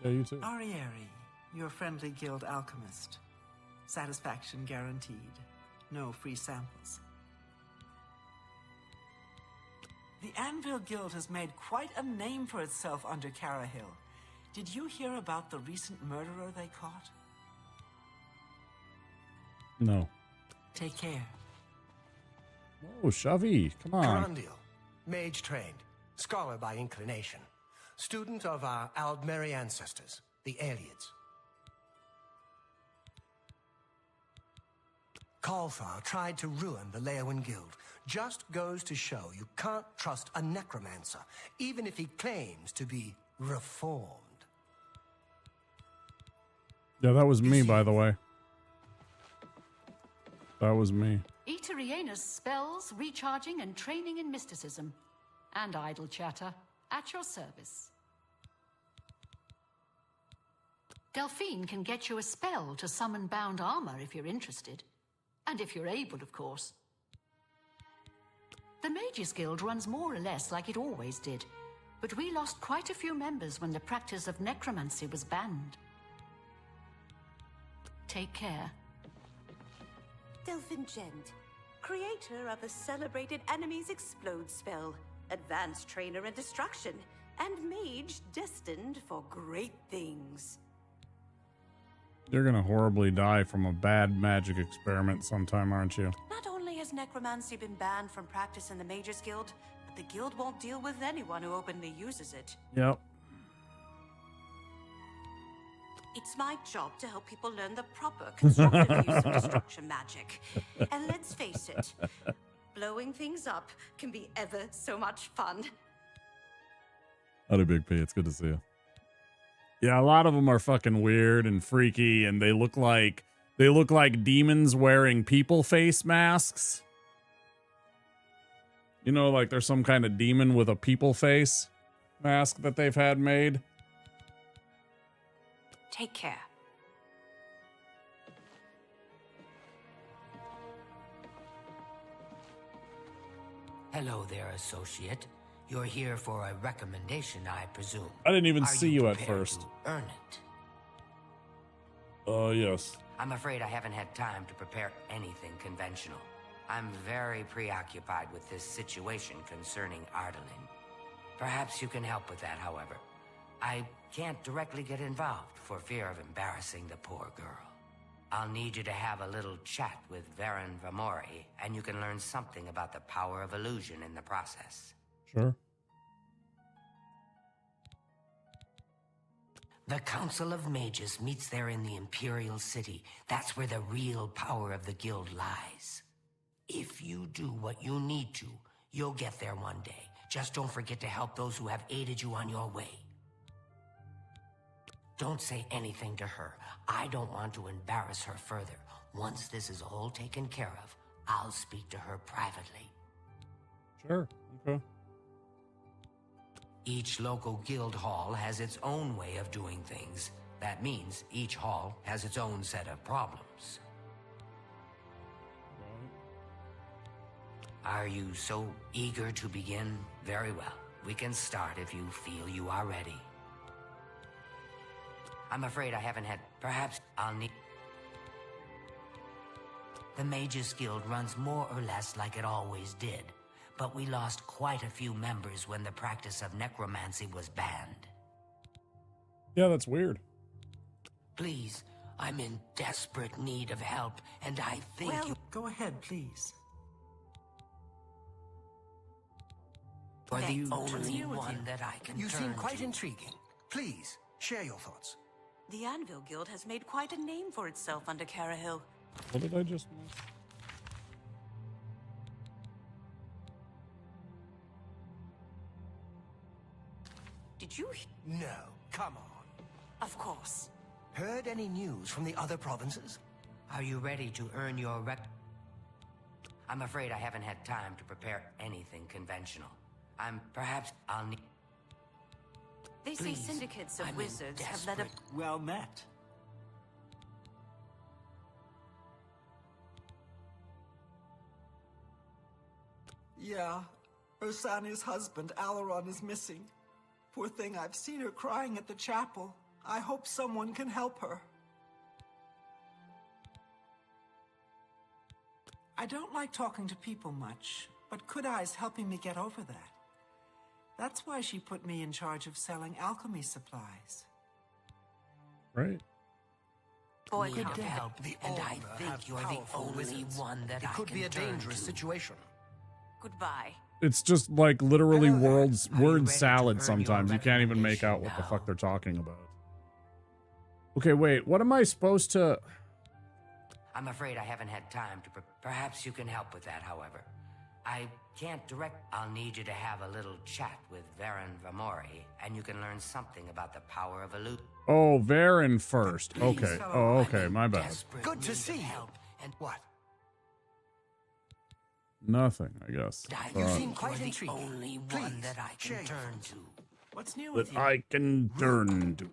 Yeah, you too. Arieri, your friendly guild alchemist. Satisfaction guaranteed. No free samples. The Anvil Guild has made quite a name for itself under Carahill. Did you hear about the recent murderer they caught? No. Take care. Oh, Shavi, come on. Grandil, mage trained, scholar by inclination, student of our Aldmeri ancestors, the Aelids. Kalthar tried to ruin the Leowen Guild. Just goes to show you can't trust a necromancer, even if he claims to be reformed. Yeah, that was me, by the way. That was me. Eteriena's spells, recharging and training in mysticism. And idle chatter. At your service. Delphine can get you a spell to summon bound armor if you're interested. And if you're able, of course. The Mages Guild runs more or less like it always did, but we lost quite a few members when the practice of necromancy was banned. Take care. Delphin Gent, creator of the celebrated Enemies Explode spell, advanced trainer in destruction, and mage destined for great things. You're gonna horribly die from a bad magic experiment sometime, aren't you? Not only has necromancy been banned from practice in the Mages Guild, but the guild won't deal with anyone who openly uses it. Yep. It's my job to help people learn the proper constructive use of destruction magic. And let's face it, blowing things up can be ever so much fun. Howdy, Big P. It's good to see you. Yeah, a lot of them are fucking weird and freaky, and they look like demons wearing people face masks. You know, like there's some kind of demon with a people face mask that they've had made. Take care. Hello there, associate. You're here for a recommendation, I presume. I didn't even Are see you at prepared first. to earn it? Yes. I'm afraid I haven't had time to prepare anything conventional. I'm very preoccupied with this situation concerning Ardalin. Perhaps you can help with that, however. I can't directly get involved for fear of embarrassing the poor girl. I'll need you to have a little chat with Varen Vamori, and you can learn something about the power of illusion in the process. Sure. The Council of Mages meets there in the Imperial City. That's where the real power of the guild lies. If you do what you need to, you'll get there one day. Just don't forget to help those who have aided you on your way. Don't say anything to her. I don't want to embarrass her further. Once this is all taken care of, I'll speak to her privately. Sure. Okay. Each local guild hall has its own way of doing things. That means each hall has its own set of problems. Are you so eager to begin? Very well. We can start if you feel you are ready. I'm afraid I haven't had... Perhaps I'll need... The Mages Guild runs more or less like it always did, but we lost quite a few members when the practice of necromancy was banned. Yeah, that's weird. Please, I'm in desperate need of help, and I think Well, you... go ahead, please. are the Thanks. only one that I can You turn seem quite to. intriguing. Please, share your thoughts. The Anvil Guild has made quite a name for itself under Carahill. What did I just miss? Did you? No, come on. Of course. Heard any news from the other provinces? Are you ready to earn your I'm afraid I haven't had time to prepare anything conventional. Perhaps I'll need... They say Please, syndicates of I'm in wizards have led a... Well met. Yeah, Ursania's husband, Alaron, is missing. Poor thing, I've seen her crying at the chapel. I hope someone can help her. I don't like talking to people much, but Kudai's helping me get over that. That's why she put me in charge of selling alchemy supplies. Right. Boy, Need how of help, The and I Order think have you're the powerful only wizards. one that It I could can be a turn dangerous to. situation. Goodbye. It's just like literally word ready to salad earn sometimes. your You can't even make out what the recommendation fuck they're talking about. Okay, wait. What am I supposed to... I'm afraid I haven't had time to... Perhaps you can help with that, however. I can't direct... I'll need you to have a little chat with Varen Vamori, and you can learn something about the power of illusion. Oh, Varen first. Okay. Oh, okay. My bad. Good to see you. And what? Nothing, I guess. You seem quite You're the intriguing. only one Please, that I share can your turn thoughts. to. What's new with That you? I can turn to.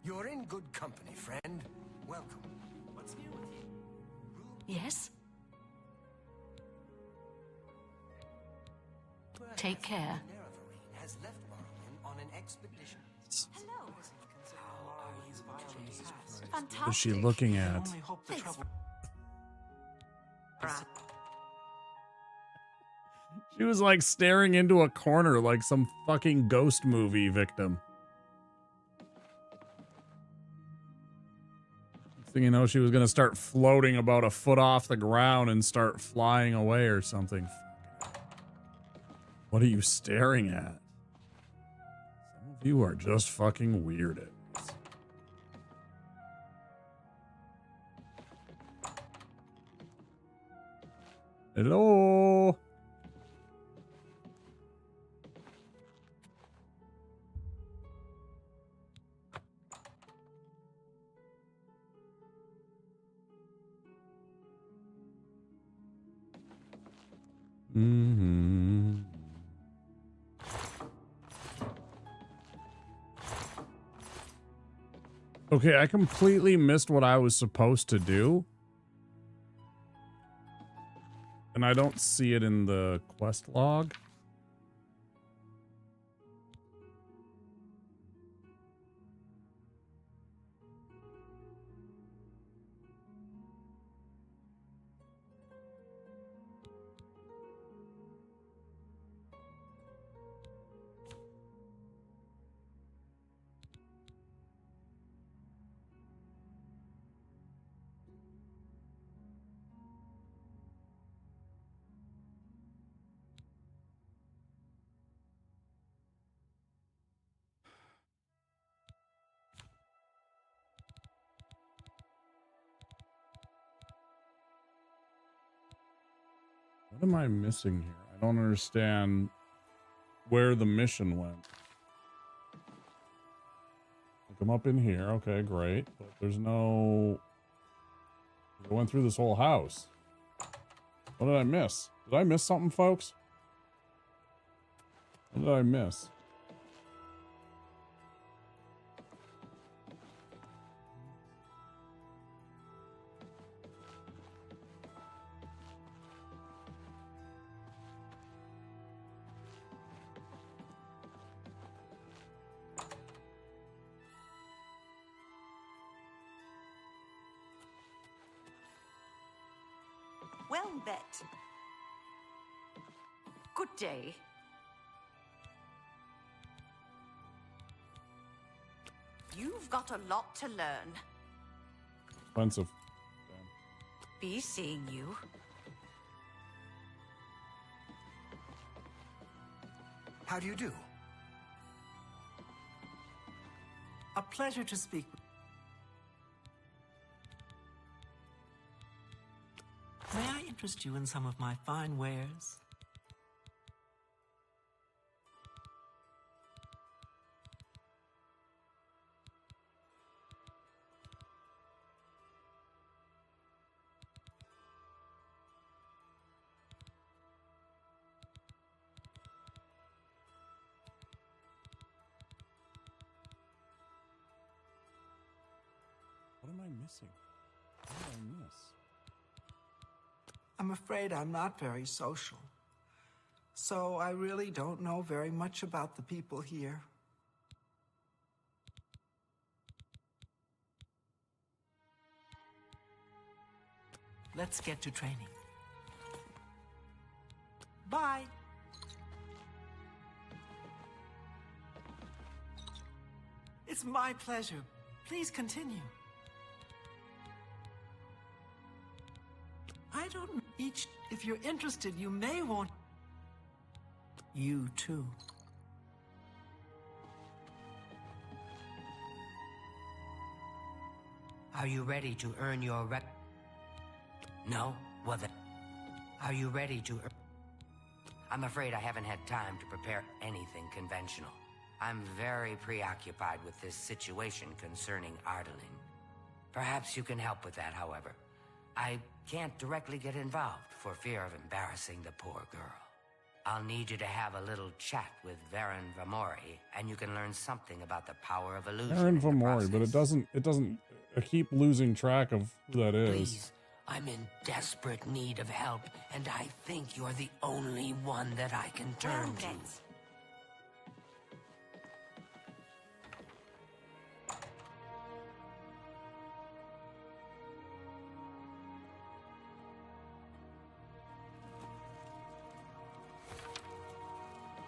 You're in good company, friend. Welcome. What's new with you? Yes? Take care. Nerevarine has left Morrowind on an expedition. Hello. What Fantastic. is she looking at? Only hope the trouble... She was like staring into a corner like some fucking ghost movie victim. Next thing you know, she was gonna start floating about a foot off the ground and start flying away or something. What are you staring at? Some of you are just fucking weird. Hello? Mm-hmm. Okay, I completely missed what I was supposed to do. And I don't see it in the quest log. What am I missing here? I don't understand where the mission went. Like, I'm up in here. Okay, great. But there's no... I went through this whole house. What did I miss? Did I miss something, folks? What did I miss? Well bet. Good day. You've got a lot to learn. Expensive. Be seeing you. How do you do? A pleasure to speak with. May I interest you in some of my fine wares? What am I missing? What did I miss? I'm afraid I'm not very social. So I really don't know very much about the people here. Let's get to training. Bye. It's my pleasure. Please continue. I don't each. If you're interested, you may want. You too. Are you ready to earn your No? Well then. Are you ready to I'm afraid I haven't had time to prepare anything conventional. I'm very preoccupied with this situation concerning Ardaline. Perhaps you can help with that, however. I can't directly get involved for fear of embarrassing the poor girl. I'll need you to have a little chat with Varen Vamori, and you can learn something about the power of illusion. Aaron Vamori, but it doesn't, I keep losing track of who that is. Please, I'm in desperate need of help, and I think you're the only one that I can turn to.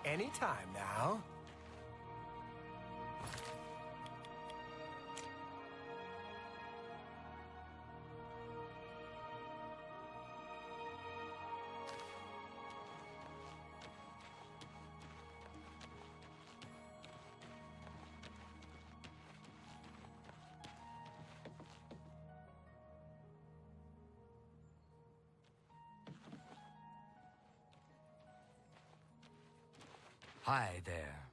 Anytime now. Hi there.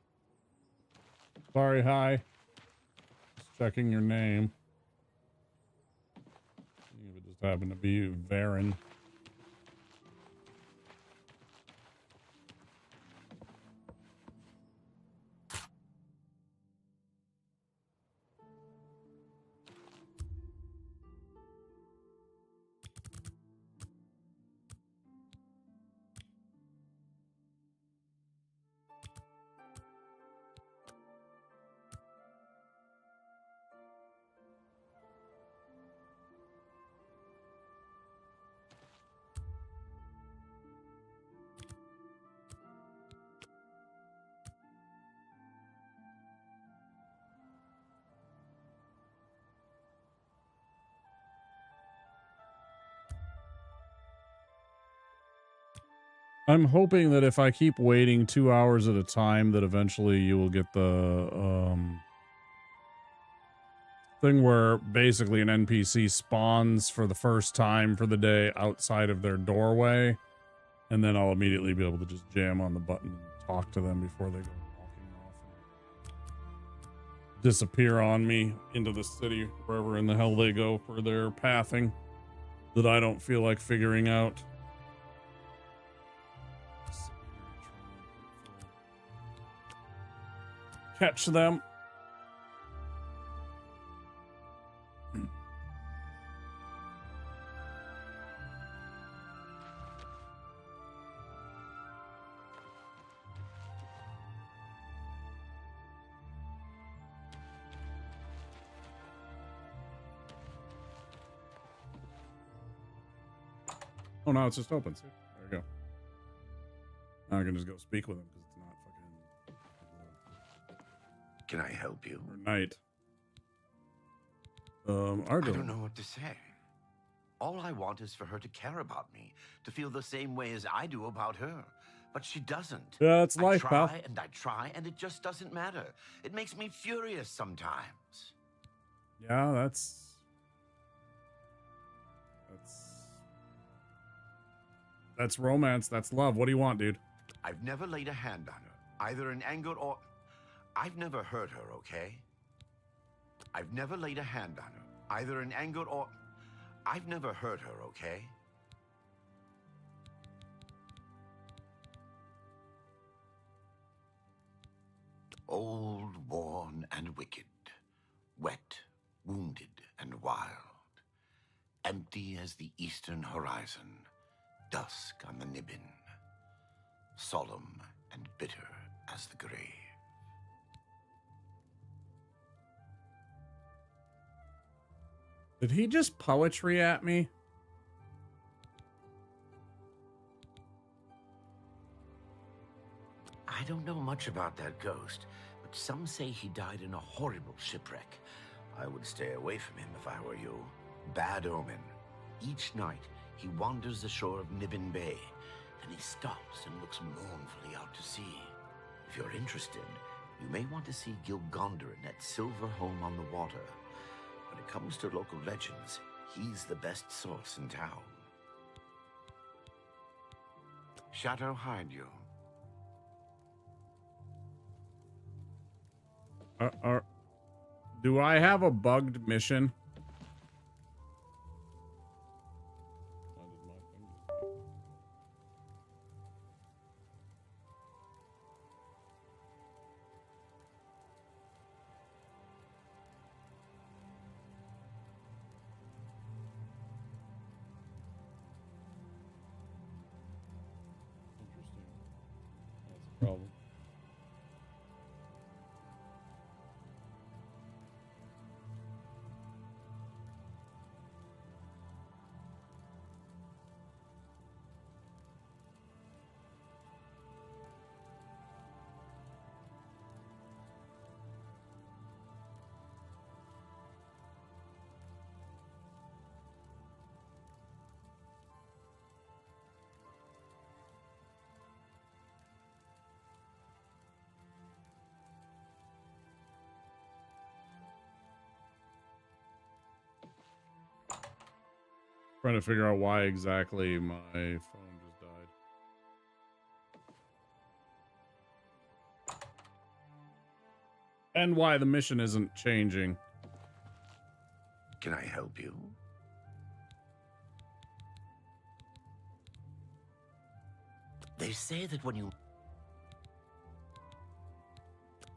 Sorry, hi. Just checking your name. See if it just happened to be Varen. I'm hoping that if I keep waiting 2 hours at a time, that eventually you will get the thing where basically an NPC spawns for the first time for the day outside of their doorway, and then I'll immediately be able to just jam on the button and talk to them before they go walking off and disappear on me into the city, wherever in the hell they go for their pathing that I don't feel like figuring out. Catch them. Oh, no, it's just open. See? There we go. Now I can just go speak with him because it's not fucking... Can I help you? Or night. I Argo. don't know what to say. All I want is for her to care about me, to feel the same way as I do about her. But she doesn't. Yeah, that's life, I pal. try and I try, and it just doesn't matter. It makes me furious sometimes. Yeah, that's romance. That's love. What do you want, dude? I've never laid a hand on her, either in anger or... I've never hurt her, okay? I've never laid a hand on her, either in anger or... I've never hurt her, okay? Old, worn, and wicked. Wet, wounded, and wild. Empty as the eastern horizon. Dusk on the Nibbin. Solemn and bitter as the grave. Did he just poetry at me? I don't know much about that ghost, but some say he died in a horrible shipwreck. I would stay away from him if I were you. Bad omen. Each night, he wanders the shore of Nibbin Bay, then he stops and looks mournfully out to sea. If you're interested, you may want to see Gilgondarin at Silver Home on the Water. When it comes to local legends, he's the best source in town. Shadow hide you. Do I have a bugged mission? Problem. Trying to figure out why exactly my phone just died. And why the mission isn't changing. Can I help you? They say that when you...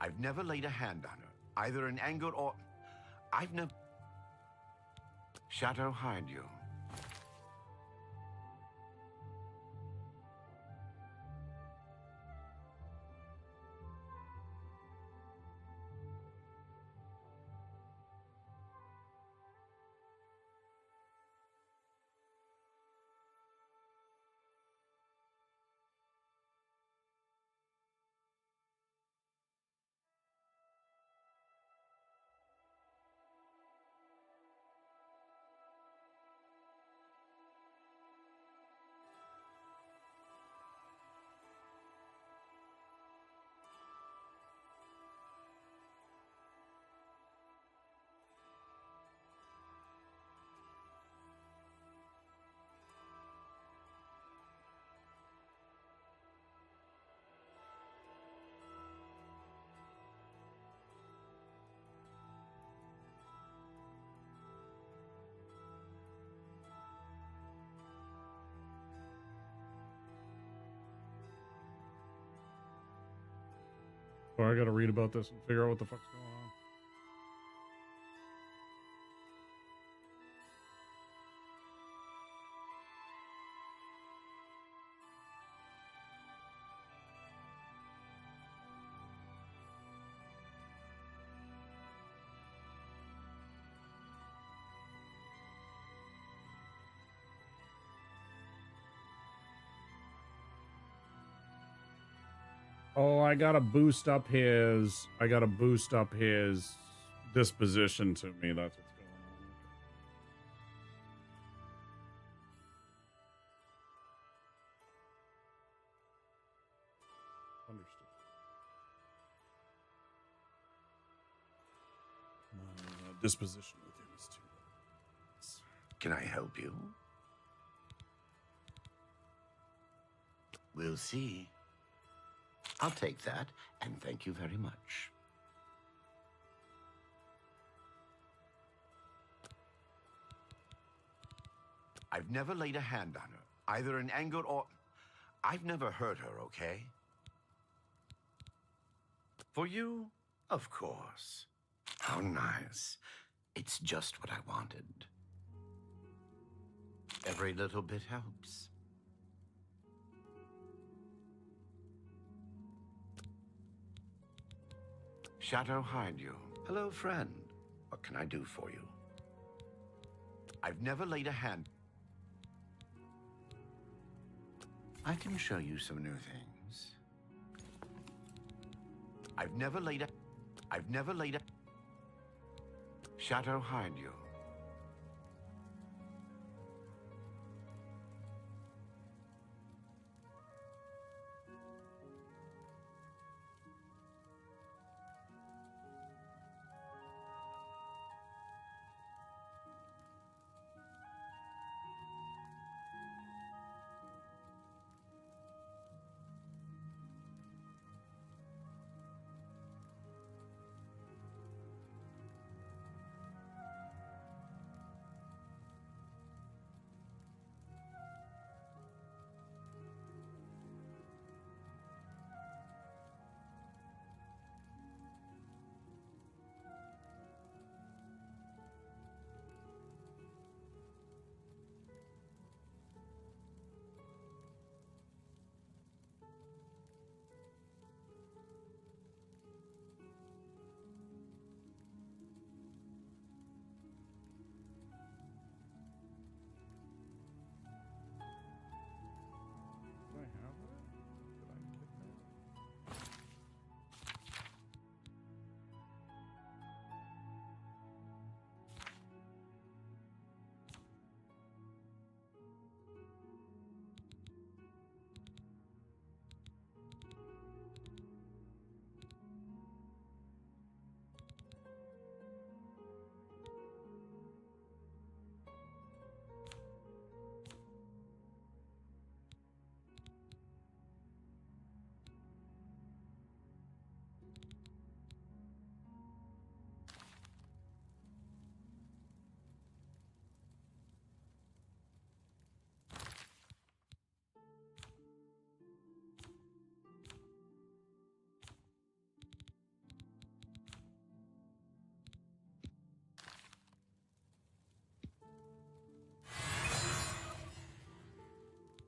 I've never laid a hand on her, either in anger or... I've never... Shadow hide you. Or I gotta read about this and figure out what the fuck's going on. Oh, I gotta boost up his disposition to me. That's what's going on. Understood. My disposition with him is too low. Can I help you? We'll see. I'll take that, and thank you very much. I've never laid a hand on her, either in anger or... I've never hurt her, okay? For you, of course. How nice. It's just what I wanted. Every little bit helps. Shadow hide you. Hello, friend. What can I do for you? I've never laid a hand. I can show you some new things. I've never laid a... Shadow hide you.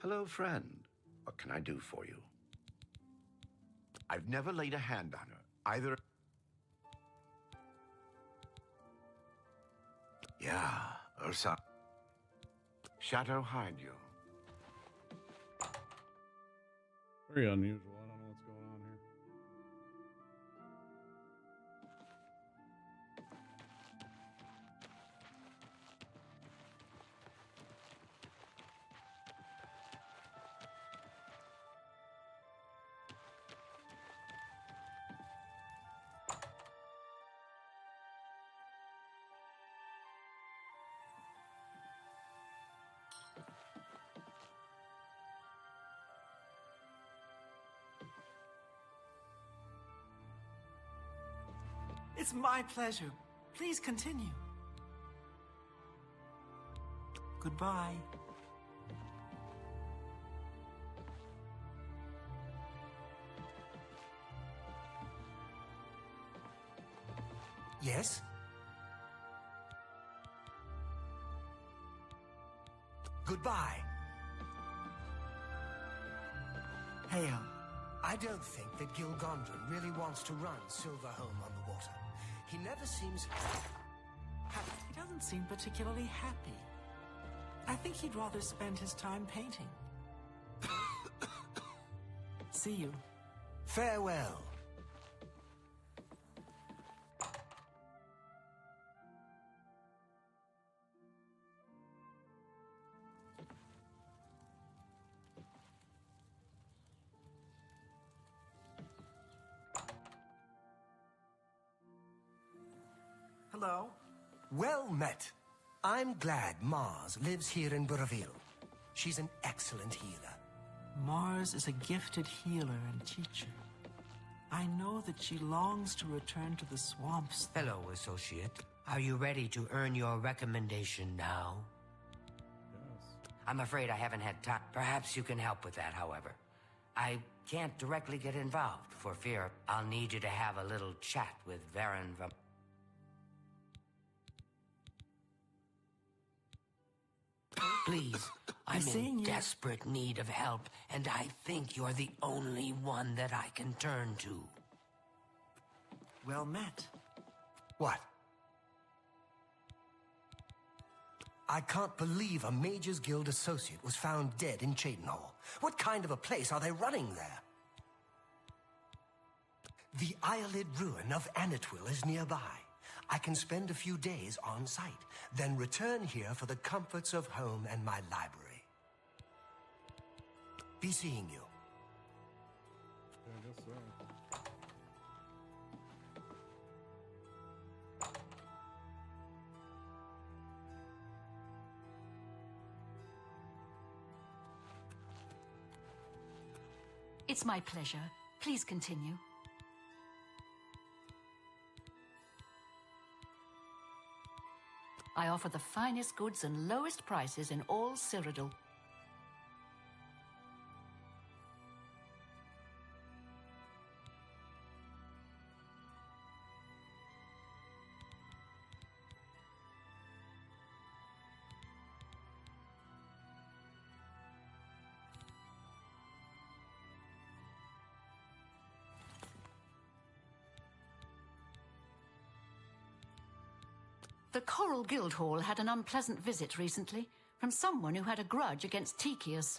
Hello, friend. What can I do for you? I've never laid a hand on her, either... Yeah, Ursa. Shadow hide you. Very unusual. I don't know what's going on here. It's my pleasure. Please continue. Goodbye. Yes? Goodbye. Hey, I don't think that Gil Gondren really wants to run Silverholm on the water. He never seems happy. He doesn't seem particularly happy. I think he'd rather spend his time painting. See you. Farewell. Hello? Well met. I'm glad Mars lives here in Burville. She's an excellent healer. Mars is a gifted healer and teacher. I know that she longs to return to the swamps. Hello, associate. Are you ready to earn your recommendation now? Yes. I'm afraid I haven't had time. Perhaps you can help with that, however. I can't directly get involved for fear I'll need you to have a little chat with Varen Vam... Please, I'm in desperate need of help, and I think you're the only one that I can turn to. Well met. What? I can't believe a Mages Guild associate was found dead in Cheydinhal. What kind of a place are they running there? The Eyelid Ruin of Anitwil is nearby. I can spend a few days on site, then return here for the comforts of home and my library. Be seeing you. I guess so. It's my pleasure. Please continue. I offer the finest goods and lowest prices in all Cyrodiil. The Coral Guildhall had an unpleasant visit recently from someone who had a grudge against Tychius.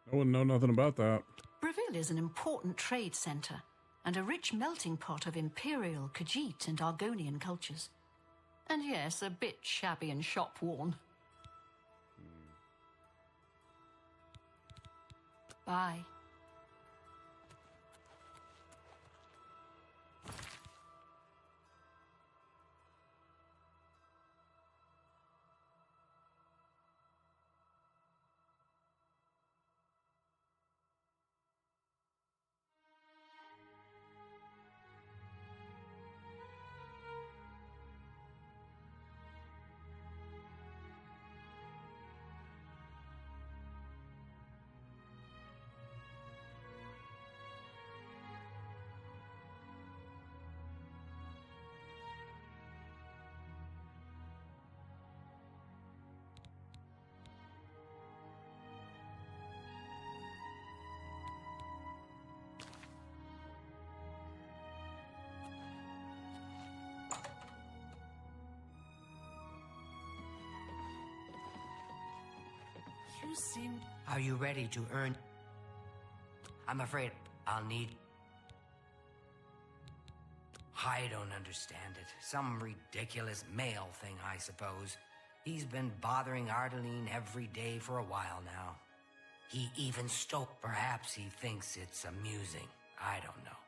I wouldn't know nothing about that. Breville is an important trade center and a rich melting pot of Imperial, Khajiit, and Argonian cultures. And yes, a bit shabby and shop-worn. Bye. You seem... Are you ready to earn... I'm afraid I'll need... I don't understand it. Some ridiculous male thing, I suppose. He's been bothering Ardeline every day for a while now. He even stoked. Perhaps he thinks it's amusing. I don't know.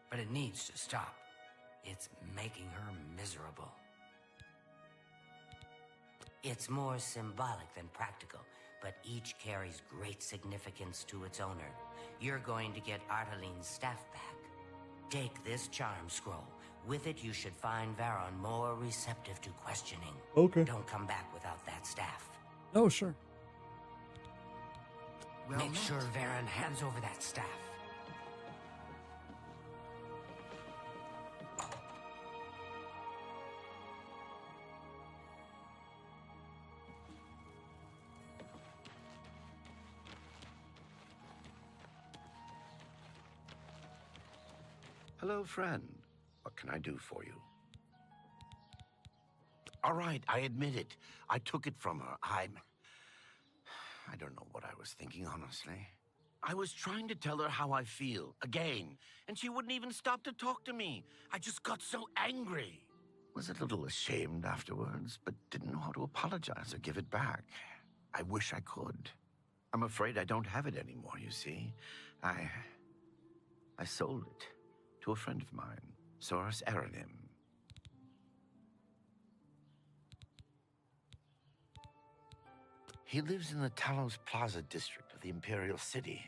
But it needs to stop. It's making her miserable. It's more symbolic than practical, but each carries great significance to its owner. You're going to get Ardeline's staff back. Take this charm scroll. With it, you should find Varon more receptive to questioning. Okay. Don't come back without that staff. Oh, sure. Well Make met. sure Varon hands over that staff. Hello, friend. What can I do for you? All right, I admit it. I took it from her. I don't know what I was thinking, honestly. I was trying to tell her how I feel, again, and she wouldn't even stop to talk to me. I just got so angry. Was a little ashamed afterwards, but didn't know how to apologize or give it back. I wish I could. I'm afraid I don't have it anymore, you see. I sold it to a friend of mine, Soros Aranim. He lives in the Talos Plaza district of the Imperial City.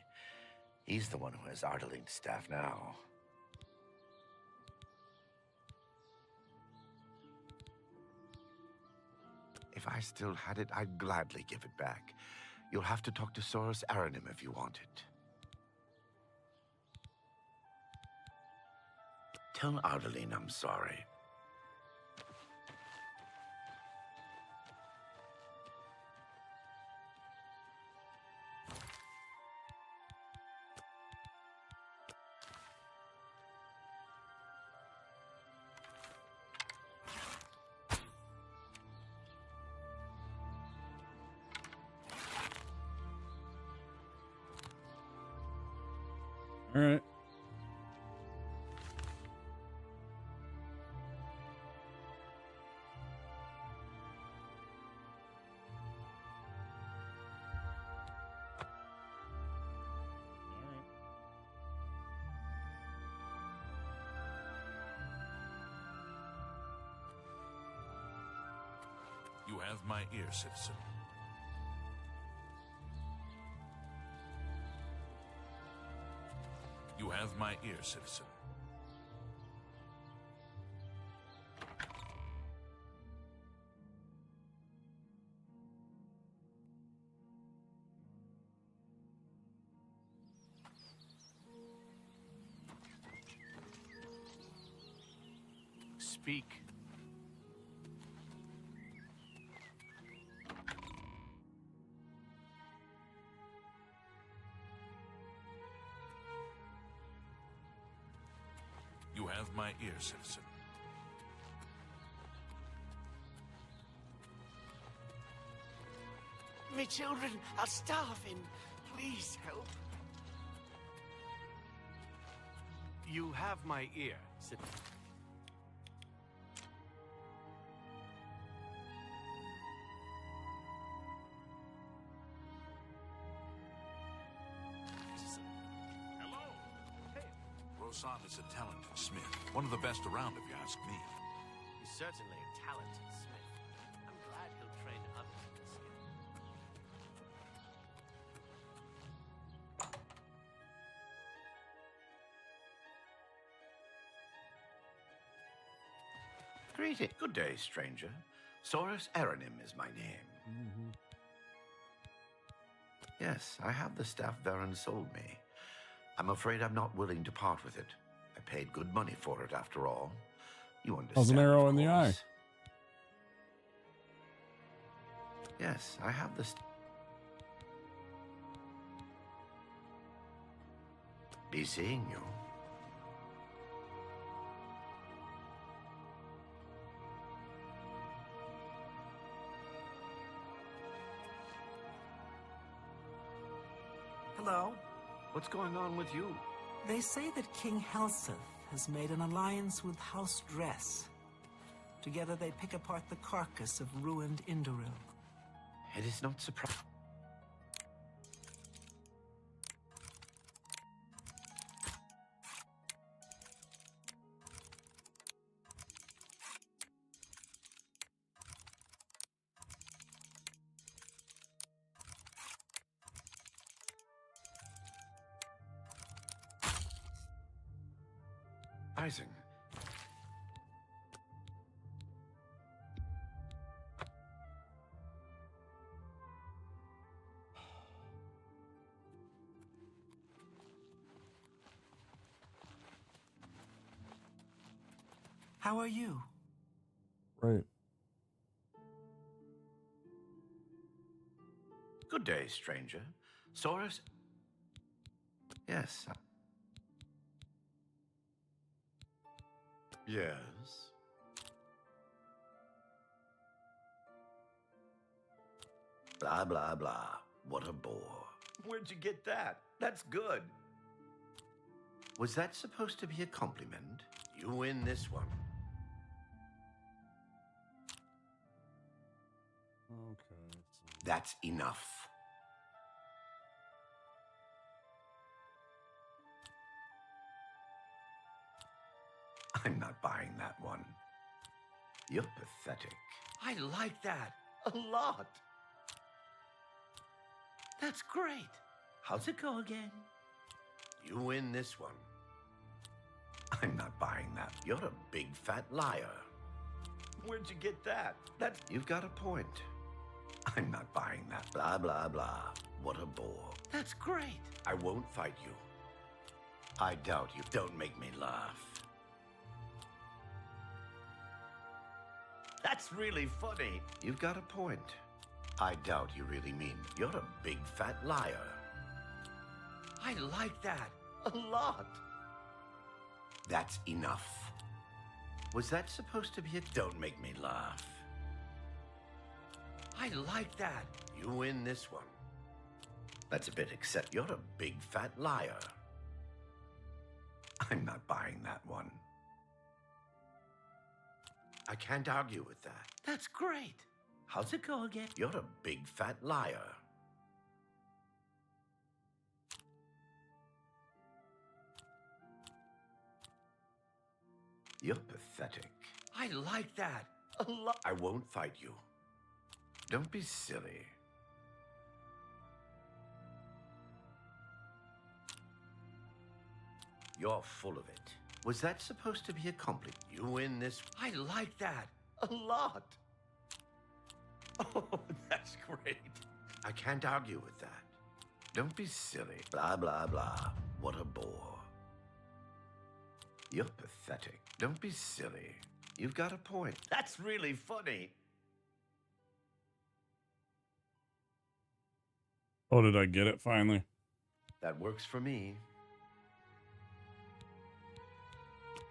He's the one who has Ardaline's staff now. If I still had it, I'd gladly give it back. You'll have to talk to Soros Aranim if you want it. Tell Ardaline I'm sorry. All right. You have my ear, citizen. You have my ear, citizen. Speak. You have my ear, citizen. Me children are starving. Please help. You have my ear, citizen. Rosan is a talented smith. One of the best around, if you ask me. He's certainly a talented smith. I'm glad he'll train others in the skill. Greeting. Good day, stranger. Soros Aranim is my name. Yes, I have the staff Varen sold me. I'm afraid I'm not willing to part with it. I paid good money for it, after all. You understand, How's an arrow in the eye? course. Yes, I have the... Be seeing you. Hello? What's going on with you? They say that King Helseth has made an alliance with House Dress. Together they pick apart the carcass of ruined Indoril. It is not surprising. How are you? Right. Good day, stranger. Soros? Yes. Yes? Blah, blah, blah. What a bore. Where'd you get that? That's good. Was that supposed to be a compliment? You win this one. Okay. That's enough. I'm not buying that one. You're pathetic. I like that a lot. That's great. How's it go again? You win this one. I'm not buying that. You're a big fat liar. Where'd you get that? You've got a point. I'm not buying that. Blah, blah, blah. What a bore. That's great. I won't fight you. I doubt you. Don't make me laugh. That's really funny. You've got a point. I doubt you really mean you're a big fat liar. I like that a lot. That's enough. Was that supposed to be a... Don't make me laugh. I like that. You win this one. That's a bit except you're a big fat liar. I'm not buying that one. I can't argue with that. That's great. How's it go again? You're a big fat liar. You're pathetic. I like that a lot. I won't fight you. Don't be silly. You're full of it. Was that supposed to be a compliment? You win this. I like that a lot. Oh, that's great. I can't argue with that. Don't be silly. Blah, blah, blah. What a bore. You're pathetic. Don't be silly. You've got a point. That's really funny. Oh, did I get it finally? That works for me.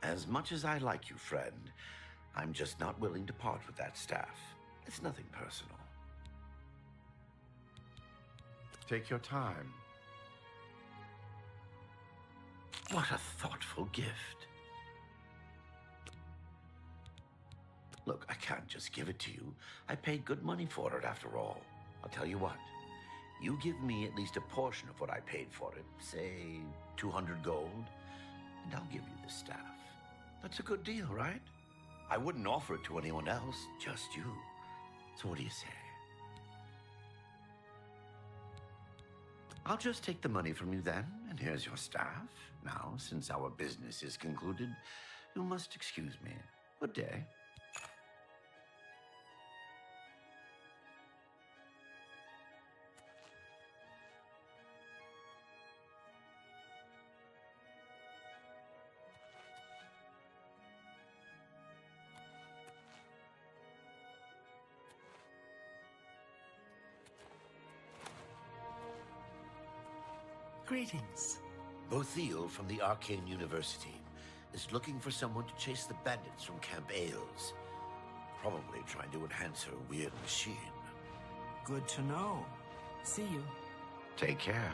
As much as I like you, friend, I'm just not willing to part with that staff. It's nothing personal. Take your time. What a thoughtful gift. Look, I can't just give it to you. I paid good money for it, after all. I'll tell you what. You give me at least a portion of what I paid for it, say 200 gold, and I'll give you the staff. That's a good deal, right? I wouldn't offer it to anyone else, just you. So what do you say? I'll just take the money from you then, and here's your staff. Now, since our business is concluded, you must excuse me. Good day. Greetings. Bothiel from the Arcane University is looking for someone to chase the bandits from Camp Ailes. Probably trying to enhance her weird machine. Good to know. See you. Take care.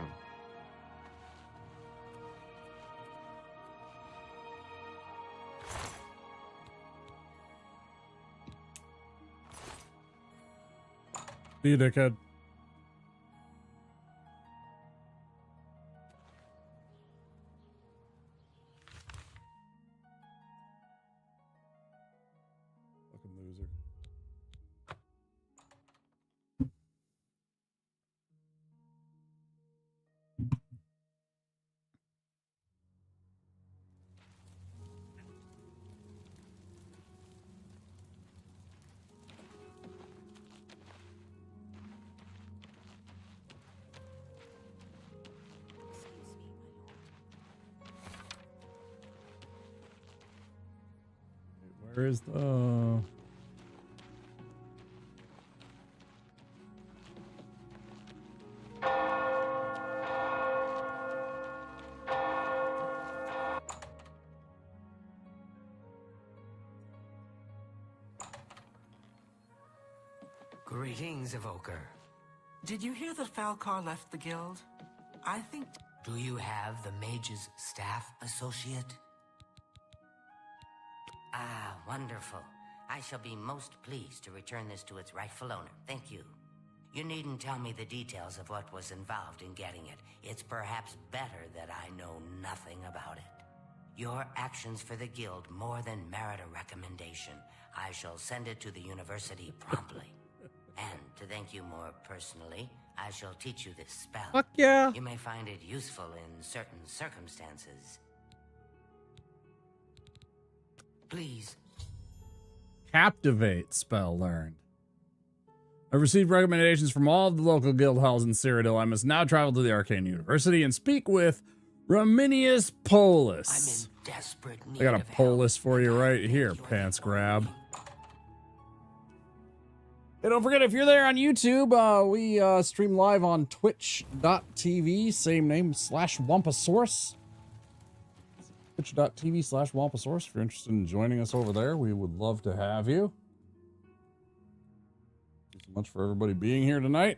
See you, dickhead. Fucking loser. Where is the... Greetings, Evoker. Did you hear that Falcar left the guild? I think... Do you have the mage's staff associate? Ah, wonderful. I shall be most pleased to return this to its rightful owner. Thank you. You needn't tell me the details of what was involved in getting it. It's perhaps better that I know nothing about it. Your actions for the guild more than merit a recommendation. I shall send it to the university promptly. And to thank you more personally, I shall teach you this spell. Fuck yeah. You may find it useful in certain circumstances. Please. Captivate spell learned. I've received recommendations from all of the local guild halls in Cyrodiil. I must now travel to the Arcane University and speak with Raminius Polus. I'm in desperate need I got a of Polus for you right here, pants grab. Hey, don't forget, if you're there on YouTube, we stream live on twitch.tv, same name, /Wampasaurus. Twitch.tv/Wampasaurus. If you're interested in joining us over there, we would love to have you. Thank you so much for everybody being here tonight.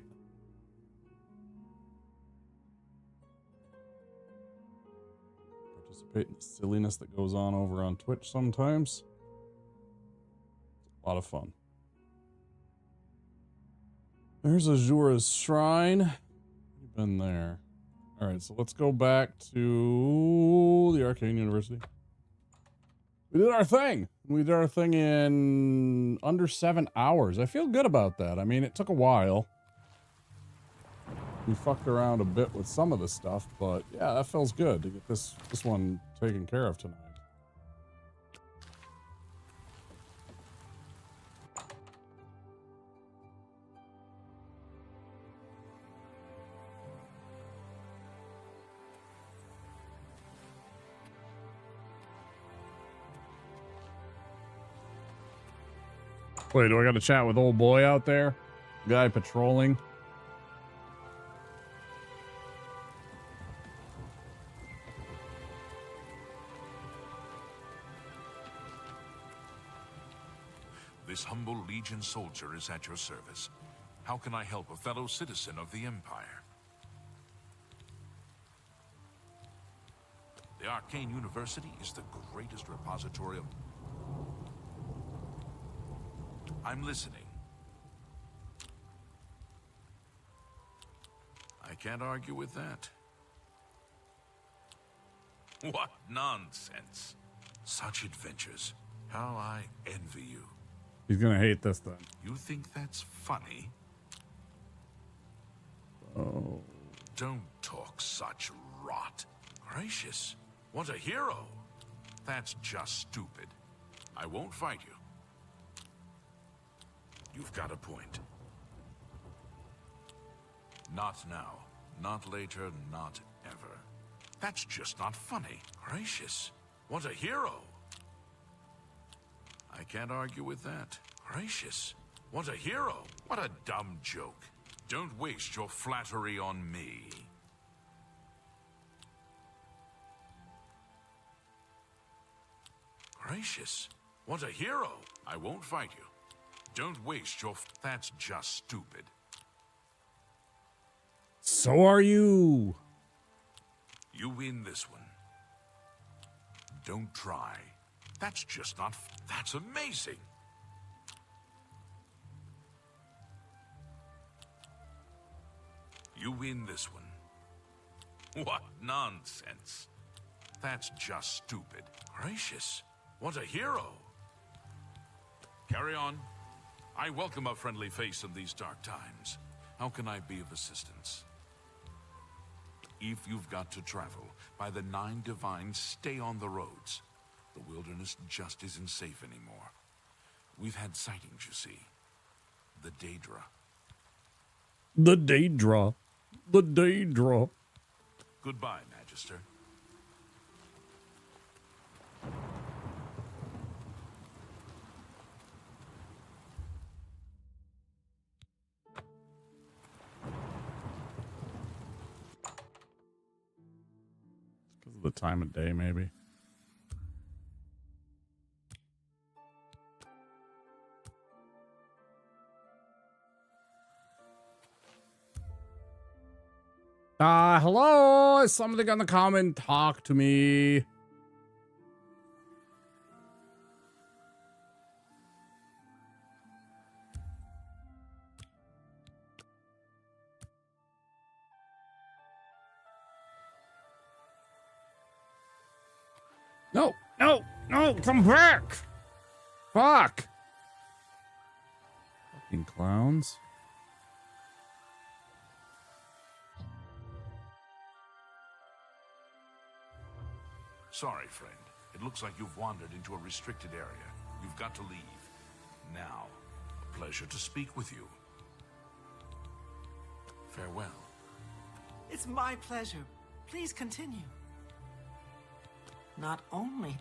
Participate in the silliness that goes on over on Twitch sometimes. It's a lot of fun. There's Azura's Shrine. We've been there. All right, so let's go back to the Arcane University. We did our thing. We did our thing in under 7 hours. I feel good about that. I mean, it took a while. We fucked around a bit with some of the stuff, but yeah, that feels good to get this one taken care of tonight. Wait, do I got to chat with old boy out there? Guy patrolling? This humble Legion soldier is at your service. How can I help a fellow citizen of the Empire? The Arcane University is the greatest repository of... I'm listening. I can't argue with that. What nonsense. Such adventures. How I envy you. He's gonna hate this then. You think that's funny? Oh. Don't talk such rot. Gracious. What a hero. That's just stupid. I won't fight you. You've got a point. Not now. Not later. Not ever. That's just not funny. Gracious. What a hero. I can't argue with that. Gracious. What a hero. What a dumb joke. Don't waste your flattery on me. Gracious. What a hero. I won't fight you. Don't waste your... That's just stupid. So are you. You win this one. Don't try. That's just not... That's amazing. You win this one. What nonsense. That's just stupid. Gracious. What a hero. Carry on. I welcome a friendly face in these dark times. How can I be of assistance? If you've got to travel, by the 9 Divines, stay on the roads. The wilderness just isn't safe anymore. We've had sightings, you see. The Daedra. The Daedra. The Daedra. Goodbye, Magister. Because of the time of day, maybe. Hello? Somebody gonna come and talk to me? No, no, no, come back! Fuck! Fucking clowns. Sorry, friend. It looks like you've wandered into a restricted area. You've got to leave. Now, a pleasure to speak with you. Farewell. It's my pleasure. Please continue. Not only.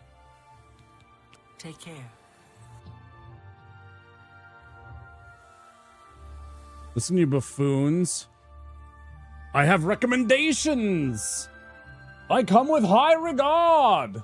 Take care. Listen, you buffoons. I have recommendations. I come with high regard.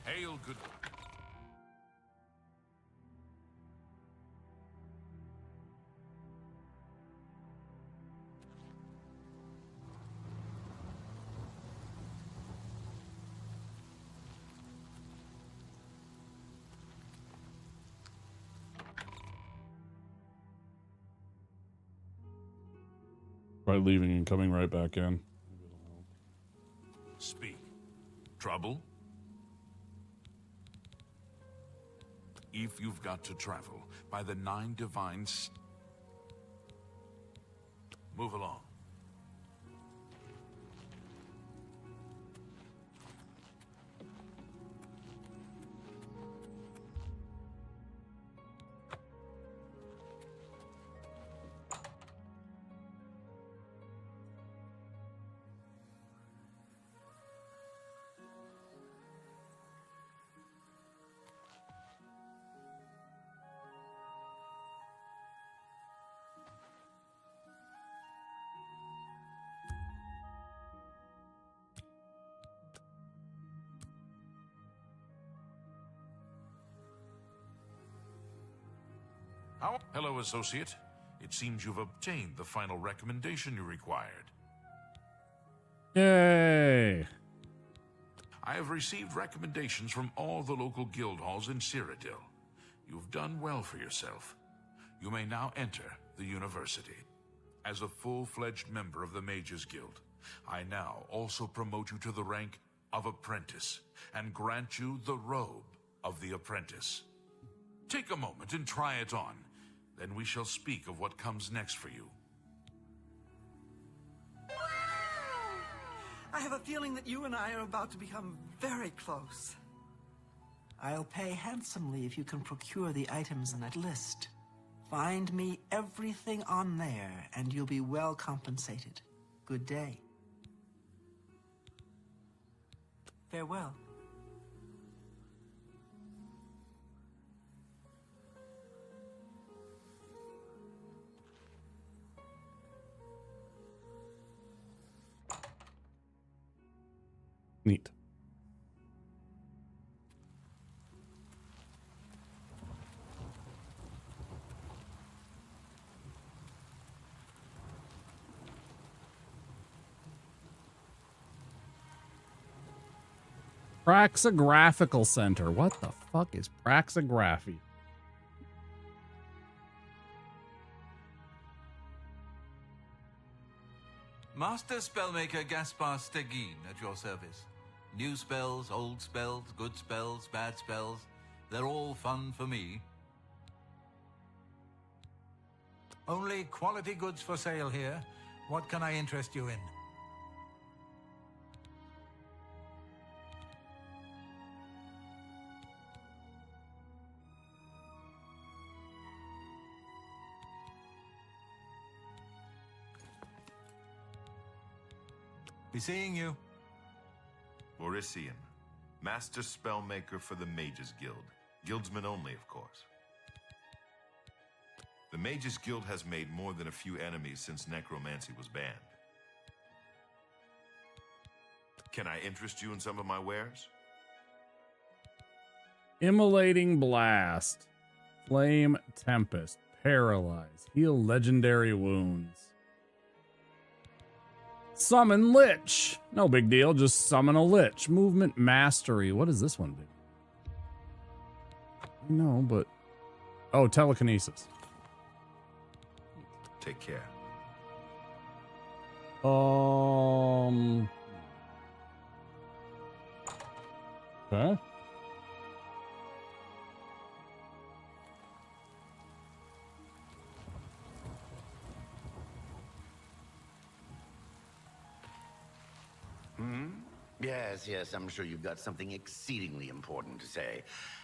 Hail, good... By leaving and coming right back in. Speak. Trouble? If you've got to travel by the 9 divines... Move along. Hello, associate. It seems you've obtained the final recommendation you required. Yay! I have received recommendations from all the local guild halls in Cyrodiil. You've done well for yourself. You may now enter the university. As a full-fledged member of the Mages Guild, I now also promote you to the rank of apprentice and grant you the robe of the apprentice. Take a moment and try it on. Then we shall speak of what comes next for you. I have a feeling that you and I are about to become very close. I'll pay handsomely if you can procure the items in that list. Find me everything on there, and you'll be well compensated. Good day. Farewell. Neat. Praxographical Center. What the fuck is praxography? Master Spellmaker Gaspar Stegin at your service. New spells, old spells, good spells, bad spells. They're all fun for me. Only quality goods for sale here. What can I interest you in? Be seeing you. Orisian, Master Spellmaker for the Mages Guild. Guildsmen only, of course. The Mages Guild has made more than a few enemies since necromancy was banned. Can I interest you in some of my wares? Immolating Blast. Flame Tempest. Paralyze. Heal legendary wounds. Summon Lich. No big deal. Just summon a Lich. Movement Mastery. What does this one do? No, but... Oh, Telekinesis. Take care. Okay. Yes, I'm sure you've got something exceedingly important to say.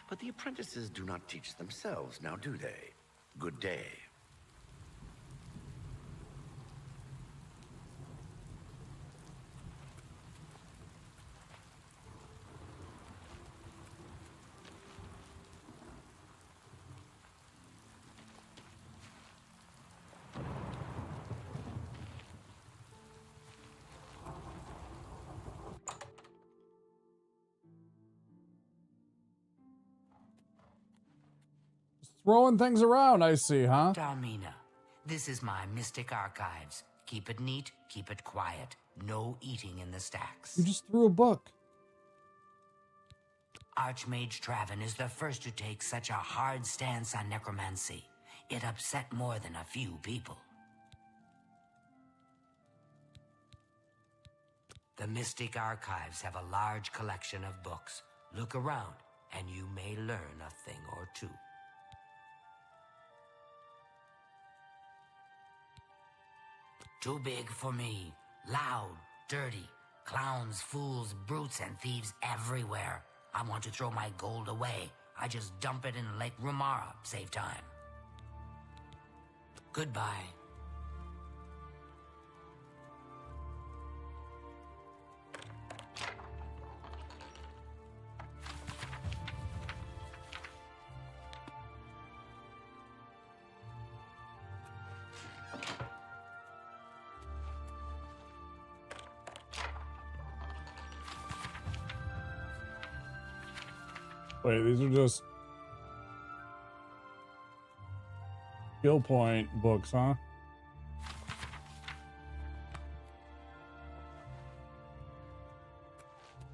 But the apprentices do not teach themselves, now do they? Good day. Throwing things around, I see, huh? Darmina, this is my Mystic Archives. Keep it neat, keep it quiet. No eating in the stacks. You just threw a book. Archmage Traven is the first to take such a hard stance on necromancy. It upset more than a few people. The Mystic Archives have a large collection of books. Look around, and you may learn a thing or two. Too big for me. Loud, dirty. Clowns, fools, brutes, and thieves everywhere. I want to throw my gold away. I just dump it in Lake Rumara. Save time. Goodbye. Wait, these are just skill point books, huh?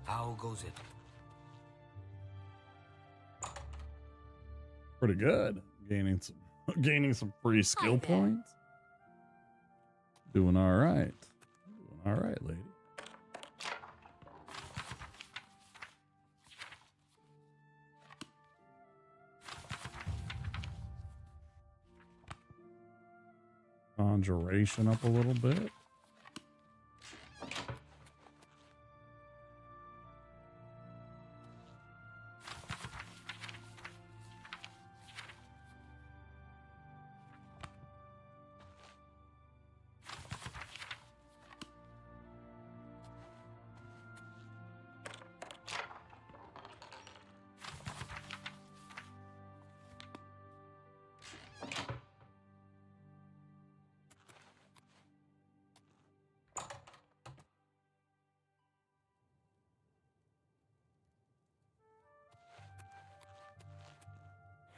How goes it? Pretty good. Gaining some free skill points. Doing all right. Doing all right, lady. Conjuration up a little bit.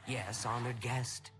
Yes, honored guest.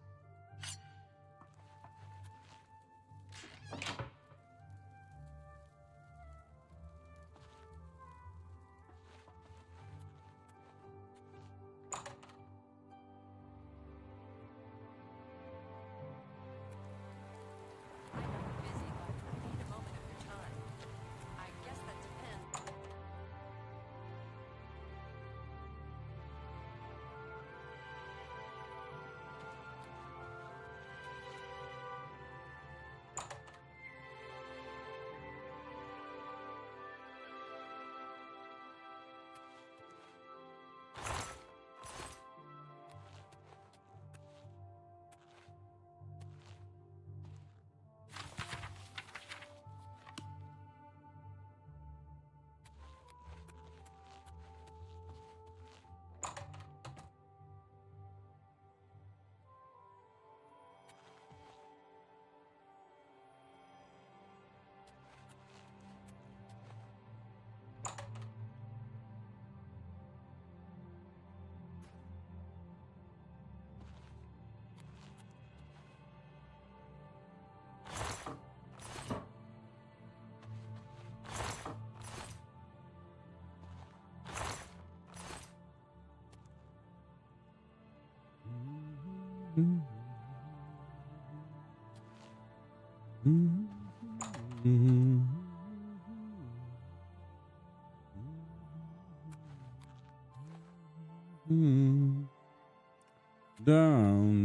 Down,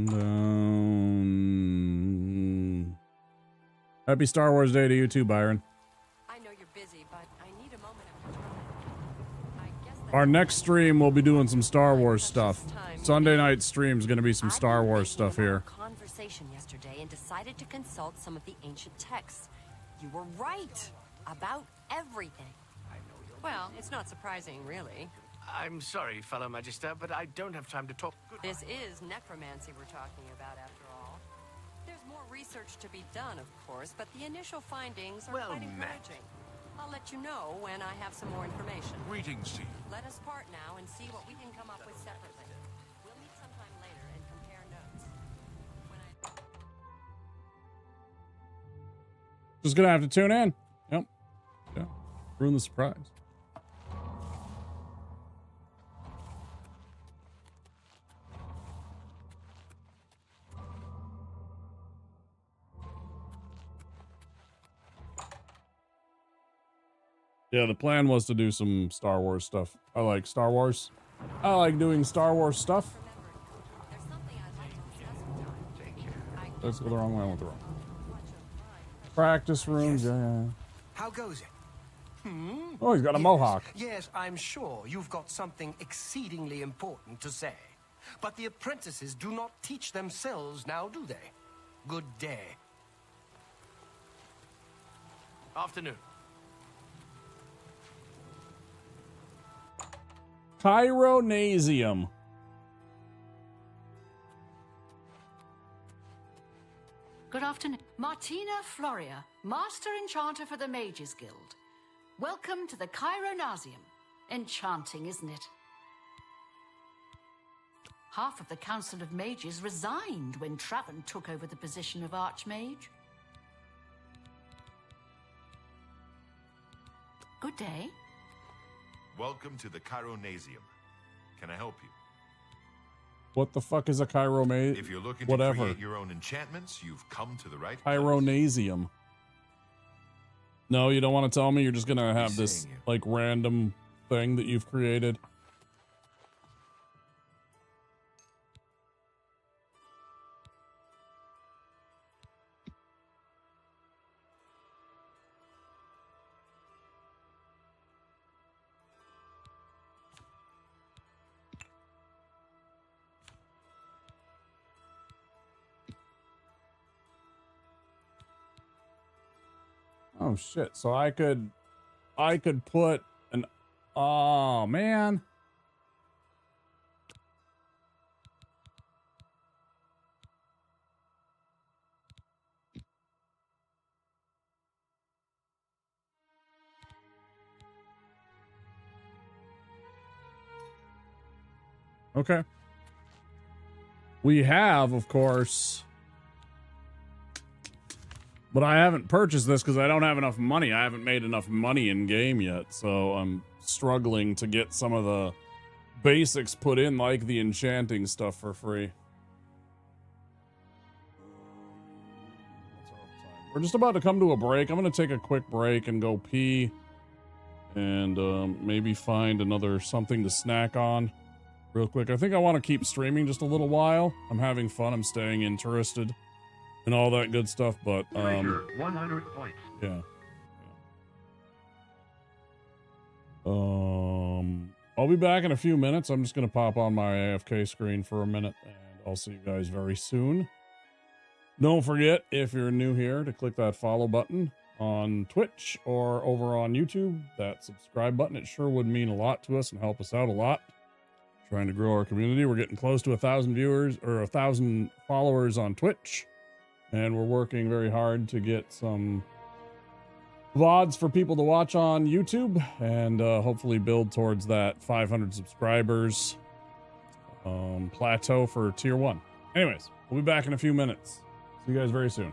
down. Happy Star Wars Day to you too, Byron. I know you're busy, but I need a moment of your time. I guess Our next stream, we'll be doing some Star Wars stuff. Sunday night stream is going to be some Star Wars stuff here. Conversation yesterday and decided to consult some of the ancient texts. You were right about everything. Well, it's not surprising, really. I'm sorry, fellow Magister, but I don't have time to talk. This is necromancy we're talking about, after all. There's more research to be done, of course, but the initial findings are quite encouraging. I'll let you know when I have some more information. Greetings to you. Let us part now and see what we can come up with separately. We'll meet sometime later and compare notes. Just gonna have to tune in. Yep. Yeah. Ruin the surprise. Yeah, the plan was to do some Star Wars stuff. I like Star Wars. I like doing Star Wars stuff. Let's go the wrong way. I went the wrong. Practice rooms, yeah. How goes it? Oh, he's got a mohawk. Yes, I'm sure you've got something exceedingly important to say. But the apprentices do not teach themselves now, do they? Good day. Afternoon. Chironasium. Good afternoon. Martina Floria, Master Enchanter for the Mages Guild. Welcome to the Chironasium. Enchanting, isn't it? Half of the Council of Mages resigned when Traven took over the position of Archmage. Good day. Welcome to the Chironasium. Can I help you? What the fuck is a chiromasium? If you're looking Whatever. to create your own enchantments, you've come to the right Chironasium. No, you don't want to tell me? You're just gonna have this like random thing that you've created. Oh shit, so I could put an, oh man. Okay. We have, of course, but I haven't purchased this because I don't have enough money. I haven't made enough money in game yet, so I'm struggling to get some of the basics put in, like the enchanting stuff, for free. We're just about to come to a break. I'm going to take a quick break and go pee and maybe find another something to snack on real quick. I think I want to keep streaming just a little while. I'm having fun. I'm staying interested and all that good stuff, but 100 points. Yeah. I'll be back in a few minutes. I'm just gonna pop on my AFK screen for a minute, and I'll see you guys very soon. Don't forget, if you're new here, to click that follow button on Twitch or over on YouTube. That subscribe button, it sure would mean a lot to us and help us out a lot. Trying to grow our community. We're getting close to 1,000 viewers or 1,000 followers on Twitch. And we're working very hard to get some VODs for people to watch on YouTube and hopefully build towards that 500 subscribers plateau for tier 1. Anyways, we'll be back in a few minutes. See you guys very soon.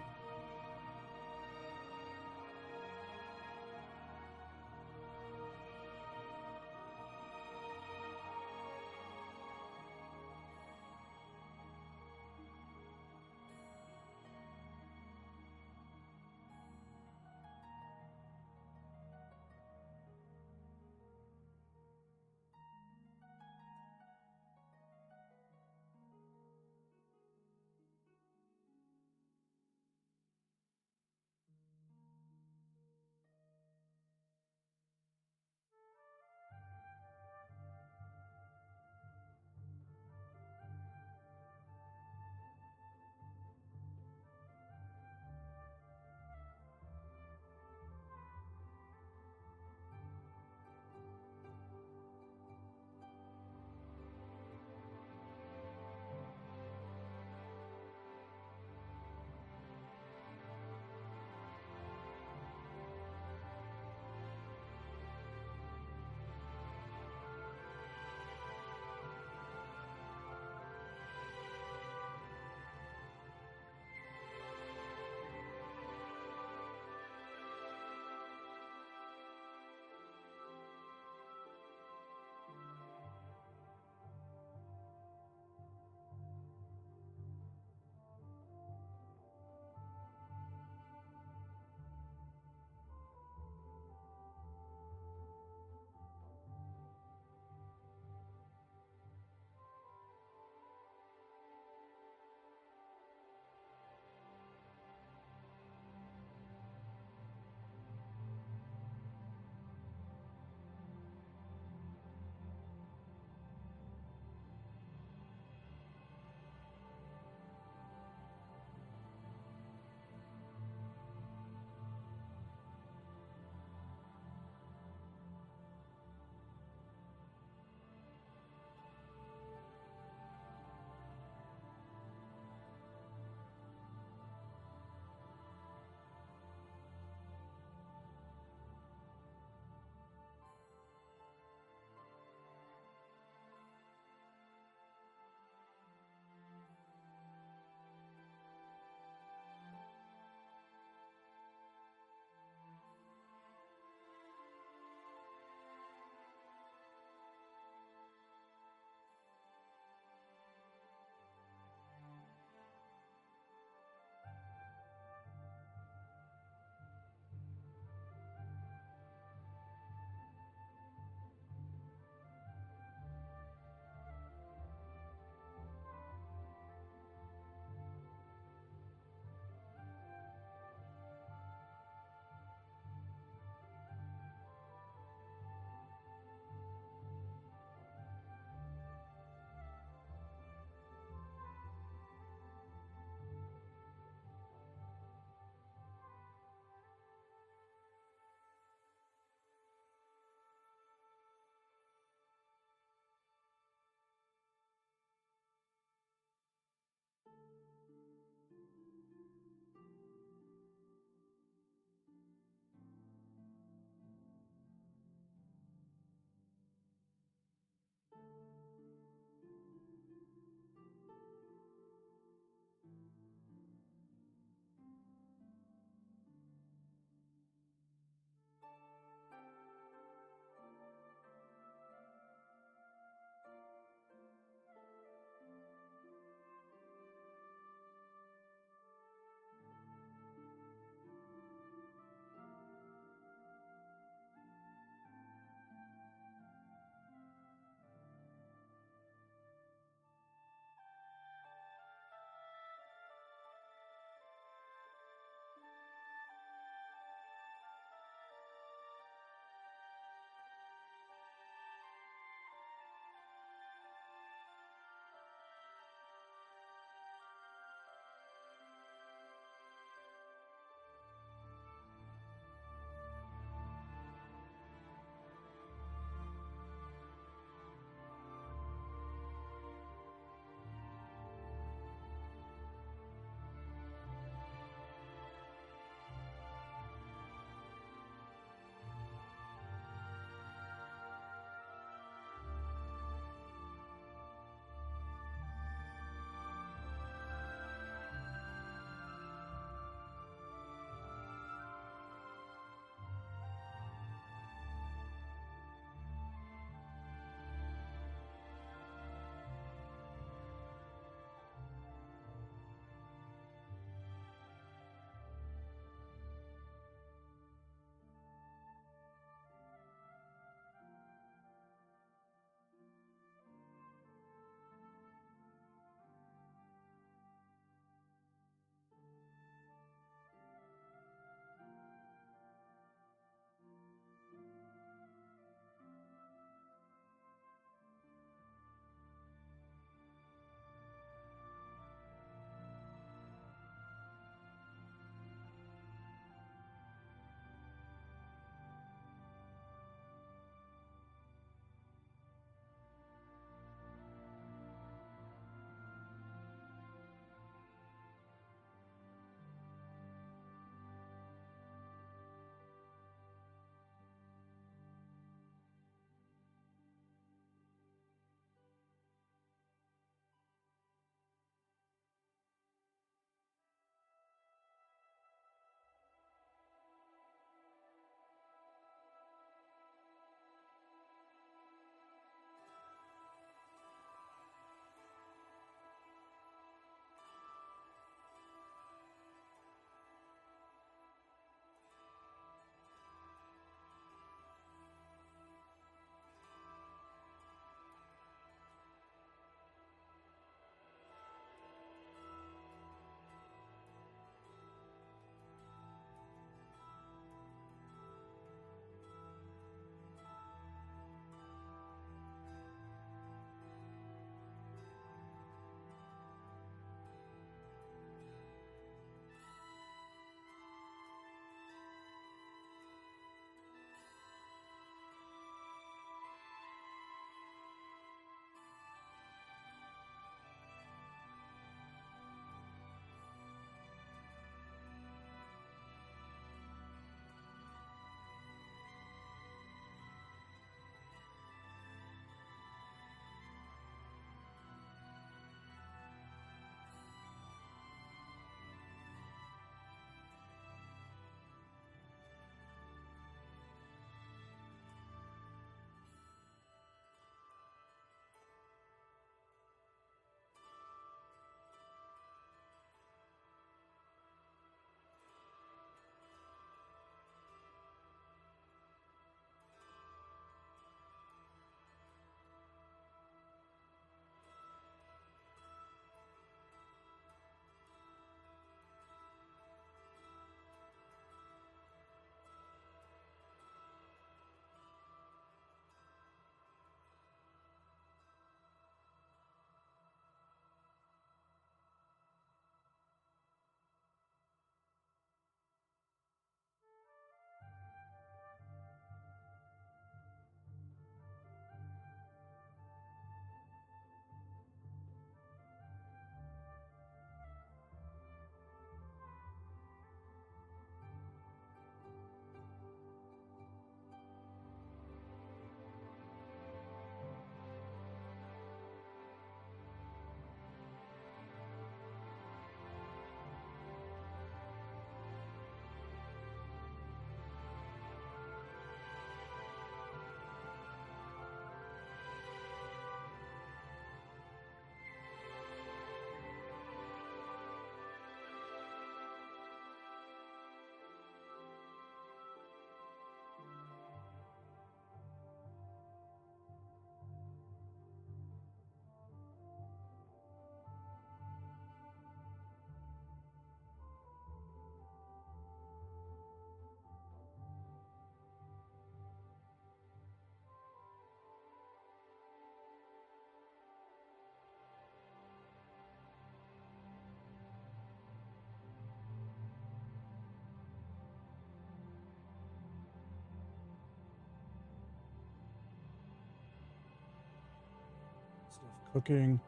cooking.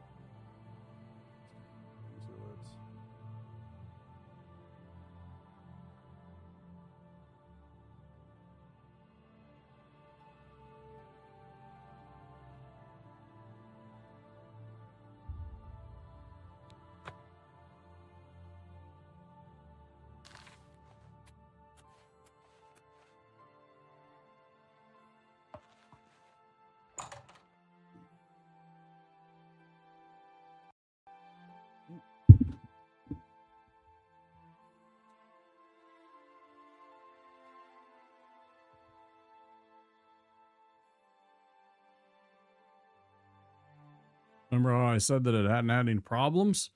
Remember how I said that it hadn't had any problems?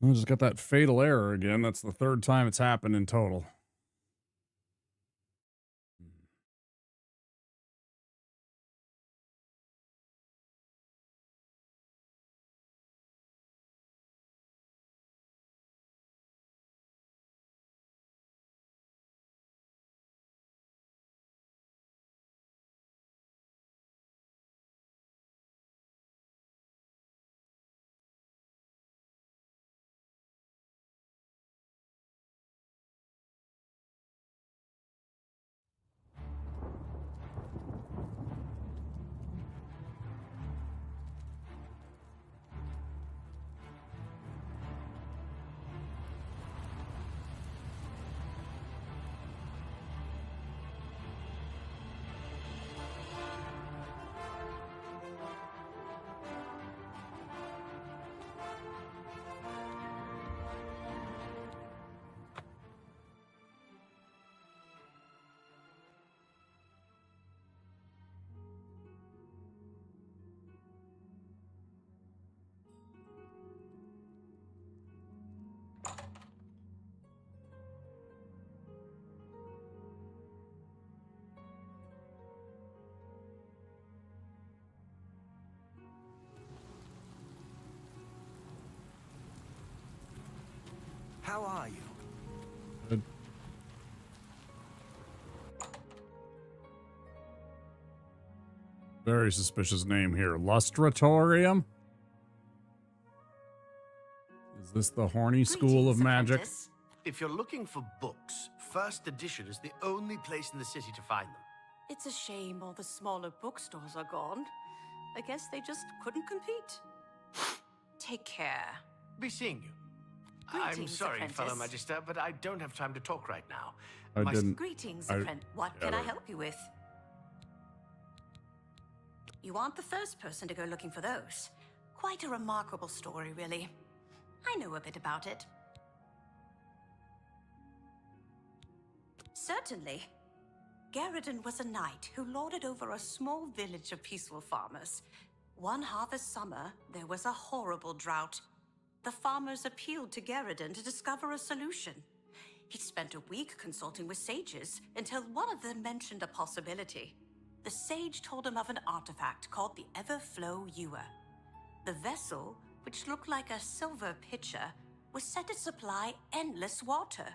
I just got that fatal error again. That's the third time it's happened in total. How are you? Good. Very suspicious name here. Lustratorium? Is this the horny school of magic? Apprentice. If you're looking for books, First Edition is the only place in the city to find them. It's a shame all the smaller bookstores are gone. I guess they just couldn't compete. Take care. Be seeing you. Greetings, I'm sorry, apprentice. fellow Magister, but I don't have time to talk right now. I didn't. Greetings, I- apprentice. What yeah, can I right. help you with? You aren't the first person to go looking for those. Quite a remarkable story, really. I know a bit about it. Certainly. Garridan was a knight who lorded over a small village of peaceful farmers. One harvest summer, there was a horrible drought. The farmers appealed to Garridan to discover a solution. He spent a week consulting with sages until one of them mentioned a possibility. The sage told him of an artifact called the Everflow Ewer. The vessel, which looked like a silver pitcher, was said to supply endless water.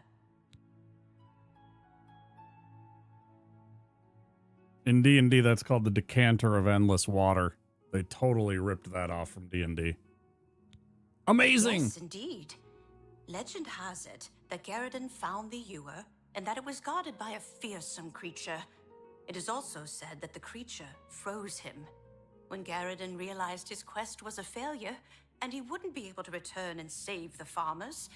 In D&D, that's called the Decanter of Endless Water. They totally ripped that off from D&D. Amazing! Yes, indeed. Legend has it that Garridan found the ewer and that it was guarded by a fearsome creature. It is also said that the creature froze him. When Garridan realized his quest was a failure and he wouldn't be able to return and save the farmers,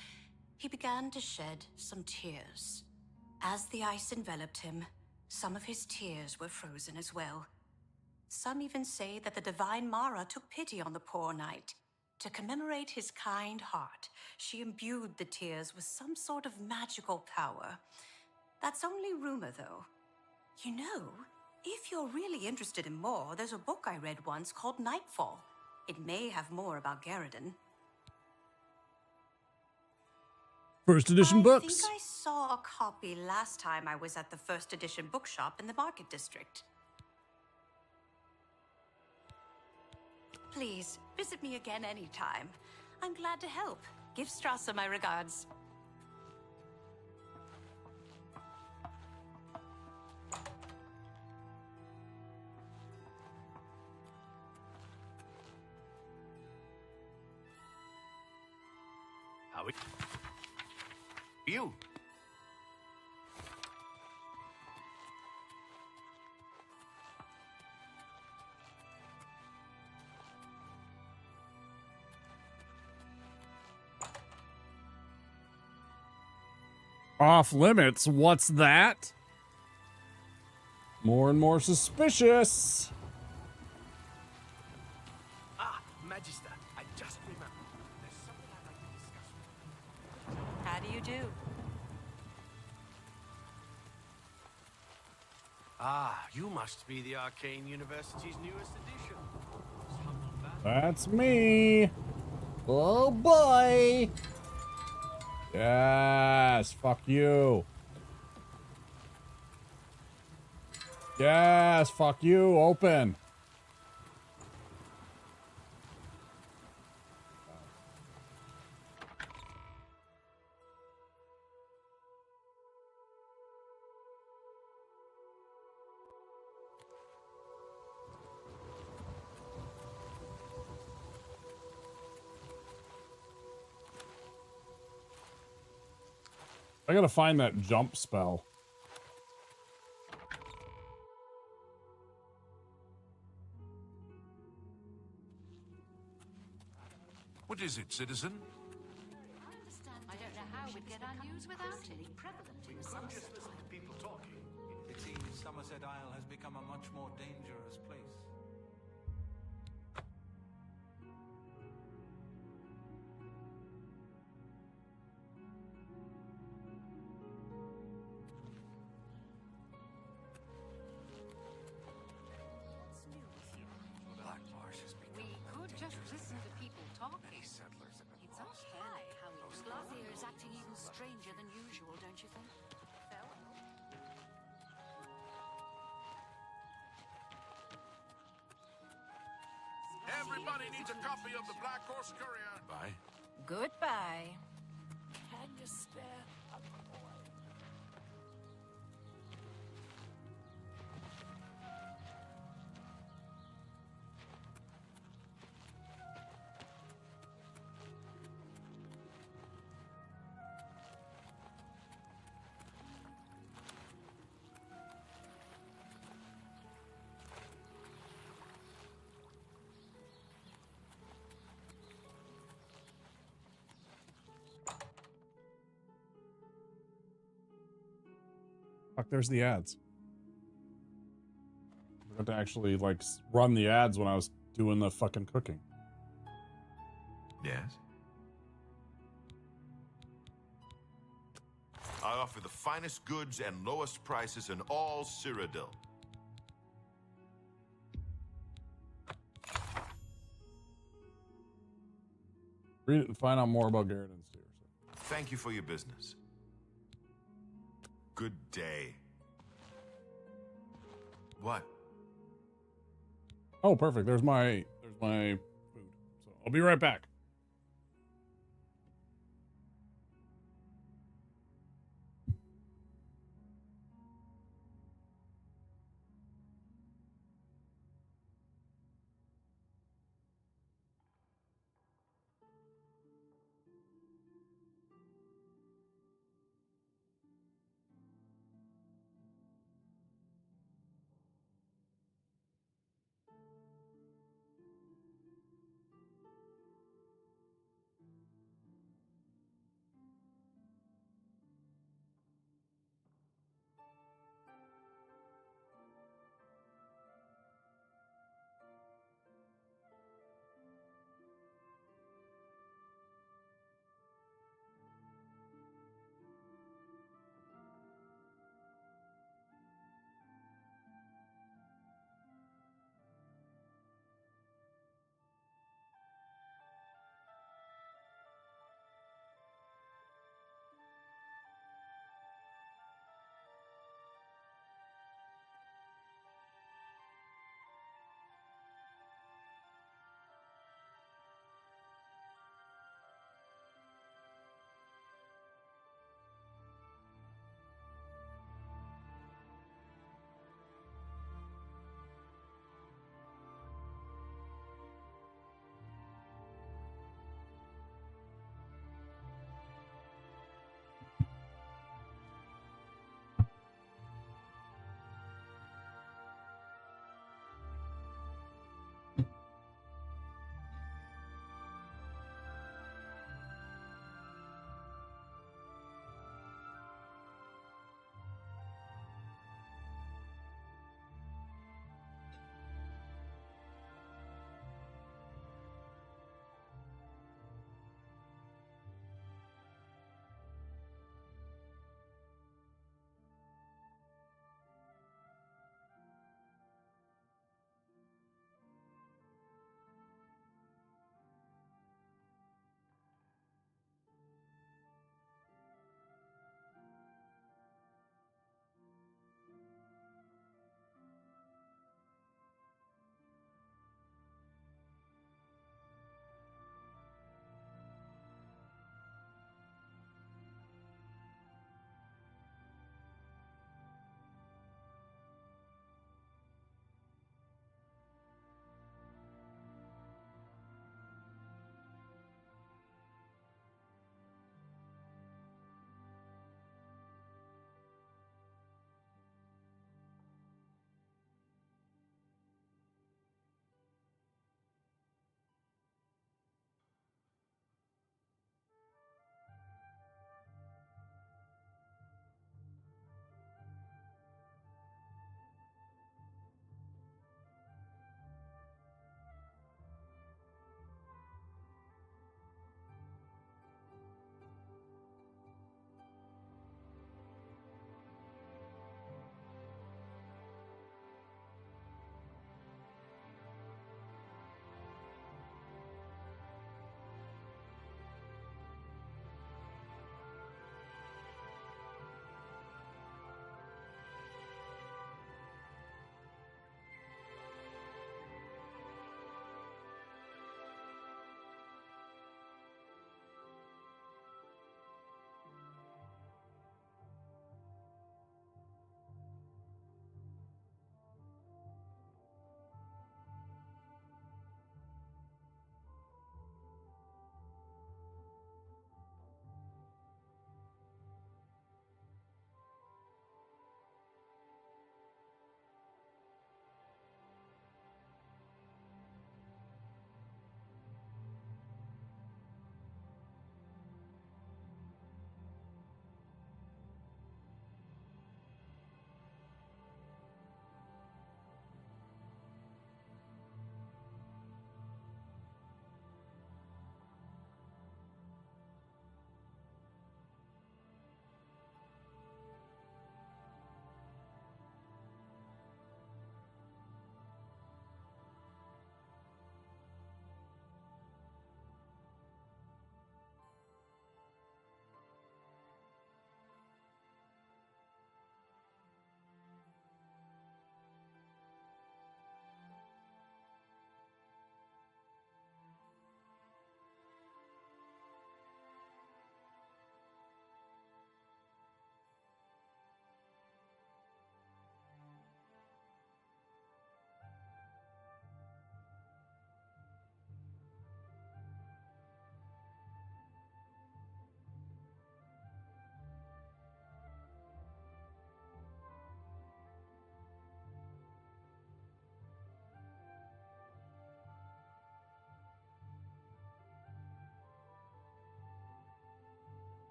he began to shed some tears. As the ice enveloped him, some of his tears were frozen as well. Some even say that the divine Mara took pity on the poor knight. To commemorate his kind heart, she imbued the tears with some sort of magical power. That's only rumor, though. You know, if you're really interested in more, there's a book I read once called Nightfall. It may have more about Garridan. First edition books. I think I saw a copy last time I was at the first edition bookshop in the Market District. Please, visit me again anytime. I'm glad to help. Give Strasser my regards. You. Off limits? What's that? More and more suspicious. Ah, Magister, I just remembered. There's something I'd like to discuss with you. How do you do? Ah, you must be the Arcane University's newest edition. That's me. Oh boy. Yes, fuck you. Yes, fuck you. Open. I gotta find that jump spell. What is it, citizen? I don't know how we'd get our news without it. Prevalent in Somerset. Just listen to people talking. It seems Somerset Isle has become a much more dangerous place. We could just listen to people talking. It's uncanny how Glathier is acting even stranger than usual, don't you think? Everybody needs a copy of the Black Horse Courier. Bye. Goodbye. Can you spare a boy? Fuck, there's the ads. I forgot to actually, like, run the ads when I was doing the fucking cooking. Yes? I offer the finest goods and lowest prices in all Cyrodiil. Read it and find out more about Garrett and Steer. Thank you for your business. Good day. What? Oh, perfect. There's my food. So I'll be right back.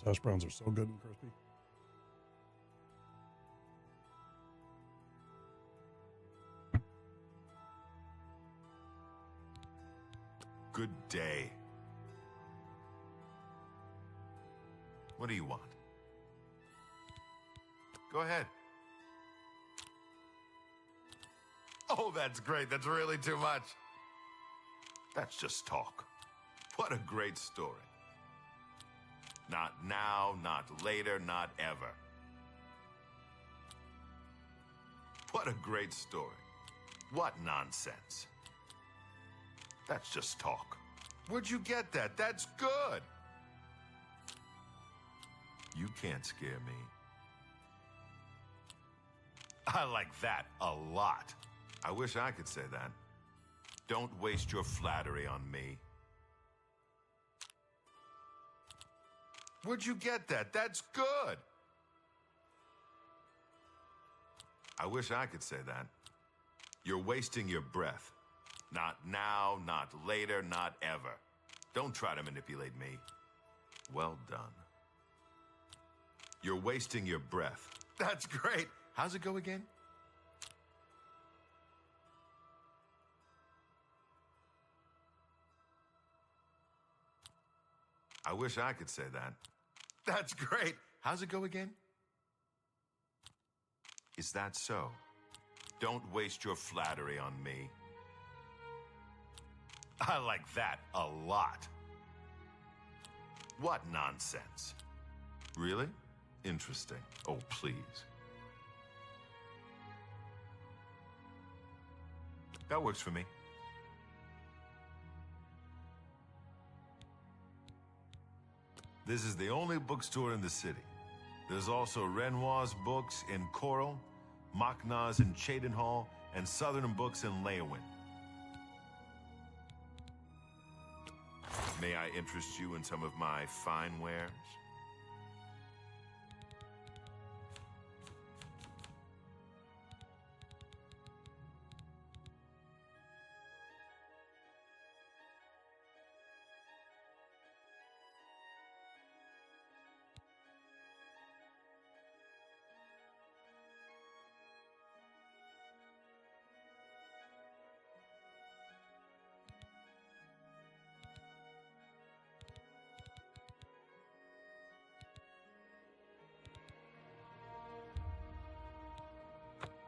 Hash browns are so good and crispy. Good day. What do you want? Go ahead. Oh, that's great. That's really too much. That's just talk. What a great story. Not now, not later, not ever. What a great story. What nonsense. That's just talk. Where'd you get that? That's good. You can't scare me. I like that a lot. I wish I could say that. Don't waste your flattery on me. Where'd you get that? That's good. I wish I could say that. You're wasting your breath. Not now, not later, not ever. Don't try to manipulate me. Well done. You're wasting your breath. That's great. How's it go again? I wish I could say that. That's great. How's it go again? Is that so? Don't waste your flattery on me. I like that a lot. What nonsense. Really? Interesting. Oh, please. That works for me. This is the only bookstore in the city. There's also Renoir's books in Coral, Machna's in Cheydinhall, and Southern Books in Leyawiin. May I interest you in some of my fine wares?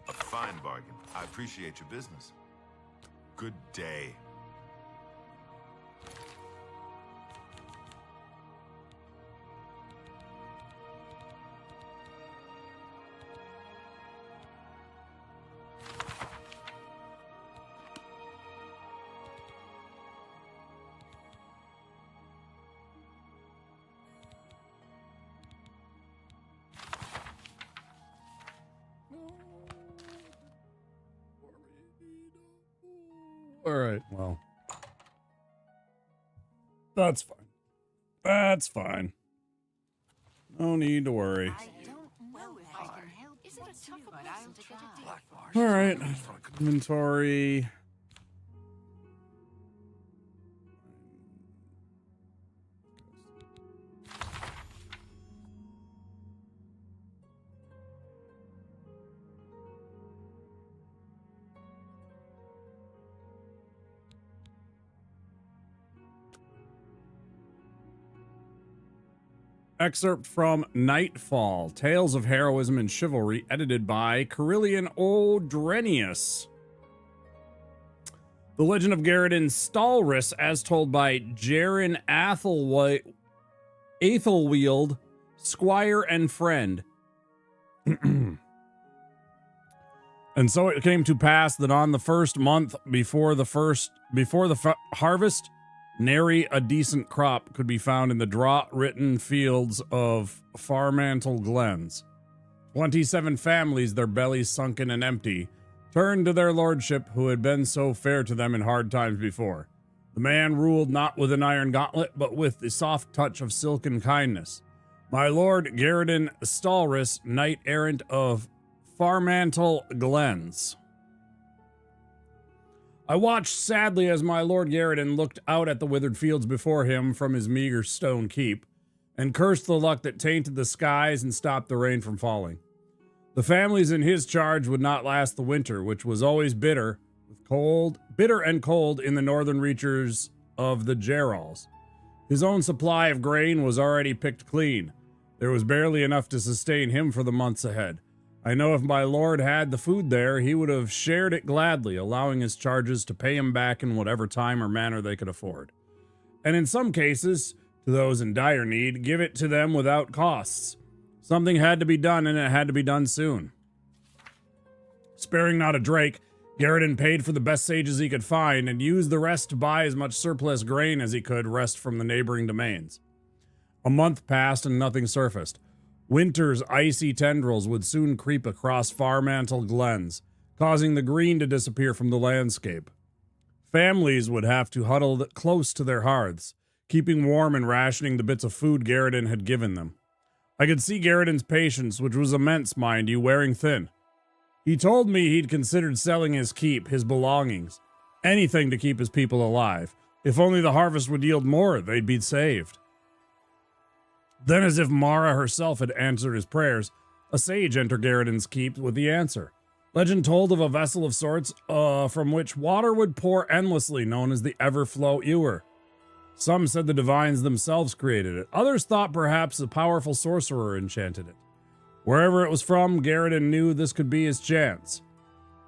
A fine bargain. I appreciate your business. Good day. All right, well, that's fine. That's fine. No need to worry. All right, inventory. Excerpt from Nightfall, Tales of Heroism and Chivalry, edited by Carillion O'Drenius. The Legend of Garrett Stalrus, as told by Jarin Athelwield, squire and friend. And so it came to pass that on the first month before the harvest, nary a decent crop could be found in the drought-ridden fields of Farmantle Glens. 27 families, their bellies sunken and empty, turned to their lordship who had been so fair to them in hard times before. The man ruled not with an iron gauntlet, but with the soft touch of silken kindness. My lord Garrett Stalrus, knight-errant of Farmantle Glens. I watched sadly as my lord Garrett looked out at the withered fields before him from his meager stone keep, and cursed the luck that tainted the skies and stopped the rain from falling. The families in his charge would not last the winter, which was always bitter and cold in the northern reaches of the Gerals. His own supply of grain was already picked clean. There was barely enough to sustain him for the months ahead. I know if my lord had the food there, he would have shared it gladly, allowing his charges to pay him back in whatever time or manner they could afford. And in some cases, to those in dire need, give it to them without costs. Something had to be done, and it had to be done soon. Sparing not a drake, Garridan paid for the best sages he could find and used the rest to buy as much surplus grain as he could wrest from the neighboring domains. A month passed and nothing surfaced. Winter's icy tendrils would soon creep across far-mantled glens, causing the green to disappear from the landscape. Families would have to huddle close to their hearths, keeping warm and rationing the bits of food Garridan had given them. I could see Garridan's patience, which was immense, mind you, wearing thin. He told me he'd considered selling his keep, his belongings, anything to keep his people alive. If only the harvest would yield more, they'd be saved. Then, as if Mara herself had answered his prayers, a sage entered Garridan's keep with the answer. Legend told of a vessel of sorts from which water would pour endlessly, known as the Everflow Ewer. Some said the divines themselves created it. Others thought perhaps a powerful sorcerer enchanted it. Wherever it was from, Garridan knew this could be his chance.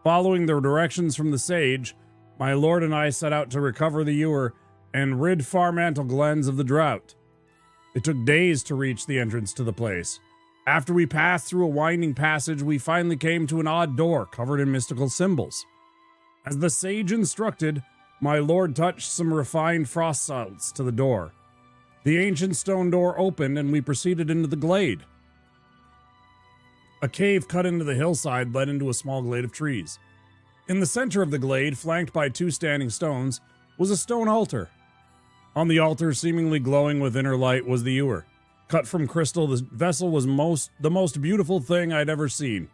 Following the directions from the sage, my lord and I set out to recover the ewer and rid Farmantle Glens of the drought. It took days to reach the entrance to the place. After we passed through a winding passage, we finally came to an odd door covered in mystical symbols. As the sage instructed, my lord touched some refined frost salts to the door. The ancient stone door opened and we proceeded into the glade. A cave cut into the hillside led into a small glade of trees. In the center of the glade, flanked by two standing stones, was a stone altar. On the altar, seemingly glowing with inner light, was the ewer. Cut from crystal, the vessel was the most beautiful thing I'd ever seen.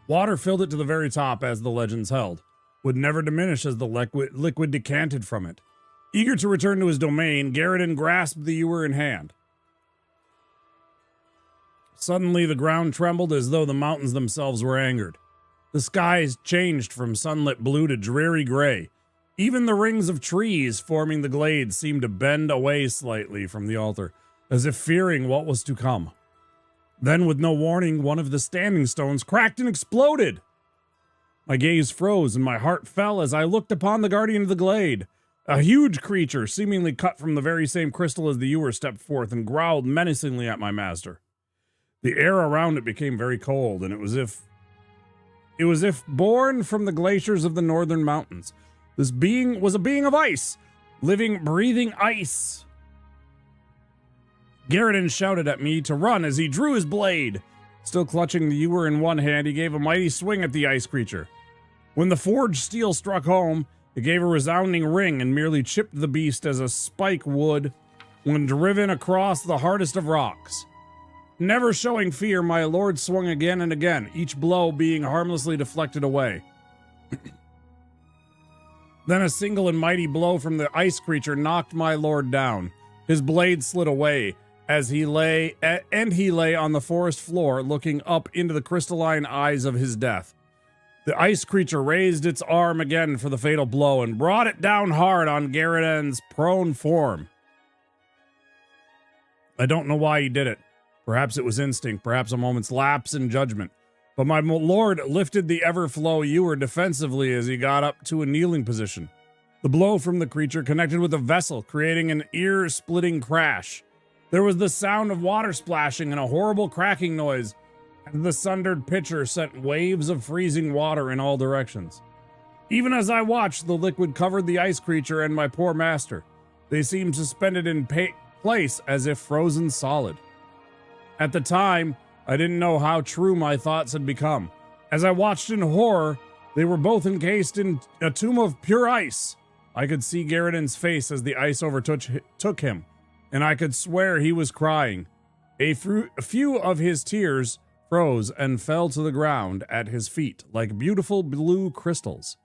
Water filled it to the very top, as the legends held, would never diminish as the liquid decanted from it. Eager to return to his domain, Garridan grasped the ewer in hand. Suddenly, the ground trembled as though the mountains themselves were angered. The skies changed from sunlit blue to dreary gray. Even the rings of trees forming the glade seemed to bend away slightly from the altar, as if fearing what was to come. Then, with no warning, one of the standing stones cracked and exploded. My gaze froze and my heart fell as I looked upon the guardian of the glade. A huge creature, seemingly cut from the very same crystal as the ewer, stepped forth and growled menacingly at my master. The air around it became very cold, and it was if born from the glaciers of the northern mountains. This being was a being of ice, living, breathing ice. Garridan shouted at me to run as he drew his blade. Still clutching the ewer in one hand, he gave a mighty swing at the ice creature. When the forged steel struck home, it gave a resounding ring and merely chipped the beast as a spike would when driven across the hardest of rocks. Never showing fear, my lord swung again and again, each blow being harmlessly deflected away. Then a single and mighty blow from the ice creature knocked my lord down. His blade slid away as he lay on the forest floor, looking up into the crystalline eyes of his death. The ice creature raised its arm again for the fatal blow and brought it down hard on Garridan's prone form. I don't know why he did it. Perhaps it was instinct, perhaps a moment's lapse in judgment. But my lord lifted the Everflow ewer defensively as he got up to a kneeling position. The blow from the creature connected with the vessel, creating an ear-splitting crash. There was the sound of water splashing and a horrible cracking noise, as the sundered pitcher sent waves of freezing water in all directions. Even as I watched, the liquid covered the ice creature and my poor master. They seemed suspended in place as if frozen solid. At the time, I didn't know how true my thoughts had become. As I watched in horror, they were both encased in a tomb of pure ice. I could see Garridan's face as the ice overtook him, and I could swear he was crying. A few of his tears froze and fell to the ground at his feet like beautiful blue crystals.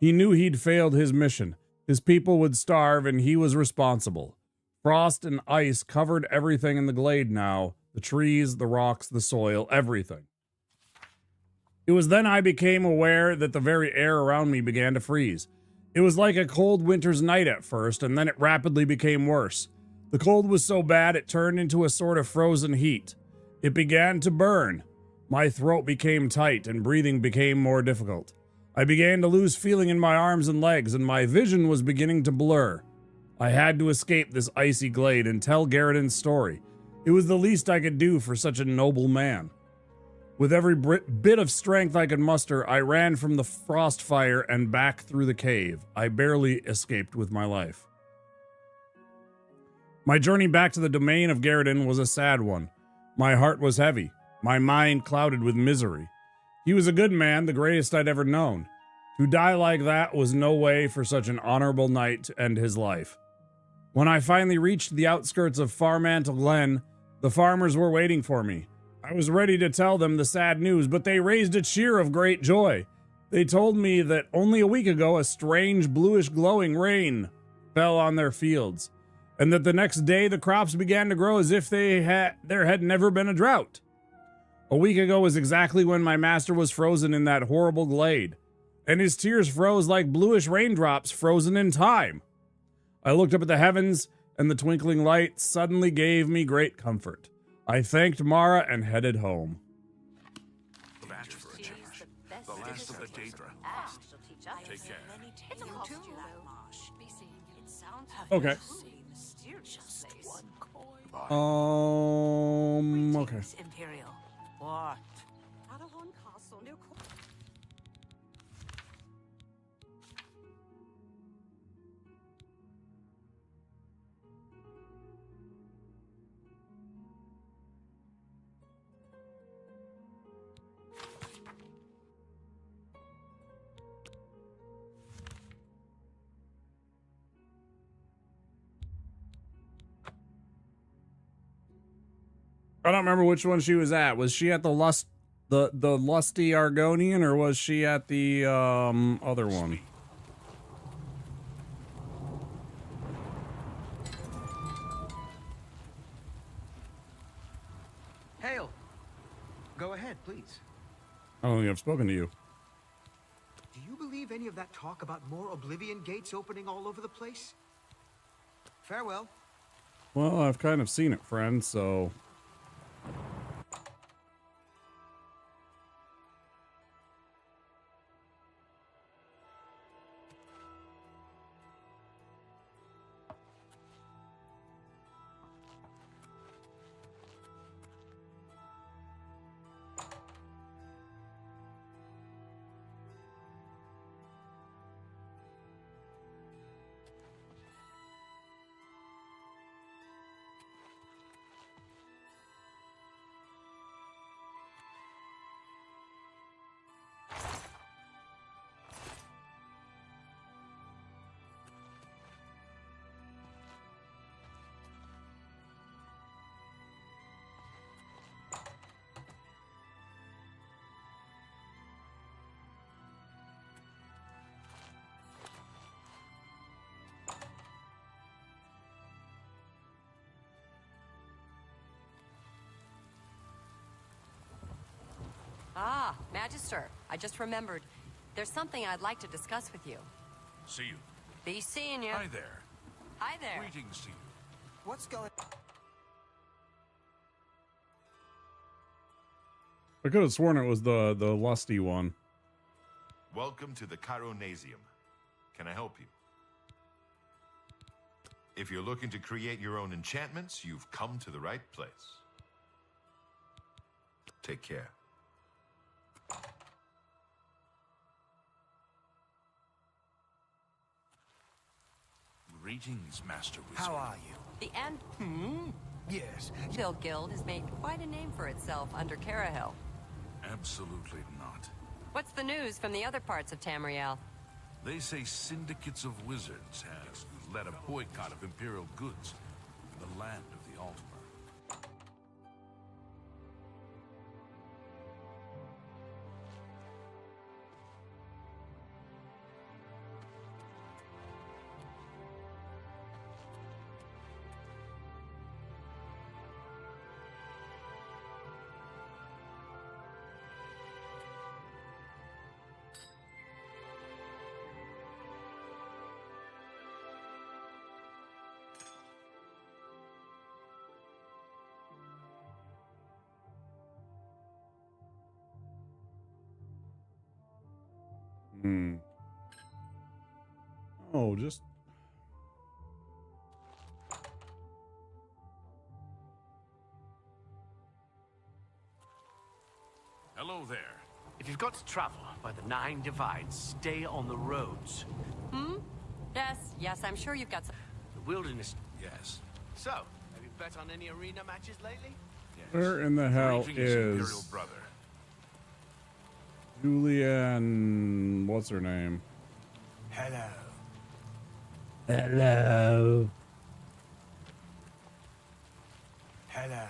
He knew he'd failed his mission. His people would starve, and he was responsible. Frost and ice covered everything in the glade now. The trees, the rocks, the soil, everything. It was then I became aware that the very air around me began to freeze. It was like a cold winter's night at first, and then it rapidly became worse. The cold was so bad it turned into a sort of frozen heat. It began to burn. My throat became tight, and breathing became more difficult. I began to lose feeling in my arms and legs, and my vision was beginning to blur. I had to escape this icy glade and tell Garridan's story. It was the least I could do for such a noble man. With every bit of strength I could muster, I ran from the frost fire and back through the cave. I barely escaped with my life. My journey back to the domain of Garridan was a sad one. My heart was heavy, my mind clouded with misery. He was a good man, the greatest I'd ever known. To die like that was no way for such an honorable knight to end his life. When I finally reached the outskirts of Farmantle Glen, the farmers were waiting for me. I was ready to tell them the sad news, but they raised a cheer of great joy. They told me that only a week ago a strange bluish glowing rain fell on their fields, and that the next day the crops began to grow as if there had never been a drought. A week ago was exactly when my master was frozen in that horrible glade, and his tears froze like bluish raindrops frozen in time. I looked up at the heavens, and the twinkling light suddenly gave me great comfort. I thanked Mara and headed home. Batch for a change. The last of the Daedra. Take care. Okay. Okay. Imperial. What? I don't remember which one she was at. Was she at the Lusty Argonian, or was she at the other one? Hail. Go ahead, please. I don't think I've spoken to you. Do you believe any of that talk about more Oblivion gates opening all over the place? Farewell. Well, I've kind of seen it, friend, so... Ah, Magister, I just remembered. There's something I'd like to discuss with you. See you. Be seeing you. Hi there. Hi there. Greetings to you. What's going on? I could have sworn it was the lusty one. Welcome to the Chironasium. Can I help you? If you're looking to create your own enchantments, you've come to the right place. Take care. Greetings, Master Wizard. How are you? The End Yes. Guild has made quite a name for itself under Carahel. Absolutely not. What's the news from the other parts of Tamriel? They say syndicates of wizards has led a boycott of Imperial goods in the land of the Altmer. Oh, just... Hello there. If you've got to travel by the 9 divides, stay on the roads. Hmm? Yes, I'm sure you've got some... The wilderness. Yes. So, have you bet on any arena matches lately? Where in the hell Raging his Imperial is brother. Julianne? What's her name? Hello. Hello. Hello.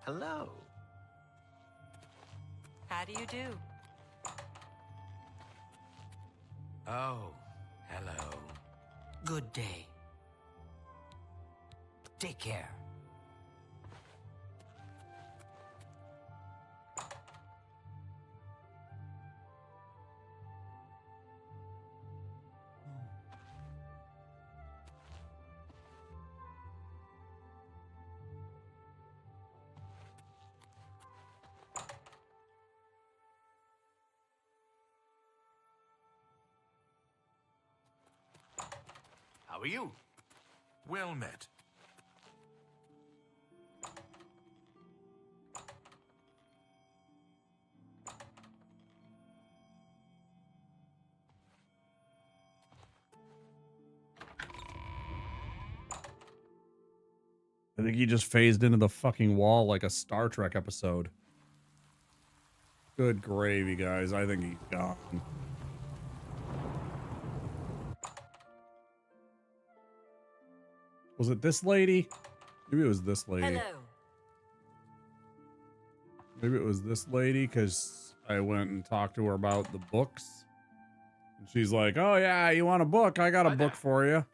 Hello. How do you do? Oh, hello. Good day. Take care. How are you? Well met. I think he just phased into the fucking wall like a Star Trek episode. Good gravy, guys. I think he's gone. Was it this lady? Maybe it was this lady. Hello. Maybe it was this lady because I went and talked to her about the books. And she's like, oh yeah, you want a book? I got a book for you.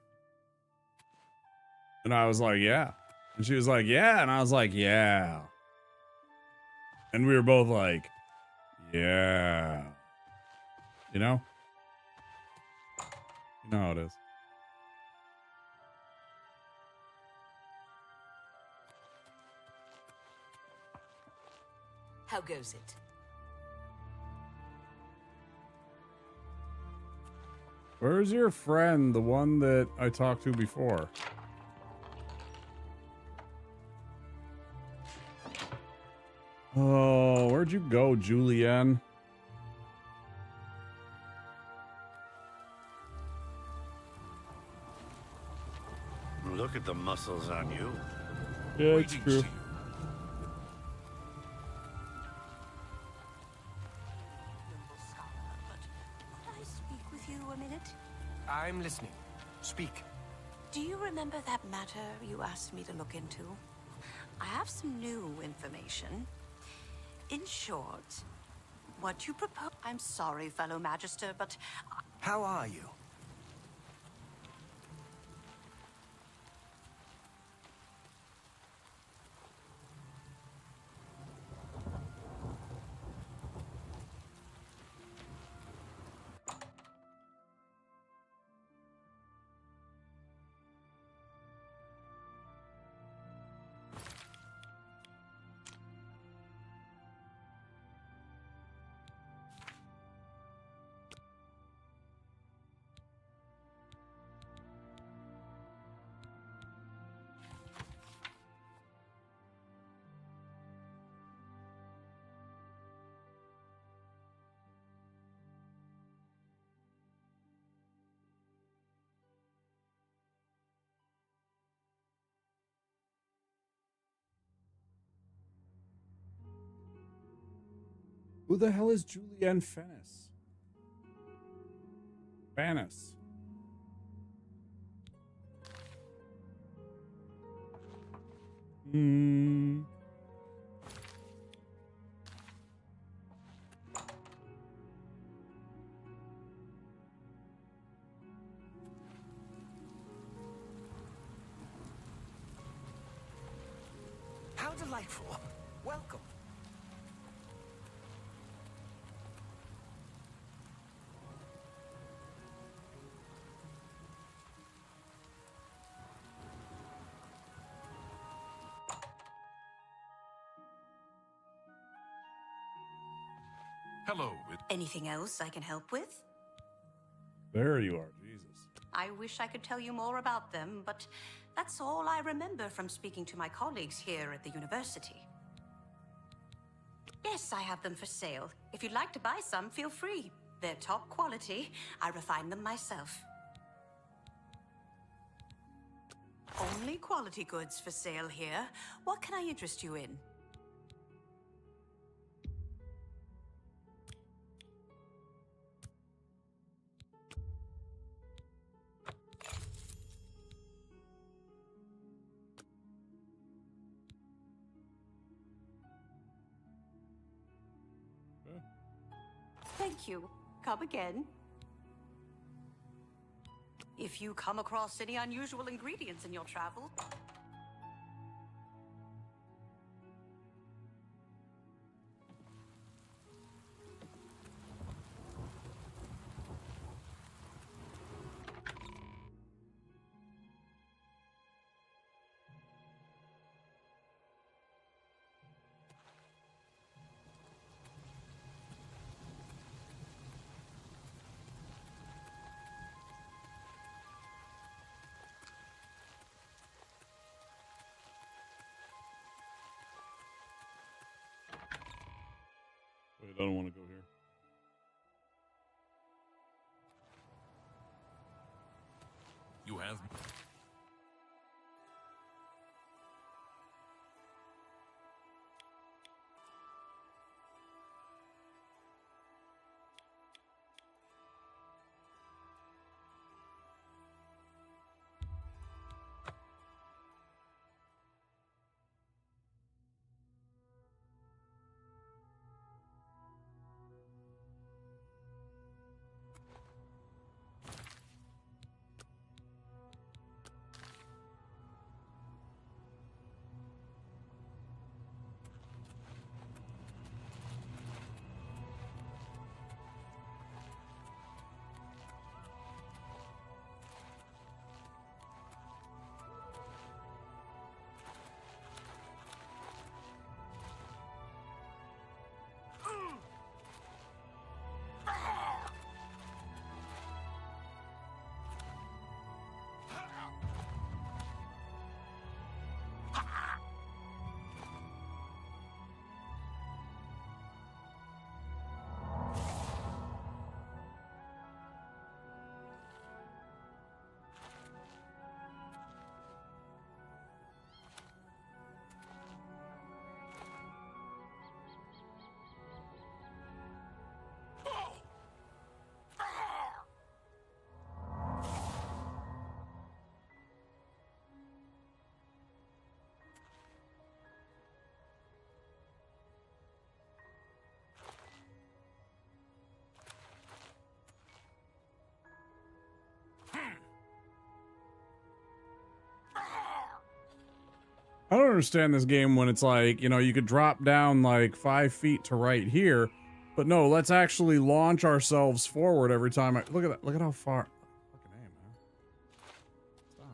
And I was like, yeah. And she was like, yeah. And I was like, yeah. And we were both like, yeah. You know? You know how it is. How goes it? Where's your friend, the one that I talked to before? Oh, where'd you go, Julianne? Look at the muscles on you. Yeah, it's true. Could I speak with you a minute? I'm listening. Speak. Do you remember that matter you asked me to look into? I have some new information. In short, what you propose... I'm sorry, fellow Magister, but... How are you? Who the hell is Julianne Fennis? Fannis. Hmm. delightful. Welcome. Hello. Anything else I can help with? There you are, Jesus. I wish I could tell you more about them, but that's all I remember from speaking to my colleagues here at the university. Yes, I have them for sale. If you'd like to buy some, feel free. They're top quality. I refine them myself. Only quality goods for sale here. What can I interest you in? Thank you. Come again. If you come across any unusual ingredients in your travel. Wait, I don't want to go here. You have... I don't understand this game when it's like, you know, you could drop down like 5 feet to right here, but no, let's actually launch ourselves forward every time. Look at that. Look at how far. Fucking aim, man. Stop.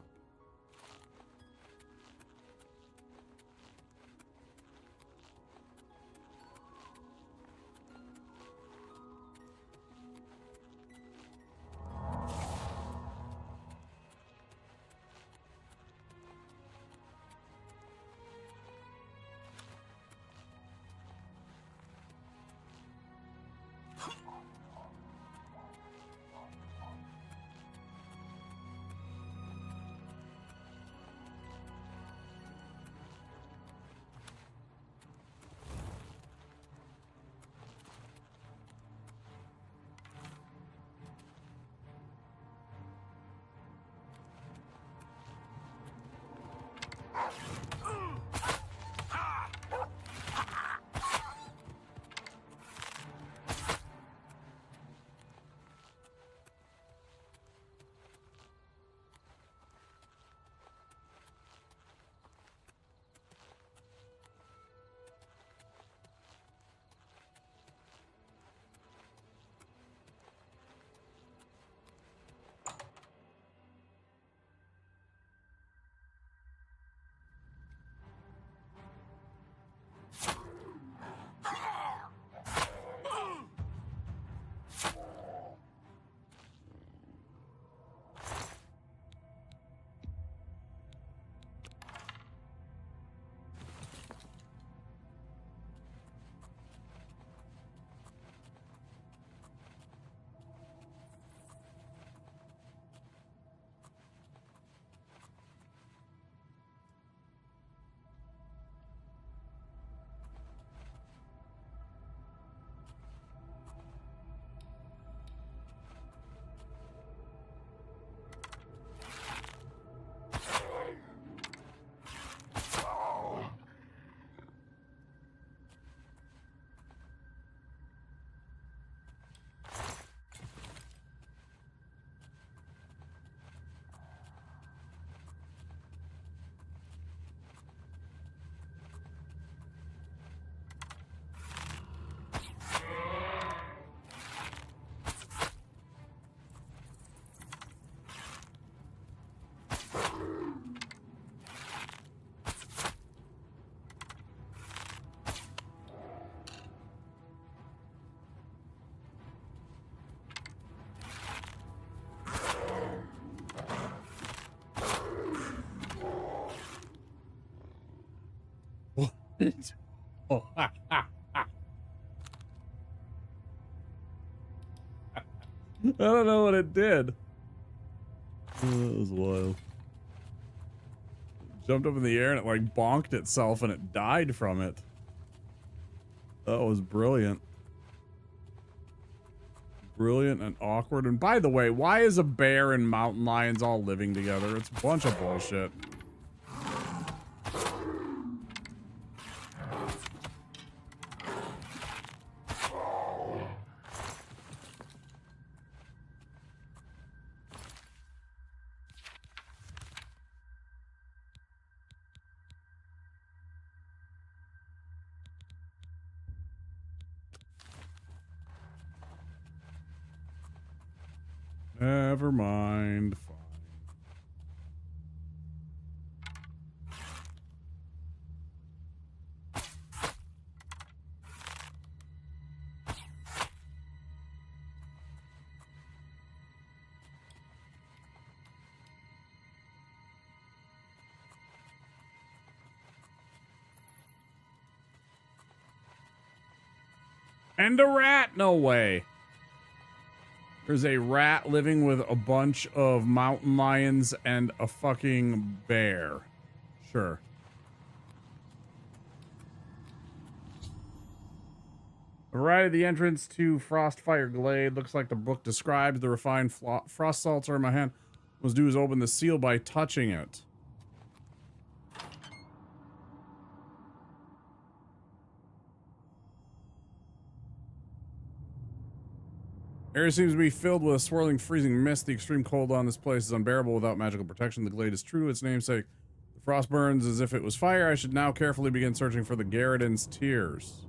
Oh, I don't know what it did. Oh, that was wild. Jumped up in the air and it like bonked itself and it died from it. That was brilliant. Brilliant and awkward. And by the way, why is a bear and mountain lions all living together? It's a bunch of bullshit. Never mind. Fine. And a rat? No way. There's a rat living with a bunch of mountain lions and a fucking bear. Sure. Right at the entrance to Frostfire Glade. Looks like the book describes the refined frost salts are in my hand. What must do is open the seal by touching it. Area seems to be filled with a swirling, freezing mist. The extreme cold on this place is unbearable without magical protection. The glade is true to its namesake. The frost burns as if it was fire. I should now carefully begin searching for the Garridan's tears.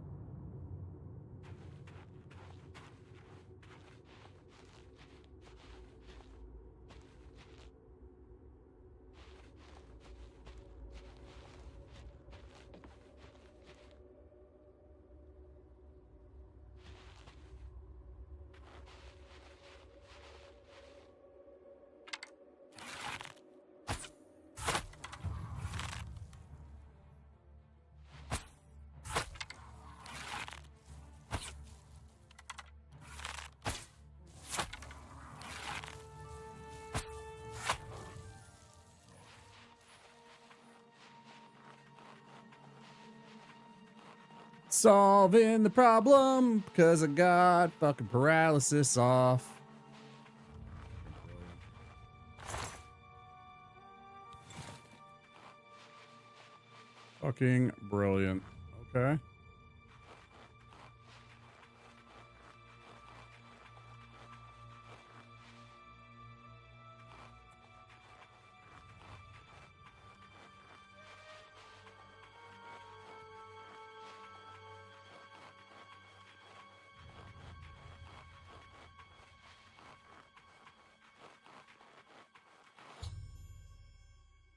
Solving the problem because I got fucking paralysis off. Fucking brilliant. Okay.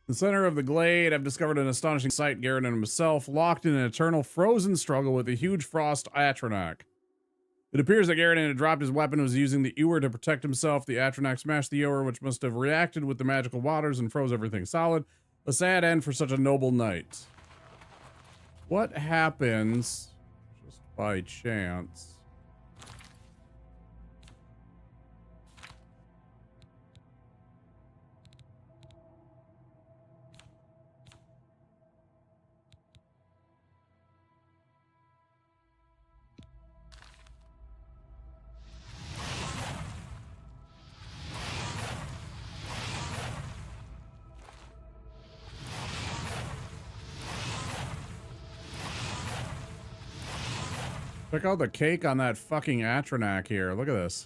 In the center of the glade, I've discovered an astonishing sight. Garridan himself locked in an eternal frozen struggle with a huge frost Atronach. It appears that Garridan had dropped his weapon and was using the ewer to protect himself. The Atronach smashed the ewer, which must have reacted with the magical waters and froze everything solid. A sad end for such a noble knight. What happens, just by chance, check out the cake on that fucking Atronach here. Look at this.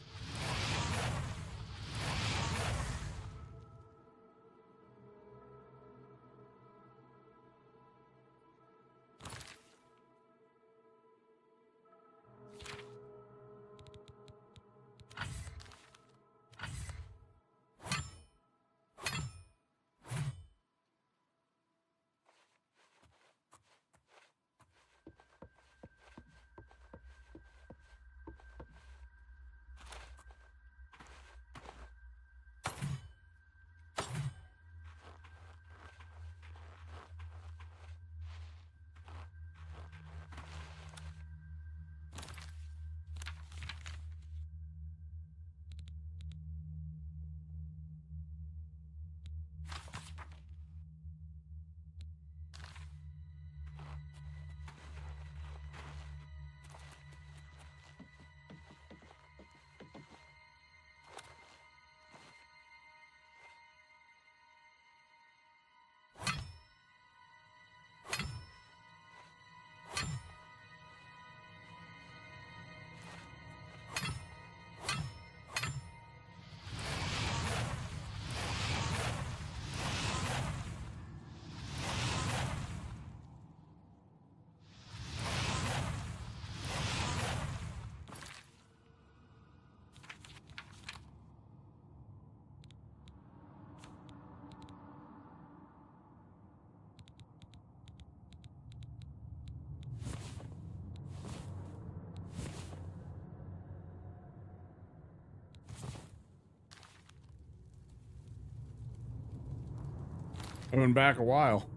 I've been back a while.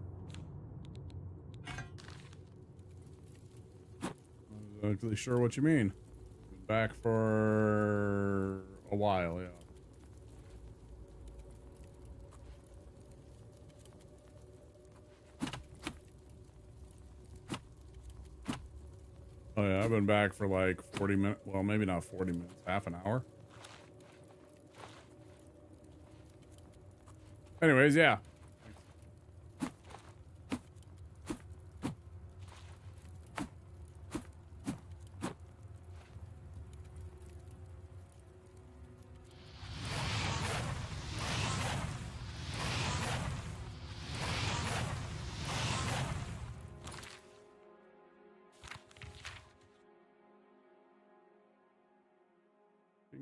Not exactly sure what you mean. Been back for a while, yeah. Oh yeah, I've been back for like 40 minutes. Well, maybe not 40 minutes, half an hour. Anyways, yeah.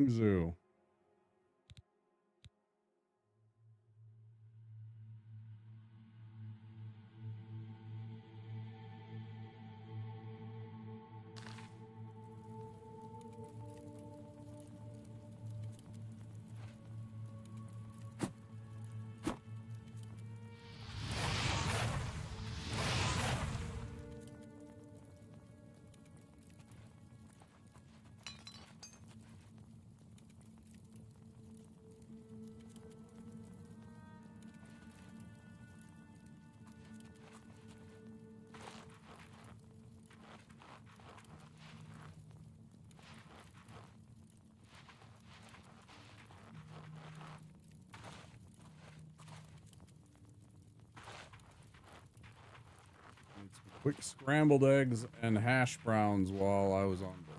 Zoo. Quick scrambled eggs and hash browns while I was on break.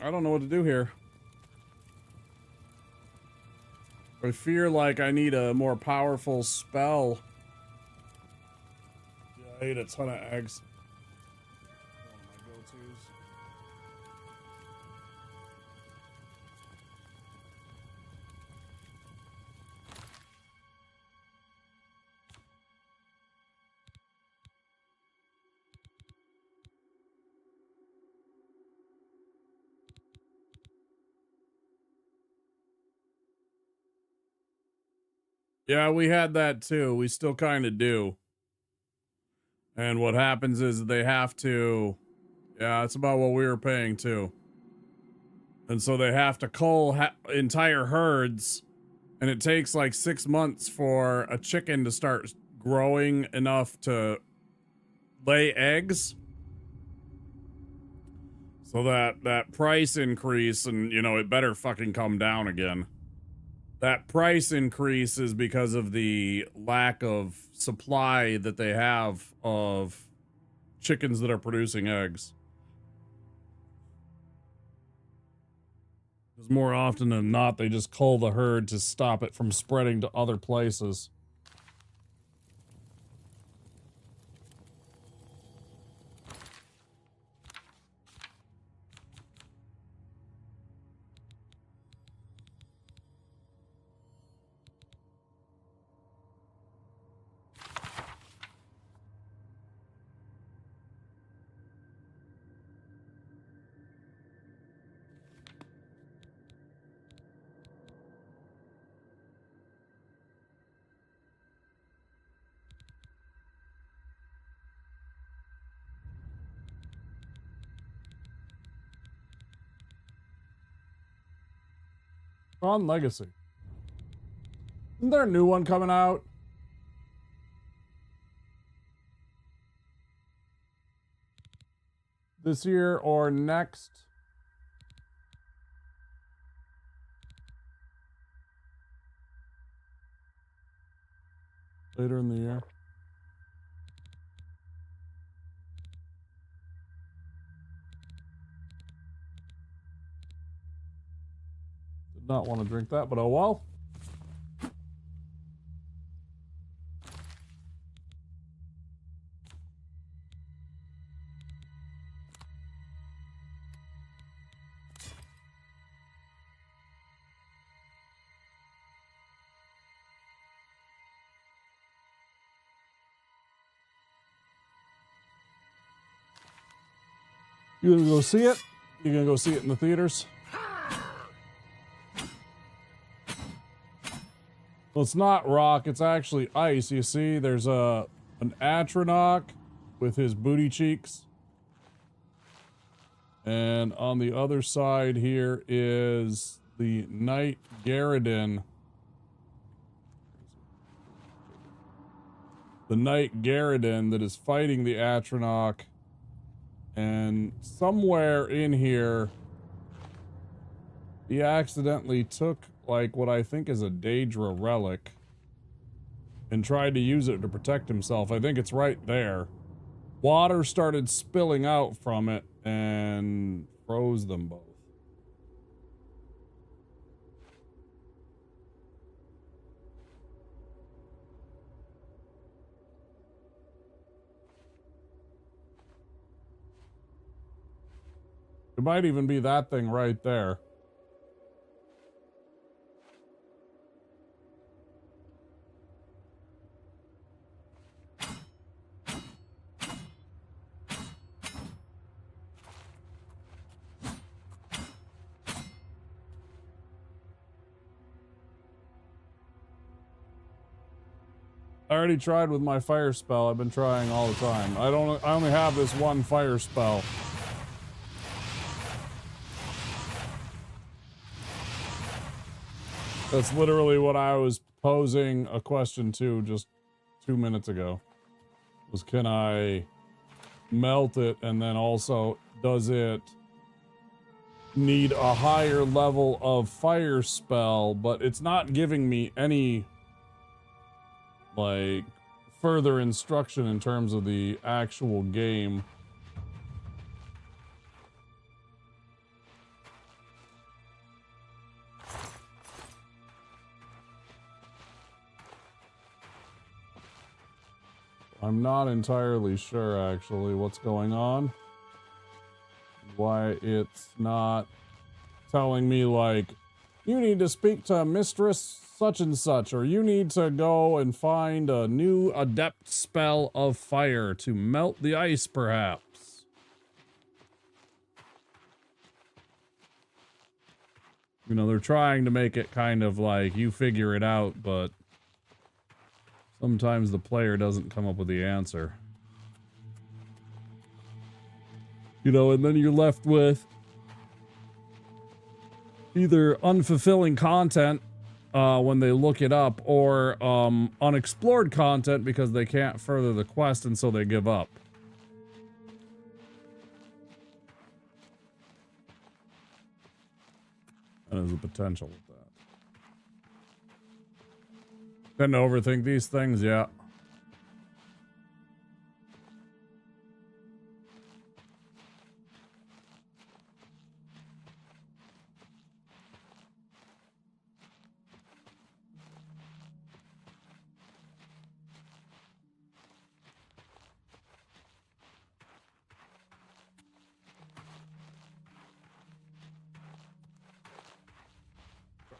I don't know what to do here. I fear like I need a more powerful spell. Yeah, I ate a ton of eggs. One of my go-tos. Yeah, we had that too. We still kind of do. And what happens is they have to, yeah, it's about what we were paying too. And so they have to cull entire herds, and it takes like 6 months for a chicken to start growing enough to lay eggs. So that price increase, and you know, it better fucking come down again. That price increase is because of the lack of supply that they have of chickens that are producing eggs. Because more often than not, they just cull the herd to stop it from spreading to other places. On Legacy. Isn't there a new one coming out? This year or next? Later in the year. Did not want to drink that, but oh well. You gonna go see it? You gonna go see it in the theaters? Well, it's not rock, it's actually ice. You see, there's an Atronach with his booty cheeks. And on the other side here is the Knight Garridan. The Knight Garridan that is fighting the Atronach. And somewhere in here, he accidentally took like what I think is a Daedra relic and tried to use it to protect himself. I think it's right there. Water started spilling out from it and froze them both. It might even be that thing right there. I already tried with my fire spell. I've been trying all the time. I only have this one fire spell. That's literally what I was posing a question to just 2 minutes ago. Was can I melt it, and then also does it need a higher level of fire spell, but it's not giving me any like further instruction in terms of the actual game. I'm not entirely sure actually what's going on. Why it's not telling me like, you need to speak to Mistress such and such, or you need to go and find a new adept spell of fire to melt the ice perhaps. You know, they're trying to make it kind of like you figure it out, but sometimes the player doesn't come up with the answer. You know, and then you're left with either unfulfilling content when they look it up, or unexplored content because they can't further the quest and so they give up. And there's a potential with that. Tend to overthink these things, yeah.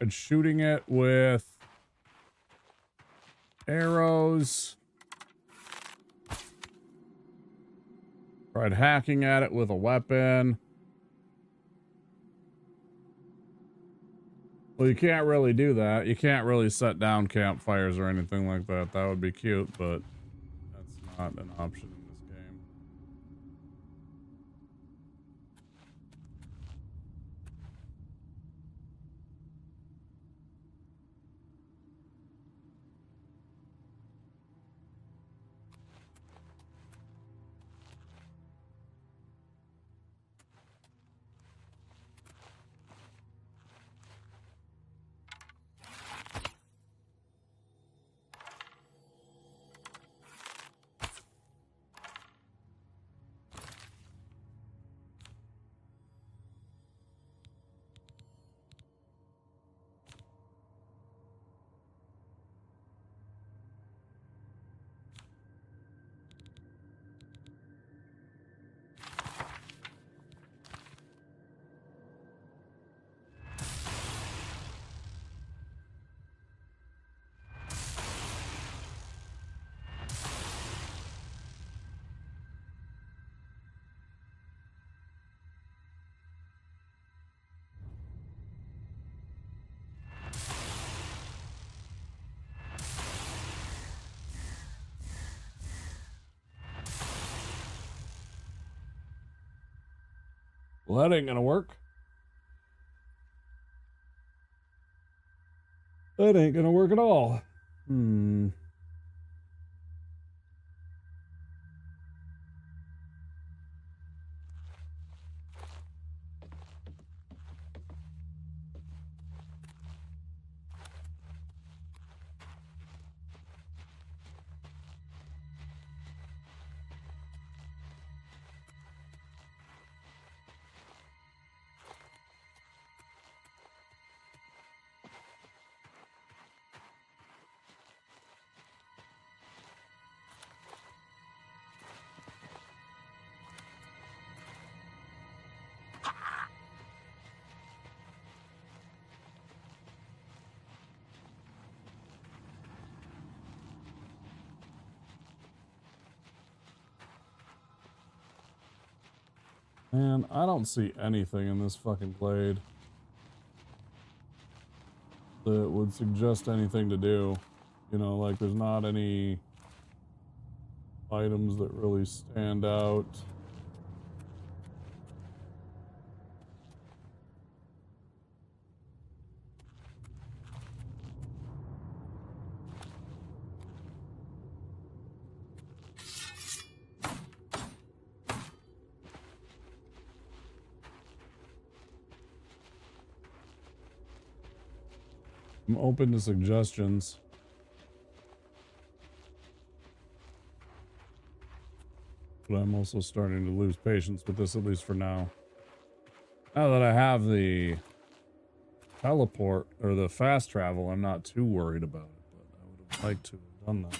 And shooting it with arrows. Tried hacking at it with a weapon. Well, you can't really do that. You can't really set down campfires or anything like that. That would be cute, but that's not an option in this game. Well, that ain't gonna work. That ain't gonna work at all. Man, I don't see anything in this fucking glade that would suggest anything to do. You know, like there's not any items that really stand out. I'm open to suggestions. But I'm also starting to lose patience with this, at least for now. Now that I have the teleport, or the fast travel, I'm not too worried about it. But I would have liked to have done that.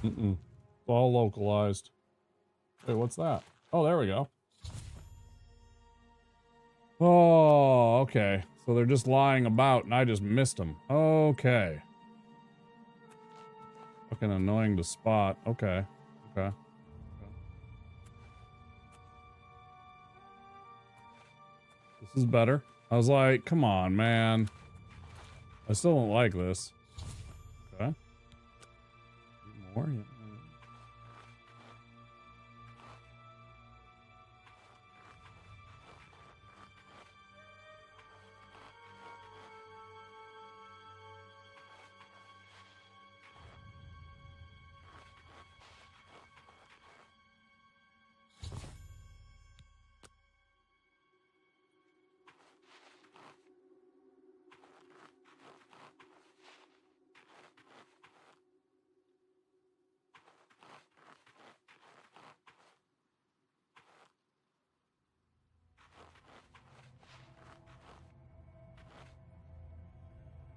It's all localized. Wait, what's that? Oh, there we go. Oh, okay. So they're just lying about and I just missed them. Okay. Fucking annoying to spot. Okay. Okay. This is better. I was like, come on, man. I still don't like this. Okay. More? Yeah.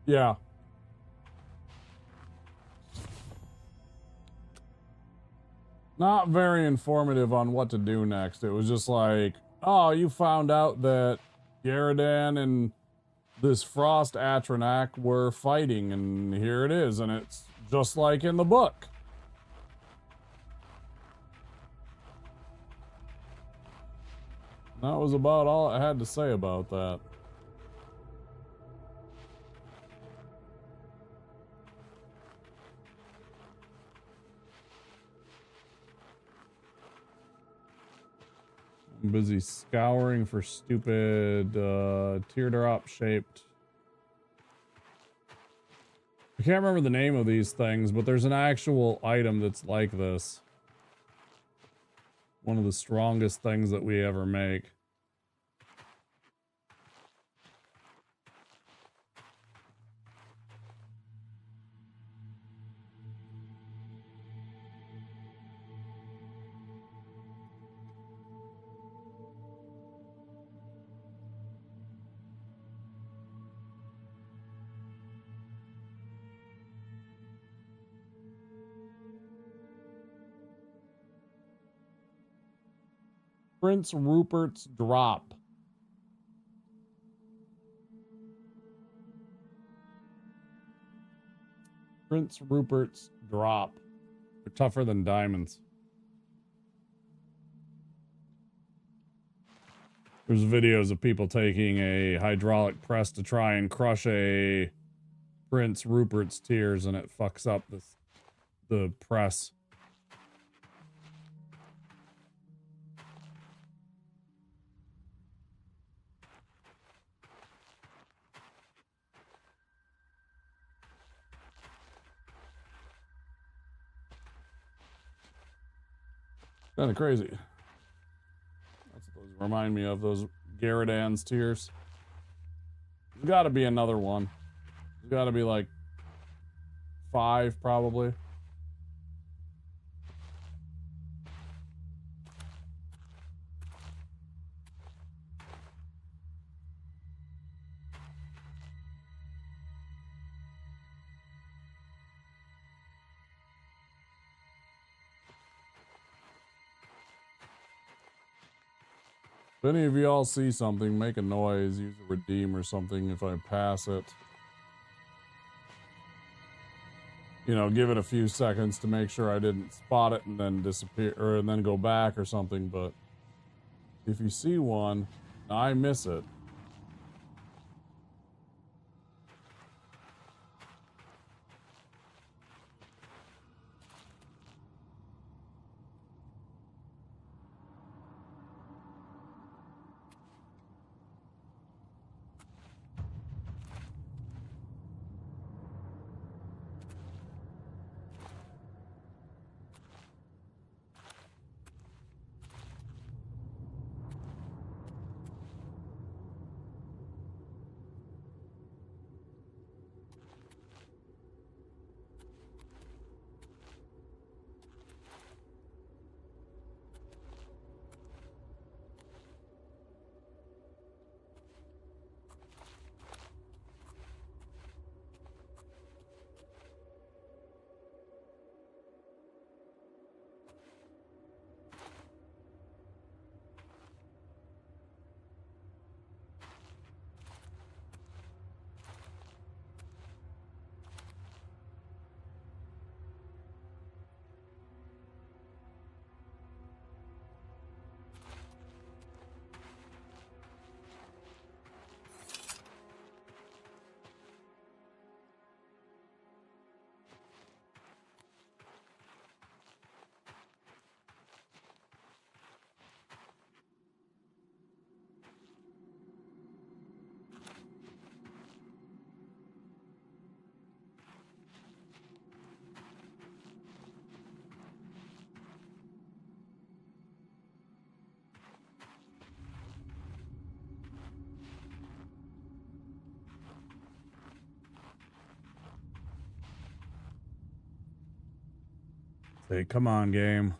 Yeah. Not very informative on what to do next. It was just like, oh, you found out that Garridan and this Frost Atronak were fighting, and here it is, and it's just like in the book. That was about all I had to say about that. I'm busy scouring for stupid teardrop shaped. I can't remember the name of these things, but there's an actual item that's like this. One of the strongest things that we ever make. Prince Rupert's Drop. Prince Rupert's Drop. They're tougher than diamonds. There's videos of people taking a hydraulic press to try and crush a Prince Rupert's tears, and it fucks up the press. Kind of crazy. That's what those remind me of, those Garradan's tears. There's got to be another one. There's got to be like 5 probably. If any of y'all see something, make a noise, use a redeem or something if I pass it. You know, give it a few seconds to make sure I didn't spot it and then disappear, or and then go back or something, but if you see one, and I miss it, say, come on, game.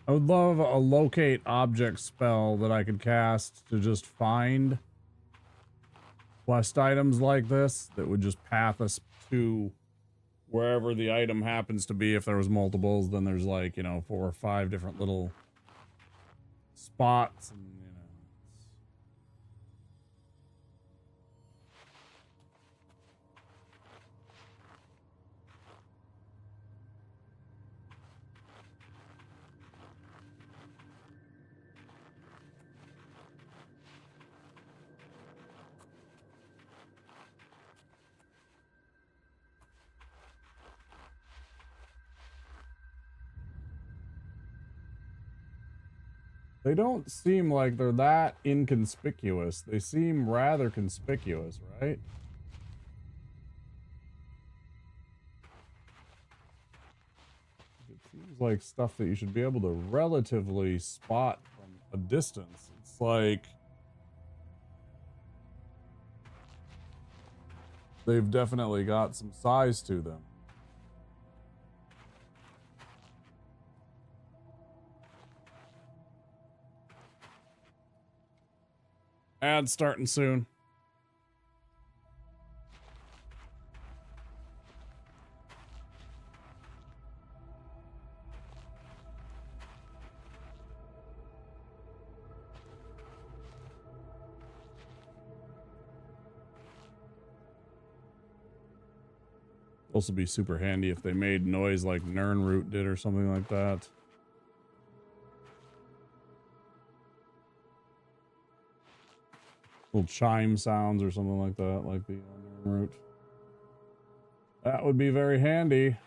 I would love a locate object spell that I could cast to just find quest items like this that would just path us to wherever the item happens to be. If there was multiples, then there's like, you know, 4 or 5 different little spots, and you know. They don't seem like they're that inconspicuous. They seem rather conspicuous, right? It seems like stuff that you should be able to relatively spot from a distance. It's like they've definitely got some size to them. Ad starting soon. Supposed to be super handy if they made noise like Nernroot did or something like that. Little chime sounds or something like that, like the Nernroot. That would be very handy.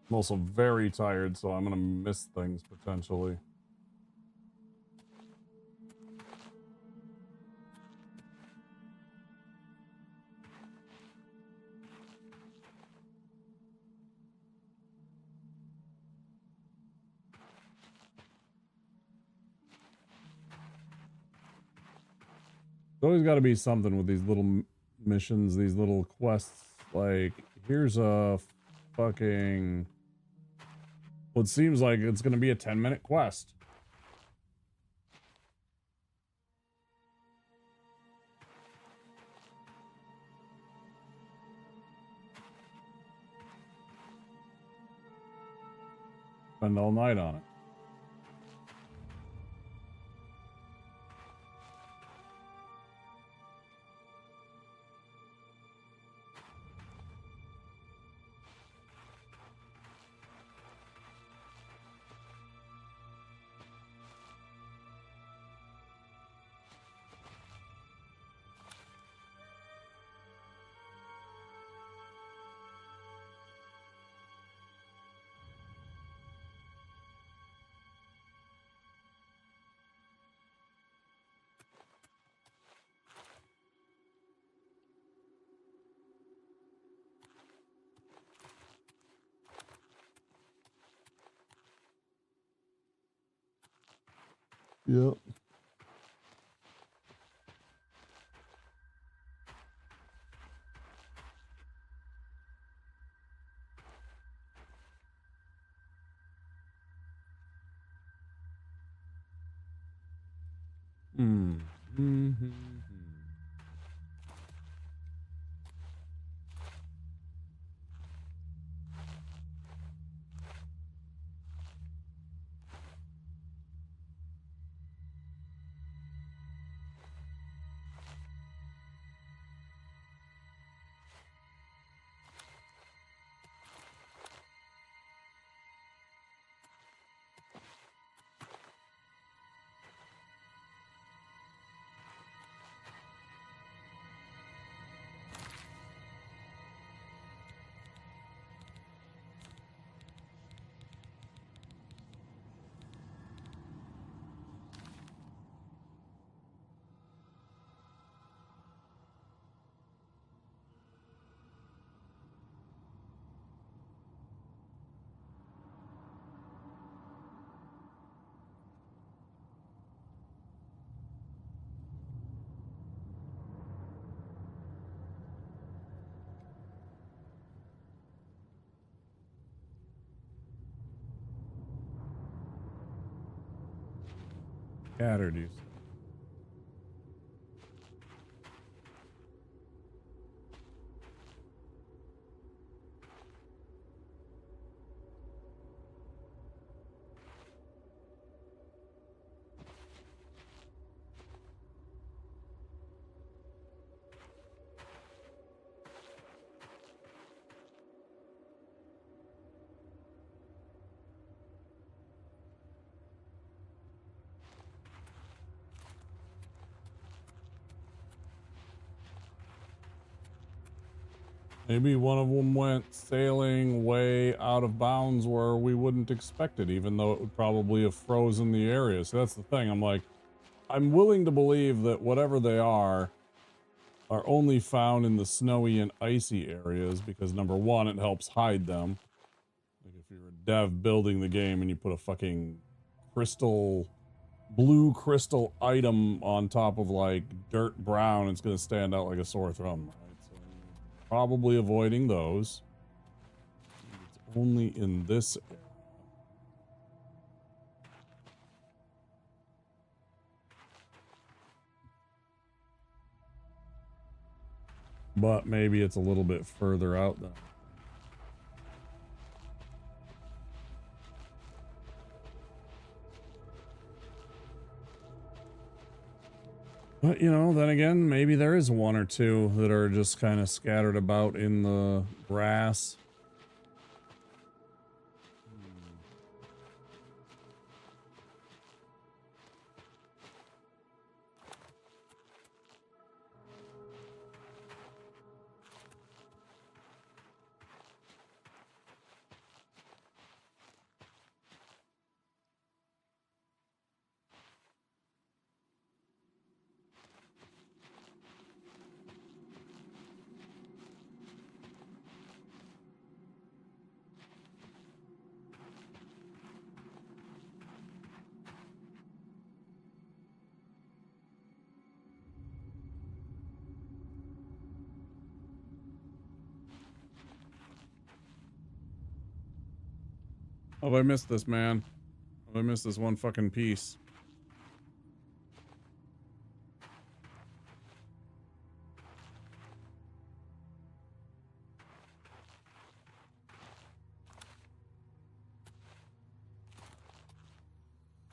I'm also very tired, so I'm gonna miss things potentially. There's always got to be something with these little missions, these little quests. Like, here's a fucking... Well, it seems like it's going to be a 10-minute quest. Spend all night on it. Yep. Scattered, you said. Maybe one of them went sailing way out of bounds where we wouldn't expect it, even though it would probably have frozen the area. So that's the thing. I'm like, I'm willing to believe that whatever they are only found in the snowy and icy areas because, number one, it helps hide them. Like if you're a dev building the game and you put a fucking blue crystal item on top of like dirt brown, it's going to stand out like a sore thumb. Probably avoiding those. It's only in this area. But maybe it's a little bit further out then. But, you know, then again, maybe there is one or two that are just kind of scattered about in the grass. Oh, I missed this, man. Oh, I missed this one fucking piece.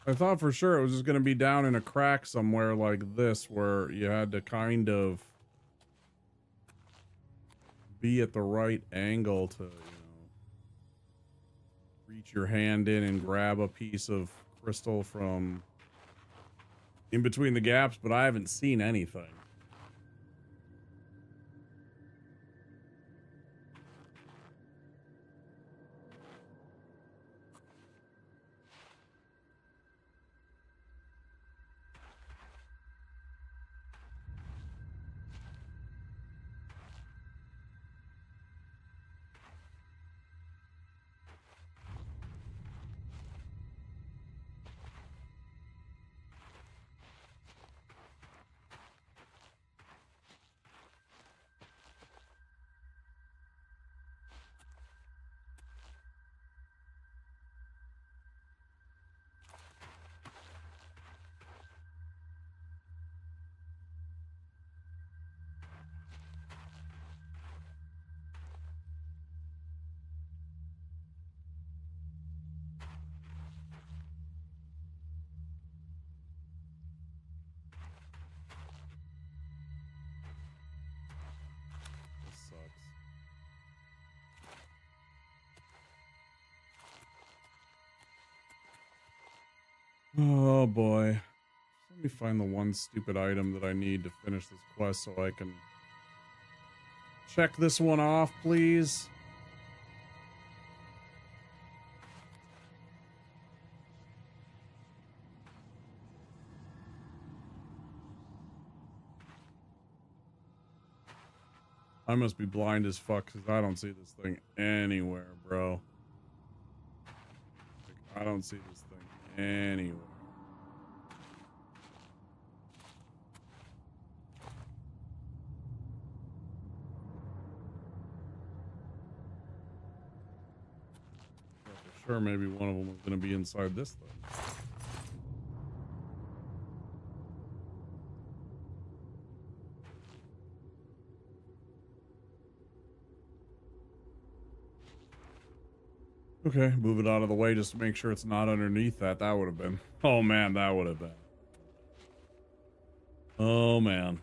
I thought for sure it was just going to be down in a crack somewhere like this, where you had to kind of be at the right angle to, you know, reach your hand in and grab a piece of crystal from in between the gaps, but I haven't seen anything. Oh boy. Let me find the one stupid item that I need to finish this quest so I can check this one off, please. I must be blind as fuck because I don't see this thing anywhere, bro. Like, I don't see this thing anywhere. For sure, maybe one of them was going to be inside this thing. Okay, move it out of the way just to make sure it's not underneath that. That would have been. Oh man, that would have been. Oh man.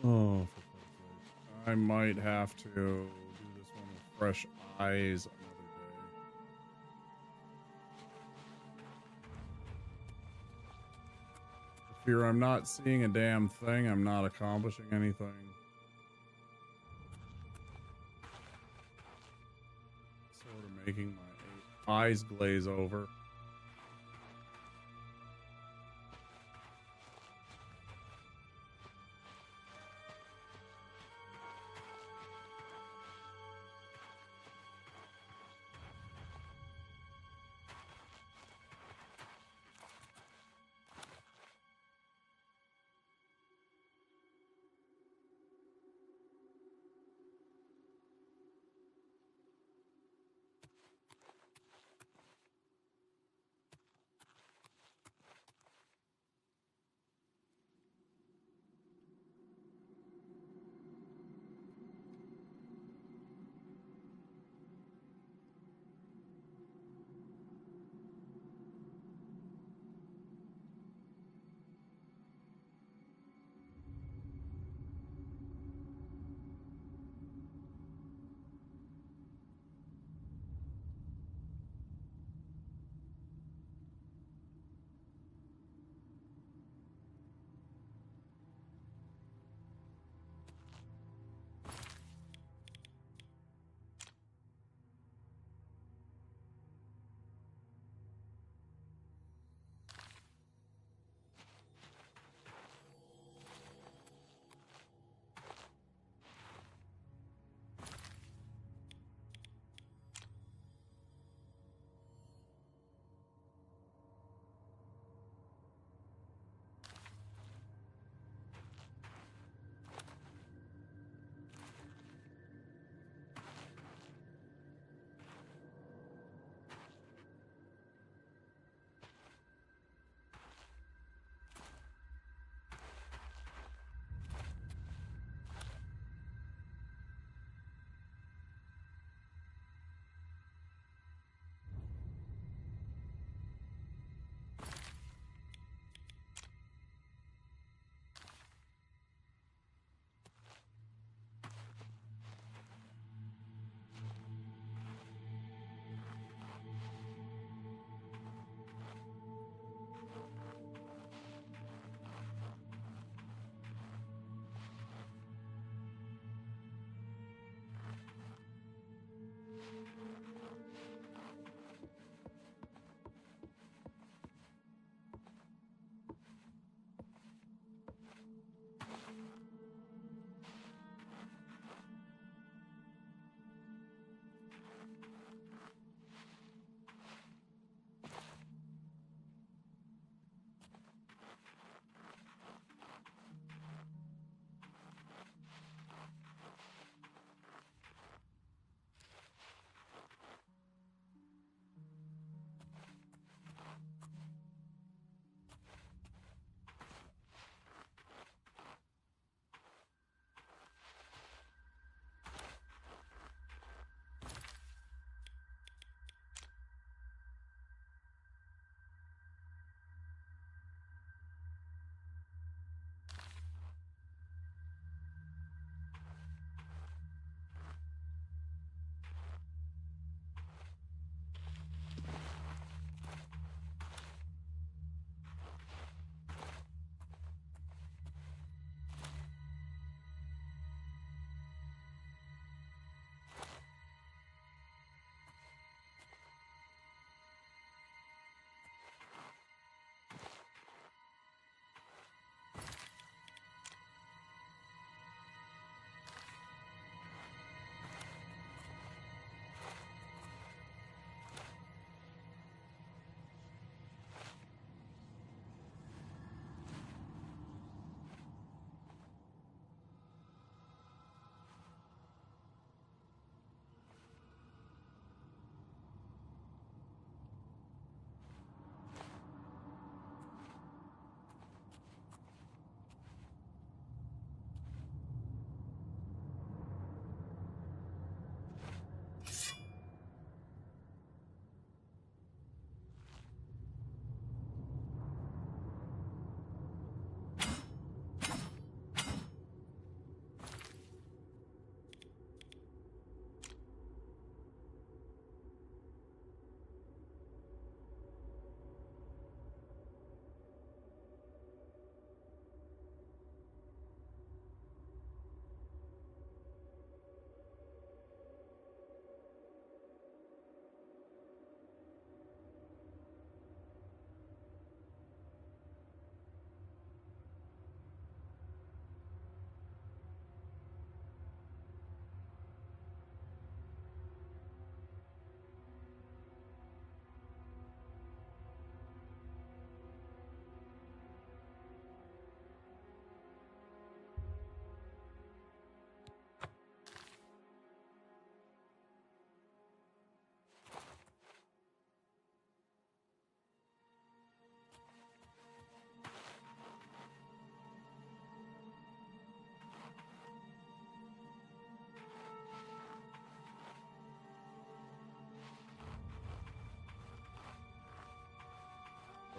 Oh, for fuck's sake. I might have to do this one with fresh eyes another day. I fear I'm not seeing a damn thing. I'm not accomplishing anything. Sort of making my eyes glaze over.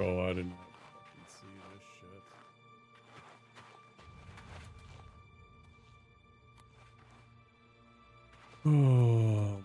Oh, I did not fucking see this shit. Oh, man.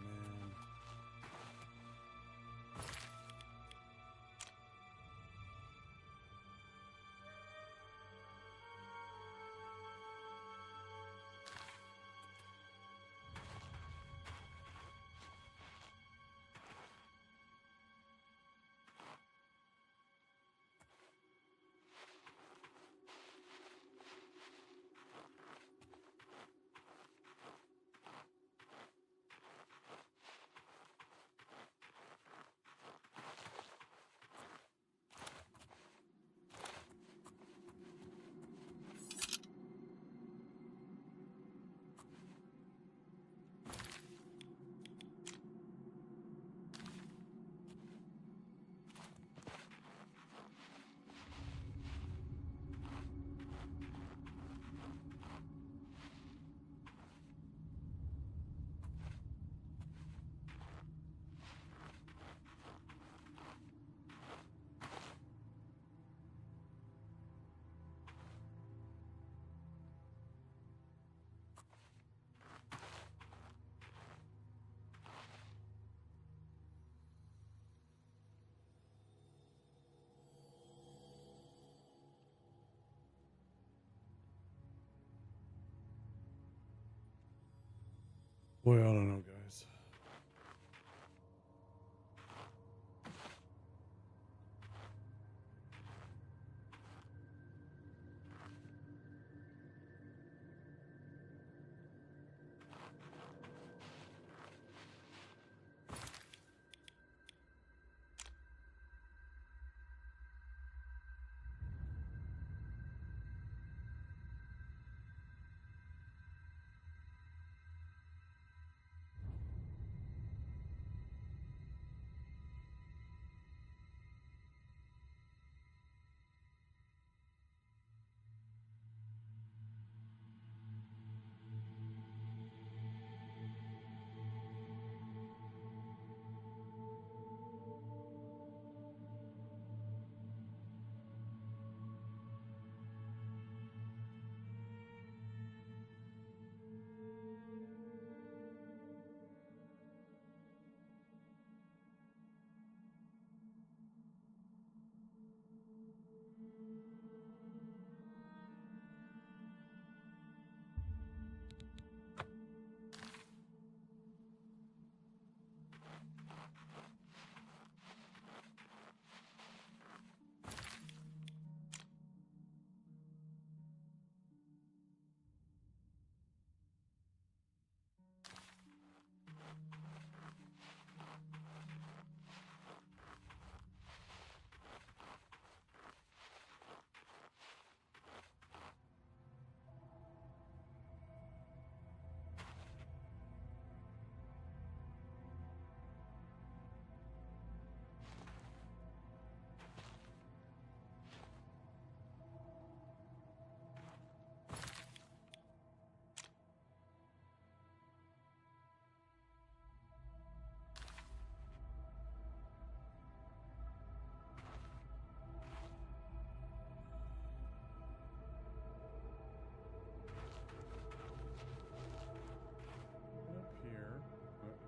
Boy, I don't know, guys.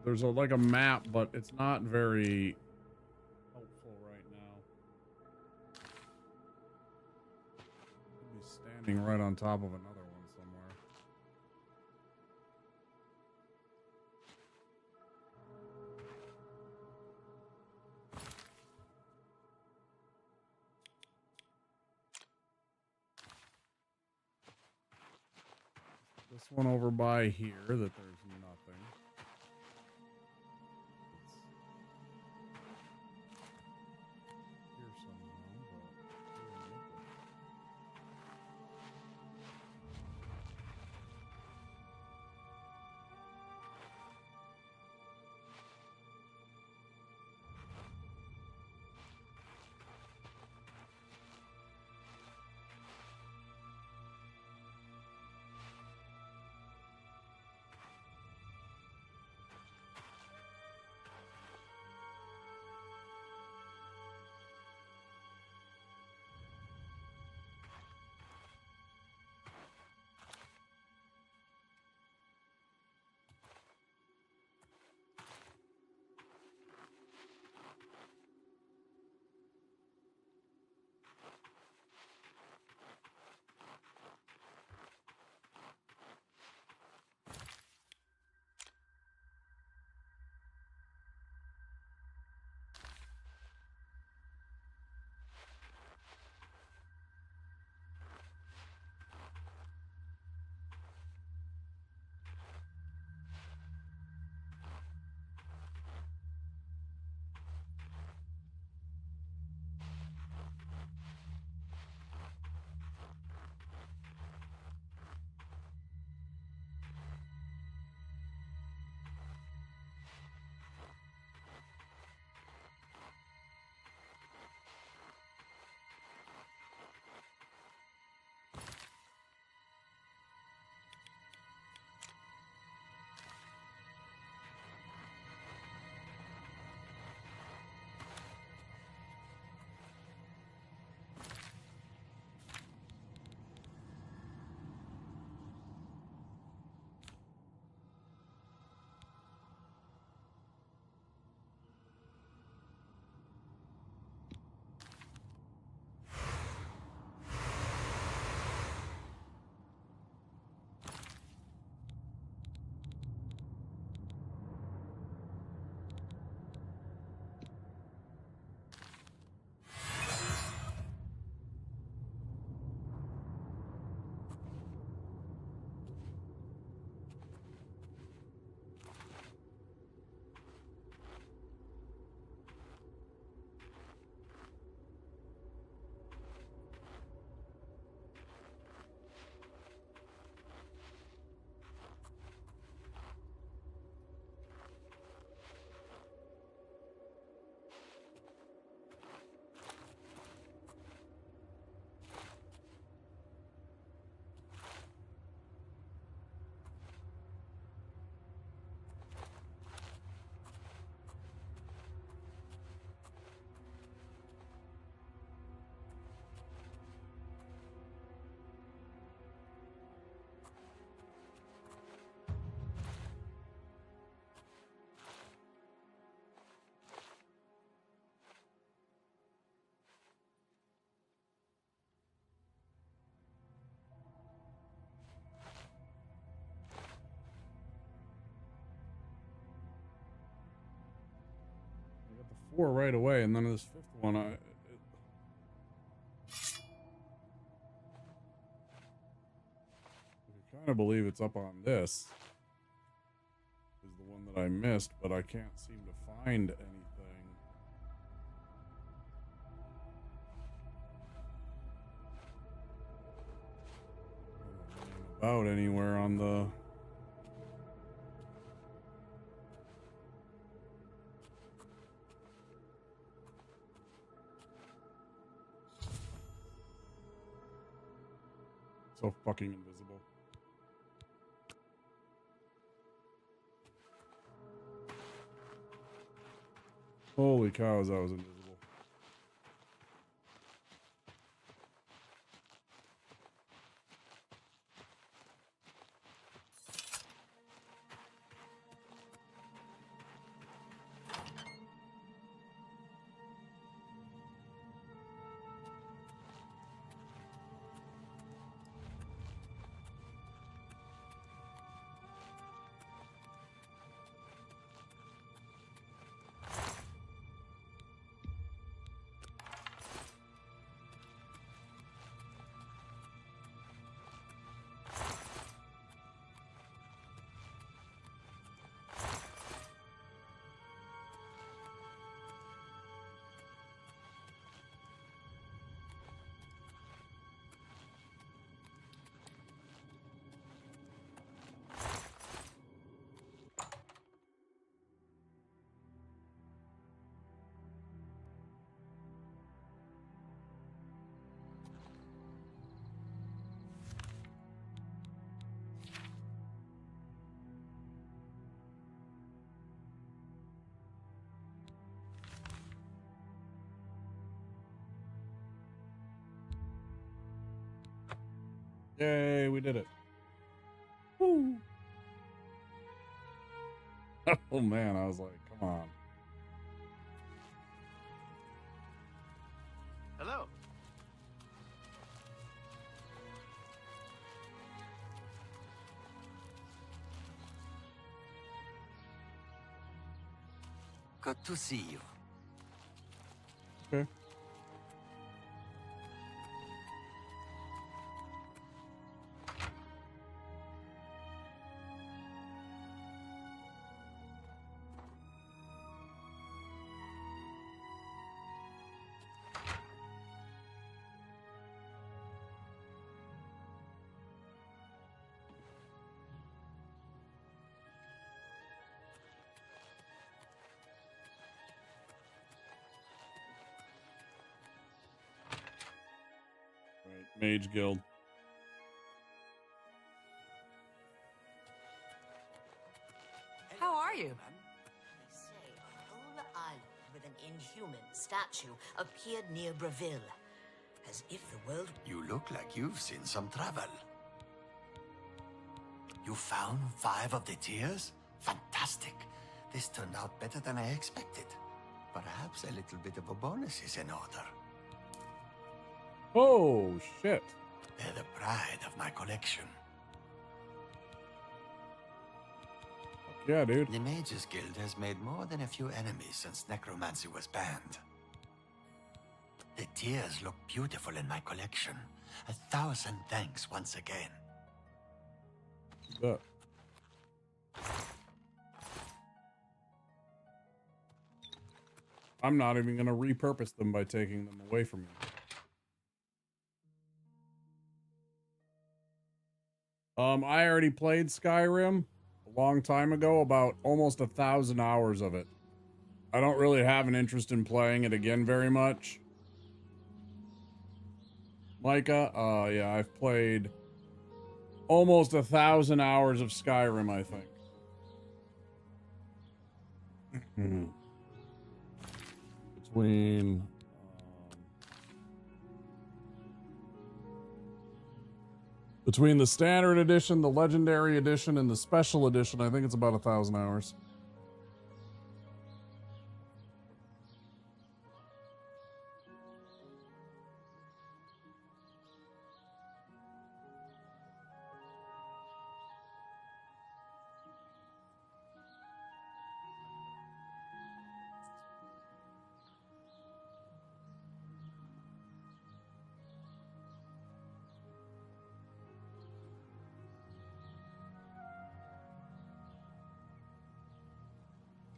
There's like a map, but it's not very helpful right now. Could be standing right on top of another one somewhere. This one over by here that there's nothing. Here somehow, 4 right away, and then this 5th one, I kind of believe it's up on this. Is the one that I missed, but I can't seem to find anything about anywhere on the. So fucking invisible. Holy cows, that was invisible. Yay, we did it. Woo. Oh man, I was like, come on. Hello. Good to see you. Okay. Mage Guild. How are you? They say a whole island with an inhuman statue appeared near Breville. As if the world... You look like you've seen some travel. You found 5 of the tears? Fantastic. This turned out better than I expected. Perhaps a little bit of a bonus is in order. Oh, shit. They're the pride of my collection. Yeah, dude. The Mages Guild has made more than a few enemies since necromancy was banned. The tears look beautiful in my collection. 1,000 thanks once again. But I'm not even going to repurpose them by taking them away from you. I already played Skyrim a long time ago, about almost 1,000 hours of it. I don't really have an interest in playing it again very much. Micah, yeah, I've played almost 1,000 hours of Skyrim, I think. Between the standard edition, the legendary edition, and the special edition, I think it's about 1,000 hours.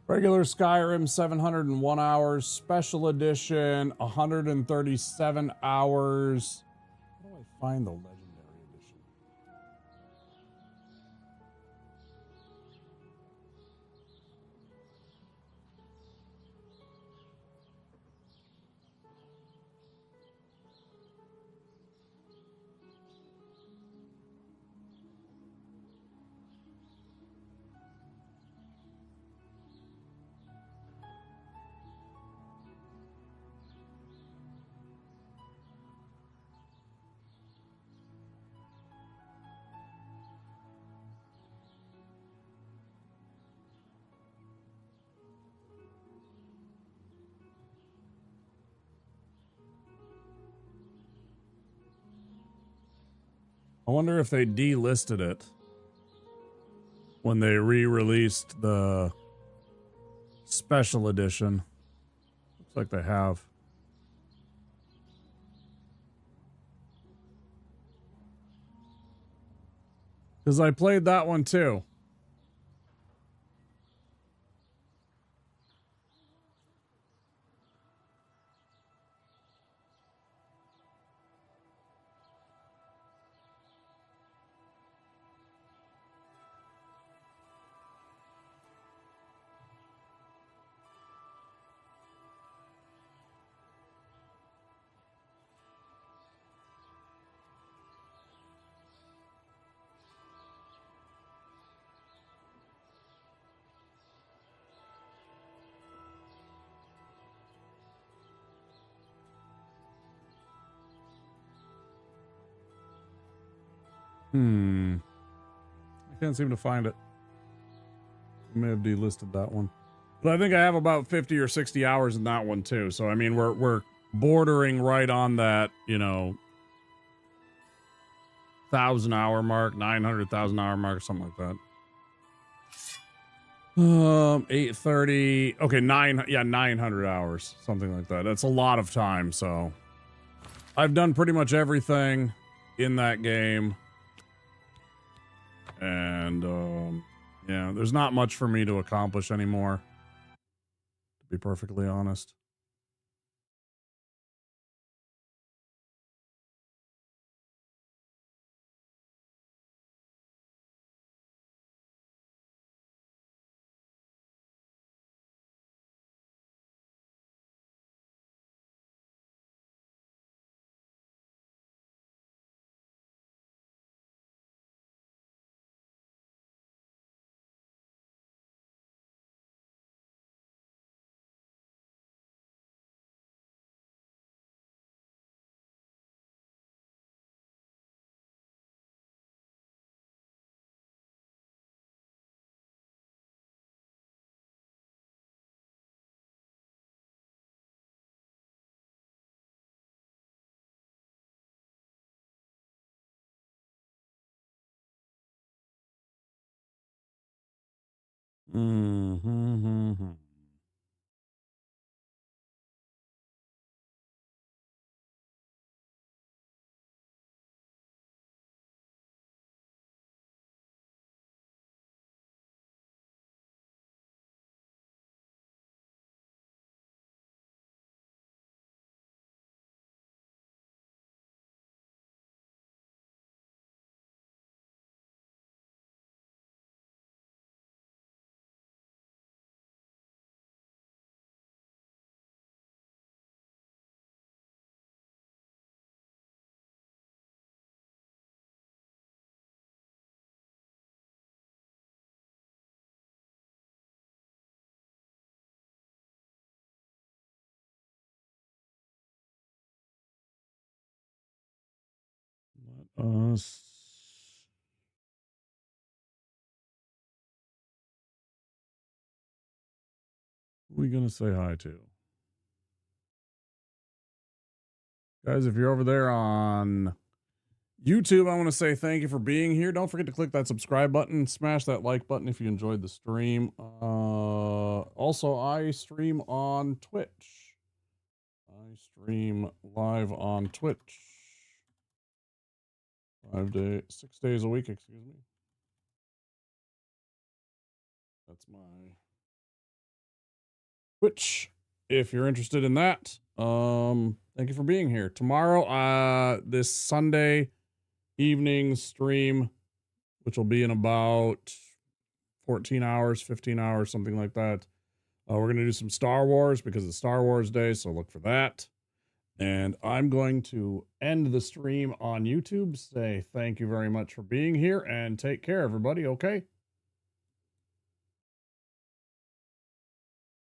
Regular Skyrim 701 hours, special edition 137 hours. How do I find the legendary edition? I wonder if they delisted it when they re-released the special edition. Looks like they have. Because I played that one too. I can't seem to find it. I may have delisted that one. But I think I have about 50 or 60 hours in that one too. So I mean we're bordering right on that, 1,000-hour mark, 900,000-hour mark, something like that. 830. Okay, 900 hours, something like that. That's a lot of time, so I've done pretty much everything in that game. And yeah, there's not much for me to accomplish anymore, to be perfectly honest. Mm-hmm. Let us. Who are we gonna say hi to? Guys, if you're over there on YouTube, I want to say thank you for being here. Don't forget to click that subscribe button, smash that like button if you enjoyed the stream. Also, I stream on Twitch. I stream live on Twitch. 6 days a week, excuse me. That's my Which, if you're interested in that, thank you for being here. Tomorrow, this Sunday evening stream, which will be in about 14 hours, 15 hours, something like that. We're going to do some Star Wars because it's Star Wars Day, so look for that. And I'm going to end the stream on YouTube. Say thank you very much for being here and take care, everybody, okay?